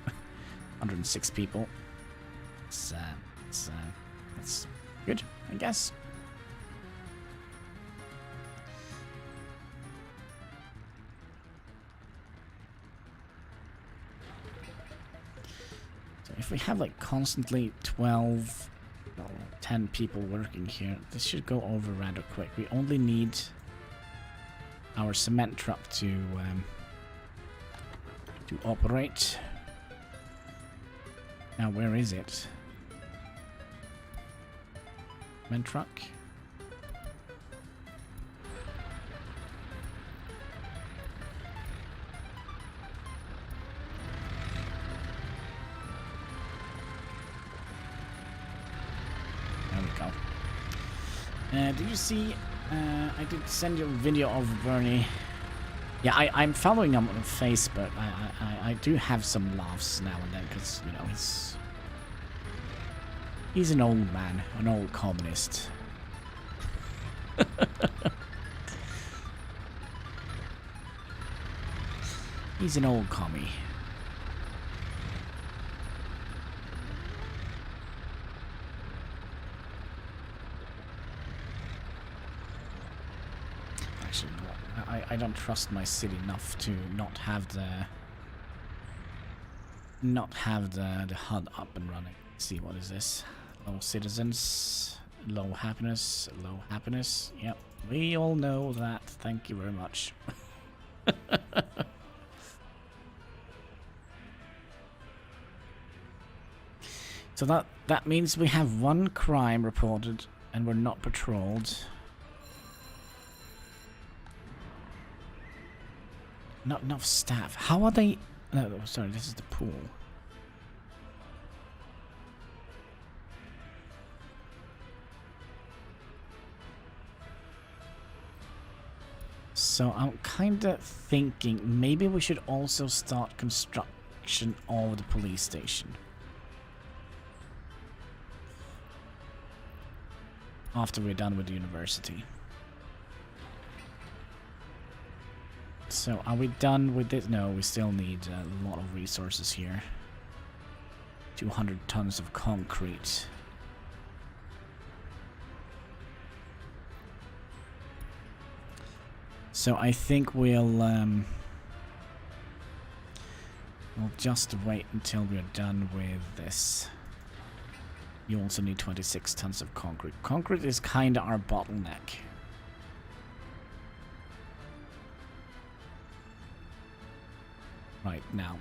106 people. That's good, I guess. So if we have like constantly 12, no, 10 people working here, this should go over rather quick. We only need our cement truck to operate. Now where is it? Cement truck. Did you see, I did send you a video of Bernie. Yeah, I'm following him on Facebook. I do have some laughs now and then because, you know, he's an old man, an old communist. He's an old commie. I don't trust my city enough to not have the HUD up and running. Let's see, what is this? Low citizens, low happiness, low happiness. Yep, we all know that. Thank you very much. So that means we have one crime reported and we're not patrolled. Not enough staff. How are they? No, sorry, this is the pool. So I'm kind of thinking maybe we should also start construction of the police station. After we're done with the university. So, are we done with this? No, we still need a lot of resources here. 200 tons of concrete. So, I think we'll just wait until we're done with this. You also need 26 tons of concrete. Concrete is kinda our bottleneck. Right now,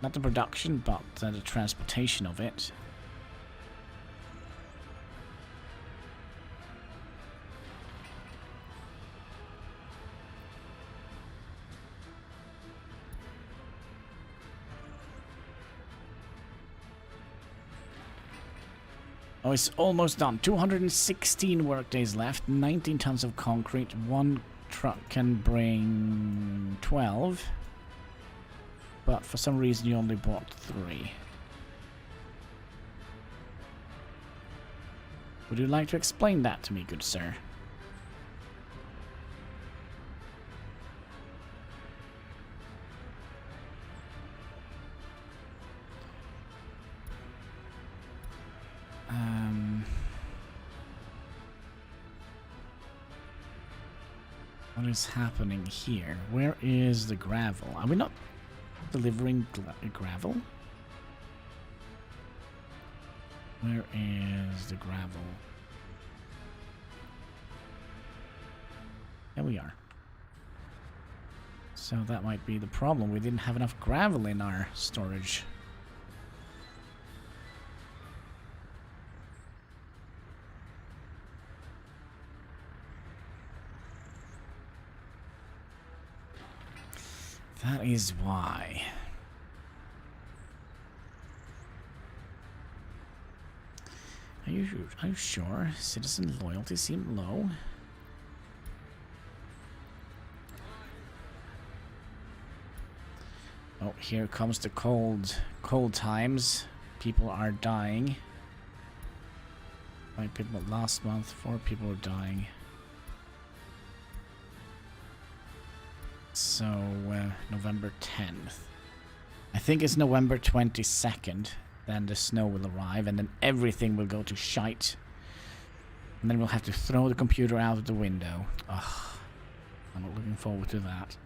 not the production, but the transportation of it. Oh, it's almost done. 216 workdays left, 19 tons of concrete. One truck can bring 12. But for some reason you only bought 3. Would you like to explain that to me, good sir? What is happening here? Where is the gravel? Are we not delivering gravel? Where is the gravel? There we are. So that might be the problem. We didn't have enough gravel in our storage. That is why. Are you sure? Citizen loyalty seemed low. Oh, here comes the cold times. People are dying. 5 people last month, 4 people are dying. So, November 10th. I think it's November 22nd. Then the snow will arrive and then everything will go to shite. And then we'll have to throw the computer out of the window. Ugh. I'm not looking forward to that.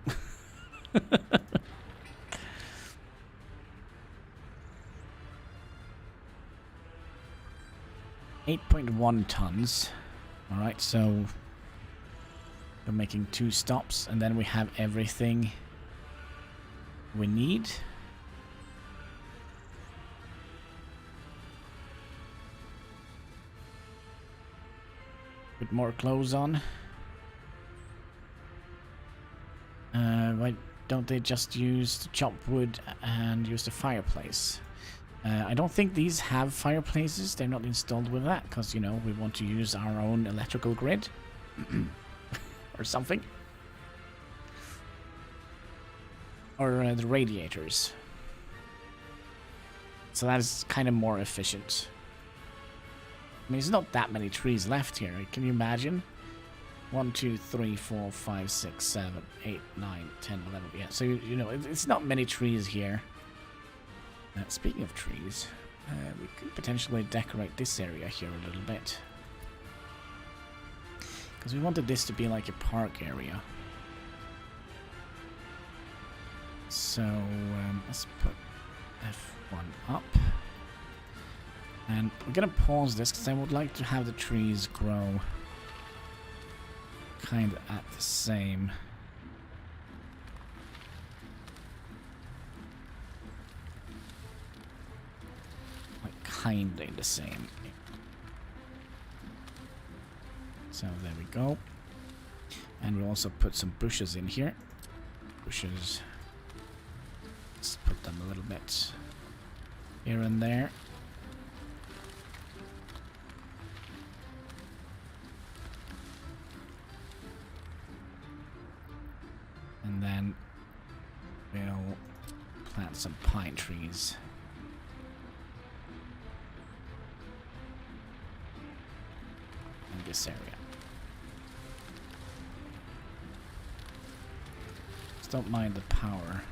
8.1 tons. Alright, so we're making 2 stops, and then we have everything we need. Put more clothes on. Why don't they just use the chopped wood and use the fireplace? I don't think these have fireplaces. They're not installed with that because, you know, we want to use our own electrical grid or something. Or the radiators. So that is kind of more efficient. I mean, there's not that many trees left here. Can you imagine? 1, 2, 3, 4, 5, 6, 7, 8, 9, 10, 11. Yeah, so, you know, it's not many trees here. Speaking of trees, we could potentially decorate this area here a little bit. Because we wanted this to be like a park area. So, let's put F1 up. And we're going to pause this because I would like to have the trees grow kind of at the same. Like kind of the same. So there we go. And we'll also put some bushes in here. Bushes. Let's put them a little bit here and there. And then we'll plant some pine trees. In this area. Just don't mind the power.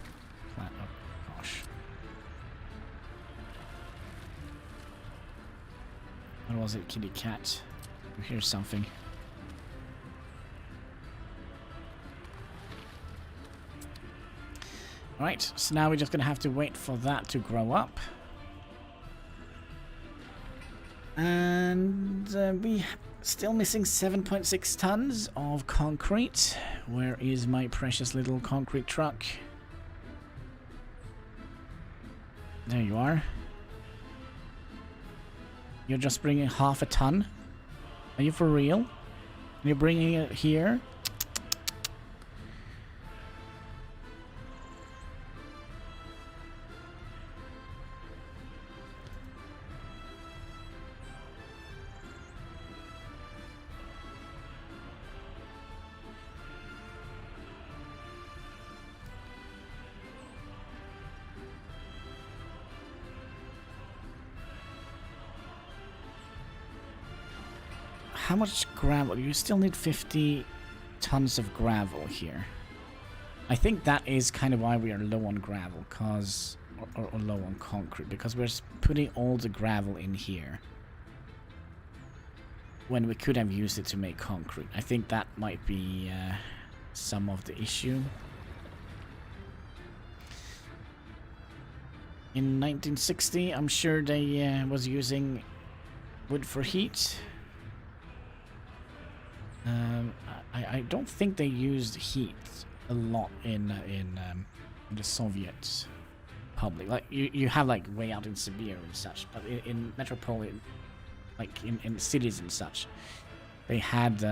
Plant, oh gosh. What was it, kitty cat? You hear something. Alright, so now we're just going to have to wait for that to grow up. And we still missing 7.6 tons of concrete. Where is my precious little concrete truck? There you are. You're just bringing half a ton? Are you for real? You're bringing it here? How much gravel? You still need 50 tons of gravel here. I think that is kind of why we are low on gravel, cause or low on concrete, because we're putting all the gravel in here when we could have used it to make concrete. I think that might be some of the issue. In 1960, I'm sure they was using wood for heat. I don't think they used heat a lot in the Soviet Republic. Like you have like way out in Siberia and such, but in metropolitan, like in cities and such, they had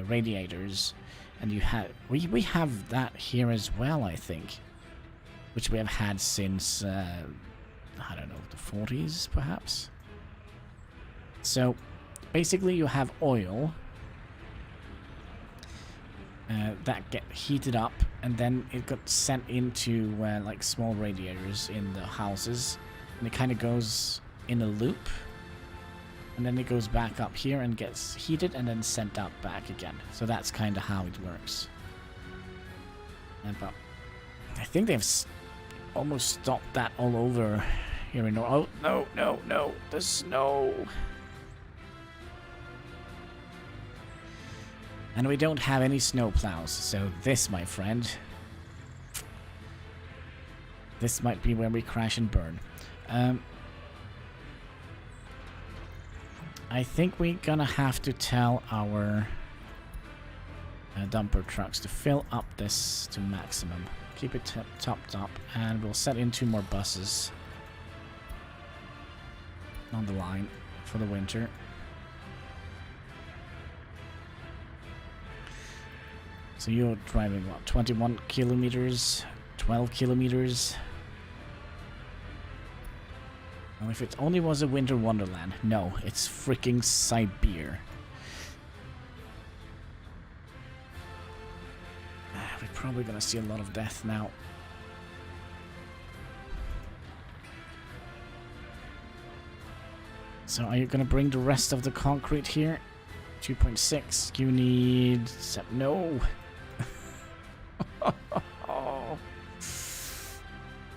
radiators, and you had we have that here as well, I think, which we have had since I don't know, the 40s perhaps. So basically, you have oil. That get heated up, and then it got sent into like small radiators in the houses, and it kind of goes in a loop, and then it goes back up here and gets heated and then sent out back again. So that's kind of how it works. But I think they've almost stopped that all over here in Norway. Oh no, the snow. And we don't have any snow plows, so this, my friend, this might be where we crash and burn. I think we're gonna have to tell our dumper trucks to fill up this to maximum. Keep it topped up, and we'll set in 2 more buses on the line for the winter. So you're driving what, 21 kilometers, 12 kilometers? Well, if it only was a winter wonderland, no, it's freaking Siberia. We're probably gonna see a lot of death now. So are you gonna bring the rest of the concrete here? 2.6, you need... no.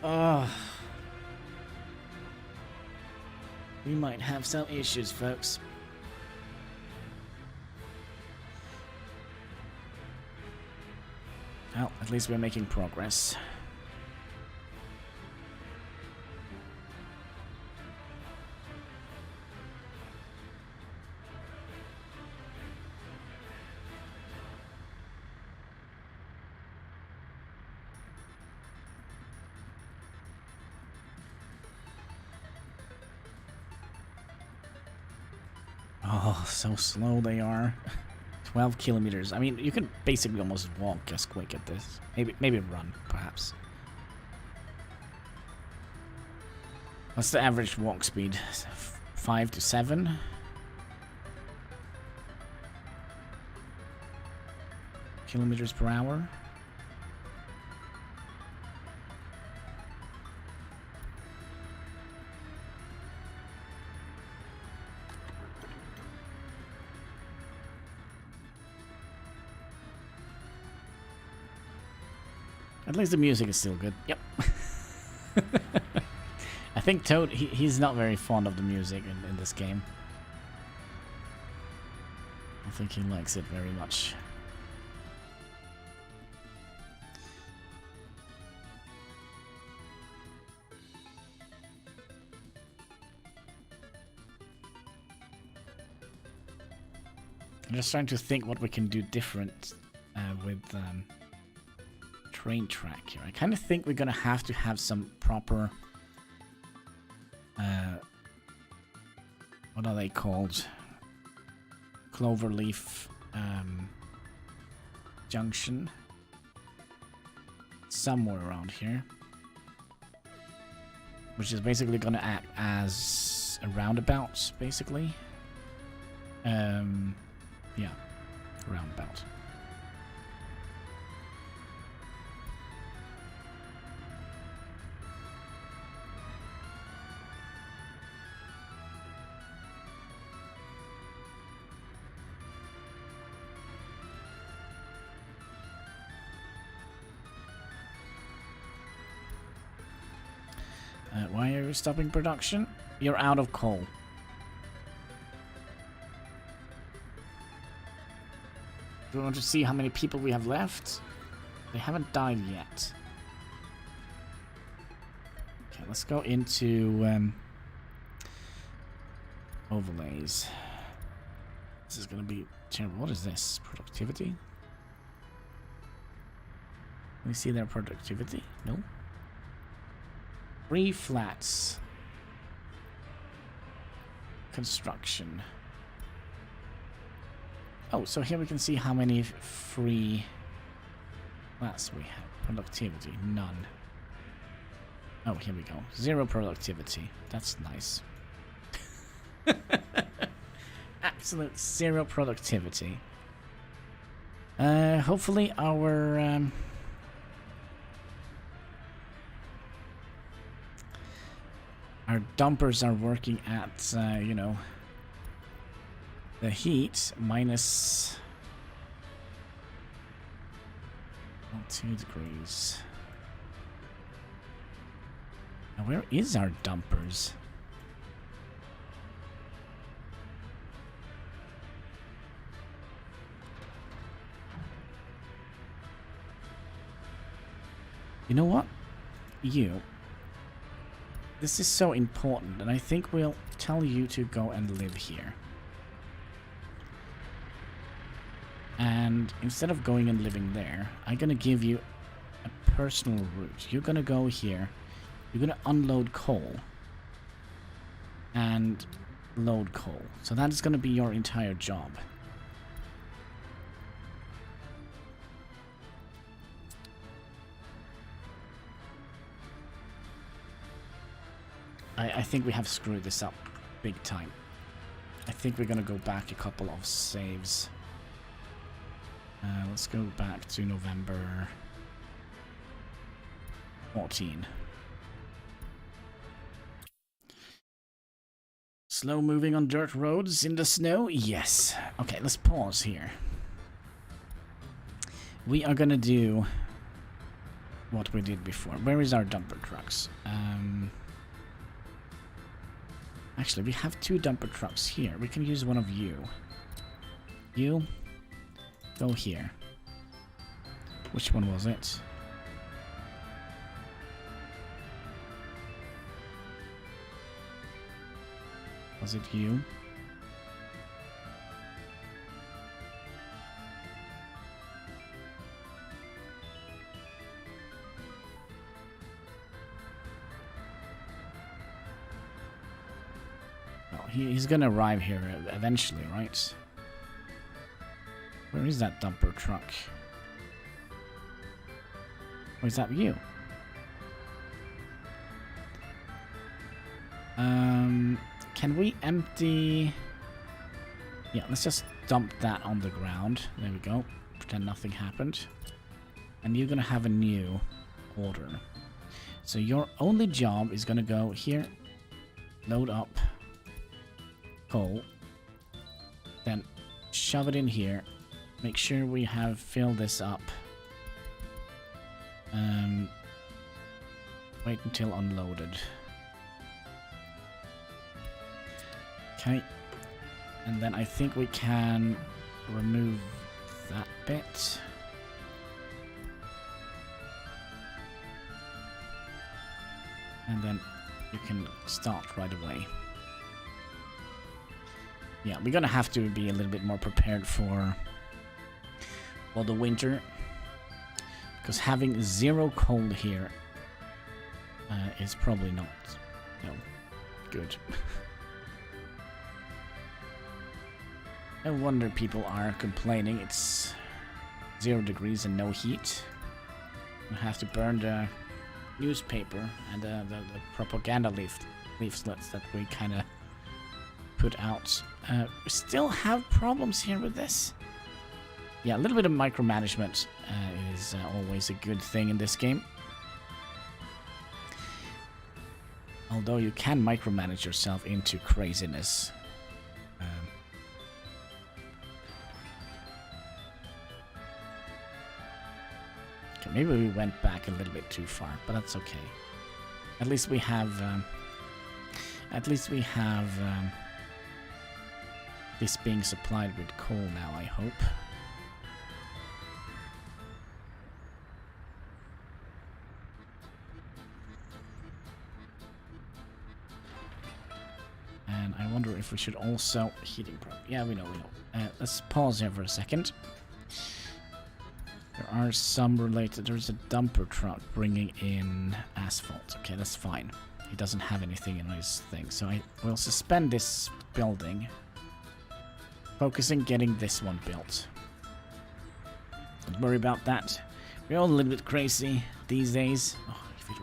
Oh. We might have some issues, folks. Well, at least we're making progress. Oh, so slow they are. 12 kilometers. I mean, you can basically almost walk as quick at this. Maybe run, perhaps. What's the average walk speed? 5 to 7? Kilometers per hour? At least the music is still good. Yep. I think Toad, he's not very fond of the music in this game. I think he likes it very much. I'm just trying to think what we can do different with train track here. I kind of think we're gonna have to have some proper what are they called? Cloverleaf junction somewhere around here, which is basically gonna act as a roundabout, basically. Yeah, roundabout. Why are you stopping production? You're out of coal. Do you want to see how many people we have left? They haven't died yet. Okay, let's go into overlays. This is going to be terrible. What is this? Productivity? Can we see their productivity? No. 3 flats. Construction. Oh, so here we can see how many free flats we have. Productivity, none. Oh, here we go. 0 productivity. That's nice. Absolute 0 productivity. Hopefully our dumpers are working at, you know, the heat minus 2 degrees. Now, where is our dumpers? You know what? This is so important, and I think we'll tell you to go and live here. And instead of going and living there, I'm gonna give you a personal route. You're gonna go here. You're gonna unload coal. And load coal. So that is gonna be your entire job. I think we have screwed this up big time. I think we're gonna go back a couple of saves. Let's go back to November 14. Slow moving on dirt roads in the snow? Yes. Okay, let's pause here. We are gonna do what we did before. Where is our dumper trucks? Actually, we have 2 dumper trucks here. We can use one of you. You, go here. Which one was it? Was it you? He's gonna arrive here eventually, right? Where is that dumper truck? Or is that you? Can we empty... Yeah, let's just dump that on the ground. There we go. Pretend nothing happened. And you're gonna have a new order. So your only job is gonna go here, load up coal, then shove it in here, make sure we have filled this up, wait until unloaded. Okay, and then I think we can remove that bit. And then you can start right away. Yeah, we're gonna have to be a little bit more prepared for the winter, because having 0 coal here is probably not, good. No wonder people are complaining. It's 0 degrees and no heat. I have to burn the newspaper and the propaganda leaflets that we kind of put out. We still have problems here with this. Yeah, a little bit of micromanagement is always a good thing in this game. Although you can micromanage yourself into craziness. Okay, maybe we went back a little bit too far, but that's okay. At least we have... this being supplied with coal now, I hope. And I wonder if we should also... Heating problem. Yeah, we know. Let's pause here for a second. There are some related... There's a dumper truck bringing in asphalt. Okay, that's fine. He doesn't have anything in his thing. So I will suspend this building. Focusing getting this one built. Don't worry about that. We're all a little bit crazy these days. Oh, if it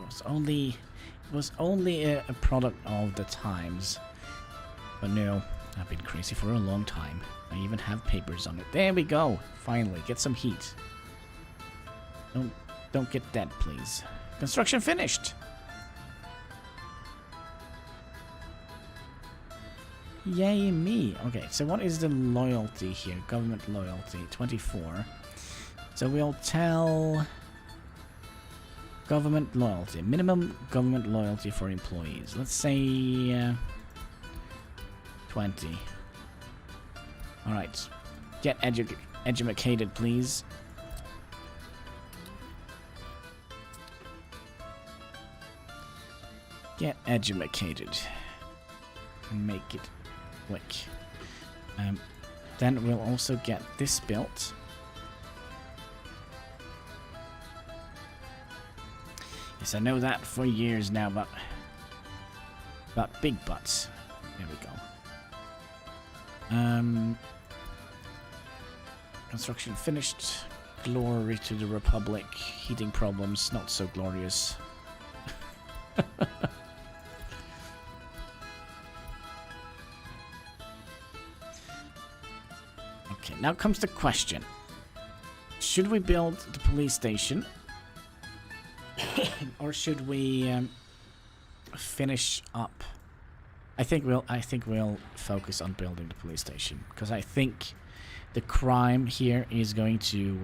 was only a product of the times. But no, I've been crazy for a long time. I even have papers on it. There we go. Finally, get some heat. Don't get dead, please. Construction finished. Yay me. Okay, so what is the loyalty here? Government loyalty, 24. So we'll tell government loyalty. Minimum government loyalty for employees. Let's say 20. Alright. Get educated, please. Get educated. And make it quick. Then we'll also get this built. Yes, I know that for years now, but big butts. There we go. Construction finished. Glory to the Republic. Heating problems, not so glorious. Okay, now comes the question. Should we build the police station? Or should we finish up? I think we'll focus on building the police station, because I think the crime here is going to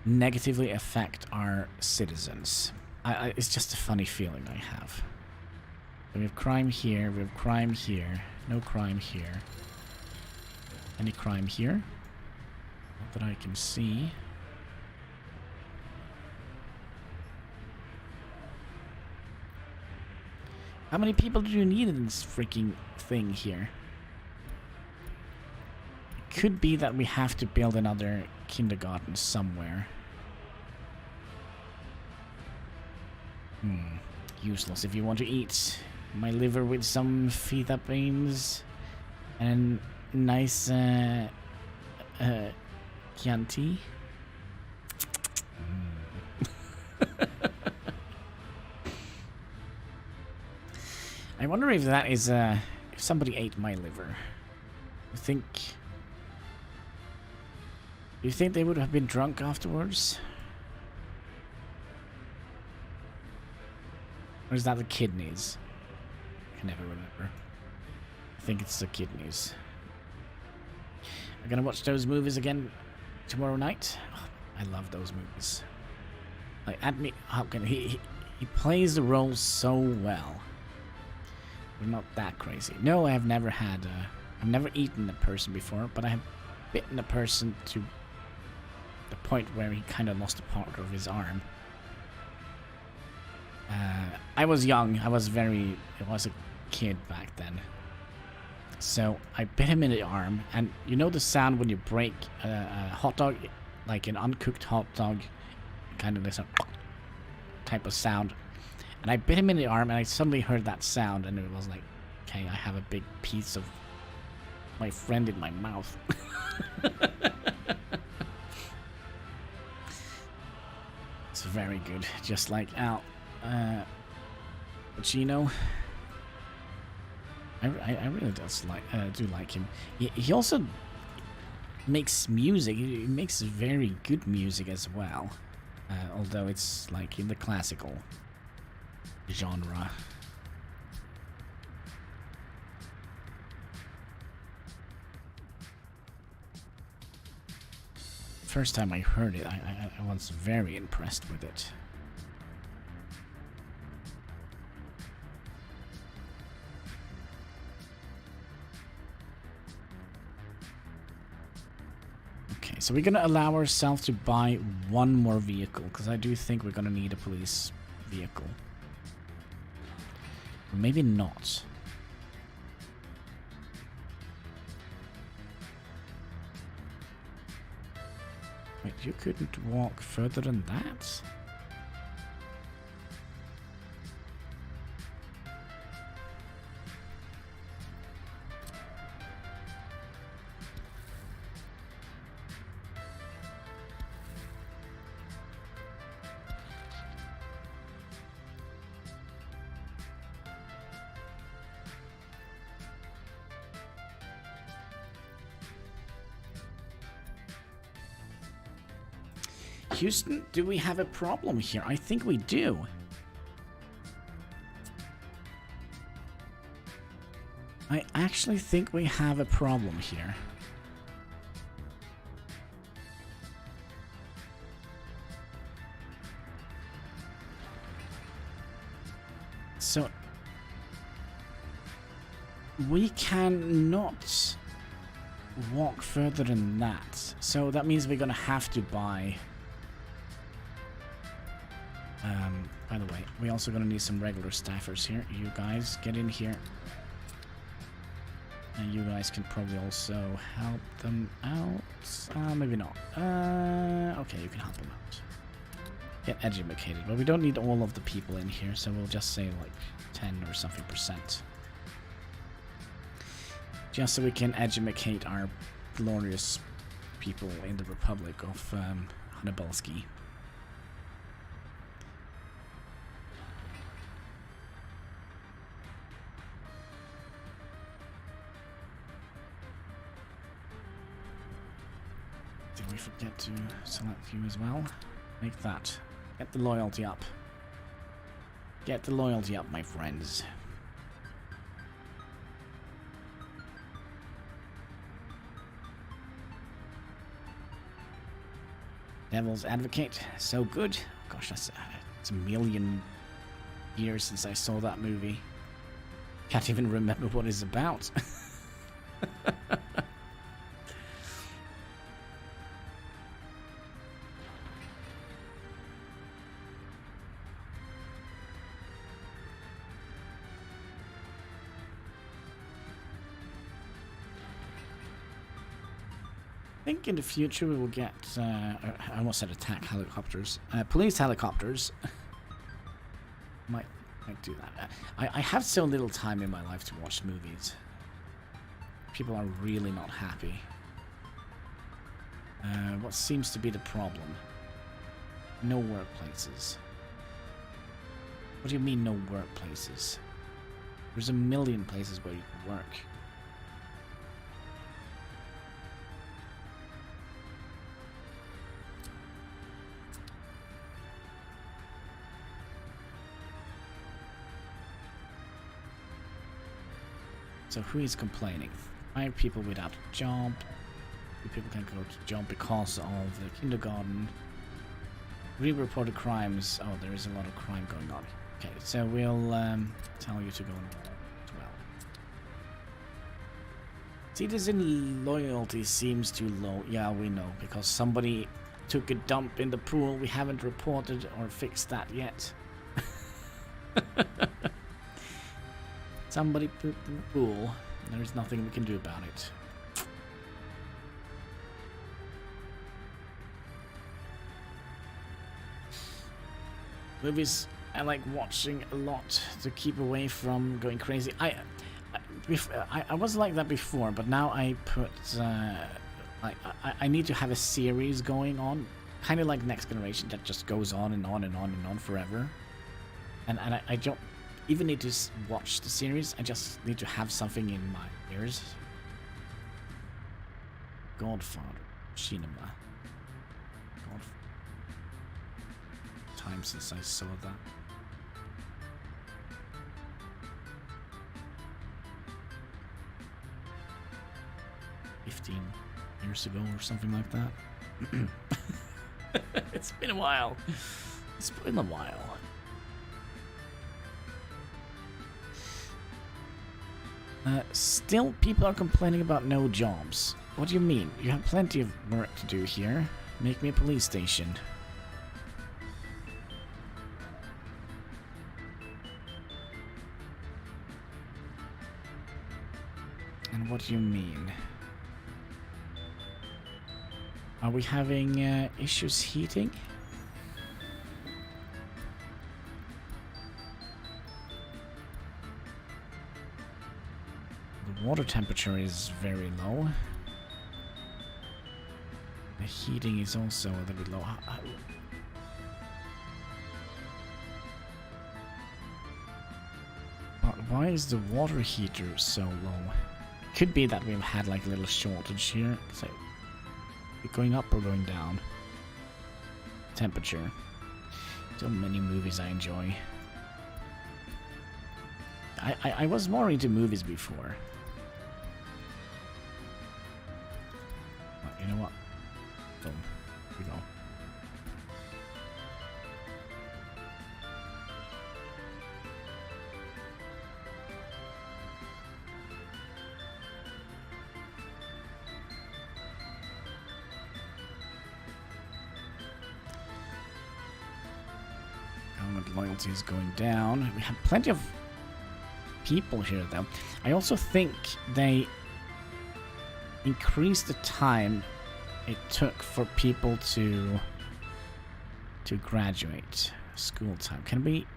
negatively affect our citizens. It's just a funny feeling I have. We have crime here, we have crime here, no crime here. Any crime here? Not that I can see. How many people do you need in this freaking thing here? It could be that we have to build another kindergarten somewhere. Useless if you want to eat my liver with some feta beans and nice Chianti. I wonder if that is if somebody ate my liver. Do you think they would have been drunk afterwards? Or is that the kidneys? I can never remember. I think it's the kidneys. I'm gonna watch those movies again tomorrow night. Oh, I love those movies. Like Anthony Hopkins, he plays the role so well. We're not that crazy. No, I have never had I've never eaten a person before, but I have bitten a person to the point where he kind of lost a part of his arm. I was young. I was a kid back then. So I bit him in the arm, and you know the sound when you break a hot dog, like an uncooked hot dog, kind of this type of sound. And I bit him in the arm, and I suddenly heard that sound, and it was like, okay, I have a big piece of my friend in my mouth. It's very good, just like Al Pacino. I really do like him. He also makes music. He makes very good music as well, although it's like in the classical genre. First time I heard it, I was very impressed with it. Okay, so we're gonna allow ourselves to buy one more vehicle, because I do think we're gonna need a police vehicle. Or maybe not. Wait, you couldn't walk further than that? Houston, do we have a problem here? I think we do. I actually think we have a problem here. So we cannot walk further than that. So that means we're gonna have to buy. By the way, we're also gonna need some regular staffers here. You guys get in here. And you guys can probably also help them out. Maybe not. Okay, you can help them out. Get educated. But we don't need all of the people in here, so we'll just say like 10 or something %. Just so we can educate our glorious people in the Republic of Hannibalski. Did we forget to select you as well? Make that. Get the loyalty up. Get the loyalty up, my friends. Devil's Advocate, so good. Gosh, it's a million years since I saw that movie. Can't even remember what it's about. I think in the future we will get, I almost said attack helicopters, police helicopters. might do that. I have so little time in my life to watch movies. People are really not happy. What seems to be the problem? No workplaces. What do you mean no workplaces? There's a million places where you can work. So who is complaining? 5 people without a job. 2 people can't go to job because of the kindergarten. Re-reported crimes. Oh, there is a lot of crime going on. Okay, so we'll tell you to go as well. Citizen loyalty seems too low. Yeah, we know, because somebody took a dump in the pool. We haven't reported or fixed that yet. Somebody pooped in the pool. There's nothing we can do about it. Movies I like watching a lot to keep away from going crazy. I was like that before, but now I put I need to have a series going on, kind of like Next Generation, that just goes on and on and on and on forever. And I don't even need to watch the series. I just need to have something in my ears. Godfather, cinema. Time since I saw that. $15 ago or something like that. It's been a while. It's been a while. Still, people are complaining about no jobs. What do you mean? You have plenty of work to do here. Make me a police station. And what do you mean? Are we having issues heating? The water temperature is very low. The heating is also a little bit low. But why is the water heater so low? Could be that we've had like a little shortage here. So, going up or going down? Temperature. So many movies I enjoy. I was more into movies before. But you know what? Boom. Here we go. Loyalty is going down. We have plenty of people here, though. I also think they increased the time it took for people to to graduate. School time. Can we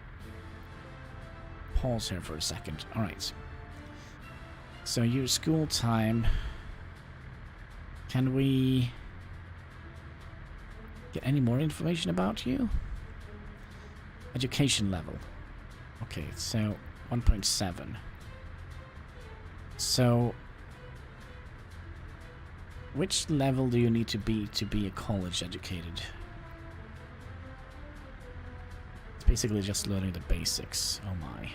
pause here for a second? Alright. So your school time. Can we get any more information about you? Education level. Okay, so 1.7. So which level do you need to be a college educated? It's basically just learning the basics. Oh my.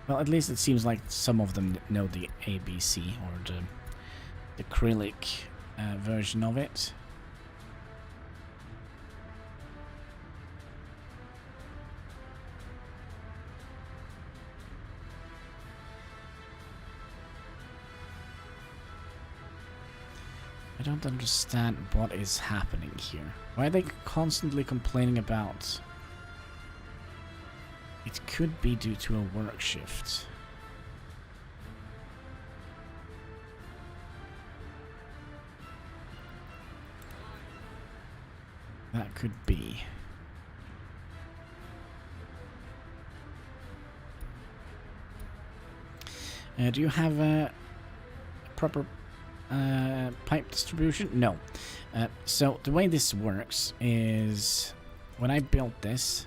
Well, at least it seems like some of them know the ABC or the acrylic version of it. I don't understand what is happening here. Why are they constantly complaining about... It could be due to a work shift. That could be. Do you have a proper pipe distribution? No. So the way this works is when I built this,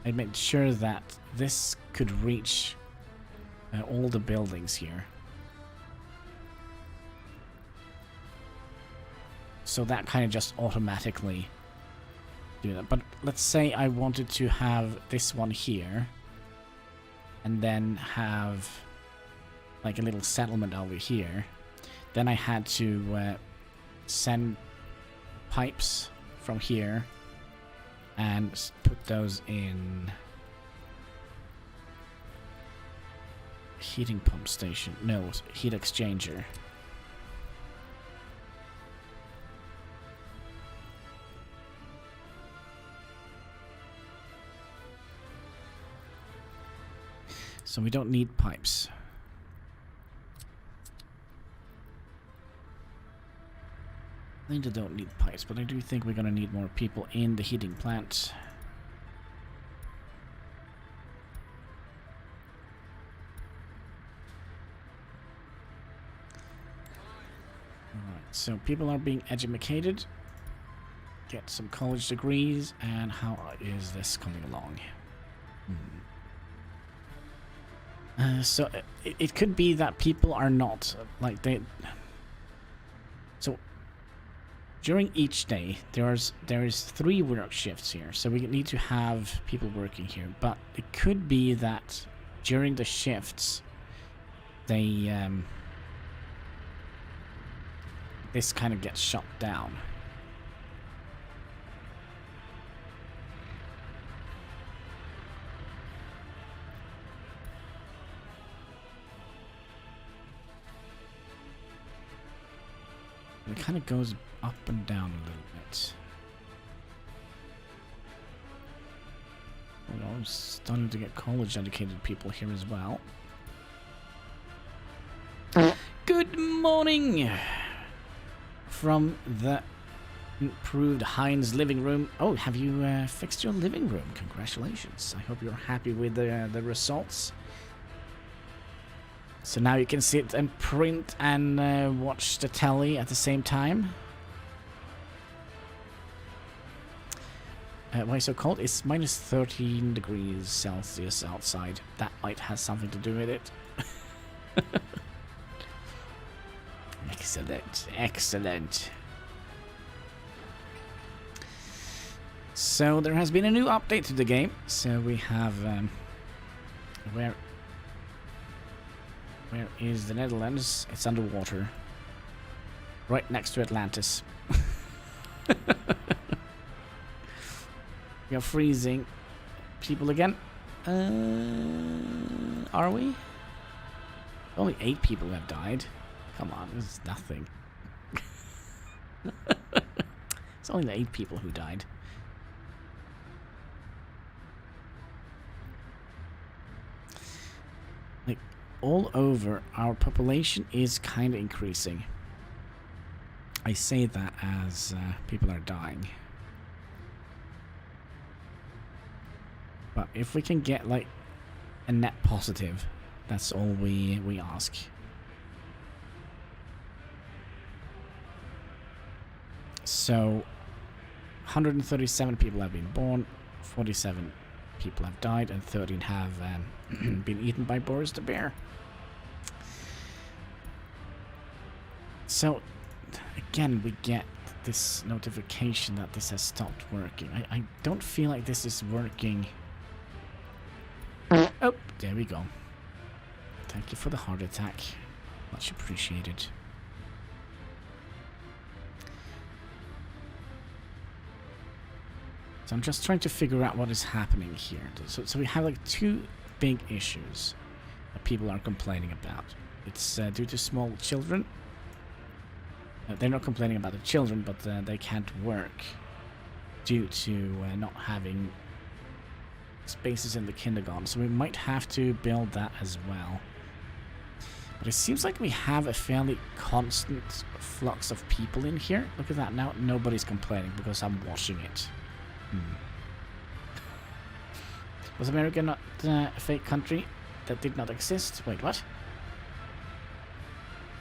I made sure that this could reach all the buildings here. So that kind of just automatically do that. But let's say I wanted to have this one here and then have like a little settlement over here. Then I had to send pipes from here and put those in heating pump station. No, heat exchanger. So we don't need pipes. I think I don't need pipes, but I do think we're gonna need more people in the heating plant. Alright, so people are being educated, get some college degrees, and how is this coming along? So it could be that people are not, like they... So during each day, there is 3 work shifts here, so we need to have people working here. But it could be that during the shifts, they this kind of gets shut down. It kind of goes up and down a little bit. Well, I'm starting to get college-educated people here as well. Good morning from the improved Heinz living room. Oh, have you fixed your living room? Congratulations. I hope you're happy with the results. So now you can sit and print and watch the telly at the same time. Why so cold? It's minus 13 degrees Celsius outside. That might have something to do with it. Excellent, excellent. So there has been a new update to the game. So we have where is the Netherlands? It's underwater. Right next to Atlantis. We are freezing people again. Are we? Only 8 people have died. Come on, this is nothing. It's only the 8 people who died. all over, our population is kind of increasing. I say that as people are dying. But if we can get like a net positive, that's all we ask. So 137 people have been born, 47 people have died, and 13 have been eaten by Boris the bear. So again, we get this notification that this has stopped working. I don't feel like this is working. Oh, there we go. Thank you for the heart attack. Much appreciated. So I'm just trying to figure out what is happening here. So we have like two big issues that people are complaining about. It's due to small children. They're not complaining about the children, but they can't work due to not having spaces in the kindergarten. So we might have to build that as well. But it seems like we have a fairly constant flux of people in here. Look at that now. Nobody's complaining because I'm watching it. Was America not a fake country that did not exist? Wait, what?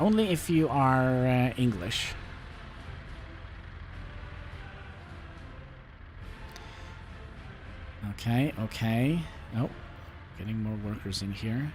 Only if you are English. Okay, okay. Oh, getting more workers in here.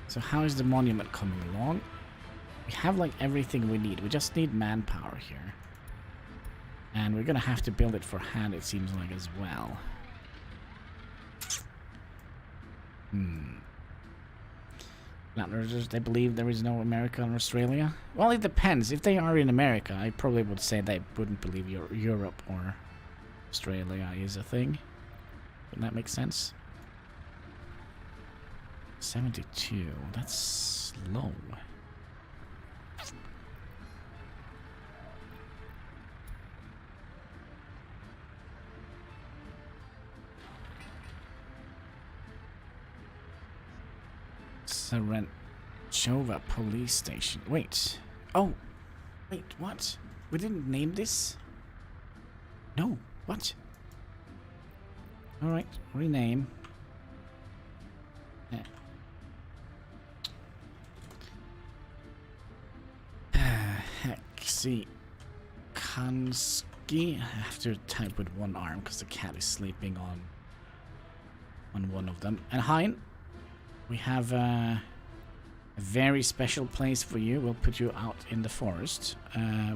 So how is the monument coming along? We have like everything we need. We just need manpower here. And we're gonna have to build it for hand, it seems like, as well. Flatlanders, they believe there is no America and Australia? Well, it depends. If they are in America, I probably would say they wouldn't believe Europe or Australia is a thing. Wouldn't that make sense? 72. That's low. Saranchova police station. Wait. Oh. Wait, what? We didn't name this? No. What? Alright. Rename. See, Kansky. I have to type with one arm because the cat is sleeping on one of them. And Hein, we have a very special place for you. We'll put you out in the forest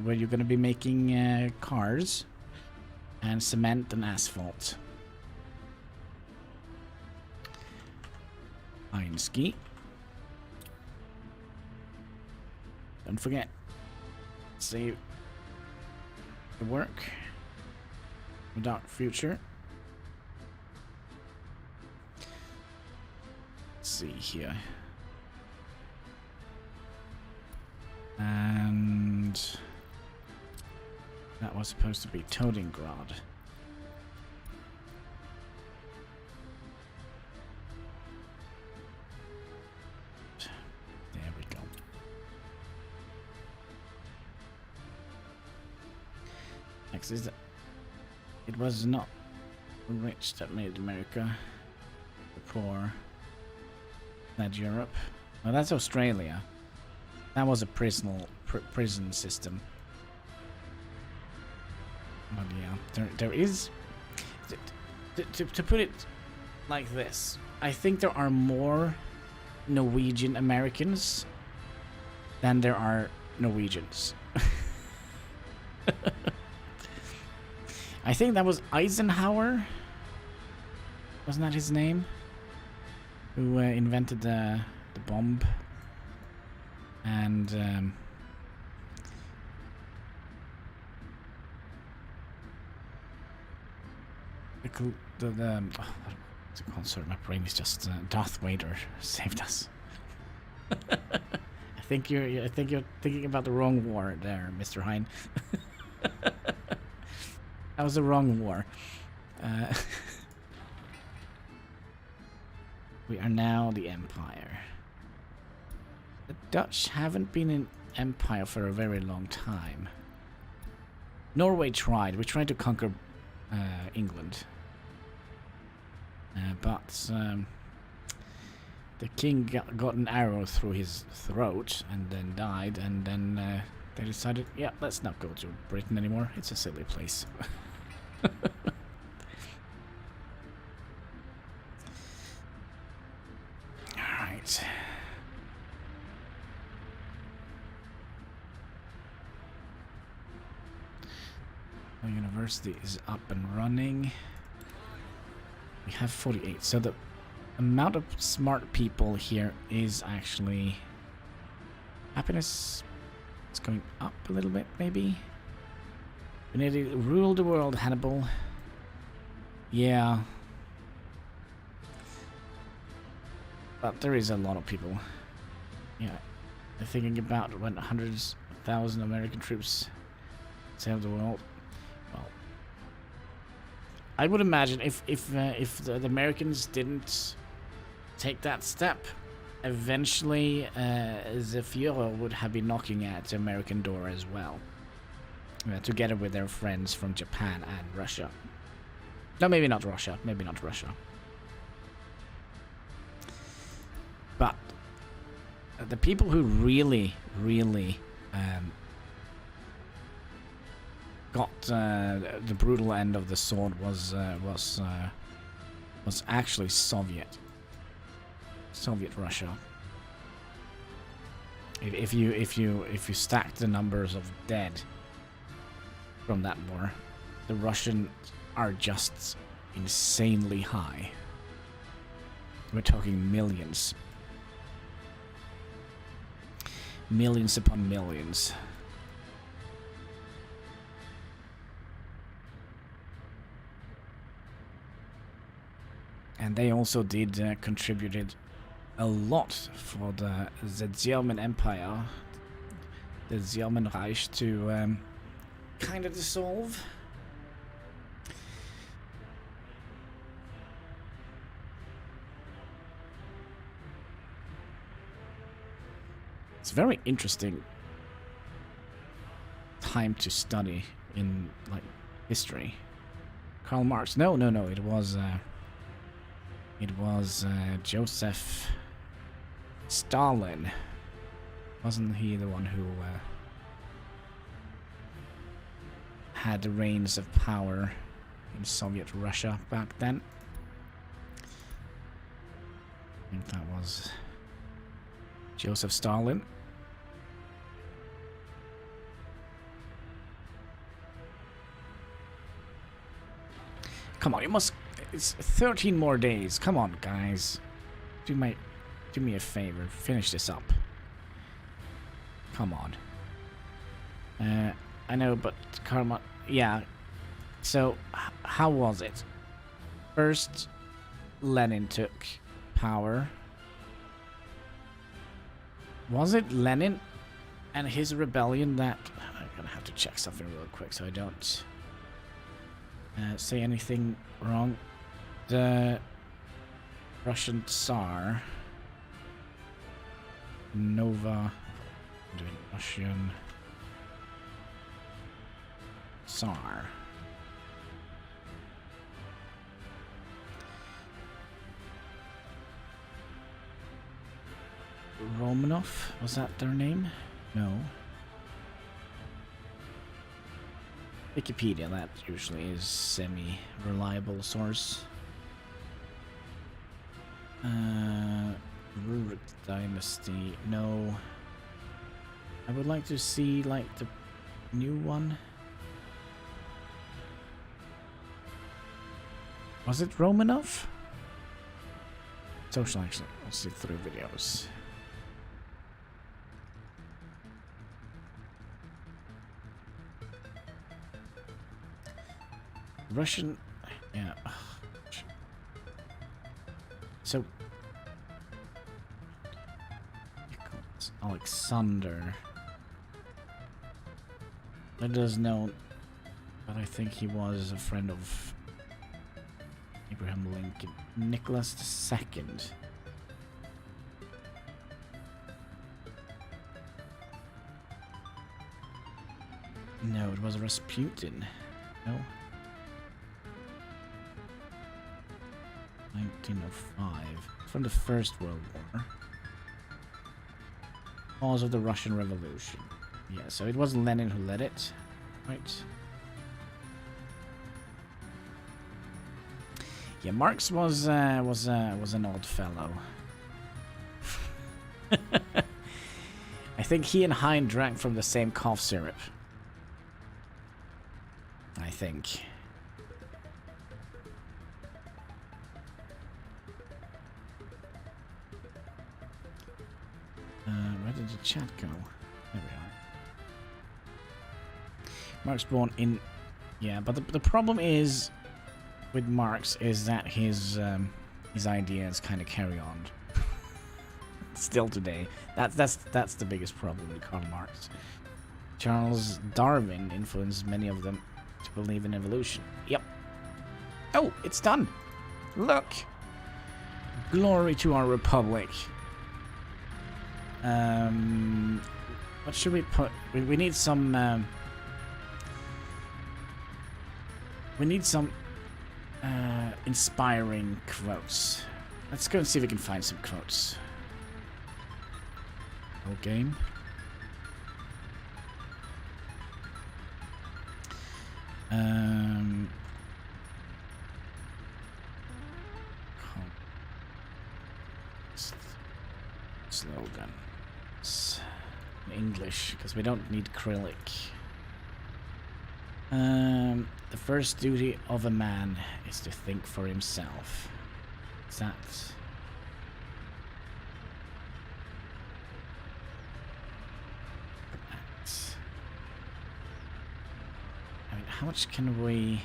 where you're going to be making cars and cement and asphalt. Heinsky. Don't forget. Save the work. Dark future. Let's see here. And that was supposed to be Todingrad. There we go. Next is that it was not the rich that made America, the poor led Europe. Well, that's Australia. That was a prison system. But yeah, there is to put it like this. I think there are more Norwegian Americans than there are Norwegians. I think that was Eisenhower. Wasn't that his name? Who invented the bomb. And what's it called? Sorry, my brain is just Darth Vader saved us. I think you're thinking about the wrong war there, Mr. Hein. That was the wrong war. We are now the Empire. The Dutch haven't been in Empire for a very long time. Norway tried. We tried to conquer England. But the king got an arrow through his throat and then died, and then they decided, yeah, let's not go to Britain anymore. It's a silly place. Alright. The university is up and running. We have 48, so the amount of smart people here is actually... Happiness is going up a little bit, maybe? We need to rule the world, Hannibal. Yeah. But there is a lot of people. Yeah. I'm thinking about when hundreds of thousands of American troops save the world. Well, I would imagine if the Americans didn't take that step, eventually the Führer would have been knocking at the American door as well, together with their friends from Japan and Russia. No, maybe not Russia. Maybe not Russia. But the people who really got the brutal end of the sword was actually Soviet Russia. If you stack the numbers of dead from that war, the Russians are just insanely high. We're talking millions. Millions upon millions. And they also did contributed a lot for the German Empire, the German Reich, to kind of dissolve. It's a very interesting time to study in like history. Karl Marx? No, it was Joseph Stalin. Wasn't he the one who had the reins of power in Soviet Russia back then? I think that was Joseph Stalin. Come on, you must... It's 13 more days. Come on, guys. Do me a favor. Finish this up. Come on. I know, but Karma... Yeah. So, how was it? First, Lenin took power. Was it Lenin and his rebellion that... I'm gonna have to check something real quick so I don't say anything wrong. The Russian Tsar... Nova... I'm doing Russian... Tsar... Romanov? Was that their name? No. Wikipedia, that usually is semi-reliable source. Rurik Dynasty, no. I would like to see, like, the new one. Was it Romanov? Social action. Let's see through videos. Russian Yeah. So Alexander. I does know, but I think he was a friend of Abraham Lincoln. Nicholas II. No, it was Rasputin. No. 1905. From the First World War. Cause of the Russian Revolution. Yeah, so it was Lenin who led it. Right. Yeah, Marx was an odd fellow. I think he and Hein drank from the same cough syrup. I think. Where did the chat go? There we are. Marx born in... Yeah, but the problem is with Marx is that his ideas kind of carry on. Still today. That's the biggest problem with Karl Marx. Charles Darwin influenced many of them to believe in evolution. Yep. Oh, it's done. Look. Glory to our republic. What should we put? We need some. We need some inspiring quotes. Let's go and see if we can find some quotes. Whole game. Slogans in English, because we don't need acrylic. The first duty of a man is to think for himself. Is that? I mean, how much can we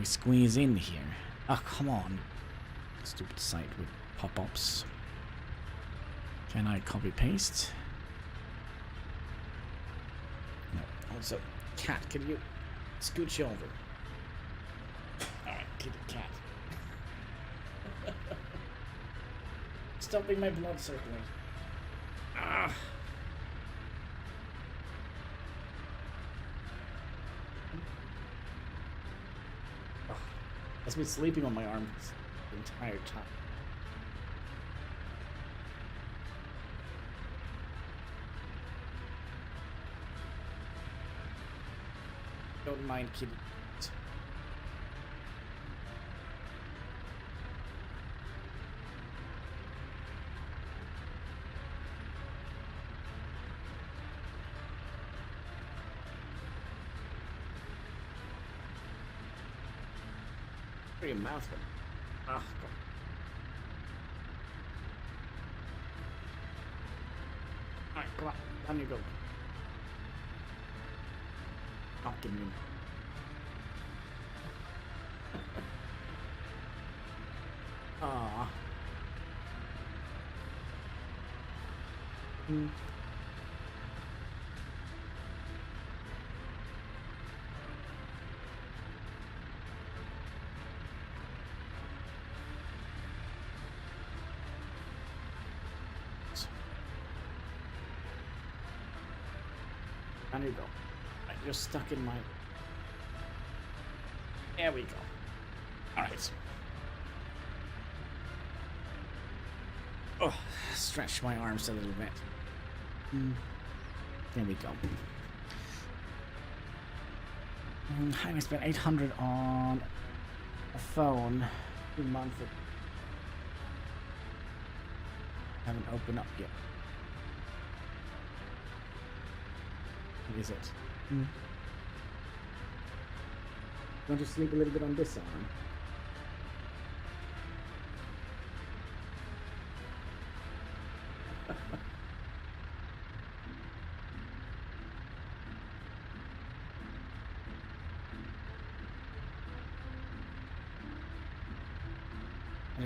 squeeze in here? Oh, come on. Stupid site with pop-ups. Can I copy paste? No. Also, cat, can you scooch over? Alright, kitty cat. Stopping my blood circulating. Ah. Oh, I've been sleeping on my arm the entire time. Don't mind kitty. Pretty mouthful. Ah, God. Alright, come on. Down you go. Not giving me. Ah. Hmm. Down you go. You're stuck in my... There we go. Alright. Oh, stretch my arms a little bit. There we go. I spent 800 on a phone 2 months ago. Haven't opened up yet. What is it? Want to sleep a little bit on this arm?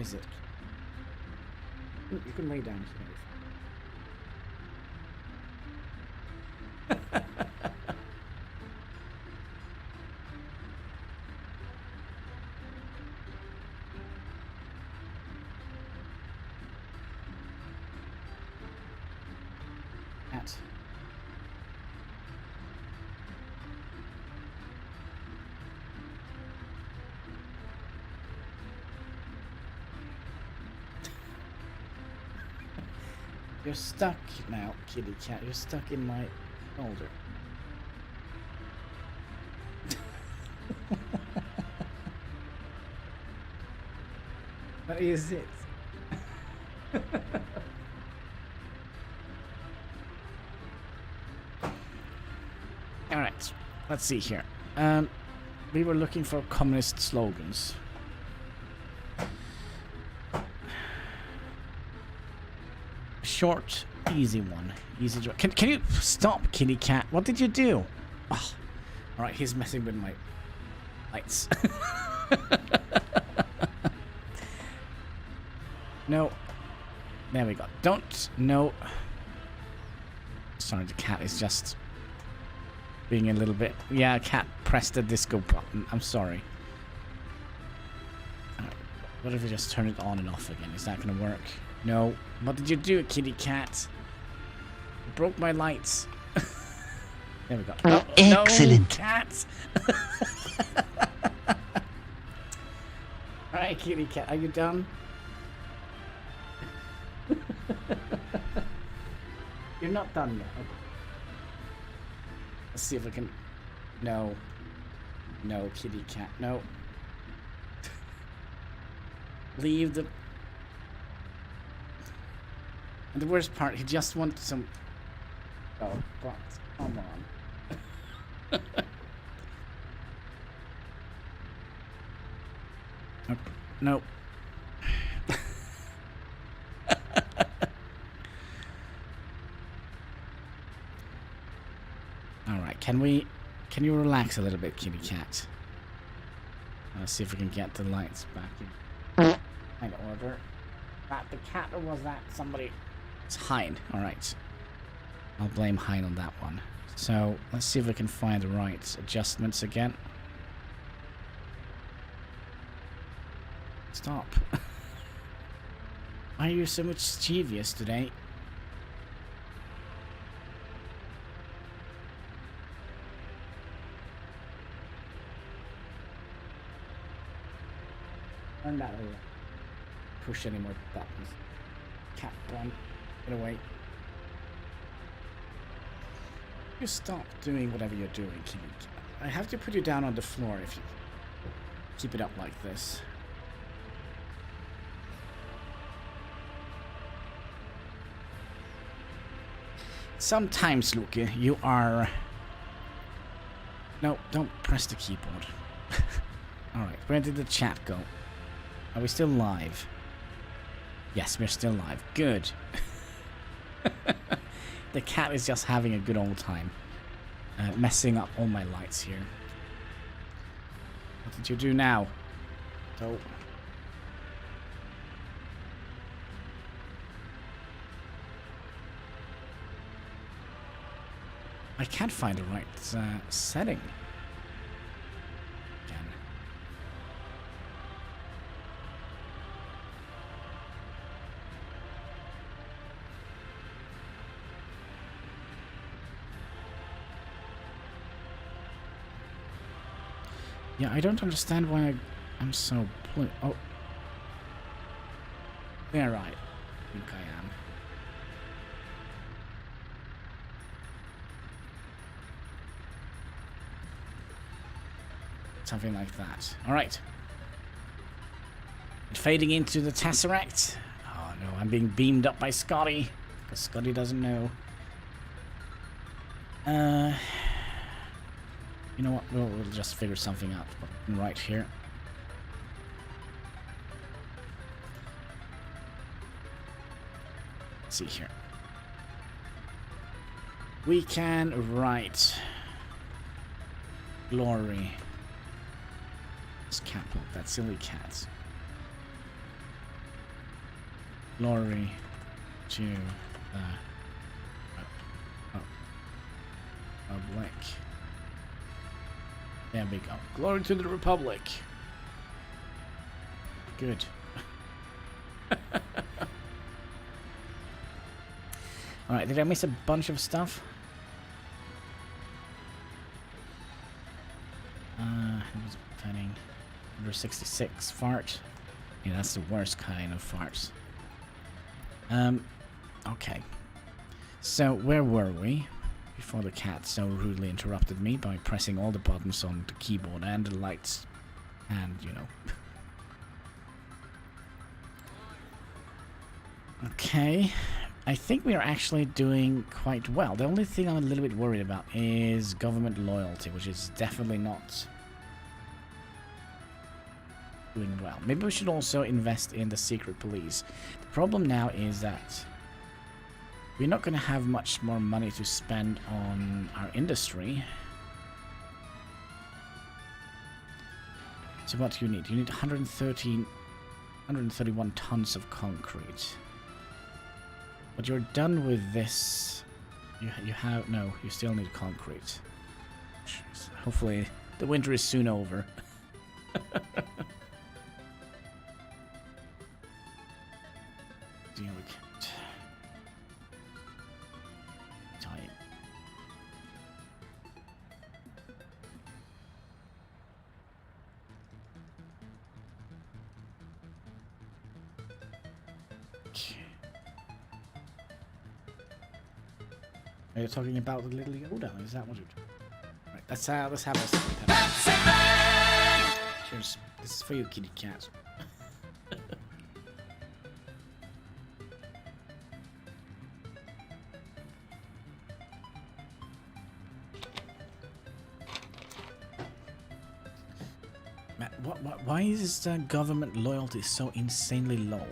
is it? You can lay down here. Cat. You're stuck now, kitty cat. You're stuck in my shoulder. What is it? Alright, let's see here. We were looking for communist slogans. Short, easy one. Easy draw. Can you stop, kitty cat? What did you do? Oh. Alright, he's messing with my lights. No. There we go. Don't. No. Sorry, the cat is just being a little bit... Yeah, cat pressed the disco button. I'm sorry. Right. What if we just turn it on and off again? Is that going to work? No. What did you do, kitty cat? You broke my lights. There we go. Oh, excellent. No, cat. Alright, kitty cat. Are you done? You're not done yet. Okay. Let's see if I can... No. No, kitty cat. No. Leave the... And the worst part, he just wants some... Oh, but come on. No. Alright, can you relax a little bit, kitty cat? Let's see if we can get the lights back in order. That the cat, or was that somebody? It's Hein. Alright. I'll blame Hein on that one. So, let's see if we can find the right adjustments again. Stop. Why are you so mischievous today? Turn that over. Push any more buttons. Cat bun. Get away. You stop doing whatever you're doing, kitty cat. I have to put you down on the floor if you keep it up like this. Sometimes, Luke, you are... No, don't press the keyboard. Alright, where did the chat go? Are we still live? Yes, we're still live. Good. The cat is just having a good old time. Messing up all my lights here. What did you do now? Oh. I can't find the right setting. Again. Yeah, I don't understand why I'm so blue. Oh. Yeah, right. I think I am. Something like that. Alright. Fading into the Tesseract. Oh no, I'm being beamed up by Scotty. Because Scotty doesn't know. You know what? We'll just figure something out right here. Let's see here. We can write glory. This cat, that silly cat. Glory to the Republic. There we go. Glory to the Republic. Good. Alright, did I miss a bunch of stuff? Who's petting? 166 fart. Yeah, that's the worst kind of farts. Okay. So, where were we? Before the cat so rudely interrupted me by pressing all the buttons on the keyboard and the lights. And, you know. Okay. I think we are actually doing quite well. The only thing I'm a little bit worried about is government loyalty, which is definitely not doing well. Maybe we should also invest in the secret police. The problem now is that we're not going to have much more money to spend on our industry. So what do you need? You need 131 tons of concrete. But you're done with this. You have... No, you still need concrete. Hopefully the winter is soon over. Are you talking about the little Yoda? Is that what you're doing? Right, let's have a second. Cheers. This is for you, kitty cat. Matt, why is this government loyalty so insanely low?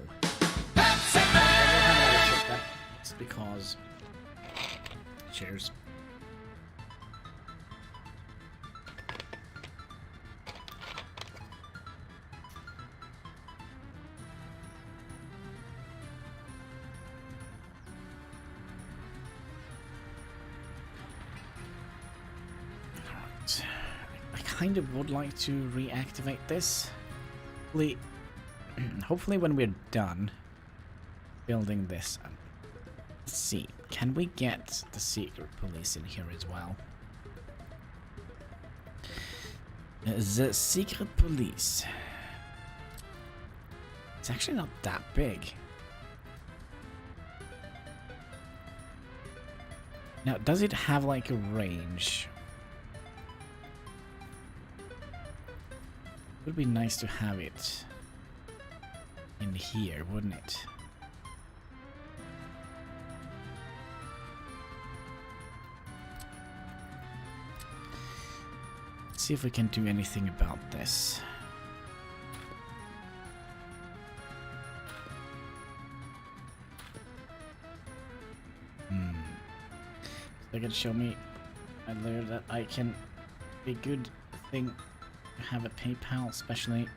It's because... Cheers. Alright. I kind of would like to reactivate this. Hopefully when we're done building this up. Let's see. Can we get the secret police in here as well? The secret police. It's actually not that big. Now, does it have like a range? It would be nice to have it in here, wouldn't it? See if we can do anything about this. They can show me later that I can be a good thing to have a PayPal, especially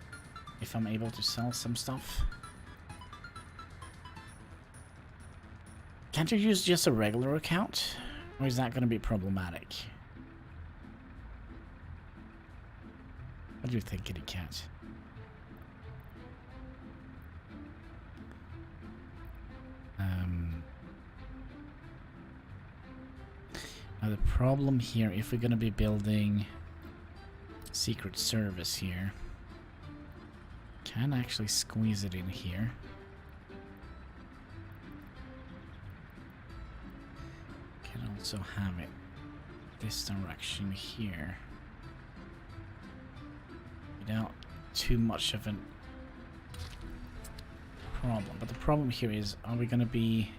if I'm able to sell some stuff. Can't you use just a regular account? Or is that going to be problematic? What do you think, kitty cat? Now the problem here, if we're gonna be building Secret Service here, can actually squeeze it in here. Can also have it this direction here. Without too much of a problem. But the problem here is, are we gonna be...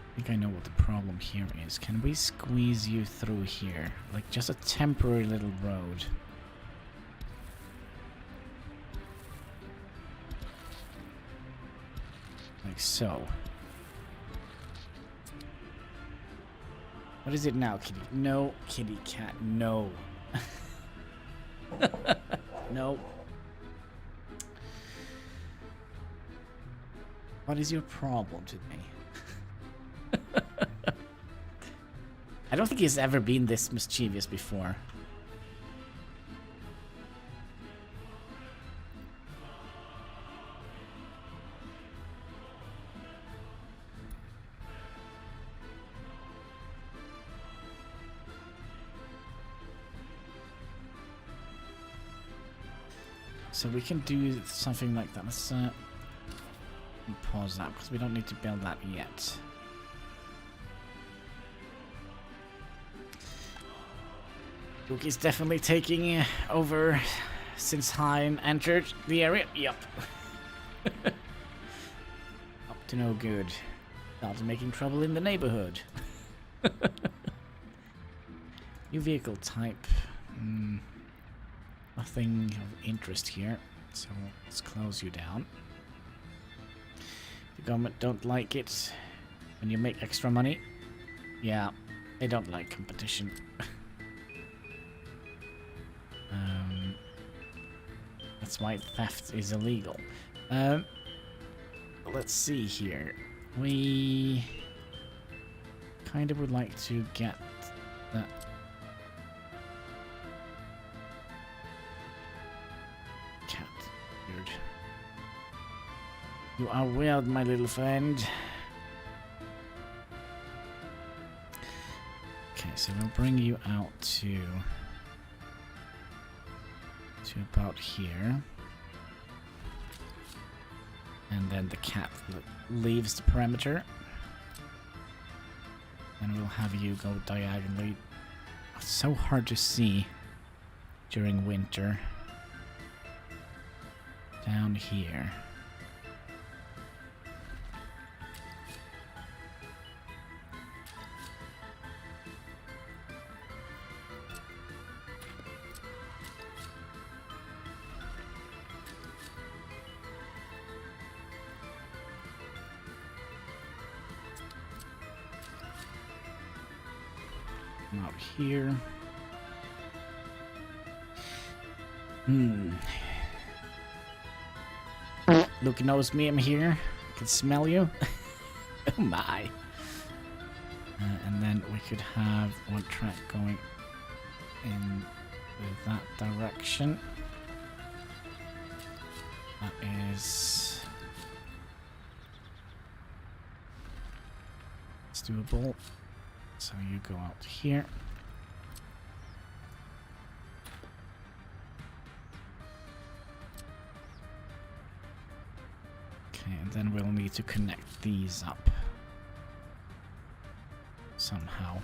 I think I know what the problem here is. Can we squeeze you through here? Like just a temporary little road. Like so. What is it now, kitty? No, kitty cat, no. No. What is your problem today? I don't think he's ever been this mischievous before. So we can do something like that. Let's pause that because we don't need to build that yet. Luke is definitely taking over since Hein entered the area. Yep. Up to no good. Started making trouble in the neighborhood. New vehicle type. Nothing of interest here, so let's close you down. The government don't like it when you make extra money. Yeah, they don't like competition. That's why theft is illegal. Let's see here. We kind of would like to get that. Cat. Weird. You are weird, my little friend. Okay, so we'll bring you out to about here. And then the cat leaves the perimeter. And we'll have you go diagonally. It's so hard to see during winter. Down here. Out here. Luke knows me, I'm here. I can smell you. Oh my. And then we could have one track going in that direction. That is... it's doable. So you go out here. Okay, and then we'll need to connect these up somehow.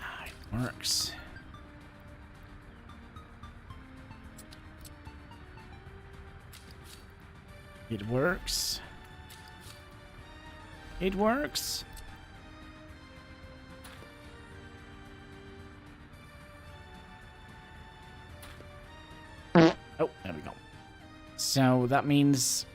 Ah, it works. It works. It works. Oh, there we go. So that means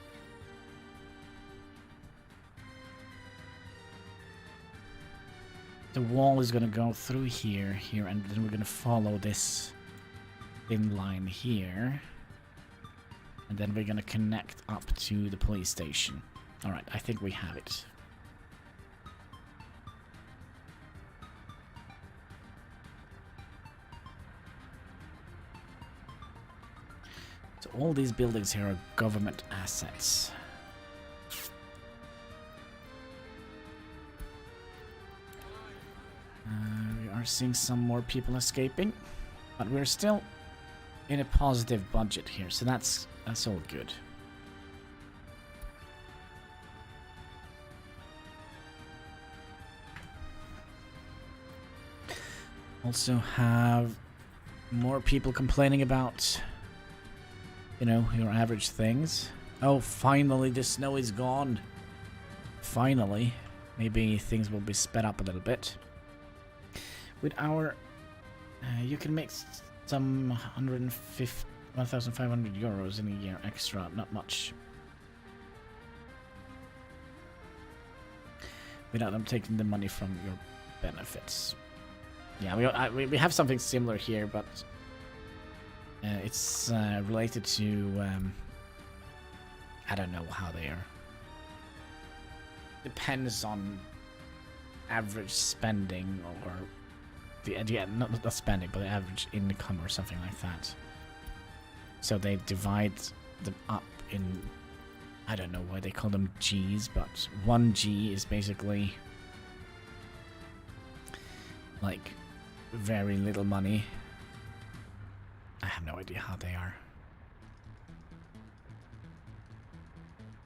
the wall is going to go through here, and then we're going to follow this thin line here. And then we're going to connect up to the police station. Alright, I think we have it. So all these buildings here are government assets. We are seeing some more people escaping. But we're still in a positive budget here, so that's all good. Also have more people complaining about, you know, your average things. Oh, finally the snow is gone. Finally. Maybe things will be sped up a little bit. With our... you can make some 1,500 euros in a year extra, not much. Without them taking the money from your benefits. Yeah, we have something similar here, but It's related to... I don't know how they are. Depends on average spending or... not spending, but the average income or something like that. So they divide them up in... I don't know why they call them Gs, but 1 G is basically... like, very little money. I have no idea how they are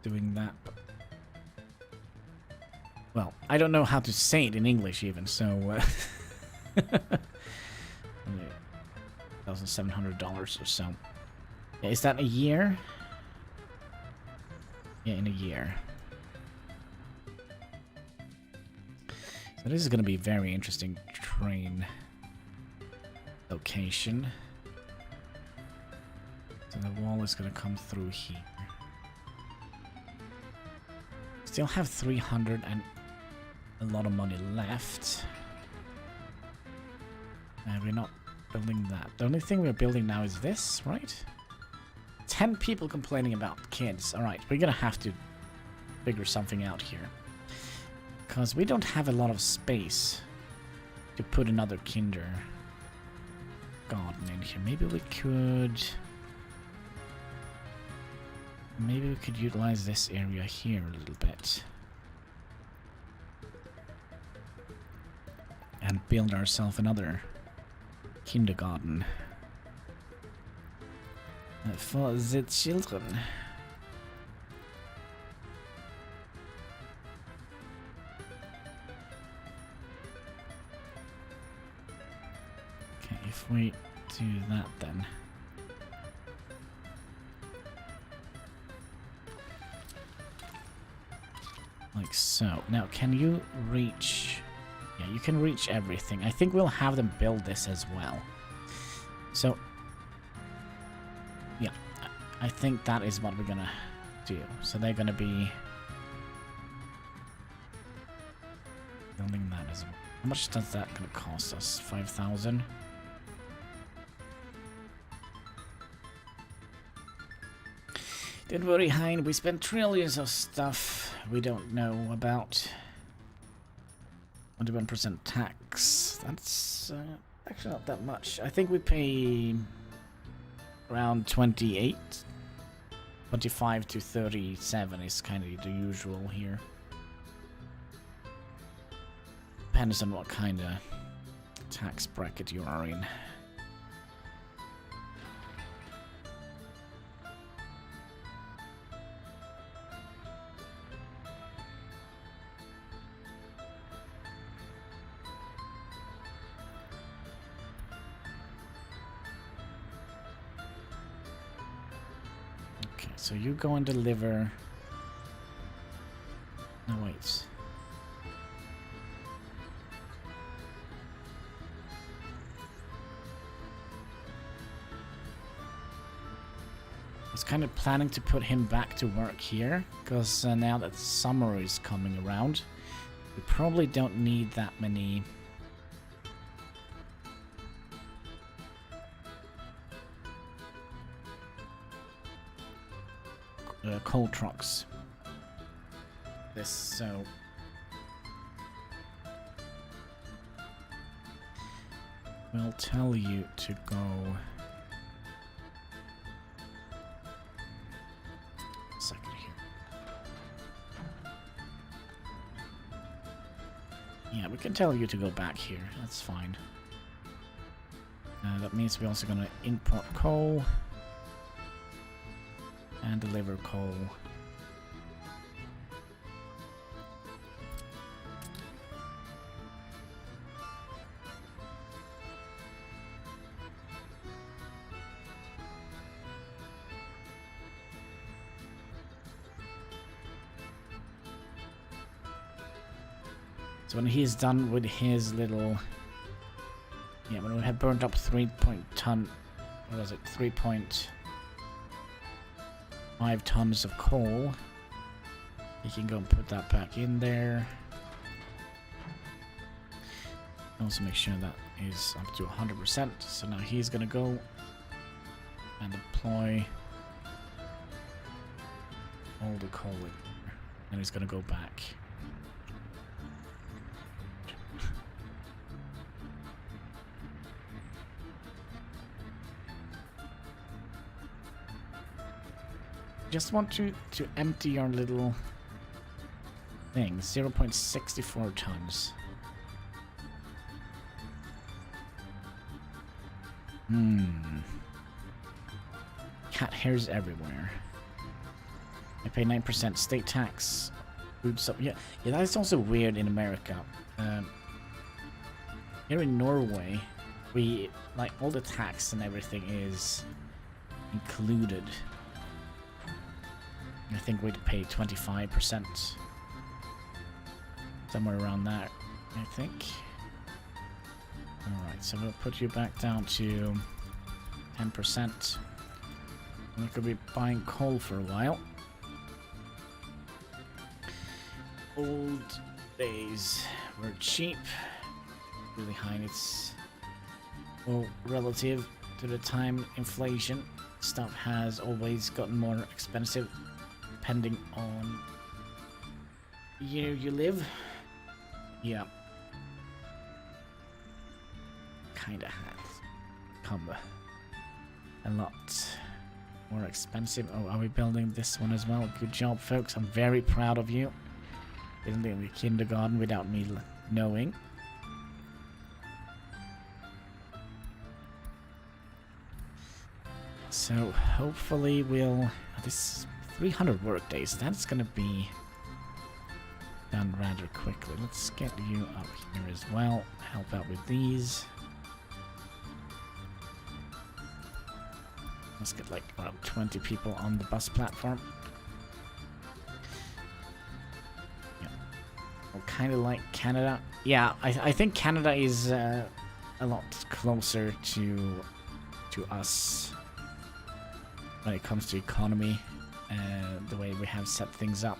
doing that. Well, I don't know how to say it in English even, so... $1,700 or so. Yeah, is that a year? Yeah, in a year. So this is going to be a very interesting train location. So the wall is going to come through here. Still have 300 and a lot of money left. We're not building that. The only thing we're building now is this, right? 10 people complaining about kids. Alright, we're gonna have to figure something out here. Because we don't have a lot of space to put another kindergarten in here. Maybe we could utilize this area here a little bit. And build ourselves another kindergarten. For the children. Okay, if we do that then. Like so. Now, can you reach... Yeah, you can reach everything. I think we'll have them build this as well. So... yeah, I think that is what we're gonna do. So they're gonna be... building that as well. How much does that gonna cost us? 5,000? Don't worry, Hein, we spent trillions of stuff we don't know about. 21% tax. That's actually not that much. I think we pay around 28. 25 to 37 is kind of the usual here. Depends on what kind of tax bracket you are in. So you go and deliver... No, wait. I was kind of planning to put him back to work here, because now that summer is coming around, we probably don't need that many... coal trucks. This, so we'll tell you to go. A second here. Yeah, we can tell you to go back here. That's fine. That means we're also gonna import coal. And deliver coal. So when he's done with his little... Yeah, when we have burned up 3 ton... What was it? 3.5 tons of coal. You can go and put that back in there. Also make sure that is up to 100%. So now he's gonna go and deploy all the coal in here. And he's gonna go back. Just want you to empty your little thing. 0.64 tons. Cat hairs everywhere. I pay 9% state tax. Food sub. Yeah, that's also weird in America. Here in Norway, we like all the tax and everything is included. I think we'd pay 25%. Somewhere around that, I think. Alright, so we'll put you back down to 10%. We could be buying coal for a while. Old days were cheap. Really high, and it's well relative to the time inflation. Stuff has always gotten more expensive depending on year you live. Yeah. Kinda has come a lot more expensive. Oh, are we building this one as well? Good job, folks. I'm very proud of you. Building the kindergarten without me knowing. So hopefully we'll... This 300 work days, that's gonna be done rather quickly. Let's get you up here as well. Help out with these. Let's get like about 20 people on the bus platform. Yeah. Well, kind of like Canada. Yeah, I think Canada is a lot closer to us when it comes to economy, the way we have set things up.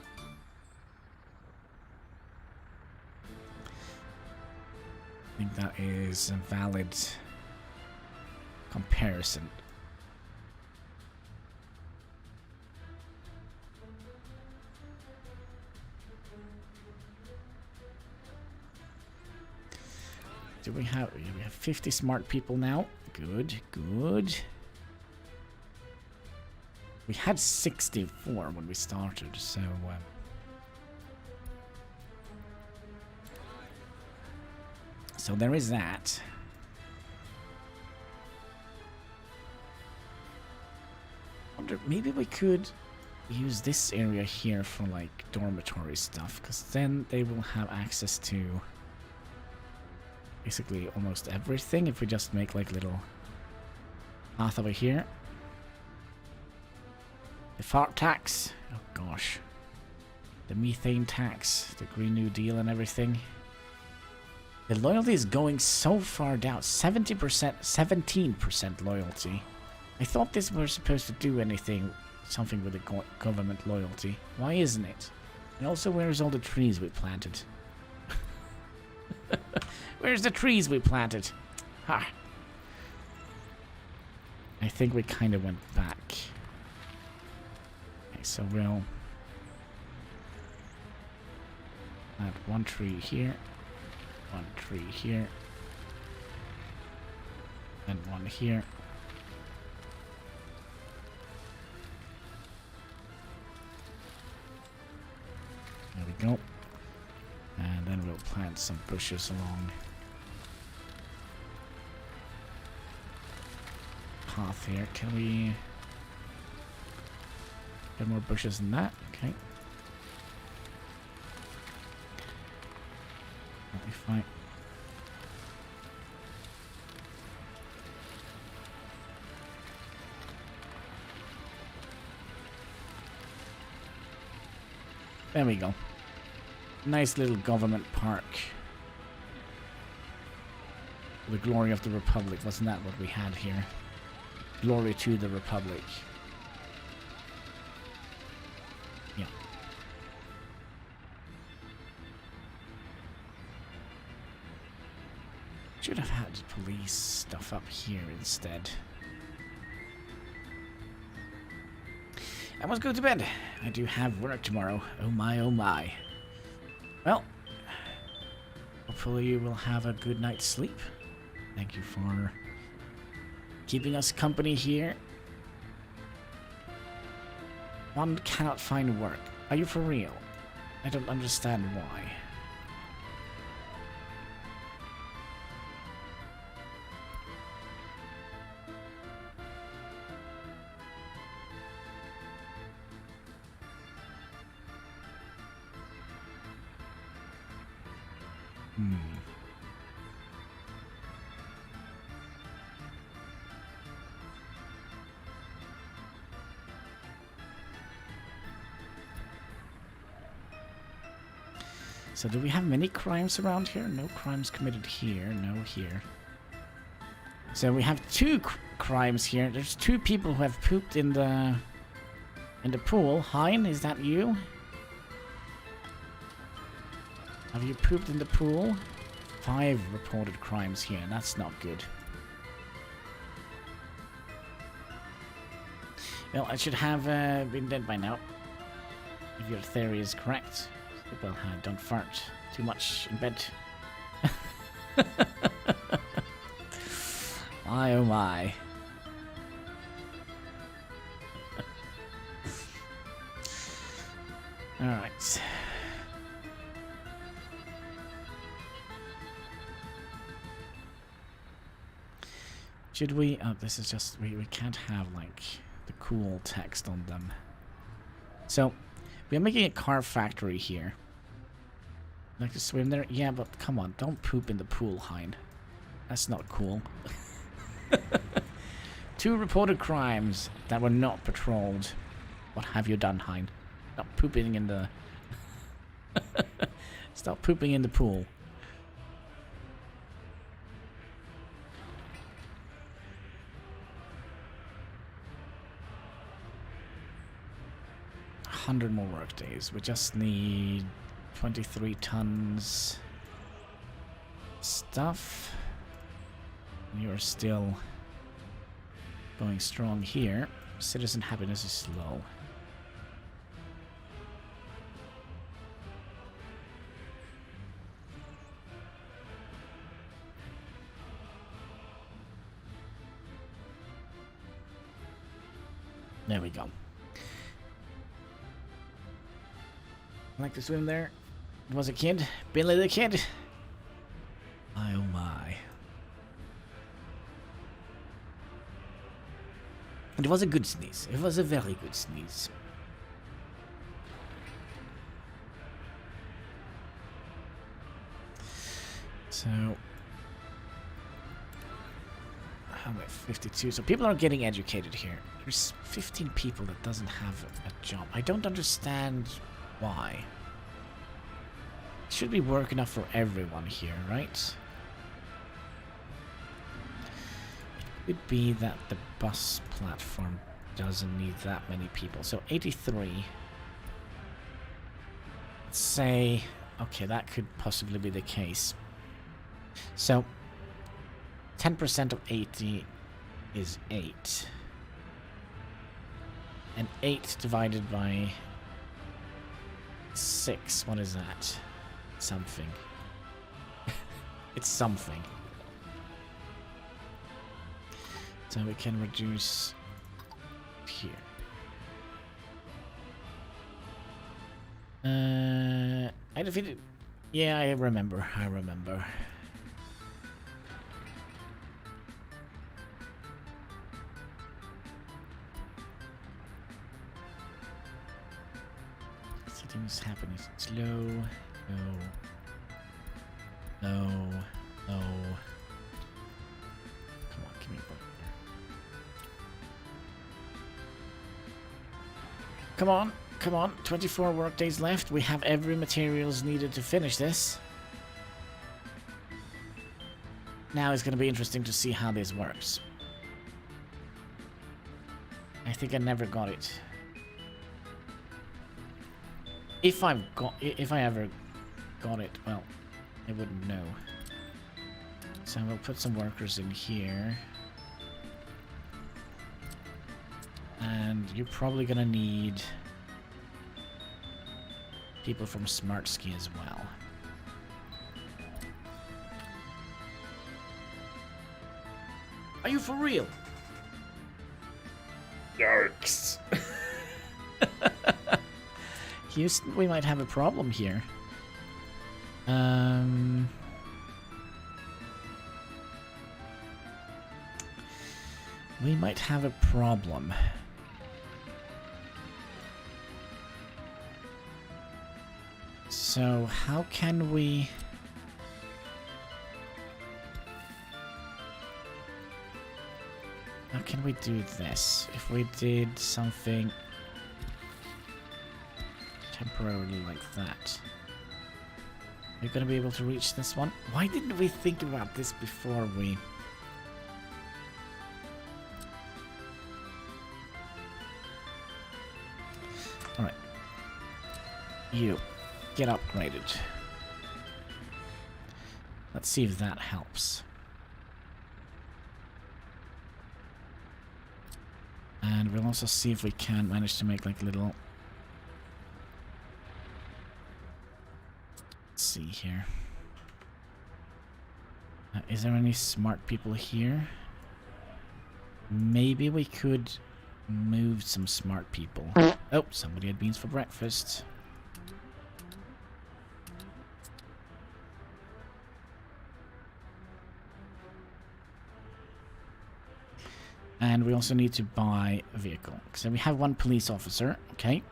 I think that is a valid comparison. Do we have 50 smart people now? Good, good. We had 64 when we started, so so there is that. Wonder maybe we could use this area here for like dormitory stuff, because then they will have access to basically almost everything if we just make like little path over here. The fart tax, oh gosh. The methane tax, the Green New Deal and everything. The loyalty is going so far down, 70%, 17% loyalty. I thought this were supposed to do something with the government loyalty. Why isn't it? And also, where's all the trees we planted? Where's the trees we planted? Ha! I think we kind of went back. Okay, so we'll add one tree here, one tree here, and one here. There we go. And then we'll plant some bushes along path here. Can we get more bushes than that? Okay. That'll be fine. There we go. Nice little government park. The glory of the Republic. Wasn't that what we had here? Glory to the Republic. Yeah. Should have had police stuff up here instead. I must go to bed. I do have work tomorrow. Oh my, oh my. Well, hopefully you will have a good night's sleep. Thank you for keeping us company here. One cannot find work. Are you for real? I don't understand why. So do we have many crimes around here? No crimes committed here. No here. So we have two crimes here. There's two people who have pooped in the pool. Hein, is that you? Have you pooped in the pool? 5 reported crimes here. That's not good. Well, I should have been dead by now. If your theory is correct. Well, don't fart too much in bed. My oh my. Alright. Should we... Oh, this is just... We can't have, like, the cool text on them. So... We are making a car factory here. Like to swim there? Yeah, but come on, don't poop in the pool, Hein. That's not cool. 2 reported crimes that were not patrolled. What have you done, Hein? Stop pooping in the... Stop pooping in the pool. $100 more work days. We just need 23 tons stuff. You're still going strong here. Citizen happiness is low. There we go. Like to swim there. It was a kid. Billy the Kid. My oh my. It was a good sneeze. It was a very good sneeze. So... how about 52? So people are getting educated here. There's 15 people that doesn't have a job. I don't understand why. It should be work enough for everyone here, right? It could be that the bus platform doesn't need that many people. So 83. Let's say... okay, that could possibly be the case. So 10% of 80 is 8. And 8 divided by 6, what is that? Something. It's something. So we can reduce here. I defeated... yeah, I remember. Settings happiness. It's low, low, low, low. Come on, give me a book. Come on, come on. 24 work days left. We have every materials needed to finish this. Now it's going to be interesting to see how this works. I think I never got it. If I ever got it, well, I wouldn't know. So we'll put some workers in here. And you're probably gonna need people from Smart Ski as well. Are you for real? Yarks. Houston, we might have a problem here. We might have a problem. So, how can we... How can we do this? If we did something temporarily like that. We're gonna be able to reach this one? Why didn't we think about this before we... Alright. You. Get upgraded. Let's see if that helps. And we'll also see if we can manage to make like little... Let's see here. Is there any smart people here? Maybe we could move some smart people. Oh, somebody had beans for breakfast. And we also need to buy a vehicle. So we have one police officer, okay.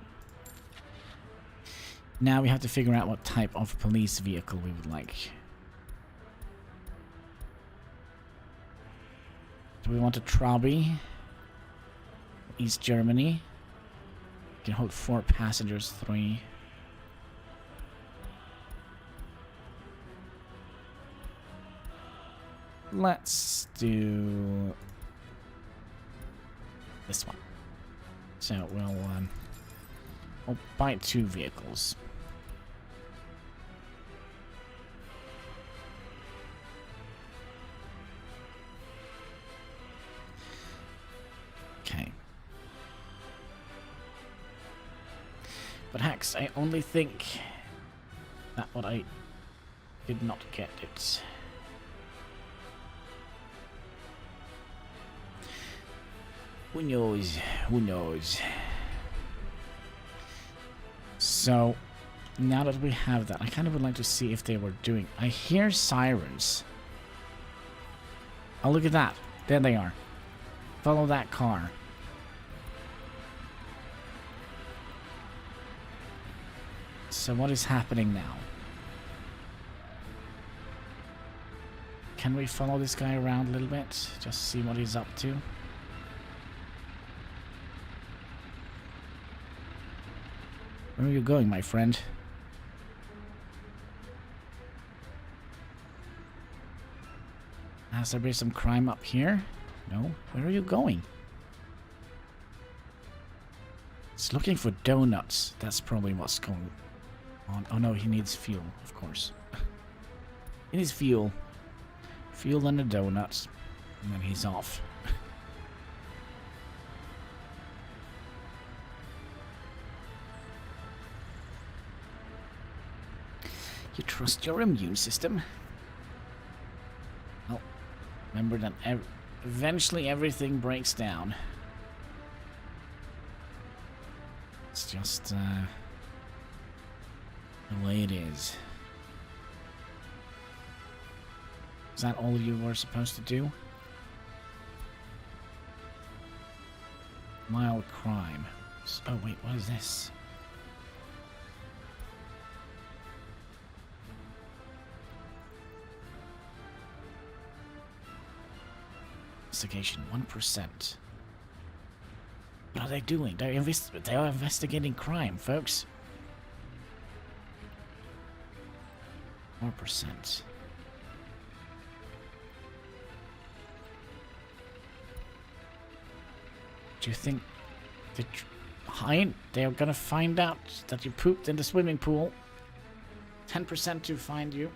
Now we have to figure out what type of police vehicle we would like. Do we want a Trabi? East Germany. Can hold 4 passengers, 3. Let's do this one. So we'll buy 2 vehicles. Okay. But Hex, I only think that what I did not get it. Who knows? Who knows? So, now that we have that, I kind of would like to see if they were doing... I hear sirens. Oh, look at that. There they are. Follow that car. So what is happening now? Can we follow this guy around a little bit? Just see what he's up to? Where are you going, my friend? Has there been some crime up here? No? Where are you going? It's looking for donuts. That's probably what's going on. Oh no, he needs fuel, of course. He needs fuel. Fuel and the donuts. And then he's off. You trust your immune system? Well, remember that eventually everything breaks down. It's just the way it is. Is that all you were supposed to do? Mild crime. Oh wait, what is this? Investigation 1%. What are they doing? They are investigating crime, folks. 4%. Do you think they are gonna find out that you pooped in the swimming pool? 10% to find you.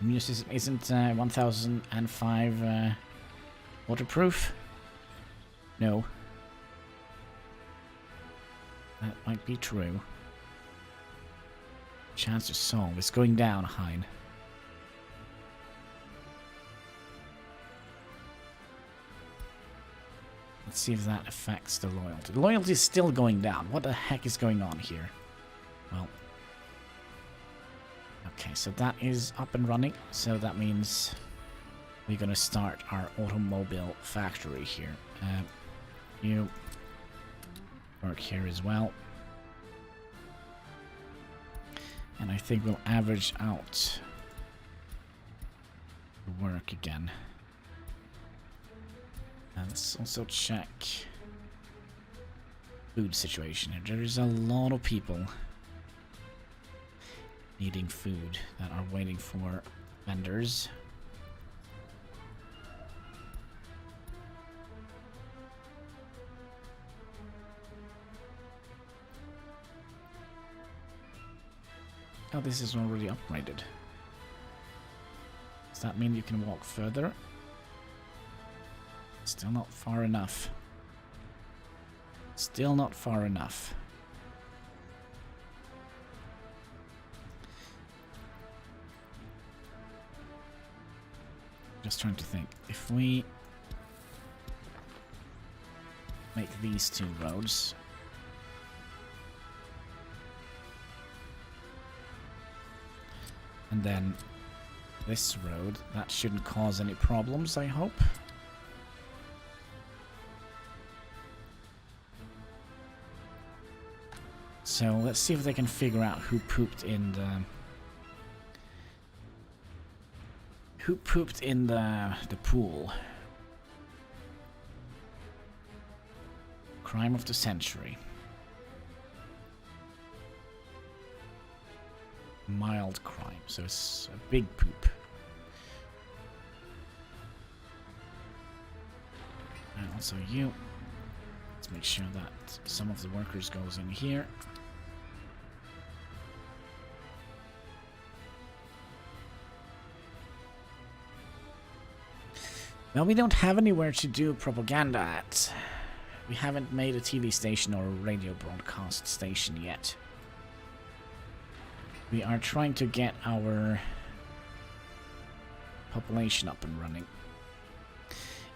Immune system isn't 1005 waterproof? No. That might be true. Chance to solve is going down, Hein. Let's see if that affects the loyalty. The loyalty is still going down. What the heck is going on here? Well. Okay, so that is up and running. So that means we're going to start our automobile factory here. You work here as well. And I think we'll average out the work again. And let's also check food situation here. There is a lot of people needing food that are waiting for vendors. Oh, this is already upgraded. Does that mean you can walk further? Still not far enough. Still not far enough. Just trying to think. If we make these two roads, and then this road, that shouldn't cause any problems, I hope. So let's see if they can figure out who pooped in the pool. Crime of the century. Mild crime, so it's a big poop. And also you. Let's make sure that some of the workers goes in here. Well, we don't have anywhere to do propaganda at. We haven't made a TV station or a radio broadcast station yet. We are trying to get our population up and running.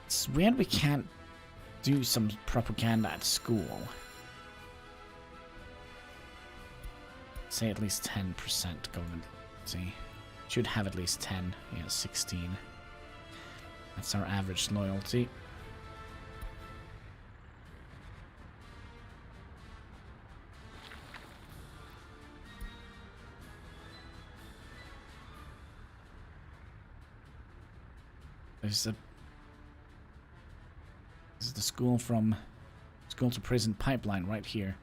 It's weird we can't do some propaganda at school. Say at least 10% government. See, should have at least 10. Yeah, 16. That's our average loyalty. This is the school to prison pipeline right here.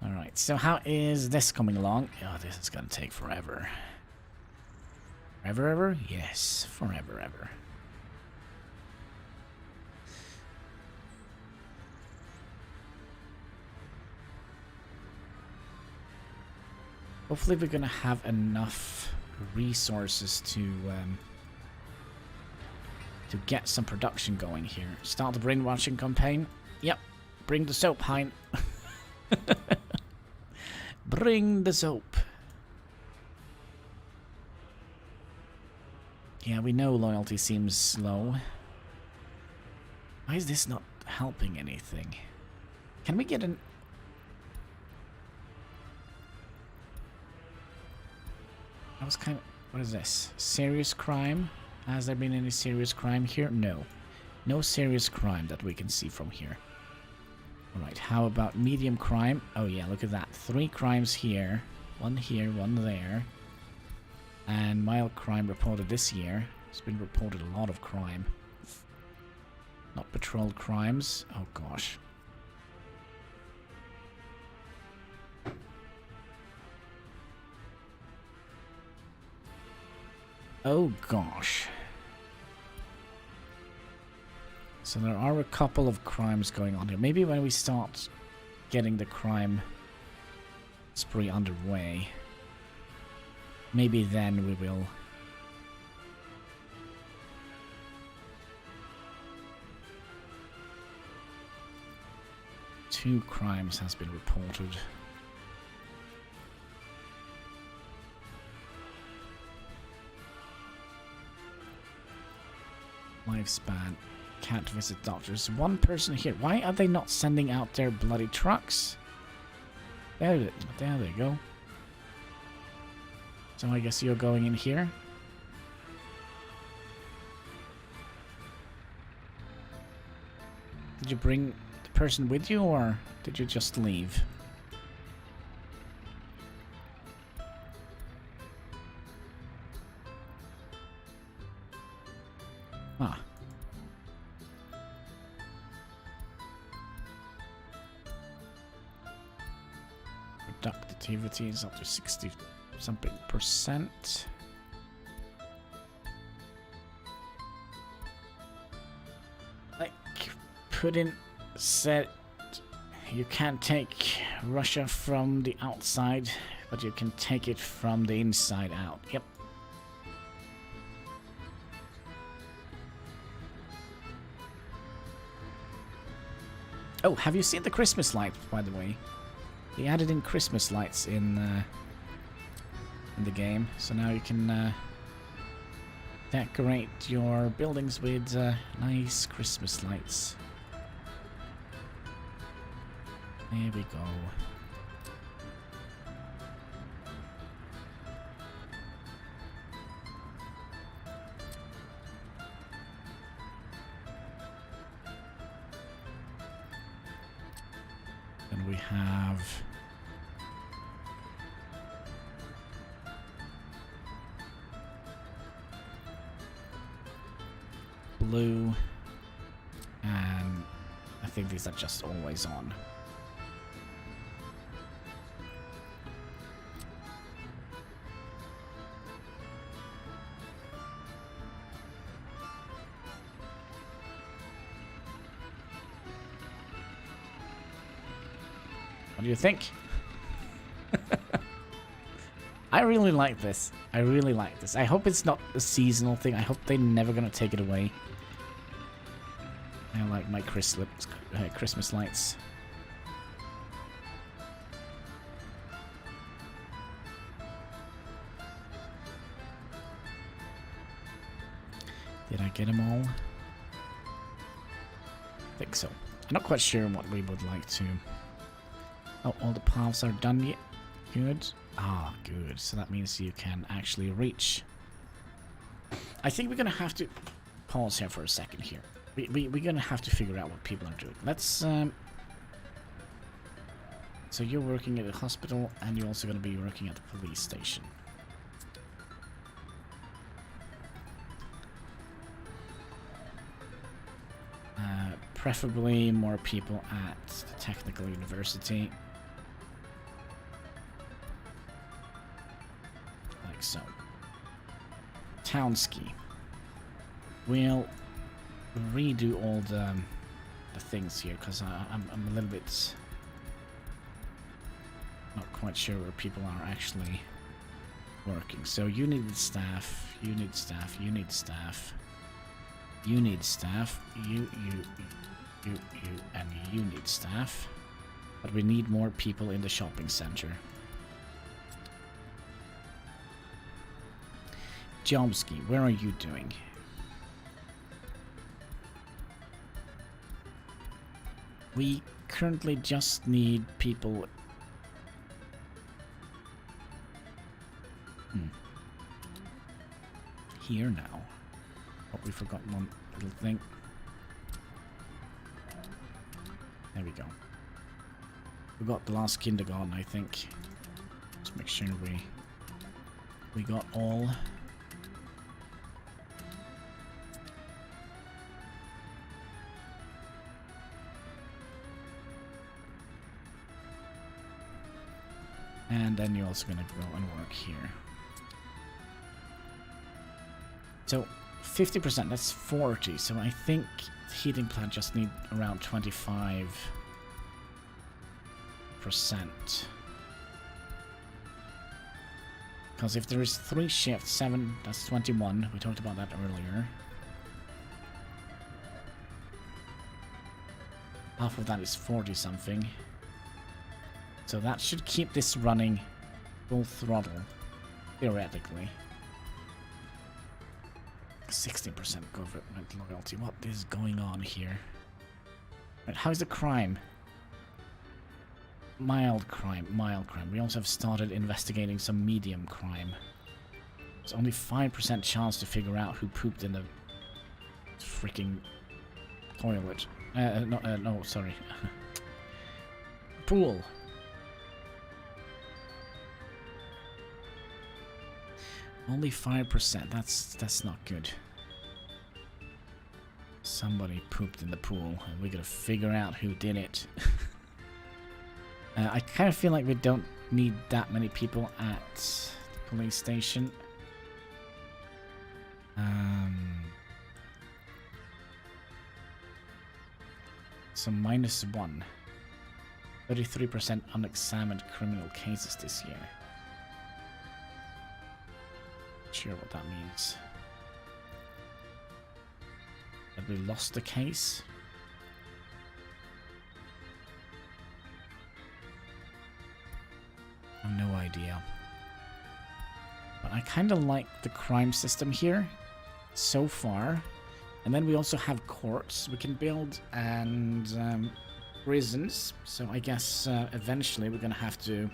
Alright, so how is this coming along? Oh, this is gonna take forever. Forever ever? Yes, forever ever. Hopefully we're gonna have enough resources to get some production going here. Start the brainwashing campaign. Yep, bring the soap, Hein. Bring the soap. Yeah, we know loyalty seems slow. Why is this not helping anything? Can we get an... That was kind of... What is this? Serious crime? Has there been any serious crime here? No. No serious crime that we can see from here. Alright, how about medium crime? Oh yeah, look at that. 3 crimes here. 1 here, 1 there. And mild crime reported this year. There's been reported a lot of crime. Not patrolled crimes. Oh gosh. Oh gosh. So there are a couple of crimes going on here. Maybe when we start getting the crime spree underway, Maybe then we will. Two crimes has been reported. Lifespan. Can't visit doctors. One person here. Why are they not sending out their bloody trucks? There they go. So I guess you're going in here. Did you bring the person with you, or did you just leave? Ah. Productivity is up to 60 something percent. Like Putin said, you can't take Russia from the outside, but you can take it from the inside out. Yep. Oh, have you seen the Christmas lights, by the way? They added in Christmas lights in the game, so now you can decorate your buildings with nice Christmas lights. There we go. And we have blue, and I think these are just always on. What do you think? I really like this. I really like this. I hope it's not a seasonal thing. I hope they're never gonna take it away. I like my Christmas lights. Did I get them all? I think so. I'm not quite sure what we would like to... Oh, all the paths are done yet. Good. Ah, good. So that means you can actually reach. I think we're gonna have to pause here for a second here. We're gonna have to figure out what people are doing. Let's so you're working at a hospital, and you're also gonna be working at the police station. Preferably more people at the technical university. Like so. Town ski. We'll redo all the things here, because I'm a little bit not quite sure where people are actually working. So you need staff, you need staff, you need staff, you need staff, you, and you need staff. But we need more people in the shopping center. Jomsky, where are you doing? We currently just need people... Here now. Oh, we forgot one little thing. There we go. We got the last kindergarten, I think. Let's make sure we got all. And then you're also gonna go and work here. So 50%, that's 40. So I think the heating plant just need around 25%. Because if there is 3 shifts, 7, that's 21. We talked about that earlier. Half of that is 40 something. So that should keep this running full throttle, theoretically. 60% government loyalty. What is going on here? Right, how's the crime? Mild crime, mild crime. We also have started investigating some medium crime. There's only 5% chance to figure out who pooped in the freaking toilet. No, sorry. Pool. Only 5%. That's not good. Somebody pooped in the pool, and we gotta figure out who did it. I kind of feel like we don't need that many people at the police station. So -1. 33% unexamined criminal cases this year. Not sure what that means. Have we lost the case? I have no idea. But I kind of like the crime system here so far. And then we also have courts we can build and prisons. So I guess eventually we're going to have to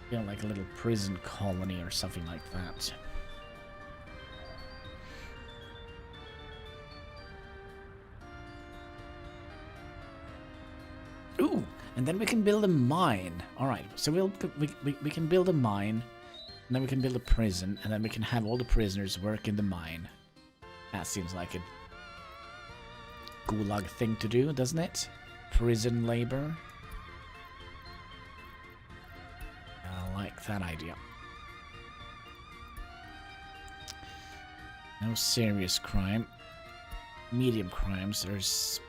build like a little prison colony or something like that. Ooh, and then we can build a mine. All right, so we can build a mine, and then we can build a prison, and then we can have all the prisoners work in the mine. That seems like a gulag thing to do, doesn't it? Prison labor. I like that idea. No serious crime. Medium crimes, there's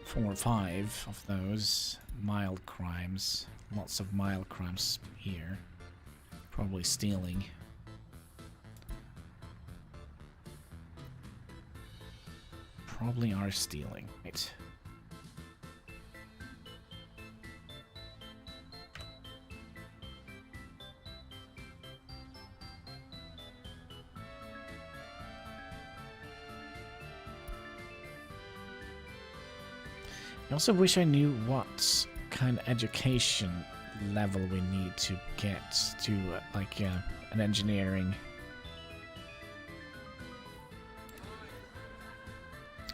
4 or 5 of those. Mild crimes. Lots of mild crimes here. Probably stealing. Probably are stealing. Right. I also wish I knew what kind of education level we need to get to, like, an engineering.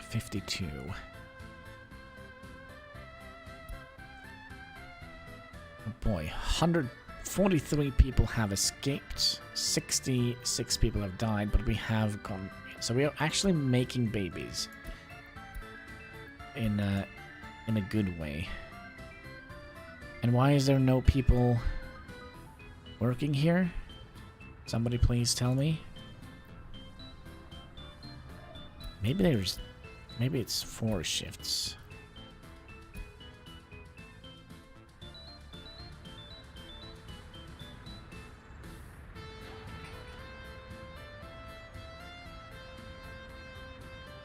52. Oh boy, 143 people have escaped. 66 people have died, but we have gone. So we are actually making babies in a good way. And why is there no people working here? Somebody please tell me. Maybe it's 4 shifts.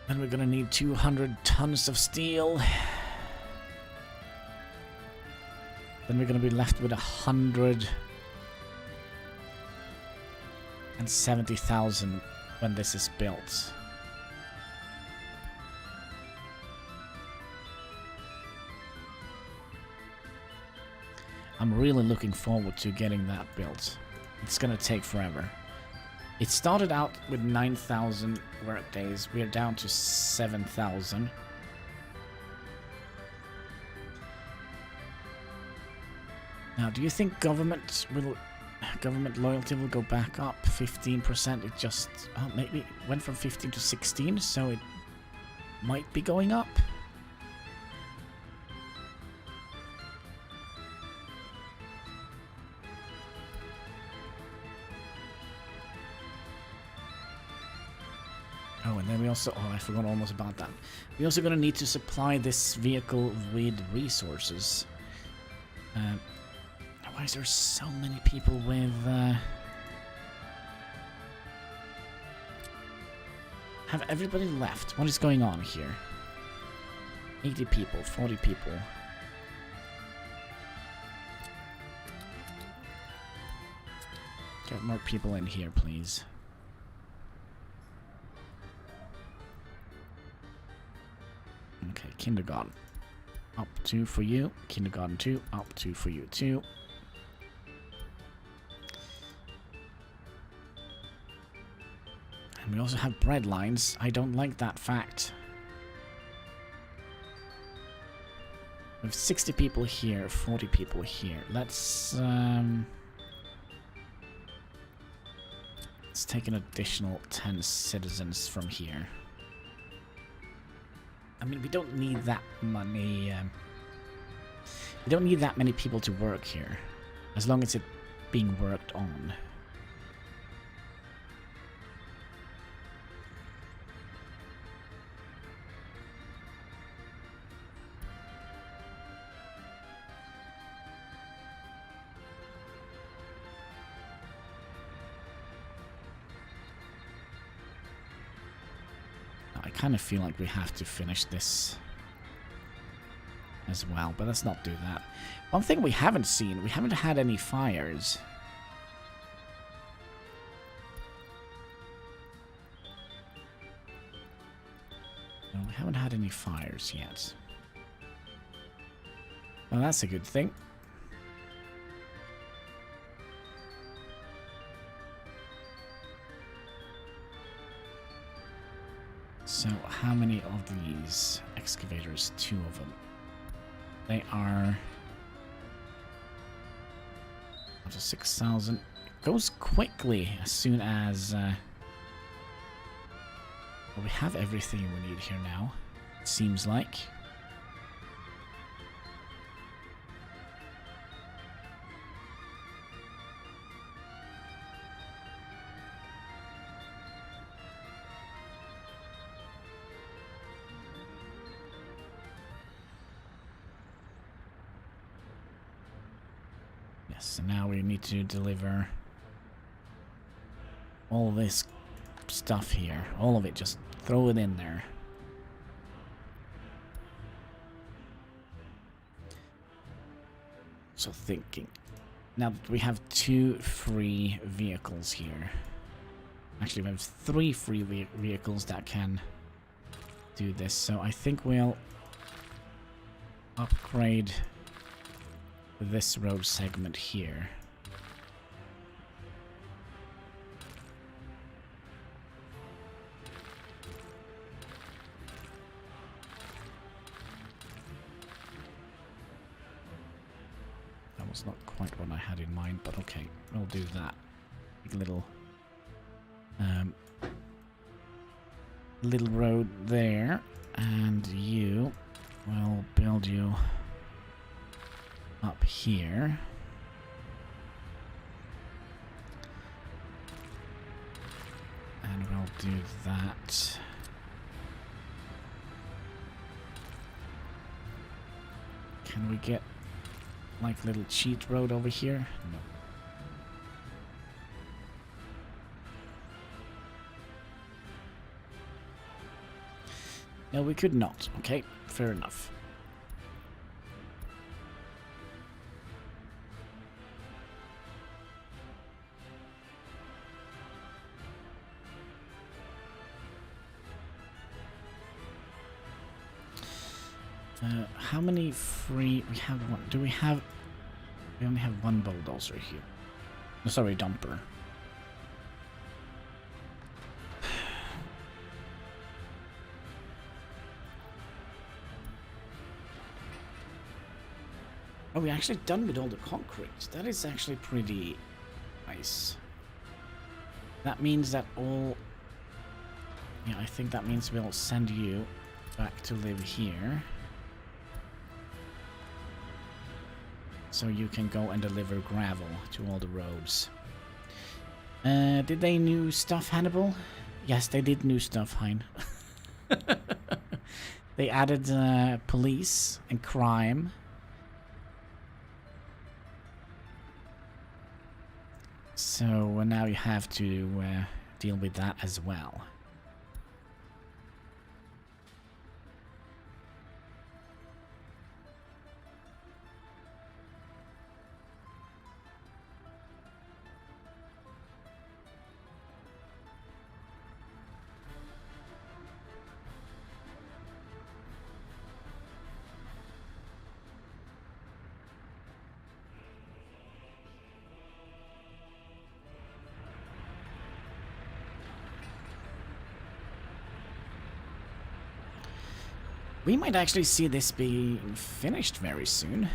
And we're gonna need 200 tons of steel. Then we're gonna be left with 170,000 when this is built. I'm really looking forward to getting that built. It's gonna take forever. It started out with 9,000 work days. We are down to 7,000. Now, do you think government loyalty will go back up 15%? It just maybe went from 15 to 16, so it might be going up. Oh, and then we also... Oh, I forgot almost about that. We're also going to need to supply this vehicle with resources. Why Why is there so many people with... Have everybody left? What is going on here? 80 people, 40 people. Get more people in here, please. Okay, kindergarten. Up 2 for you. Kindergarten 2. Up 2 for you too. And we also have bread lines. I don't like that fact. We have 60 people here, 40 people here. Let's take an additional 10 citizens from here. I mean, we don't need that many. We don't need that many people to work here, as long as it's being worked on. I kind of feel like we have to finish this as well, but let's not do that. One thing we haven't seen, we haven't had any fires. No, we haven't had any fires yet. Well, that's a good thing. So, how many of these excavators? 2 of them. They are up to 6,000. Goes quickly as soon as well, we have everything we need here now. It seems like. So now we need to deliver all this stuff here. All of it, just throw it in there. So thinking. Now that we have 2 free vehicles here. Actually, we have 3 free vehicles that can do this. So I think we'll upgrade this road segment here. That was not quite what I had in mind, but okay, we'll do that. A little road there, and you will build you up here. And we'll do that. Can we get like a little cheat road over here? No. No, we could not. Okay, fair enough. How many free... We have one. Do we have... We only have 1 bulldozer here. No, sorry, dumper. Oh, we're actually done with all the concrete. That is actually pretty nice. That means that all... Yeah, I think that means we'll send you back to live here. So you can go and deliver gravel to all the roads. Did they new stuff, Hannibal? Yes, they did new stuff, Hein. They added police and crime. So now you have to deal with that as well. We might actually see this be finished very soon.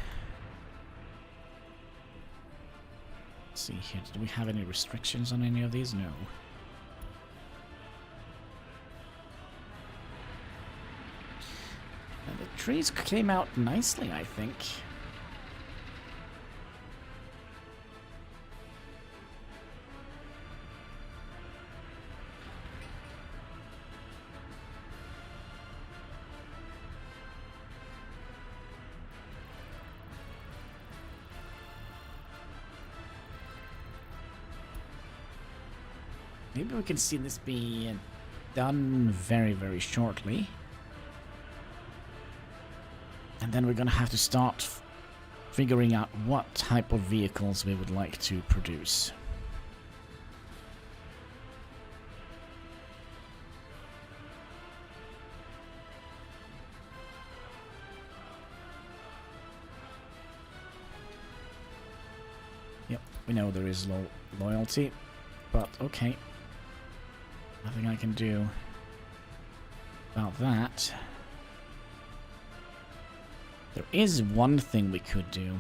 Let's see here, do we have any restrictions on any of these? No. The trees came out nicely, I think. Maybe we can see this be done very, very shortly. And then we're gonna have to start figuring out what type of vehicles we would like to produce. Yep, we know there is loyalty, but okay. Nothing I can do about that. There is one thing we could do.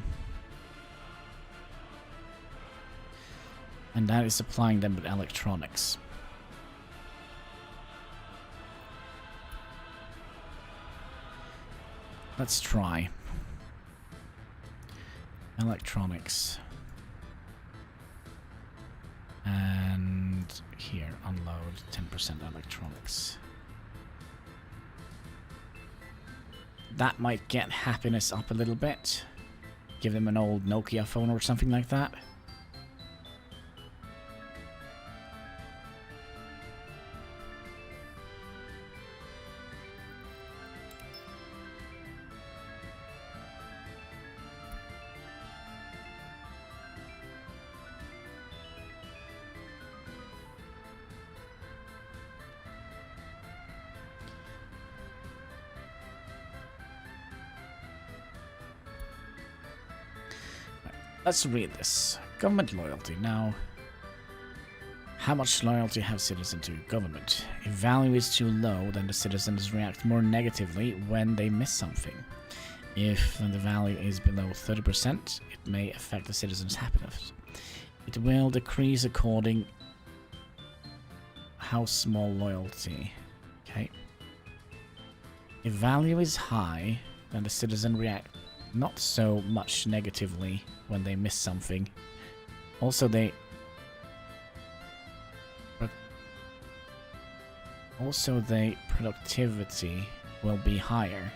And that is supplying them with electronics. Let's try. Electronics. And here, unload 10% electronics. That might get happiness up a little bit. Give them an old Nokia phone or something like that. Let's read this. Government loyalty. Now, how much loyalty have citizens to government? If value is too low, then the citizens react more negatively when they miss something. If the value is below 30%, it may affect the citizens' happiness. It will decrease according how small loyalty. Okay. If value is high, then the citizen react not so much negatively when they miss something. Also, the productivity will be higher.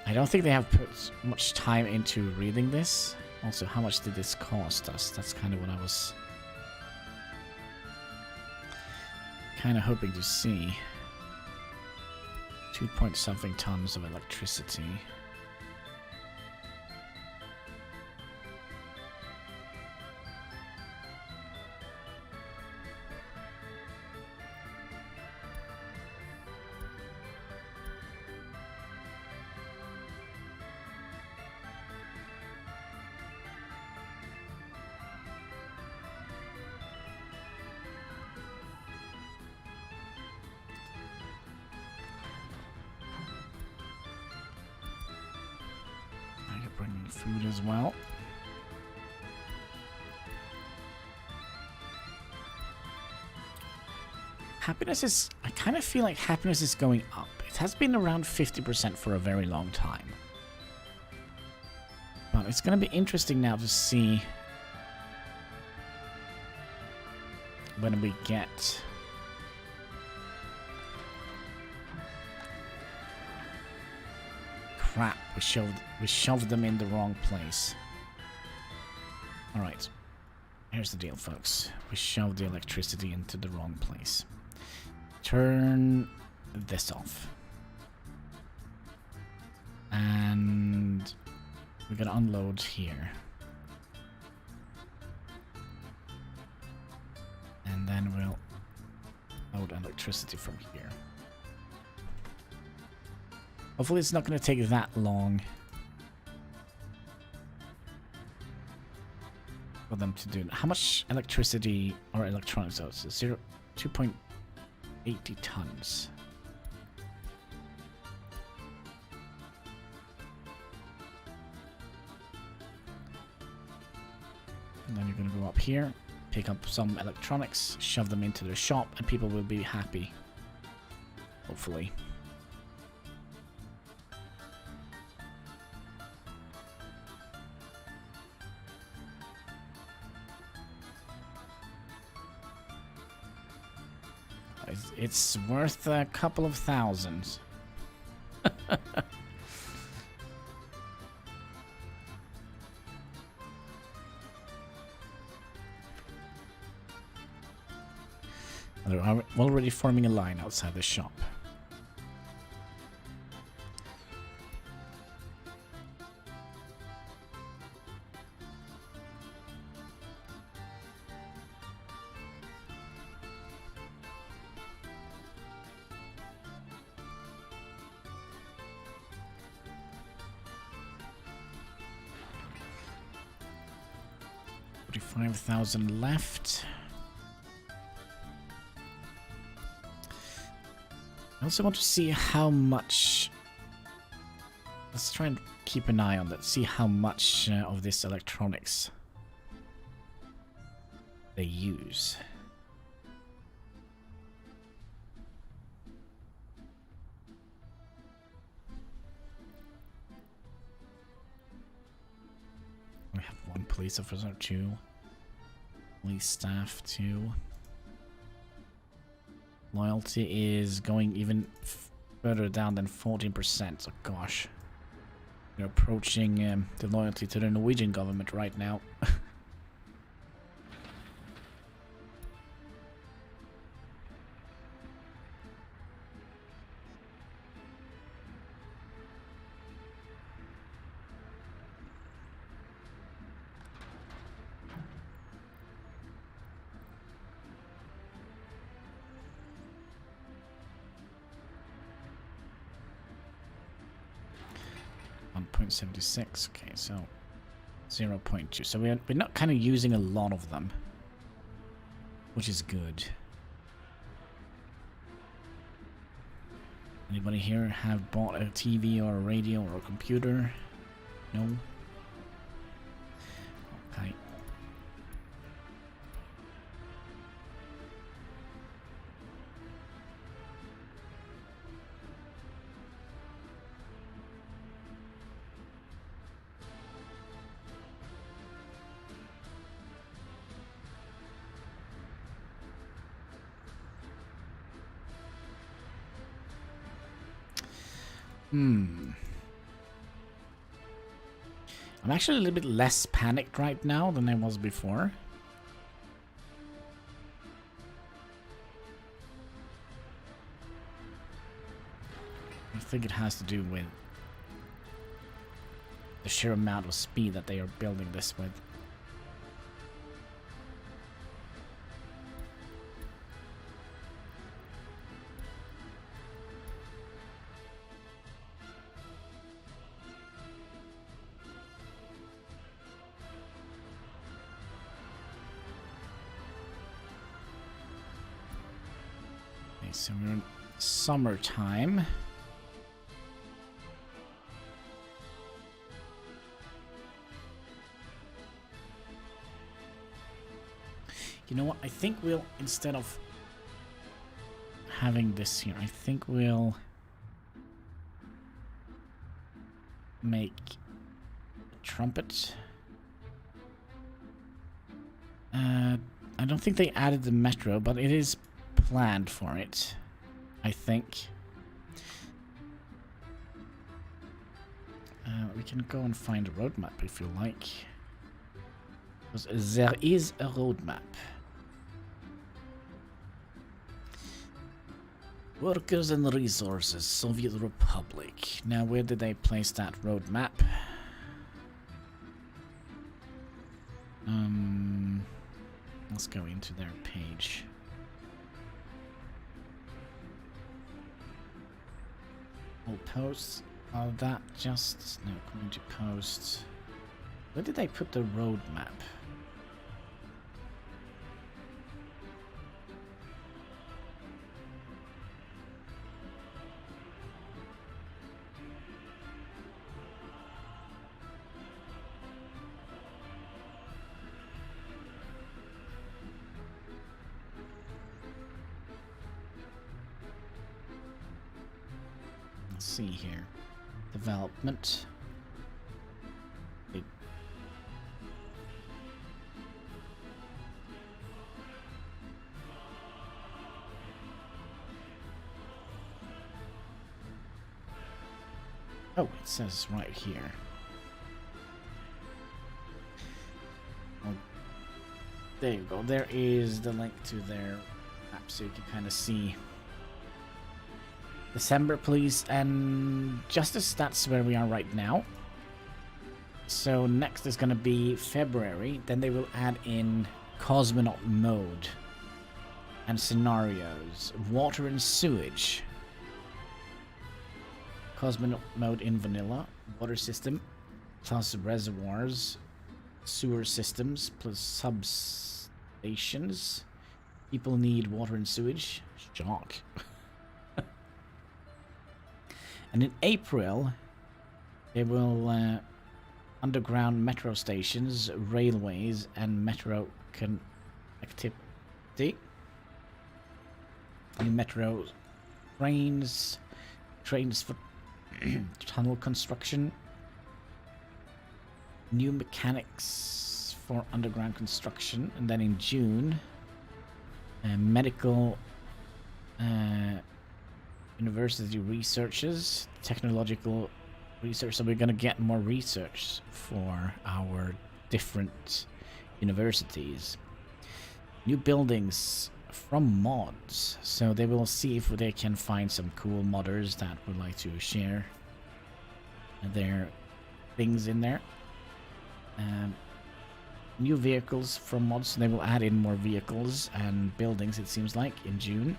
I don't think they have put much time into reading this. Also, how much did this cost us? That's kind of what I was kind of hoping to see. 2-point-something tons of electricity. Bringing food as well. Happiness is... I kind of feel like happiness is going up. It has been around 50% for a very long time. But it's going to be interesting now to see when we get... Crap, we shoved them in the wrong place. Alright. here's the deal, folks. We shoved the electricity into the wrong place. Turn this off. And we're gonna unload here. And then we'll load electricity from here. Hopefully it's not gonna take that long for them to do it. How much electricity or electronics? So it's 2.80 tons. And then you're going to go up here, pick up some electronics, shove them into the shop, and people will be happy. Hopefully. It's worth a couple of thousands. They're already forming a line outside the shop. $45,000 left. I also want to see how much... Let's try and keep an eye on that. See how much of this electronics they use. We have one police officer, 2. Police staff, 2. Loyalty is going even further down than 14%. So gosh, we're approaching the loyalty to the Norwegian government right now. .76. Okay, so 0.2. So we're not kind of using a lot of them, which is good. Anybody here have bought a TV or a radio or a computer? No? Okay. I'm actually a little bit less panicked right now than I was before. I think it has to do with the sheer amount of speed that they are building this with. So we're in summertime. You know what? I think we'll, instead of having this here, I think we'll make a trumpet. I don't think they added the metro, but it is planned for it, I think. We can go and find a roadmap if you like. Because there is a roadmap. Workers and resources, Soviet Republic. Now, where did they place that roadmap? Let's go into their page. All posts. Oh, that just... No, community posts. Where did they put the roadmap? Let's see here. Development. Oh, it says right here. Oh, there you go. There is the link to their app so you can kind of see. December, please, and Justice, that's where we are right now. So next is going to be February. Then they will add in cosmonaut mode and scenarios, water and sewage. Cosmonaut mode in vanilla, water system plus reservoirs, sewer systems plus substations. People need water and sewage. Shock. And in April, they will underground metro stations, railways, and metro connectivity. New metro trains for tunnel construction. New mechanics for underground construction. And then in June, medical university researches, technological research. So we're going to get more research for our different universities. New buildings from mods. So they will see if they can find some cool modders that would like to share their things in there. New vehicles from mods. So they will add in more vehicles and buildings, it seems like, in June.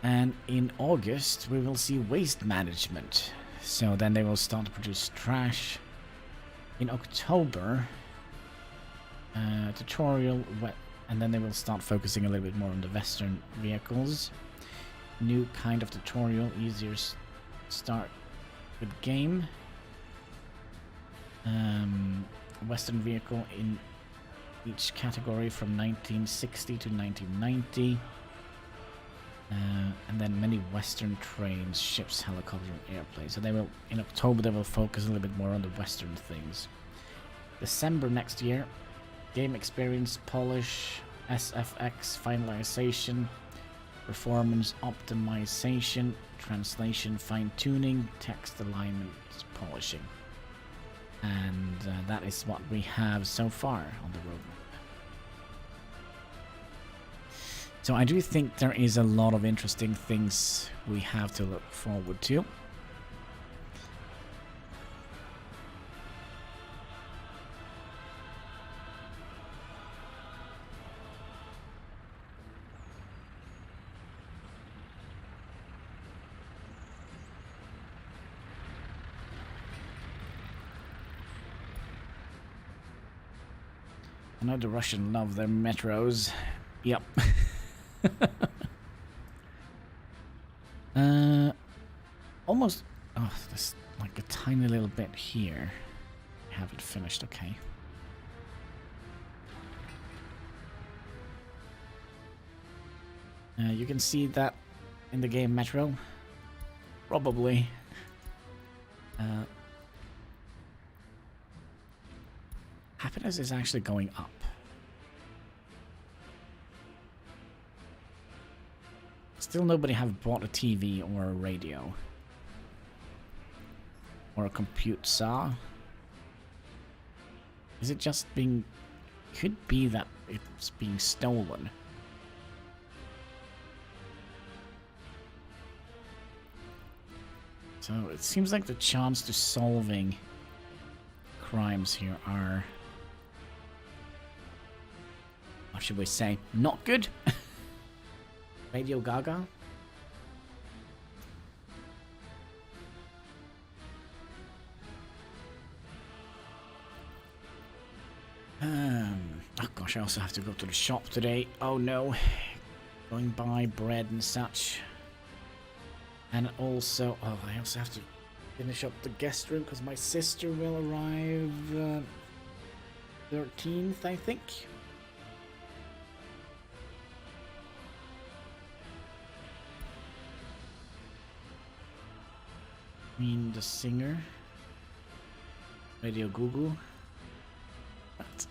And in August, we will see waste management. So then they will start to produce trash. In October, tutorial, and then they will start focusing a little bit more on the Western vehicles. New kind of tutorial, easier start with game. Western vehicle in each category from 1960 to 1990. And then many Western trains, ships, helicopters, and airplanes. So they will, in October, they will focus a little bit more on the Western things. December next year, game experience, polish, SFX, finalization, performance optimization, translation, fine-tuning, text alignment, polishing. And that is what we have so far on the roadmap. So I do think there is a lot of interesting things we have to look forward to. I know the Russians love their metros. Yep. Almost. Oh, there's like a tiny little bit here. I haven't finished. Okay. You can see that in the game Metro. Probably. Happiness is actually going up. Still nobody have bought a TV or a radio. Or a compute saw. Is it just being... Could be that it's being stolen. So it seems like the chance to solving crimes here are... What should we say? Not good? Radio Gaga? Oh gosh, I also have to go to the shop today. Oh no. Going buy bread and such. And also, oh, I also have to finish up the guest room because my sister will arrive 13th, I think. Mean the singer. Radio Google. What?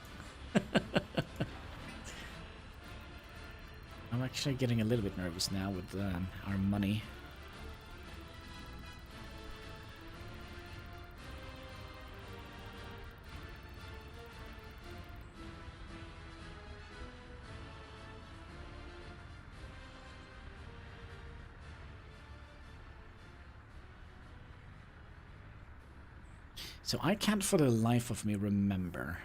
I'm actually getting a little bit nervous now with our money. So I can't for the life of me remember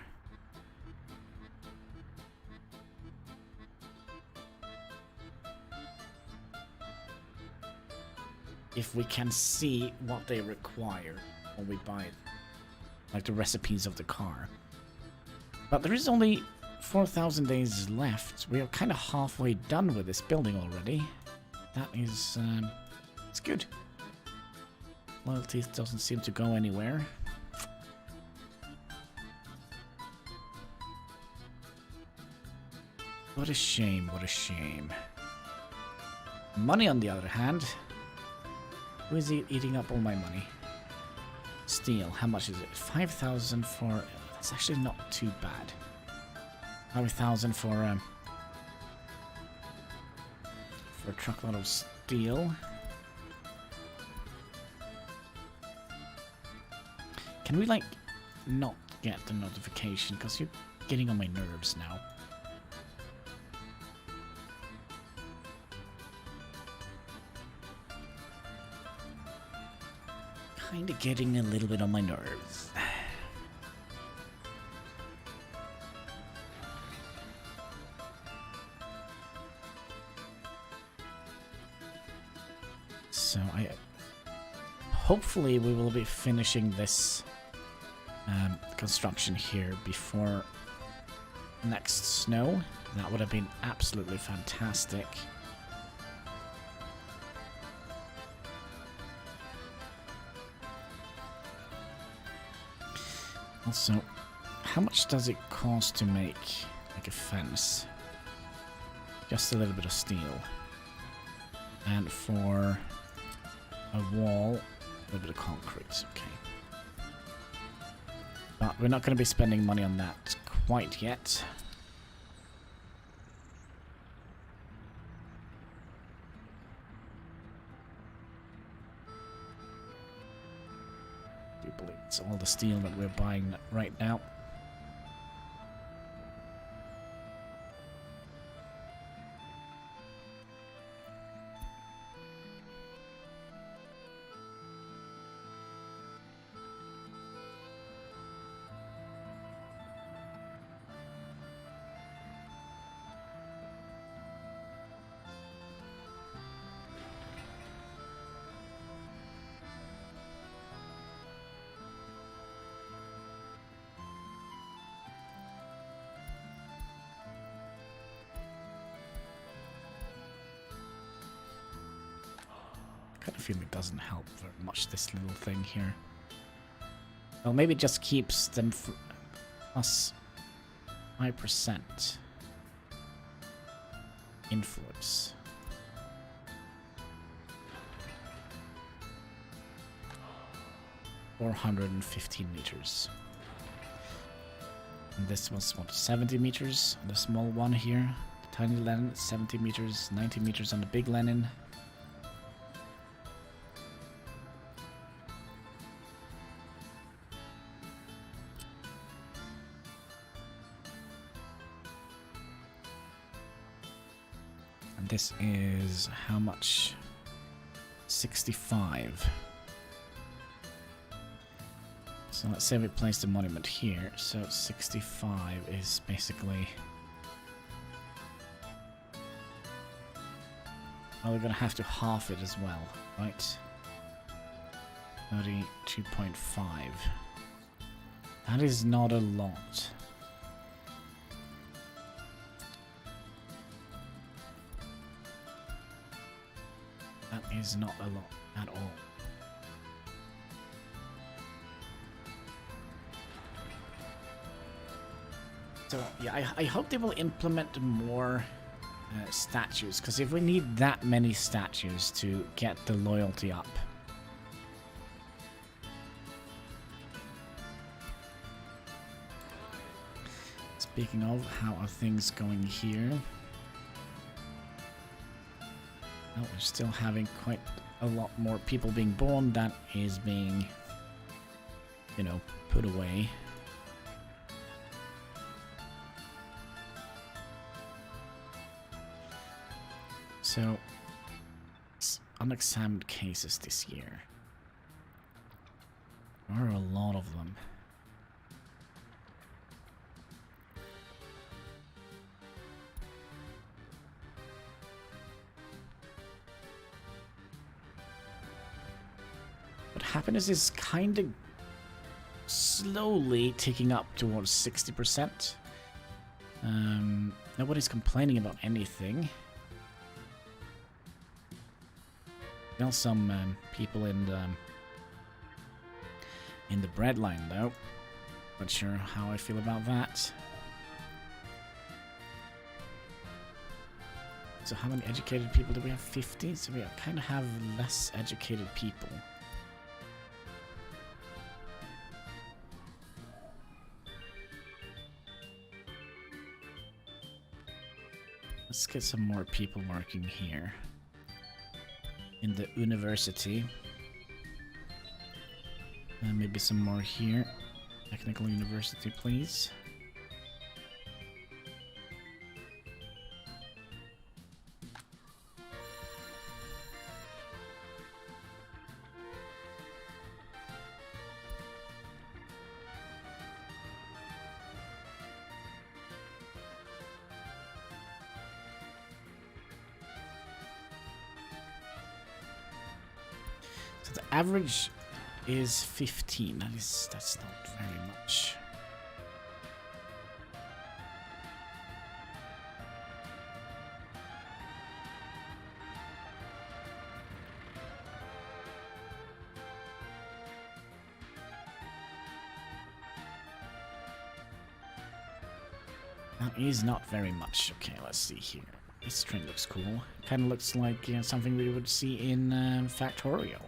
if we can see what they require when we buy it, like the recipes of the car. But there is only 4,000 days left. We are kind of halfway done with this building already. That is, it's good. Loyalty doesn't seem to go anywhere. What a shame, what a shame. Money, on the other hand. Who is eating up all my money? Steel, how much is it? 5,000 for... That's actually not too bad. 5,000 for a truckload of steel. Can we, like, not get the notification? Because you're getting on my nerves now. Kinda getting a little bit on my nerves. So hopefully we will be finishing this construction here before next snow. That would have been absolutely fantastic. Also, how much does it cost to make like a fence? Just a little bit of steel. And for a wall, a little bit of concrete, okay. But we're not going to be spending money on that quite yet. I believe it's all the steel that we're buying right now. I kind of feel it doesn't help very much, this little thing here. Well, maybe it just keeps them plus 5% influence. $415 meters. And this was what, 70 meters on the small one here. The tiny Lenin, 70 meters, 90 meters on the big Lenin. And this is how much? 65. So let's say we place the monument here. So 65 is basically... Well, we're gonna have to half it as well, right? 32.5. That is not a lot. That is not a lot at all. So yeah, I hope they will implement more statues, because if we need that many statues to get the loyalty up. Speaking of, how are things going here? Oh, we're still having quite a lot more people being born. That is being, you know, put away. So, unexamined cases this year. There are a lot of them. But happiness is kind of slowly ticking up towards 60%. Nobody's complaining about anything. Still some people in the breadline though. Not sure how I feel about that. So how many educated people do we have? 50? So we kind of have less educated people. Let's get some more people working here. In the university. And maybe some more here. Technical university, please. So the average is 15. That's not very much. That is not very much. Okay, let's see here. This string looks cool. Kind of looks like something we would see in Factorial.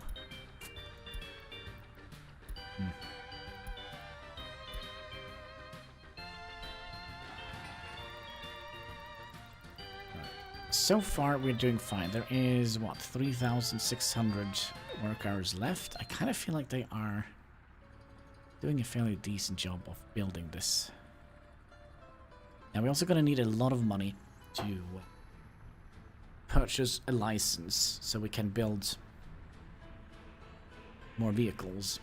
So far, we're doing fine. There is, what, 3,600 work hours left. I kind of feel like they are doing a fairly decent job of building this. Now, we're also going to need a lot of money to purchase a license so we can build more vehicles.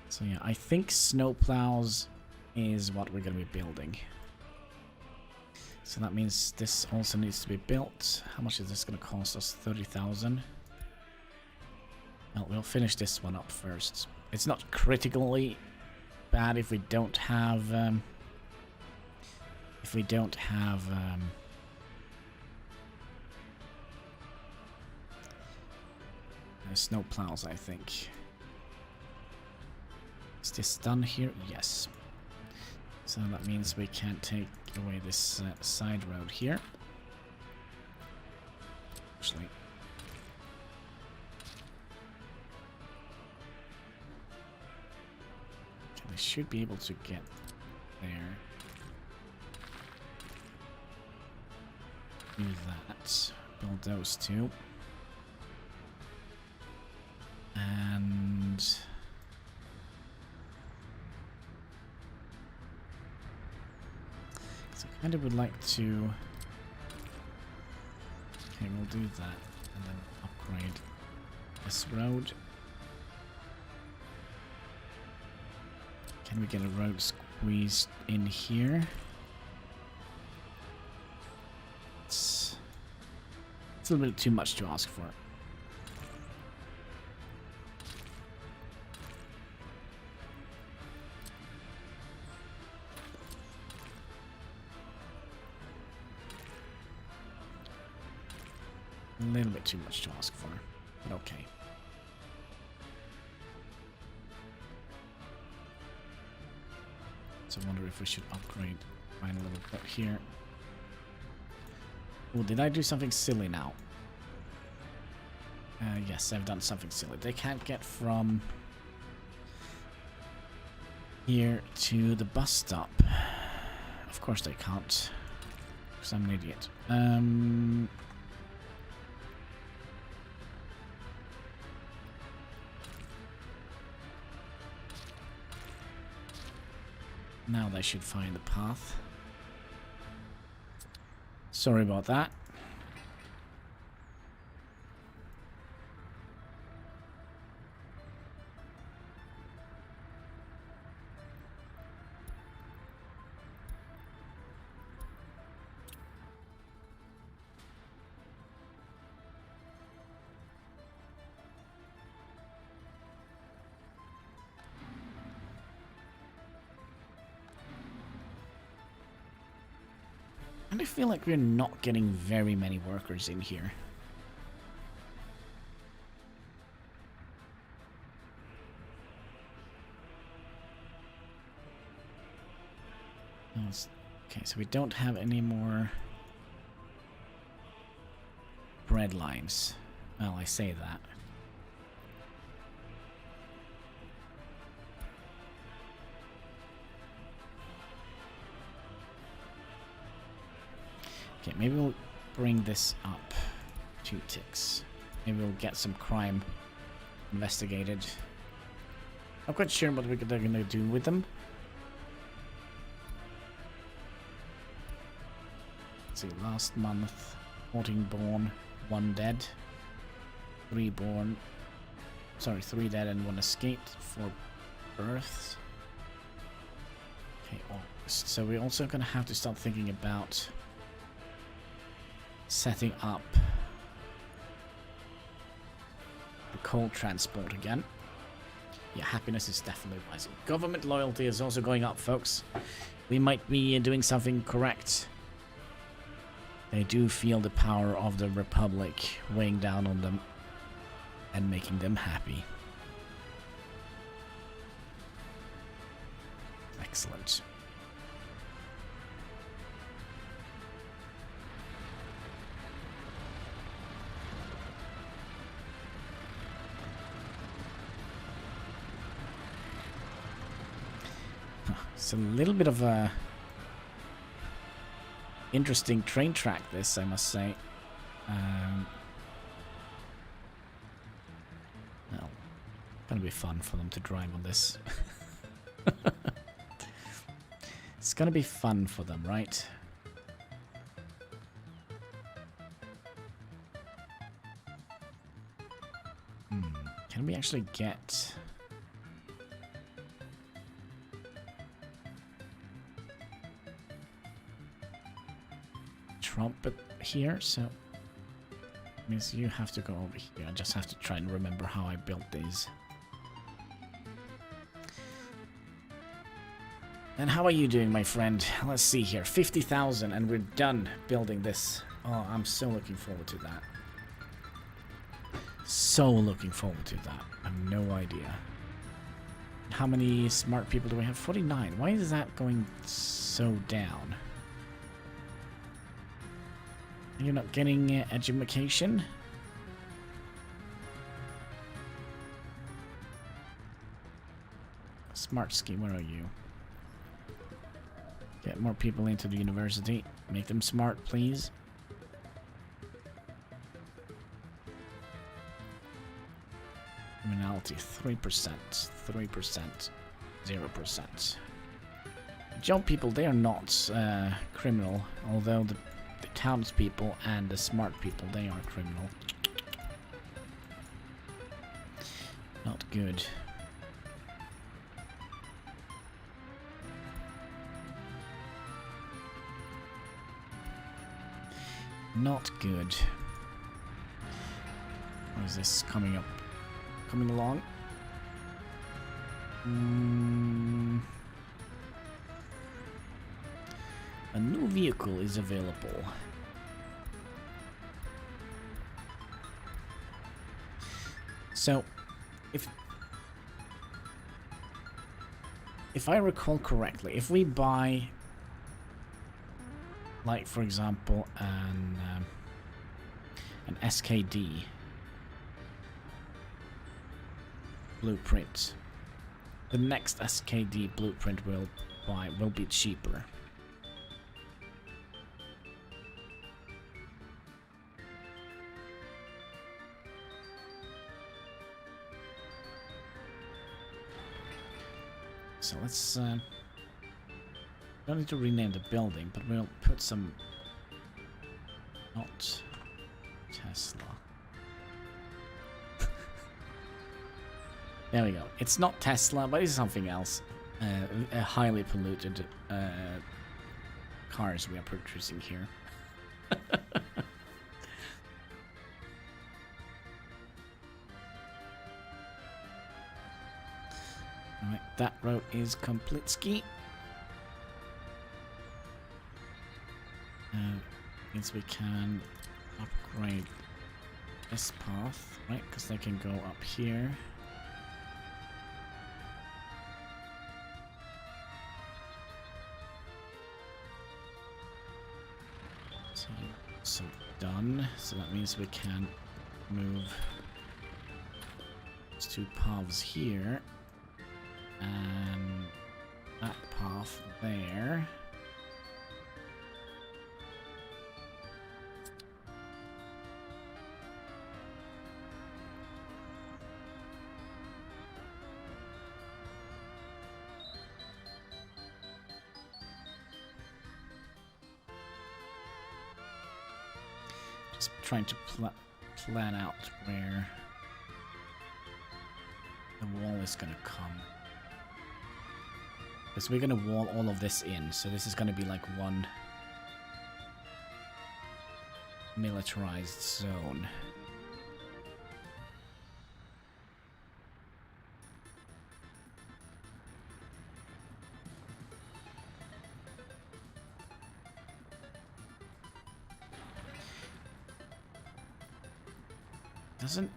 So yeah, I think snowplows is what we're going to be building. So that means this also needs to be built. How much is this going to cost us? 30,000. Well, we'll finish this one up first. It's not critically bad if we don't have snowplows, I think. Is this done here? Yes. So that means we can't take away this side road here. Actually. Okay, they should be able to get there. Do that. build those two. And so I kind of would like to. Okay, we'll do that and then upgrade this road. Can we get a road squeezed in here? It's a little bit too much to ask for. A little bit too much to ask for, but okay. So I wonder if we should upgrade mine a little bit here. Oh, did I do something silly now? Yes, I've done something silly. They can't get from here to the bus stop. Of course they can't, because I'm an idiot. Now they should find the path. Sorry about that. And I feel like we're not getting very many workers in here. Okay, so we don't have any more bread lines. Well, I say that. Okay, maybe we'll bring this up 2 ticks. Maybe we'll get some crime investigated. Not quite sure what they're gonna do with them. Let's see, last month, 14 born, 1 dead, 3 born. Sorry, 3 dead and 1 escaped, 4 births. Okay, August. So we're also gonna have to start thinking about setting up the coal transport again. Yeah, happiness is definitely rising. Government loyalty is also going up, folks. We might be doing something correct. They do feel the power of the Republic weighing down on them and making them happy. Excellent. It's a little bit of a interesting train track, this, I must say. Well, gonna be fun for them to drive on this. It's gonna be fun for them, right? Can we actually get trumpet here? So means you have to go over here. I just have to try and remember how I built these. And how are you doing, my friend? Let's see here. 50,000 and we're done building this. Oh, I'm so looking forward to that. So looking forward to that. I have no idea. How many smart people do we have? 49. Why is that going so down? You're not getting education? Smart scheme, where are you? Get more people into the university. Make them smart, please. criminality, 3%, 3%, 0%. Job people, they are not criminal, although the townspeople and the smart people, they are criminal. Not good. Not good. Or is this coming up? Coming along? A new vehicle is available. So, if I recall correctly, if we buy, like for example, an SKD blueprint, the next SKD blueprint we'll buy will be cheaper. So let's, don't need to rename the building, but we'll put some, not Tesla. There we go. It's not Tesla, but it's something else. A highly polluted cars we are producing here. Alright, that road is Komplitsky. Means we can upgrade this path, right? Because they can go up here. So done. So that means we can move these two paths here and that path there. Just trying to plan out where the wall is gonna come. Because we're gonna wall all of this in, so this is gonna be like one militarized zone. Doesn't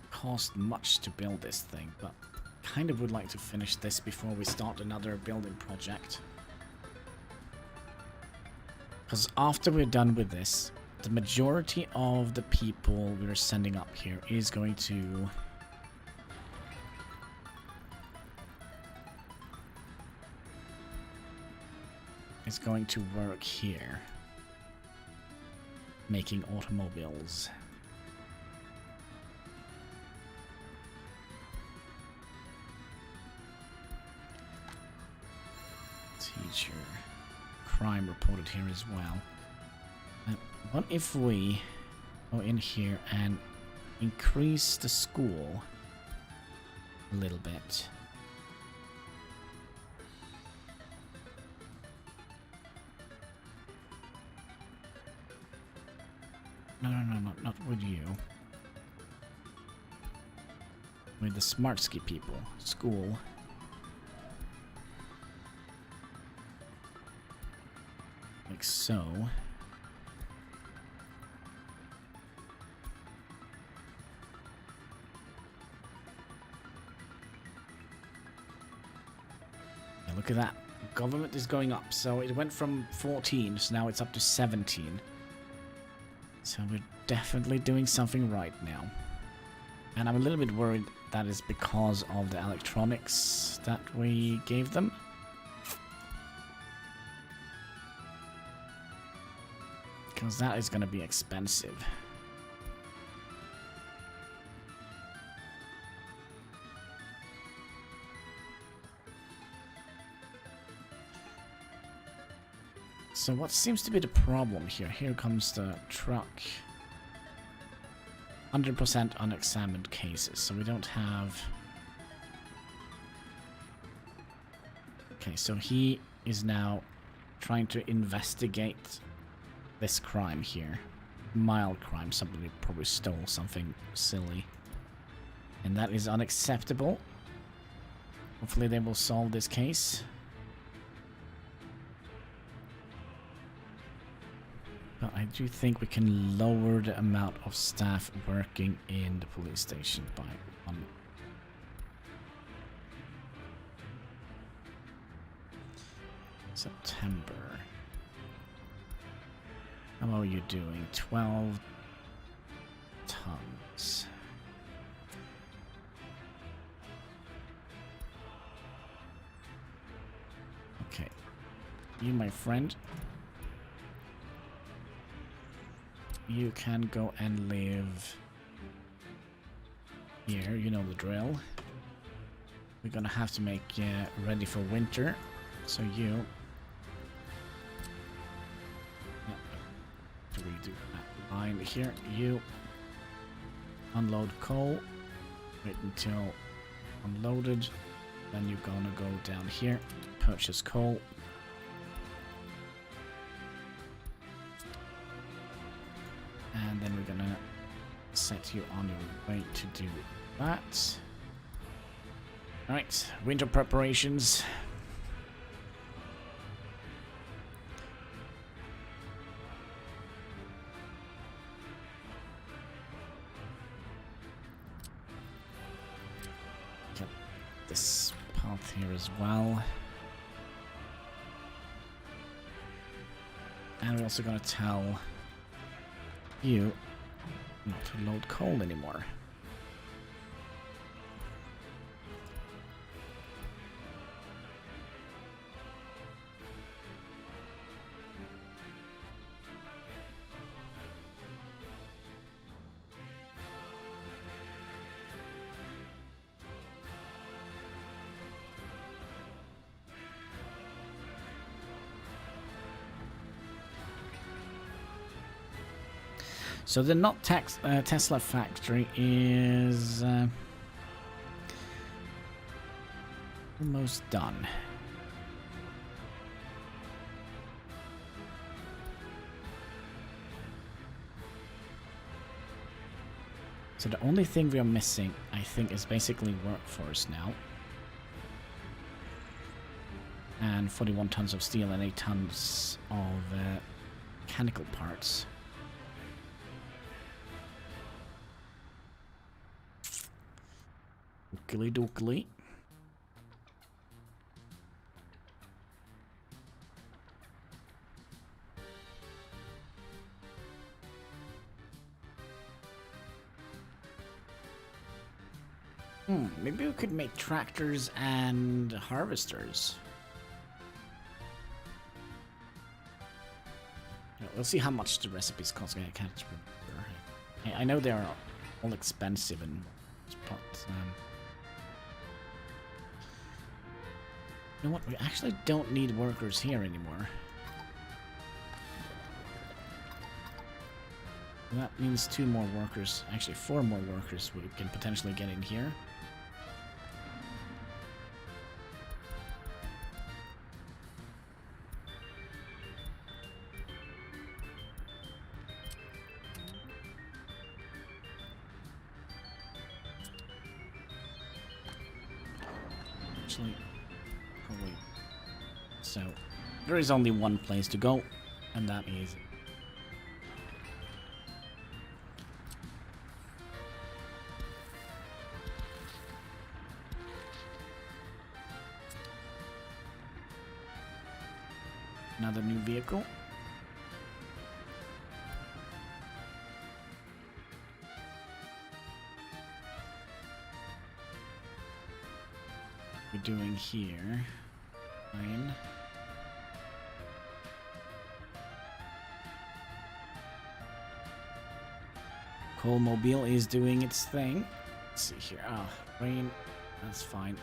cost much to build this thing, but kind of would like to finish this before we start another building project. Because after we're done with this, the majority of the people we're sending up here is going to work here, making automobiles. Teacher. Crime reported here as well. What if we go in here and increase the school a little bit? No, not with you. With the Smartsky people. School. Like so. Yeah, look at that. Government is going up. So it went from 14, so now it's up to 17. So we're definitely doing something right now. And I'm a little bit worried that is because of the electronics that we gave them. Because that is going to be expensive. So what seems to be the problem here? Here comes the truck. 100% unexamined cases, so we don't have... Okay, so he is now trying to investigate this crime here. Mild crime, somebody probably stole something silly. And that is unacceptable. Hopefully they will solve this case. But I do think we can lower the amount of staff working in the police station by 1. September. How are you doing? 12 tons. Okay. You, my friend. You can go and live here. You know the drill. We're gonna have to make ready for winter. So you... to redo that line here. You unload coal. Wait until unloaded. Then you're gonna go down here. Purchase coal. And then we're gonna set you on your way to do that. Alright, winter preparations. Get this path here as well. And we're also gonna tell you not to load coal anymore. So the not Tesla factory is almost done. So the only thing we are missing, I think, is basically workforce now. And 41 tons of steel and 8 tons of mechanical parts. Dookly dookly. Maybe we could make tractors and harvesters. We'll see how much the recipes cost. I can't remember. I know they are all expensive and but you know what? We actually don't need workers here anymore. And that means 2 more workers, actually 4 more workers we can potentially get in here. Probably. So there is only one place to go, and that is another new vehicle. Doing here. Fine. Coalmobile is doing its thing. Let's see here. Ah, rain. That's fine.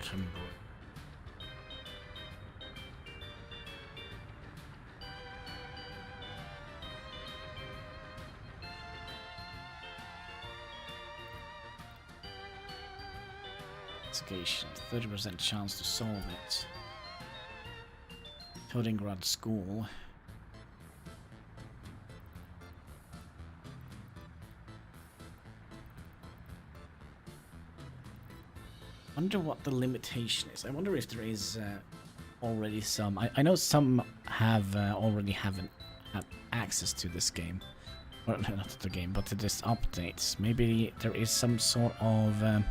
bottom. Investigation, 30% chance to solve it. Codingrad School. Wonder what the limitation is. I wonder if there is already some. I know some have already haven't had access to this game, or not to the game, but to this update. Maybe there is some sort of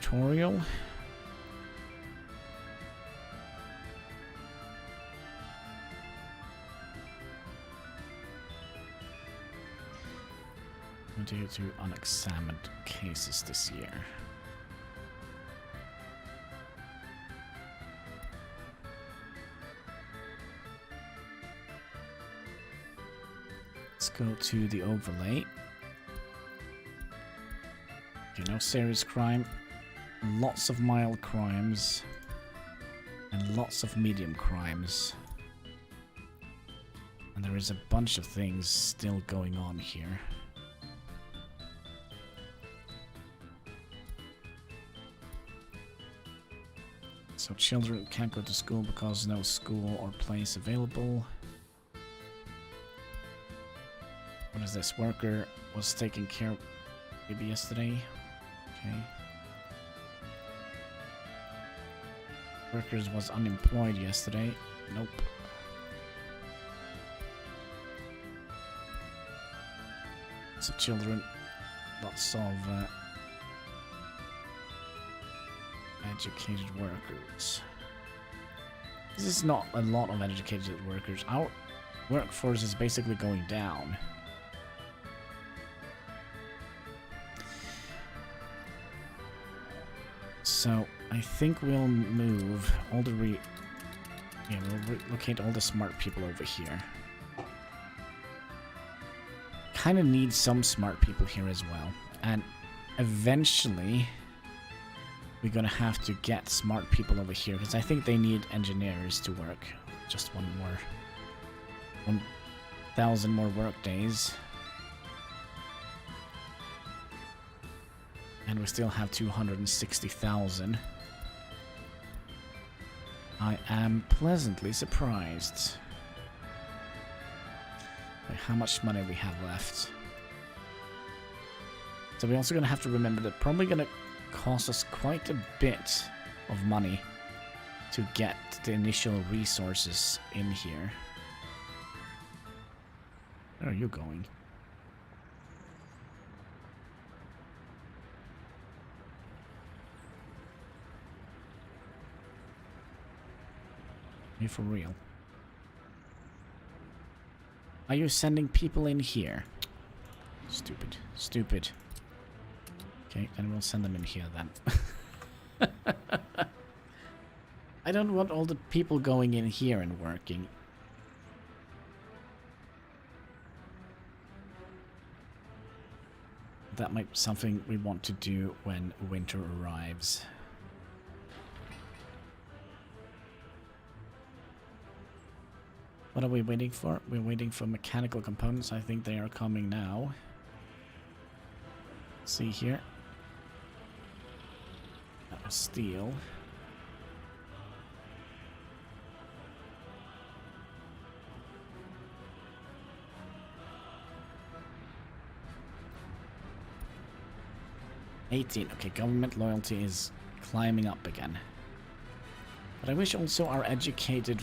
tutorial. Due to unexamined cases this year. Let's go to the overlay. Okay, no serious crime. Lots of mild crimes. And lots of medium crimes. And there is a bunch of things still going on here. So children can't go to school because no school or place available. What is this? Worker was taking care of maybe yesterday. Okay. Workers was unemployed yesterday. Nope. So children, lots of educated workers. This is not a lot of educated workers. Our workforce is basically going down. So I think we'll move all the we'll relocate all the smart people over here. Kind of need some smart people here as well, and eventually we're gonna have to get smart people over here, because I think they need engineers to work. Just 1,000 more work days. And we still have 260,000. I am pleasantly surprised by how much money we have left. So we're also gonna have to remember that probably gonna cost us quite a bit of money to get the initial resources in here. Where are you going? Are you for real? Are you sending people in here? Stupid. Stupid. Okay, then we'll send them in here then. I don't want all the people going in here and working. That might be something we want to do when winter arrives. What are we waiting for? We're waiting for mechanical components. I think they are coming now. See here. That was steel. Okay, government loyalty is climbing up again. But I wish also our educated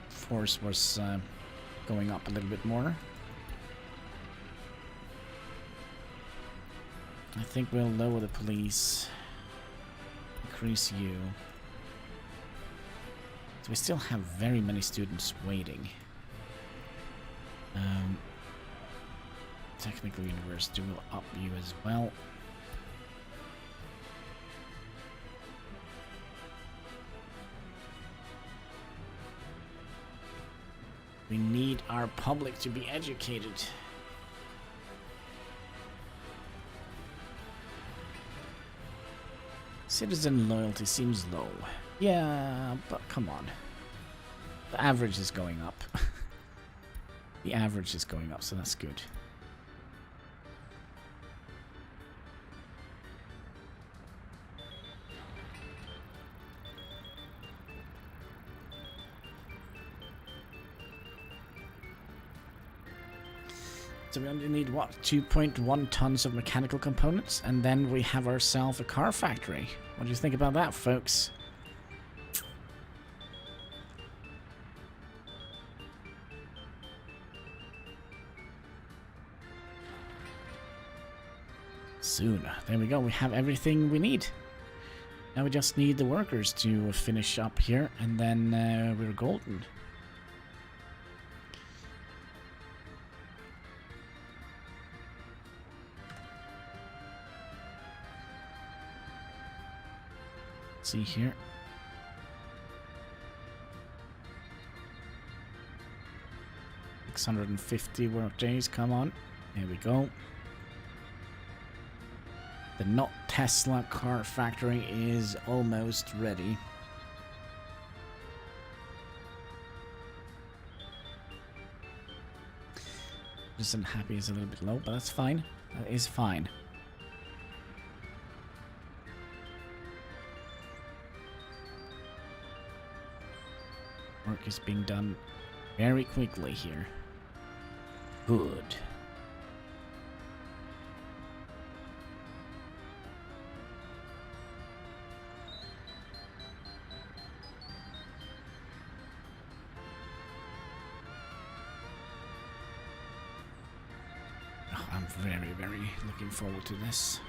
force was going up a little bit more. I think we'll lower the police, increase you. So we still have very many students waiting. Technical university will up you as well. We need our public to be educated. Citizen loyalty seems low. Yeah, but come on. The average is going up. The average is going up, so that's good. So we only need, what, 2.1 tons of mechanical components, and then we have ourselves a car factory. What do you think about that, folks? Soon. There we go. We have everything we need. Now we just need the workers to finish up here, and then we're golden. See here. $650 work days. Come on. There we go. The not Tesla car factory is almost ready. Just unhappy is a little bit low, but that's fine. That is fine. Work is being done very quickly here. Good. Oh, I'm very, very looking forward to this.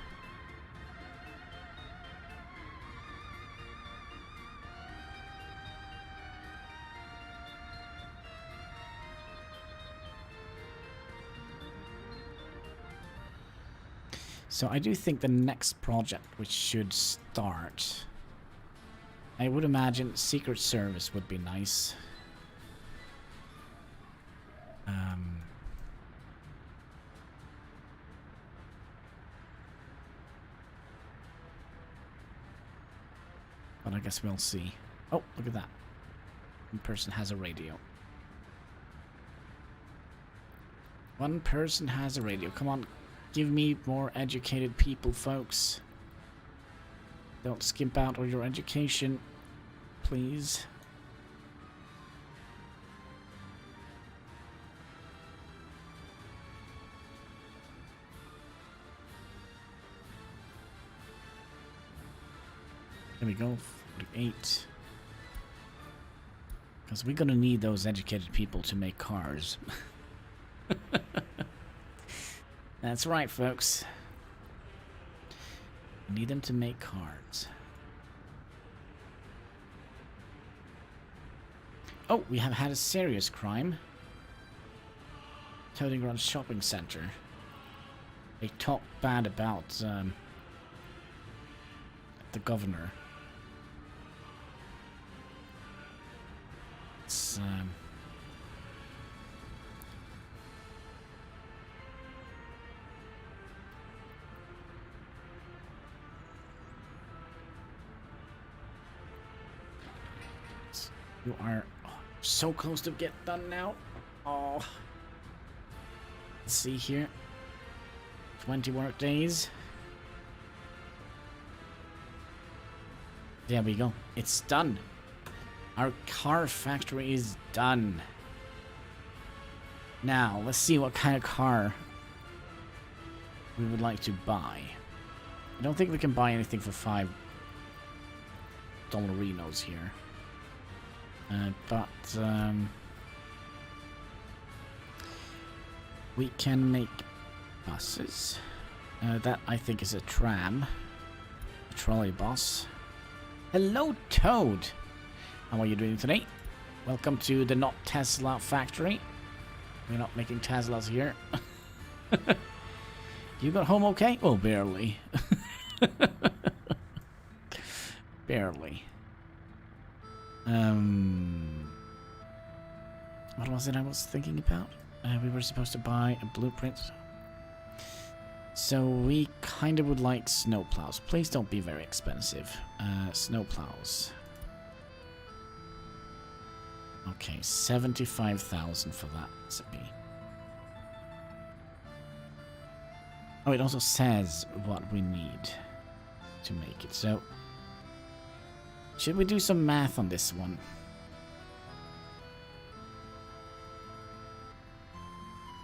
So I do think the next project which should start, I would imagine Secret Service would be nice. But I guess we'll see. Oh, look at that. One person has a radio. One person has a radio. Come on. Give me more educated people, folks. Don't skimp out on your education, please. There we go, 48. Because we're gonna need those educated people to make cars. That's right, folks. Need them to make cards. Oh, we have had a serious crime. Toading Run Shopping Center. They talk bad about the governor. It's you are so close to get done now. Oh, let's see here. 20 work days. There we go. It's done. Our car factory is done. Now, let's see what kind of car we would like to buy. I don't think we can buy anything for $5 Renos here. But we can make buses. That I think is a tram. A trolley bus. Hello, Toad! How are you doing today? Welcome to the not Tesla factory. We're not making Teslas here. You got home okay? Oh, barely. Barely. What was it I was thinking about? We were supposed to buy a blueprint. So we kind of would like snowplows. Please don't be very expensive. Snowplows. Okay, 75,000 for that recipe. Oh, it also says what we need to make it. So, should we do some math on this one?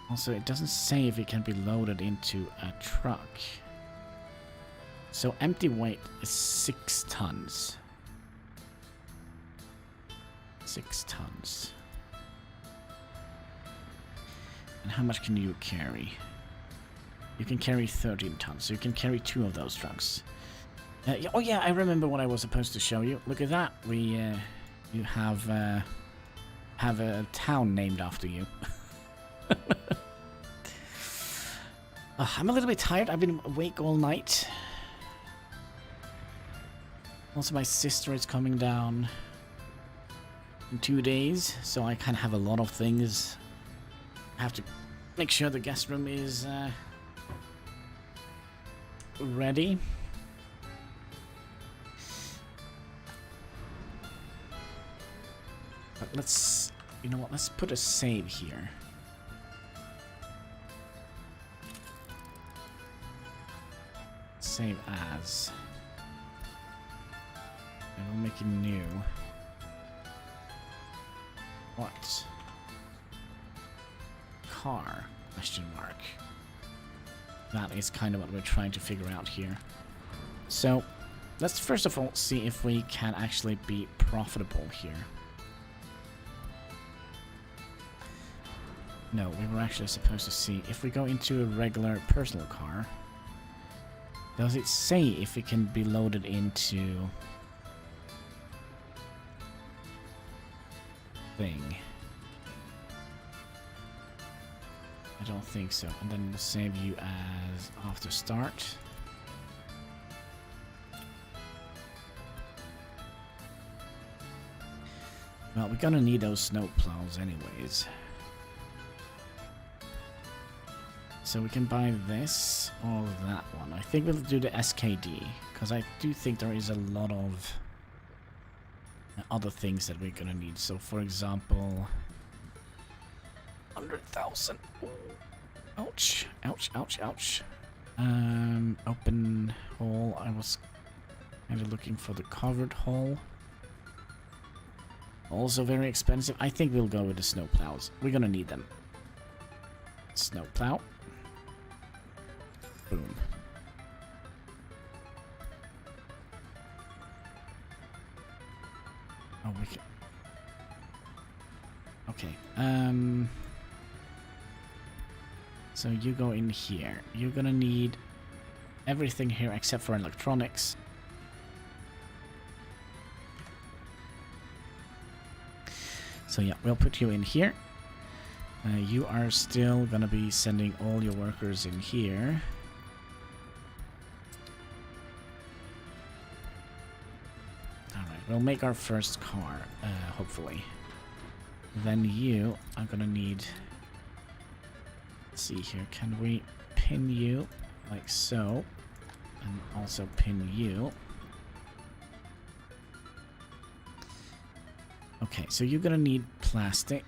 Also, it doesn't say if it can be loaded into a truck. So, empty weight is 6 tons. 6 tons. And how much can you carry? You can carry 13 tons, so you can carry 2 of those trucks. Oh yeah, I remember what I was supposed to show you. Look at that. You have a town named after you. I'm a little bit tired. I've been awake all night. Also, my sister is coming down in 2 days, so I kind of have a lot of things. I have to make sure the guest room is ready. But let's, you know what, let's put a save here. Save as. And we'll make it new. What? Car? Question mark. That is kind of what we're trying to figure out here. So, let's first of all see if we can actually be profitable here. No, we were actually supposed to see if we go into a regular personal car. Does it say if it can be loaded into thing? I don't think so. And then we'll save you as after start. Well, we're gonna need those snow plows anyways. So we can buy this or that one. I think we'll do the SKD, because I do think there is a lot of other things that we're gonna need. So for example, 100,000. Ouch, ouch, ouch, ouch. Open hole. I was kind of looking for the covered hole. Also very expensive. I think we'll go with the snow plows. We're gonna need them. Snow plow. Boom. Oh, we can. Okay. So you go in here. You're gonna need everything here except for electronics. So yeah, we'll put you in here. You are still gonna be sending all your workers in here. Alright, we'll make our first car, hopefully. Then you are gonna need... Let's see here, can we pin you like so? And also pin you. Okay, so you're gonna need plastic.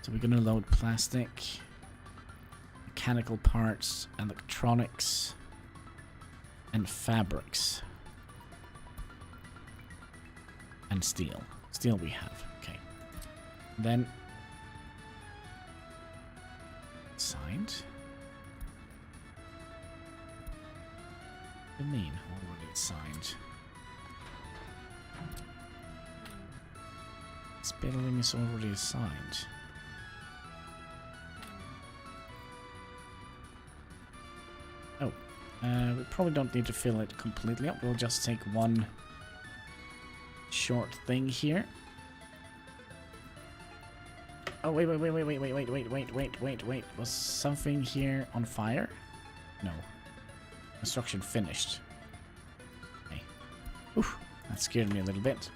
So we're gonna load plastic, mechanical parts, electronics, and fabrics. And steel. Steel we have, okay. Then signed. What do you mean already signed? This building is already assigned. Oh, we probably don't need to fill it completely up. We'll just take one short thing here. Oh, wait. Was something here on fire? No. Construction finished. Okay. Oof, that scared me a little bit.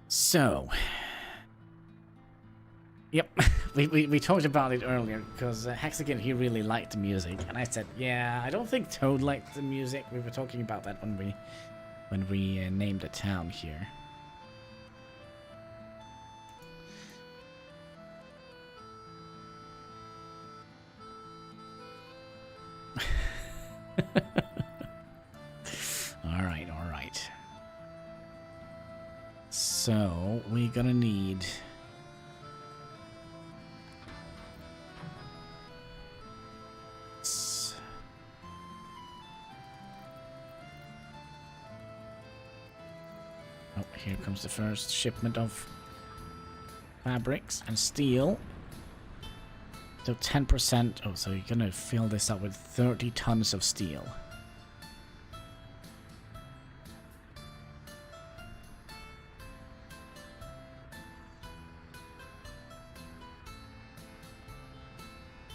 So, Yep, we talked about it earlier, because Hexagon, he really liked the music, and I said, yeah, I don't think Toad liked the music. We were talking about that when we named the town here. Alright, alright. So, we're gonna need... Oh, here comes the first shipment of fabrics and steel. So 10%. Oh, so you're gonna fill this up with 30 tons of steel.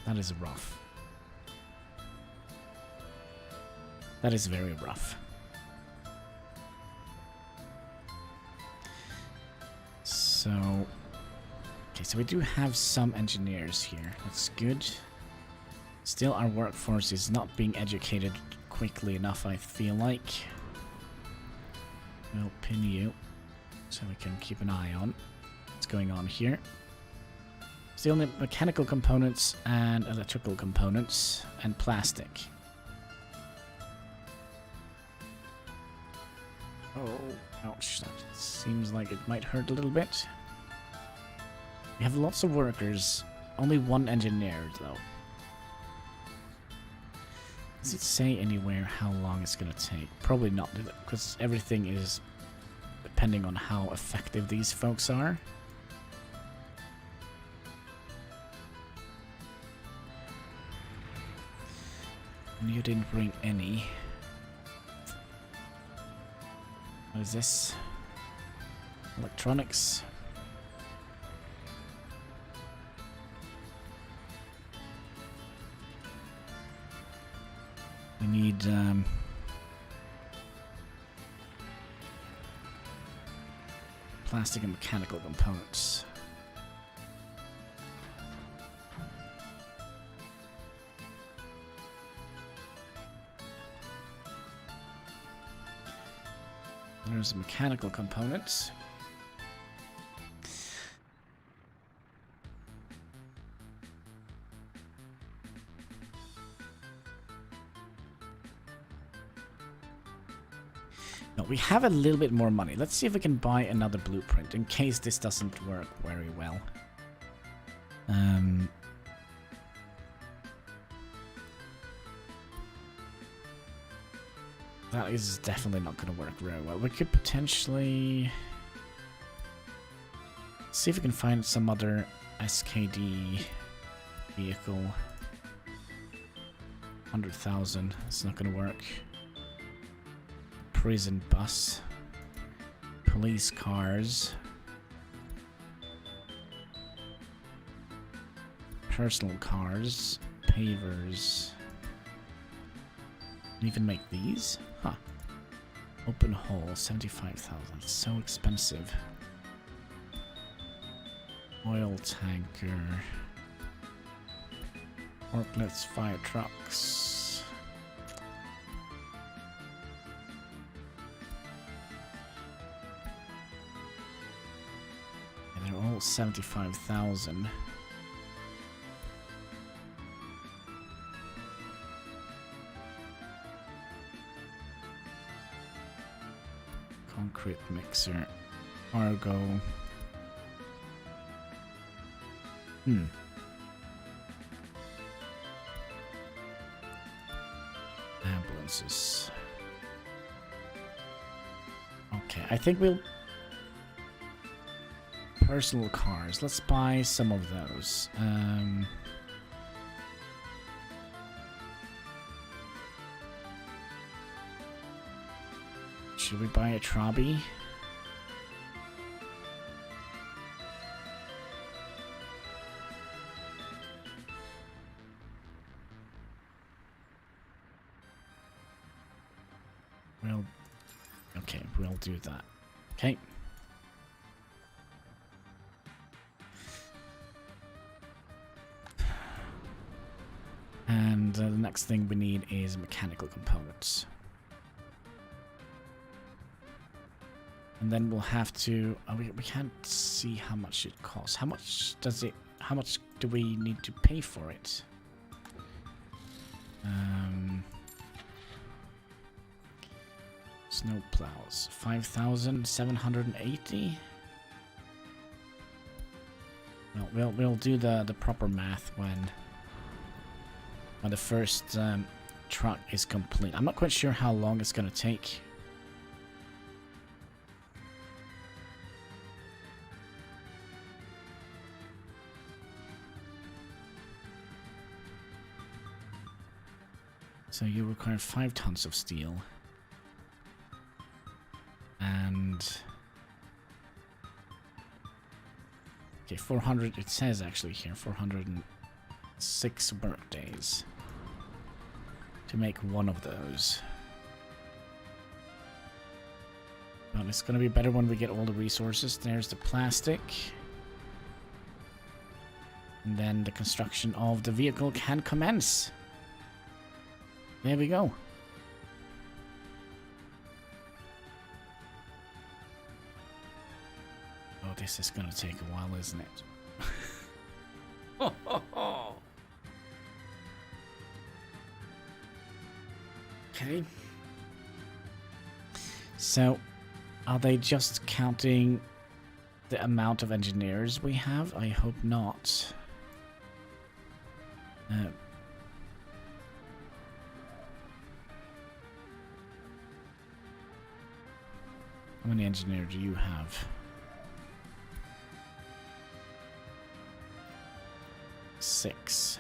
That is rough. That is very rough. So, okay, so we do have some engineers here. That's good. Still, our workforce is not being educated quickly enough, I feel like. We'll pin you so we can keep an eye on what's going on here. Still need mechanical components and electrical components and plastic. Oh, ouch. That seems like it might hurt a little bit. We have lots of workers. Only one engineer, though. Does it say anywhere how long it's going to take? Probably not, because everything is depending on how effective these folks are. And you didn't bring any. What is this? Electronics. We need plastic and mechanical components. There's mechanical components. No, we have a little bit more money. Let's see if we can buy another blueprint in case this doesn't work very well. That is definitely not going to work very well. We could potentially see if we can find some other SKD vehicle. 100,000. It's not going to work. Prison bus. Police cars. Personal cars. Pavers. Can you even make these? Huh. Open hole, 75,000. So expensive. Oil tanker. Forklifts, fire trucks. And they're all 75,000. Concrete mixer, cargo. Ambulances. Okay, I think we'll... Personal cars. Let's buy some of those. Should we buy a Trabi? Well, okay, we'll do that. Okay. the next thing we need is mechanical components. And then we'll have to... we can't see how much it costs. How much do we need to pay for it? Snow plows. 5,780? Well, we'll do the proper math when the first truck is complete. I'm not quite sure how long it's going to take. So you require 5 tons of steel. And... okay, 400, it says actually here, 406 work days to make one of those. But it's going to be better when we get all the resources. There's the plastic. And then the construction of the vehicle can commence. There we go. Oh, this is going to take a while, isn't it? Okay. So, are they just counting the amount of engineers we have? I hope not. How many engineers do you have? 6.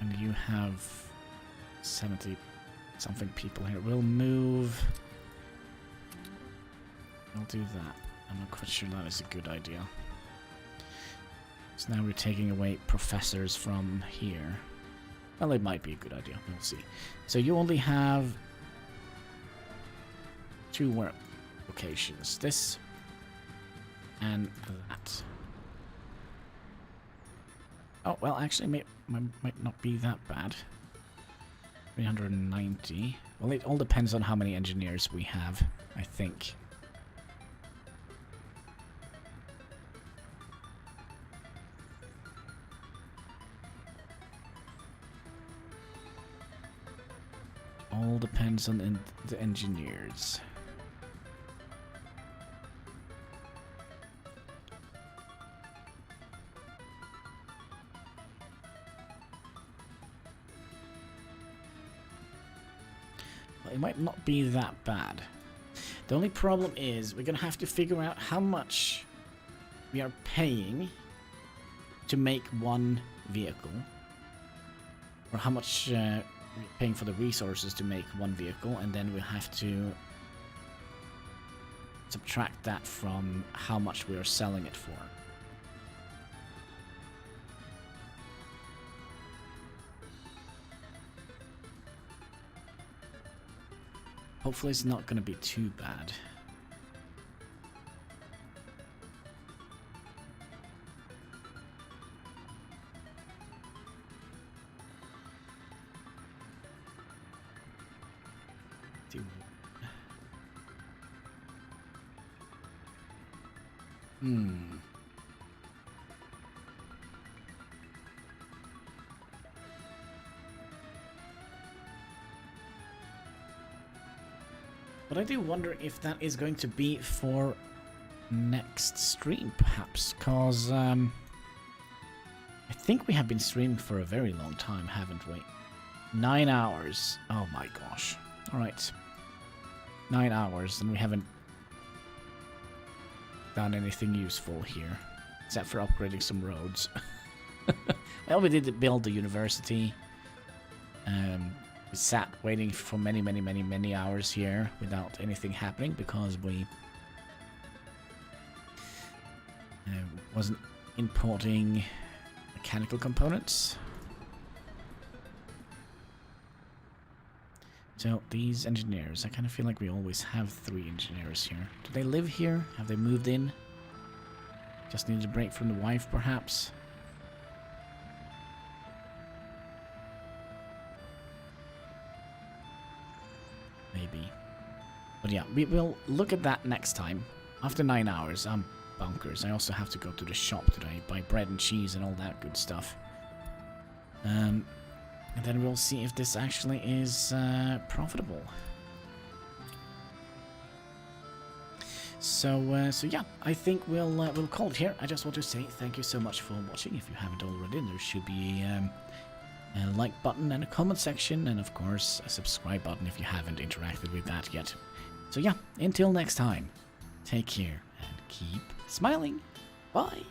And you have 70 something people here. We'll move. I'll do that. I'm not quite sure that is a good idea. So now we're taking away professors from here. Well, it might be a good idea. We'll see. So you only have 2 work locations. This and that. Oh, well, actually, might not be that bad. 390. Well, it all depends on how many engineers we have, I think. All depends on the engineers. Well, it might not be that bad. The only problem is we're going to have to figure out how much we are paying to make one vehicle. Or how much... we're paying for the resources to make one vehicle, and then we'll have to subtract that from how much we are selling it for. Hopefully it's not going to be too bad. But I do wonder if that is going to be for next stream, perhaps, because I think we have been streaming for a very long time, haven't we? 9 hours. Oh my gosh. Alright. 9 hours, and we haven't done anything useful here, except for upgrading some roads. Well, we did build the university. We sat waiting for many hours here without anything happening because we wasn't importing mechanical components. So these engineers, I kind of feel like we always have 3 engineers here. Do they live here? Have they moved in? Just needed a break from the wife, perhaps. Maybe. But yeah, we will look at that next time. After 9 hours, I'm bonkers. I also have to go to the shop today, buy bread and cheese and all that good stuff. And then we'll see if this actually is profitable. So yeah, I think we'll call it here. I just want to say thank you so much for watching. If you haven't already, there should be a like button and a comment section, and of course a subscribe button if you haven't interacted with that yet. So yeah, until next time, take care and keep smiling. Bye.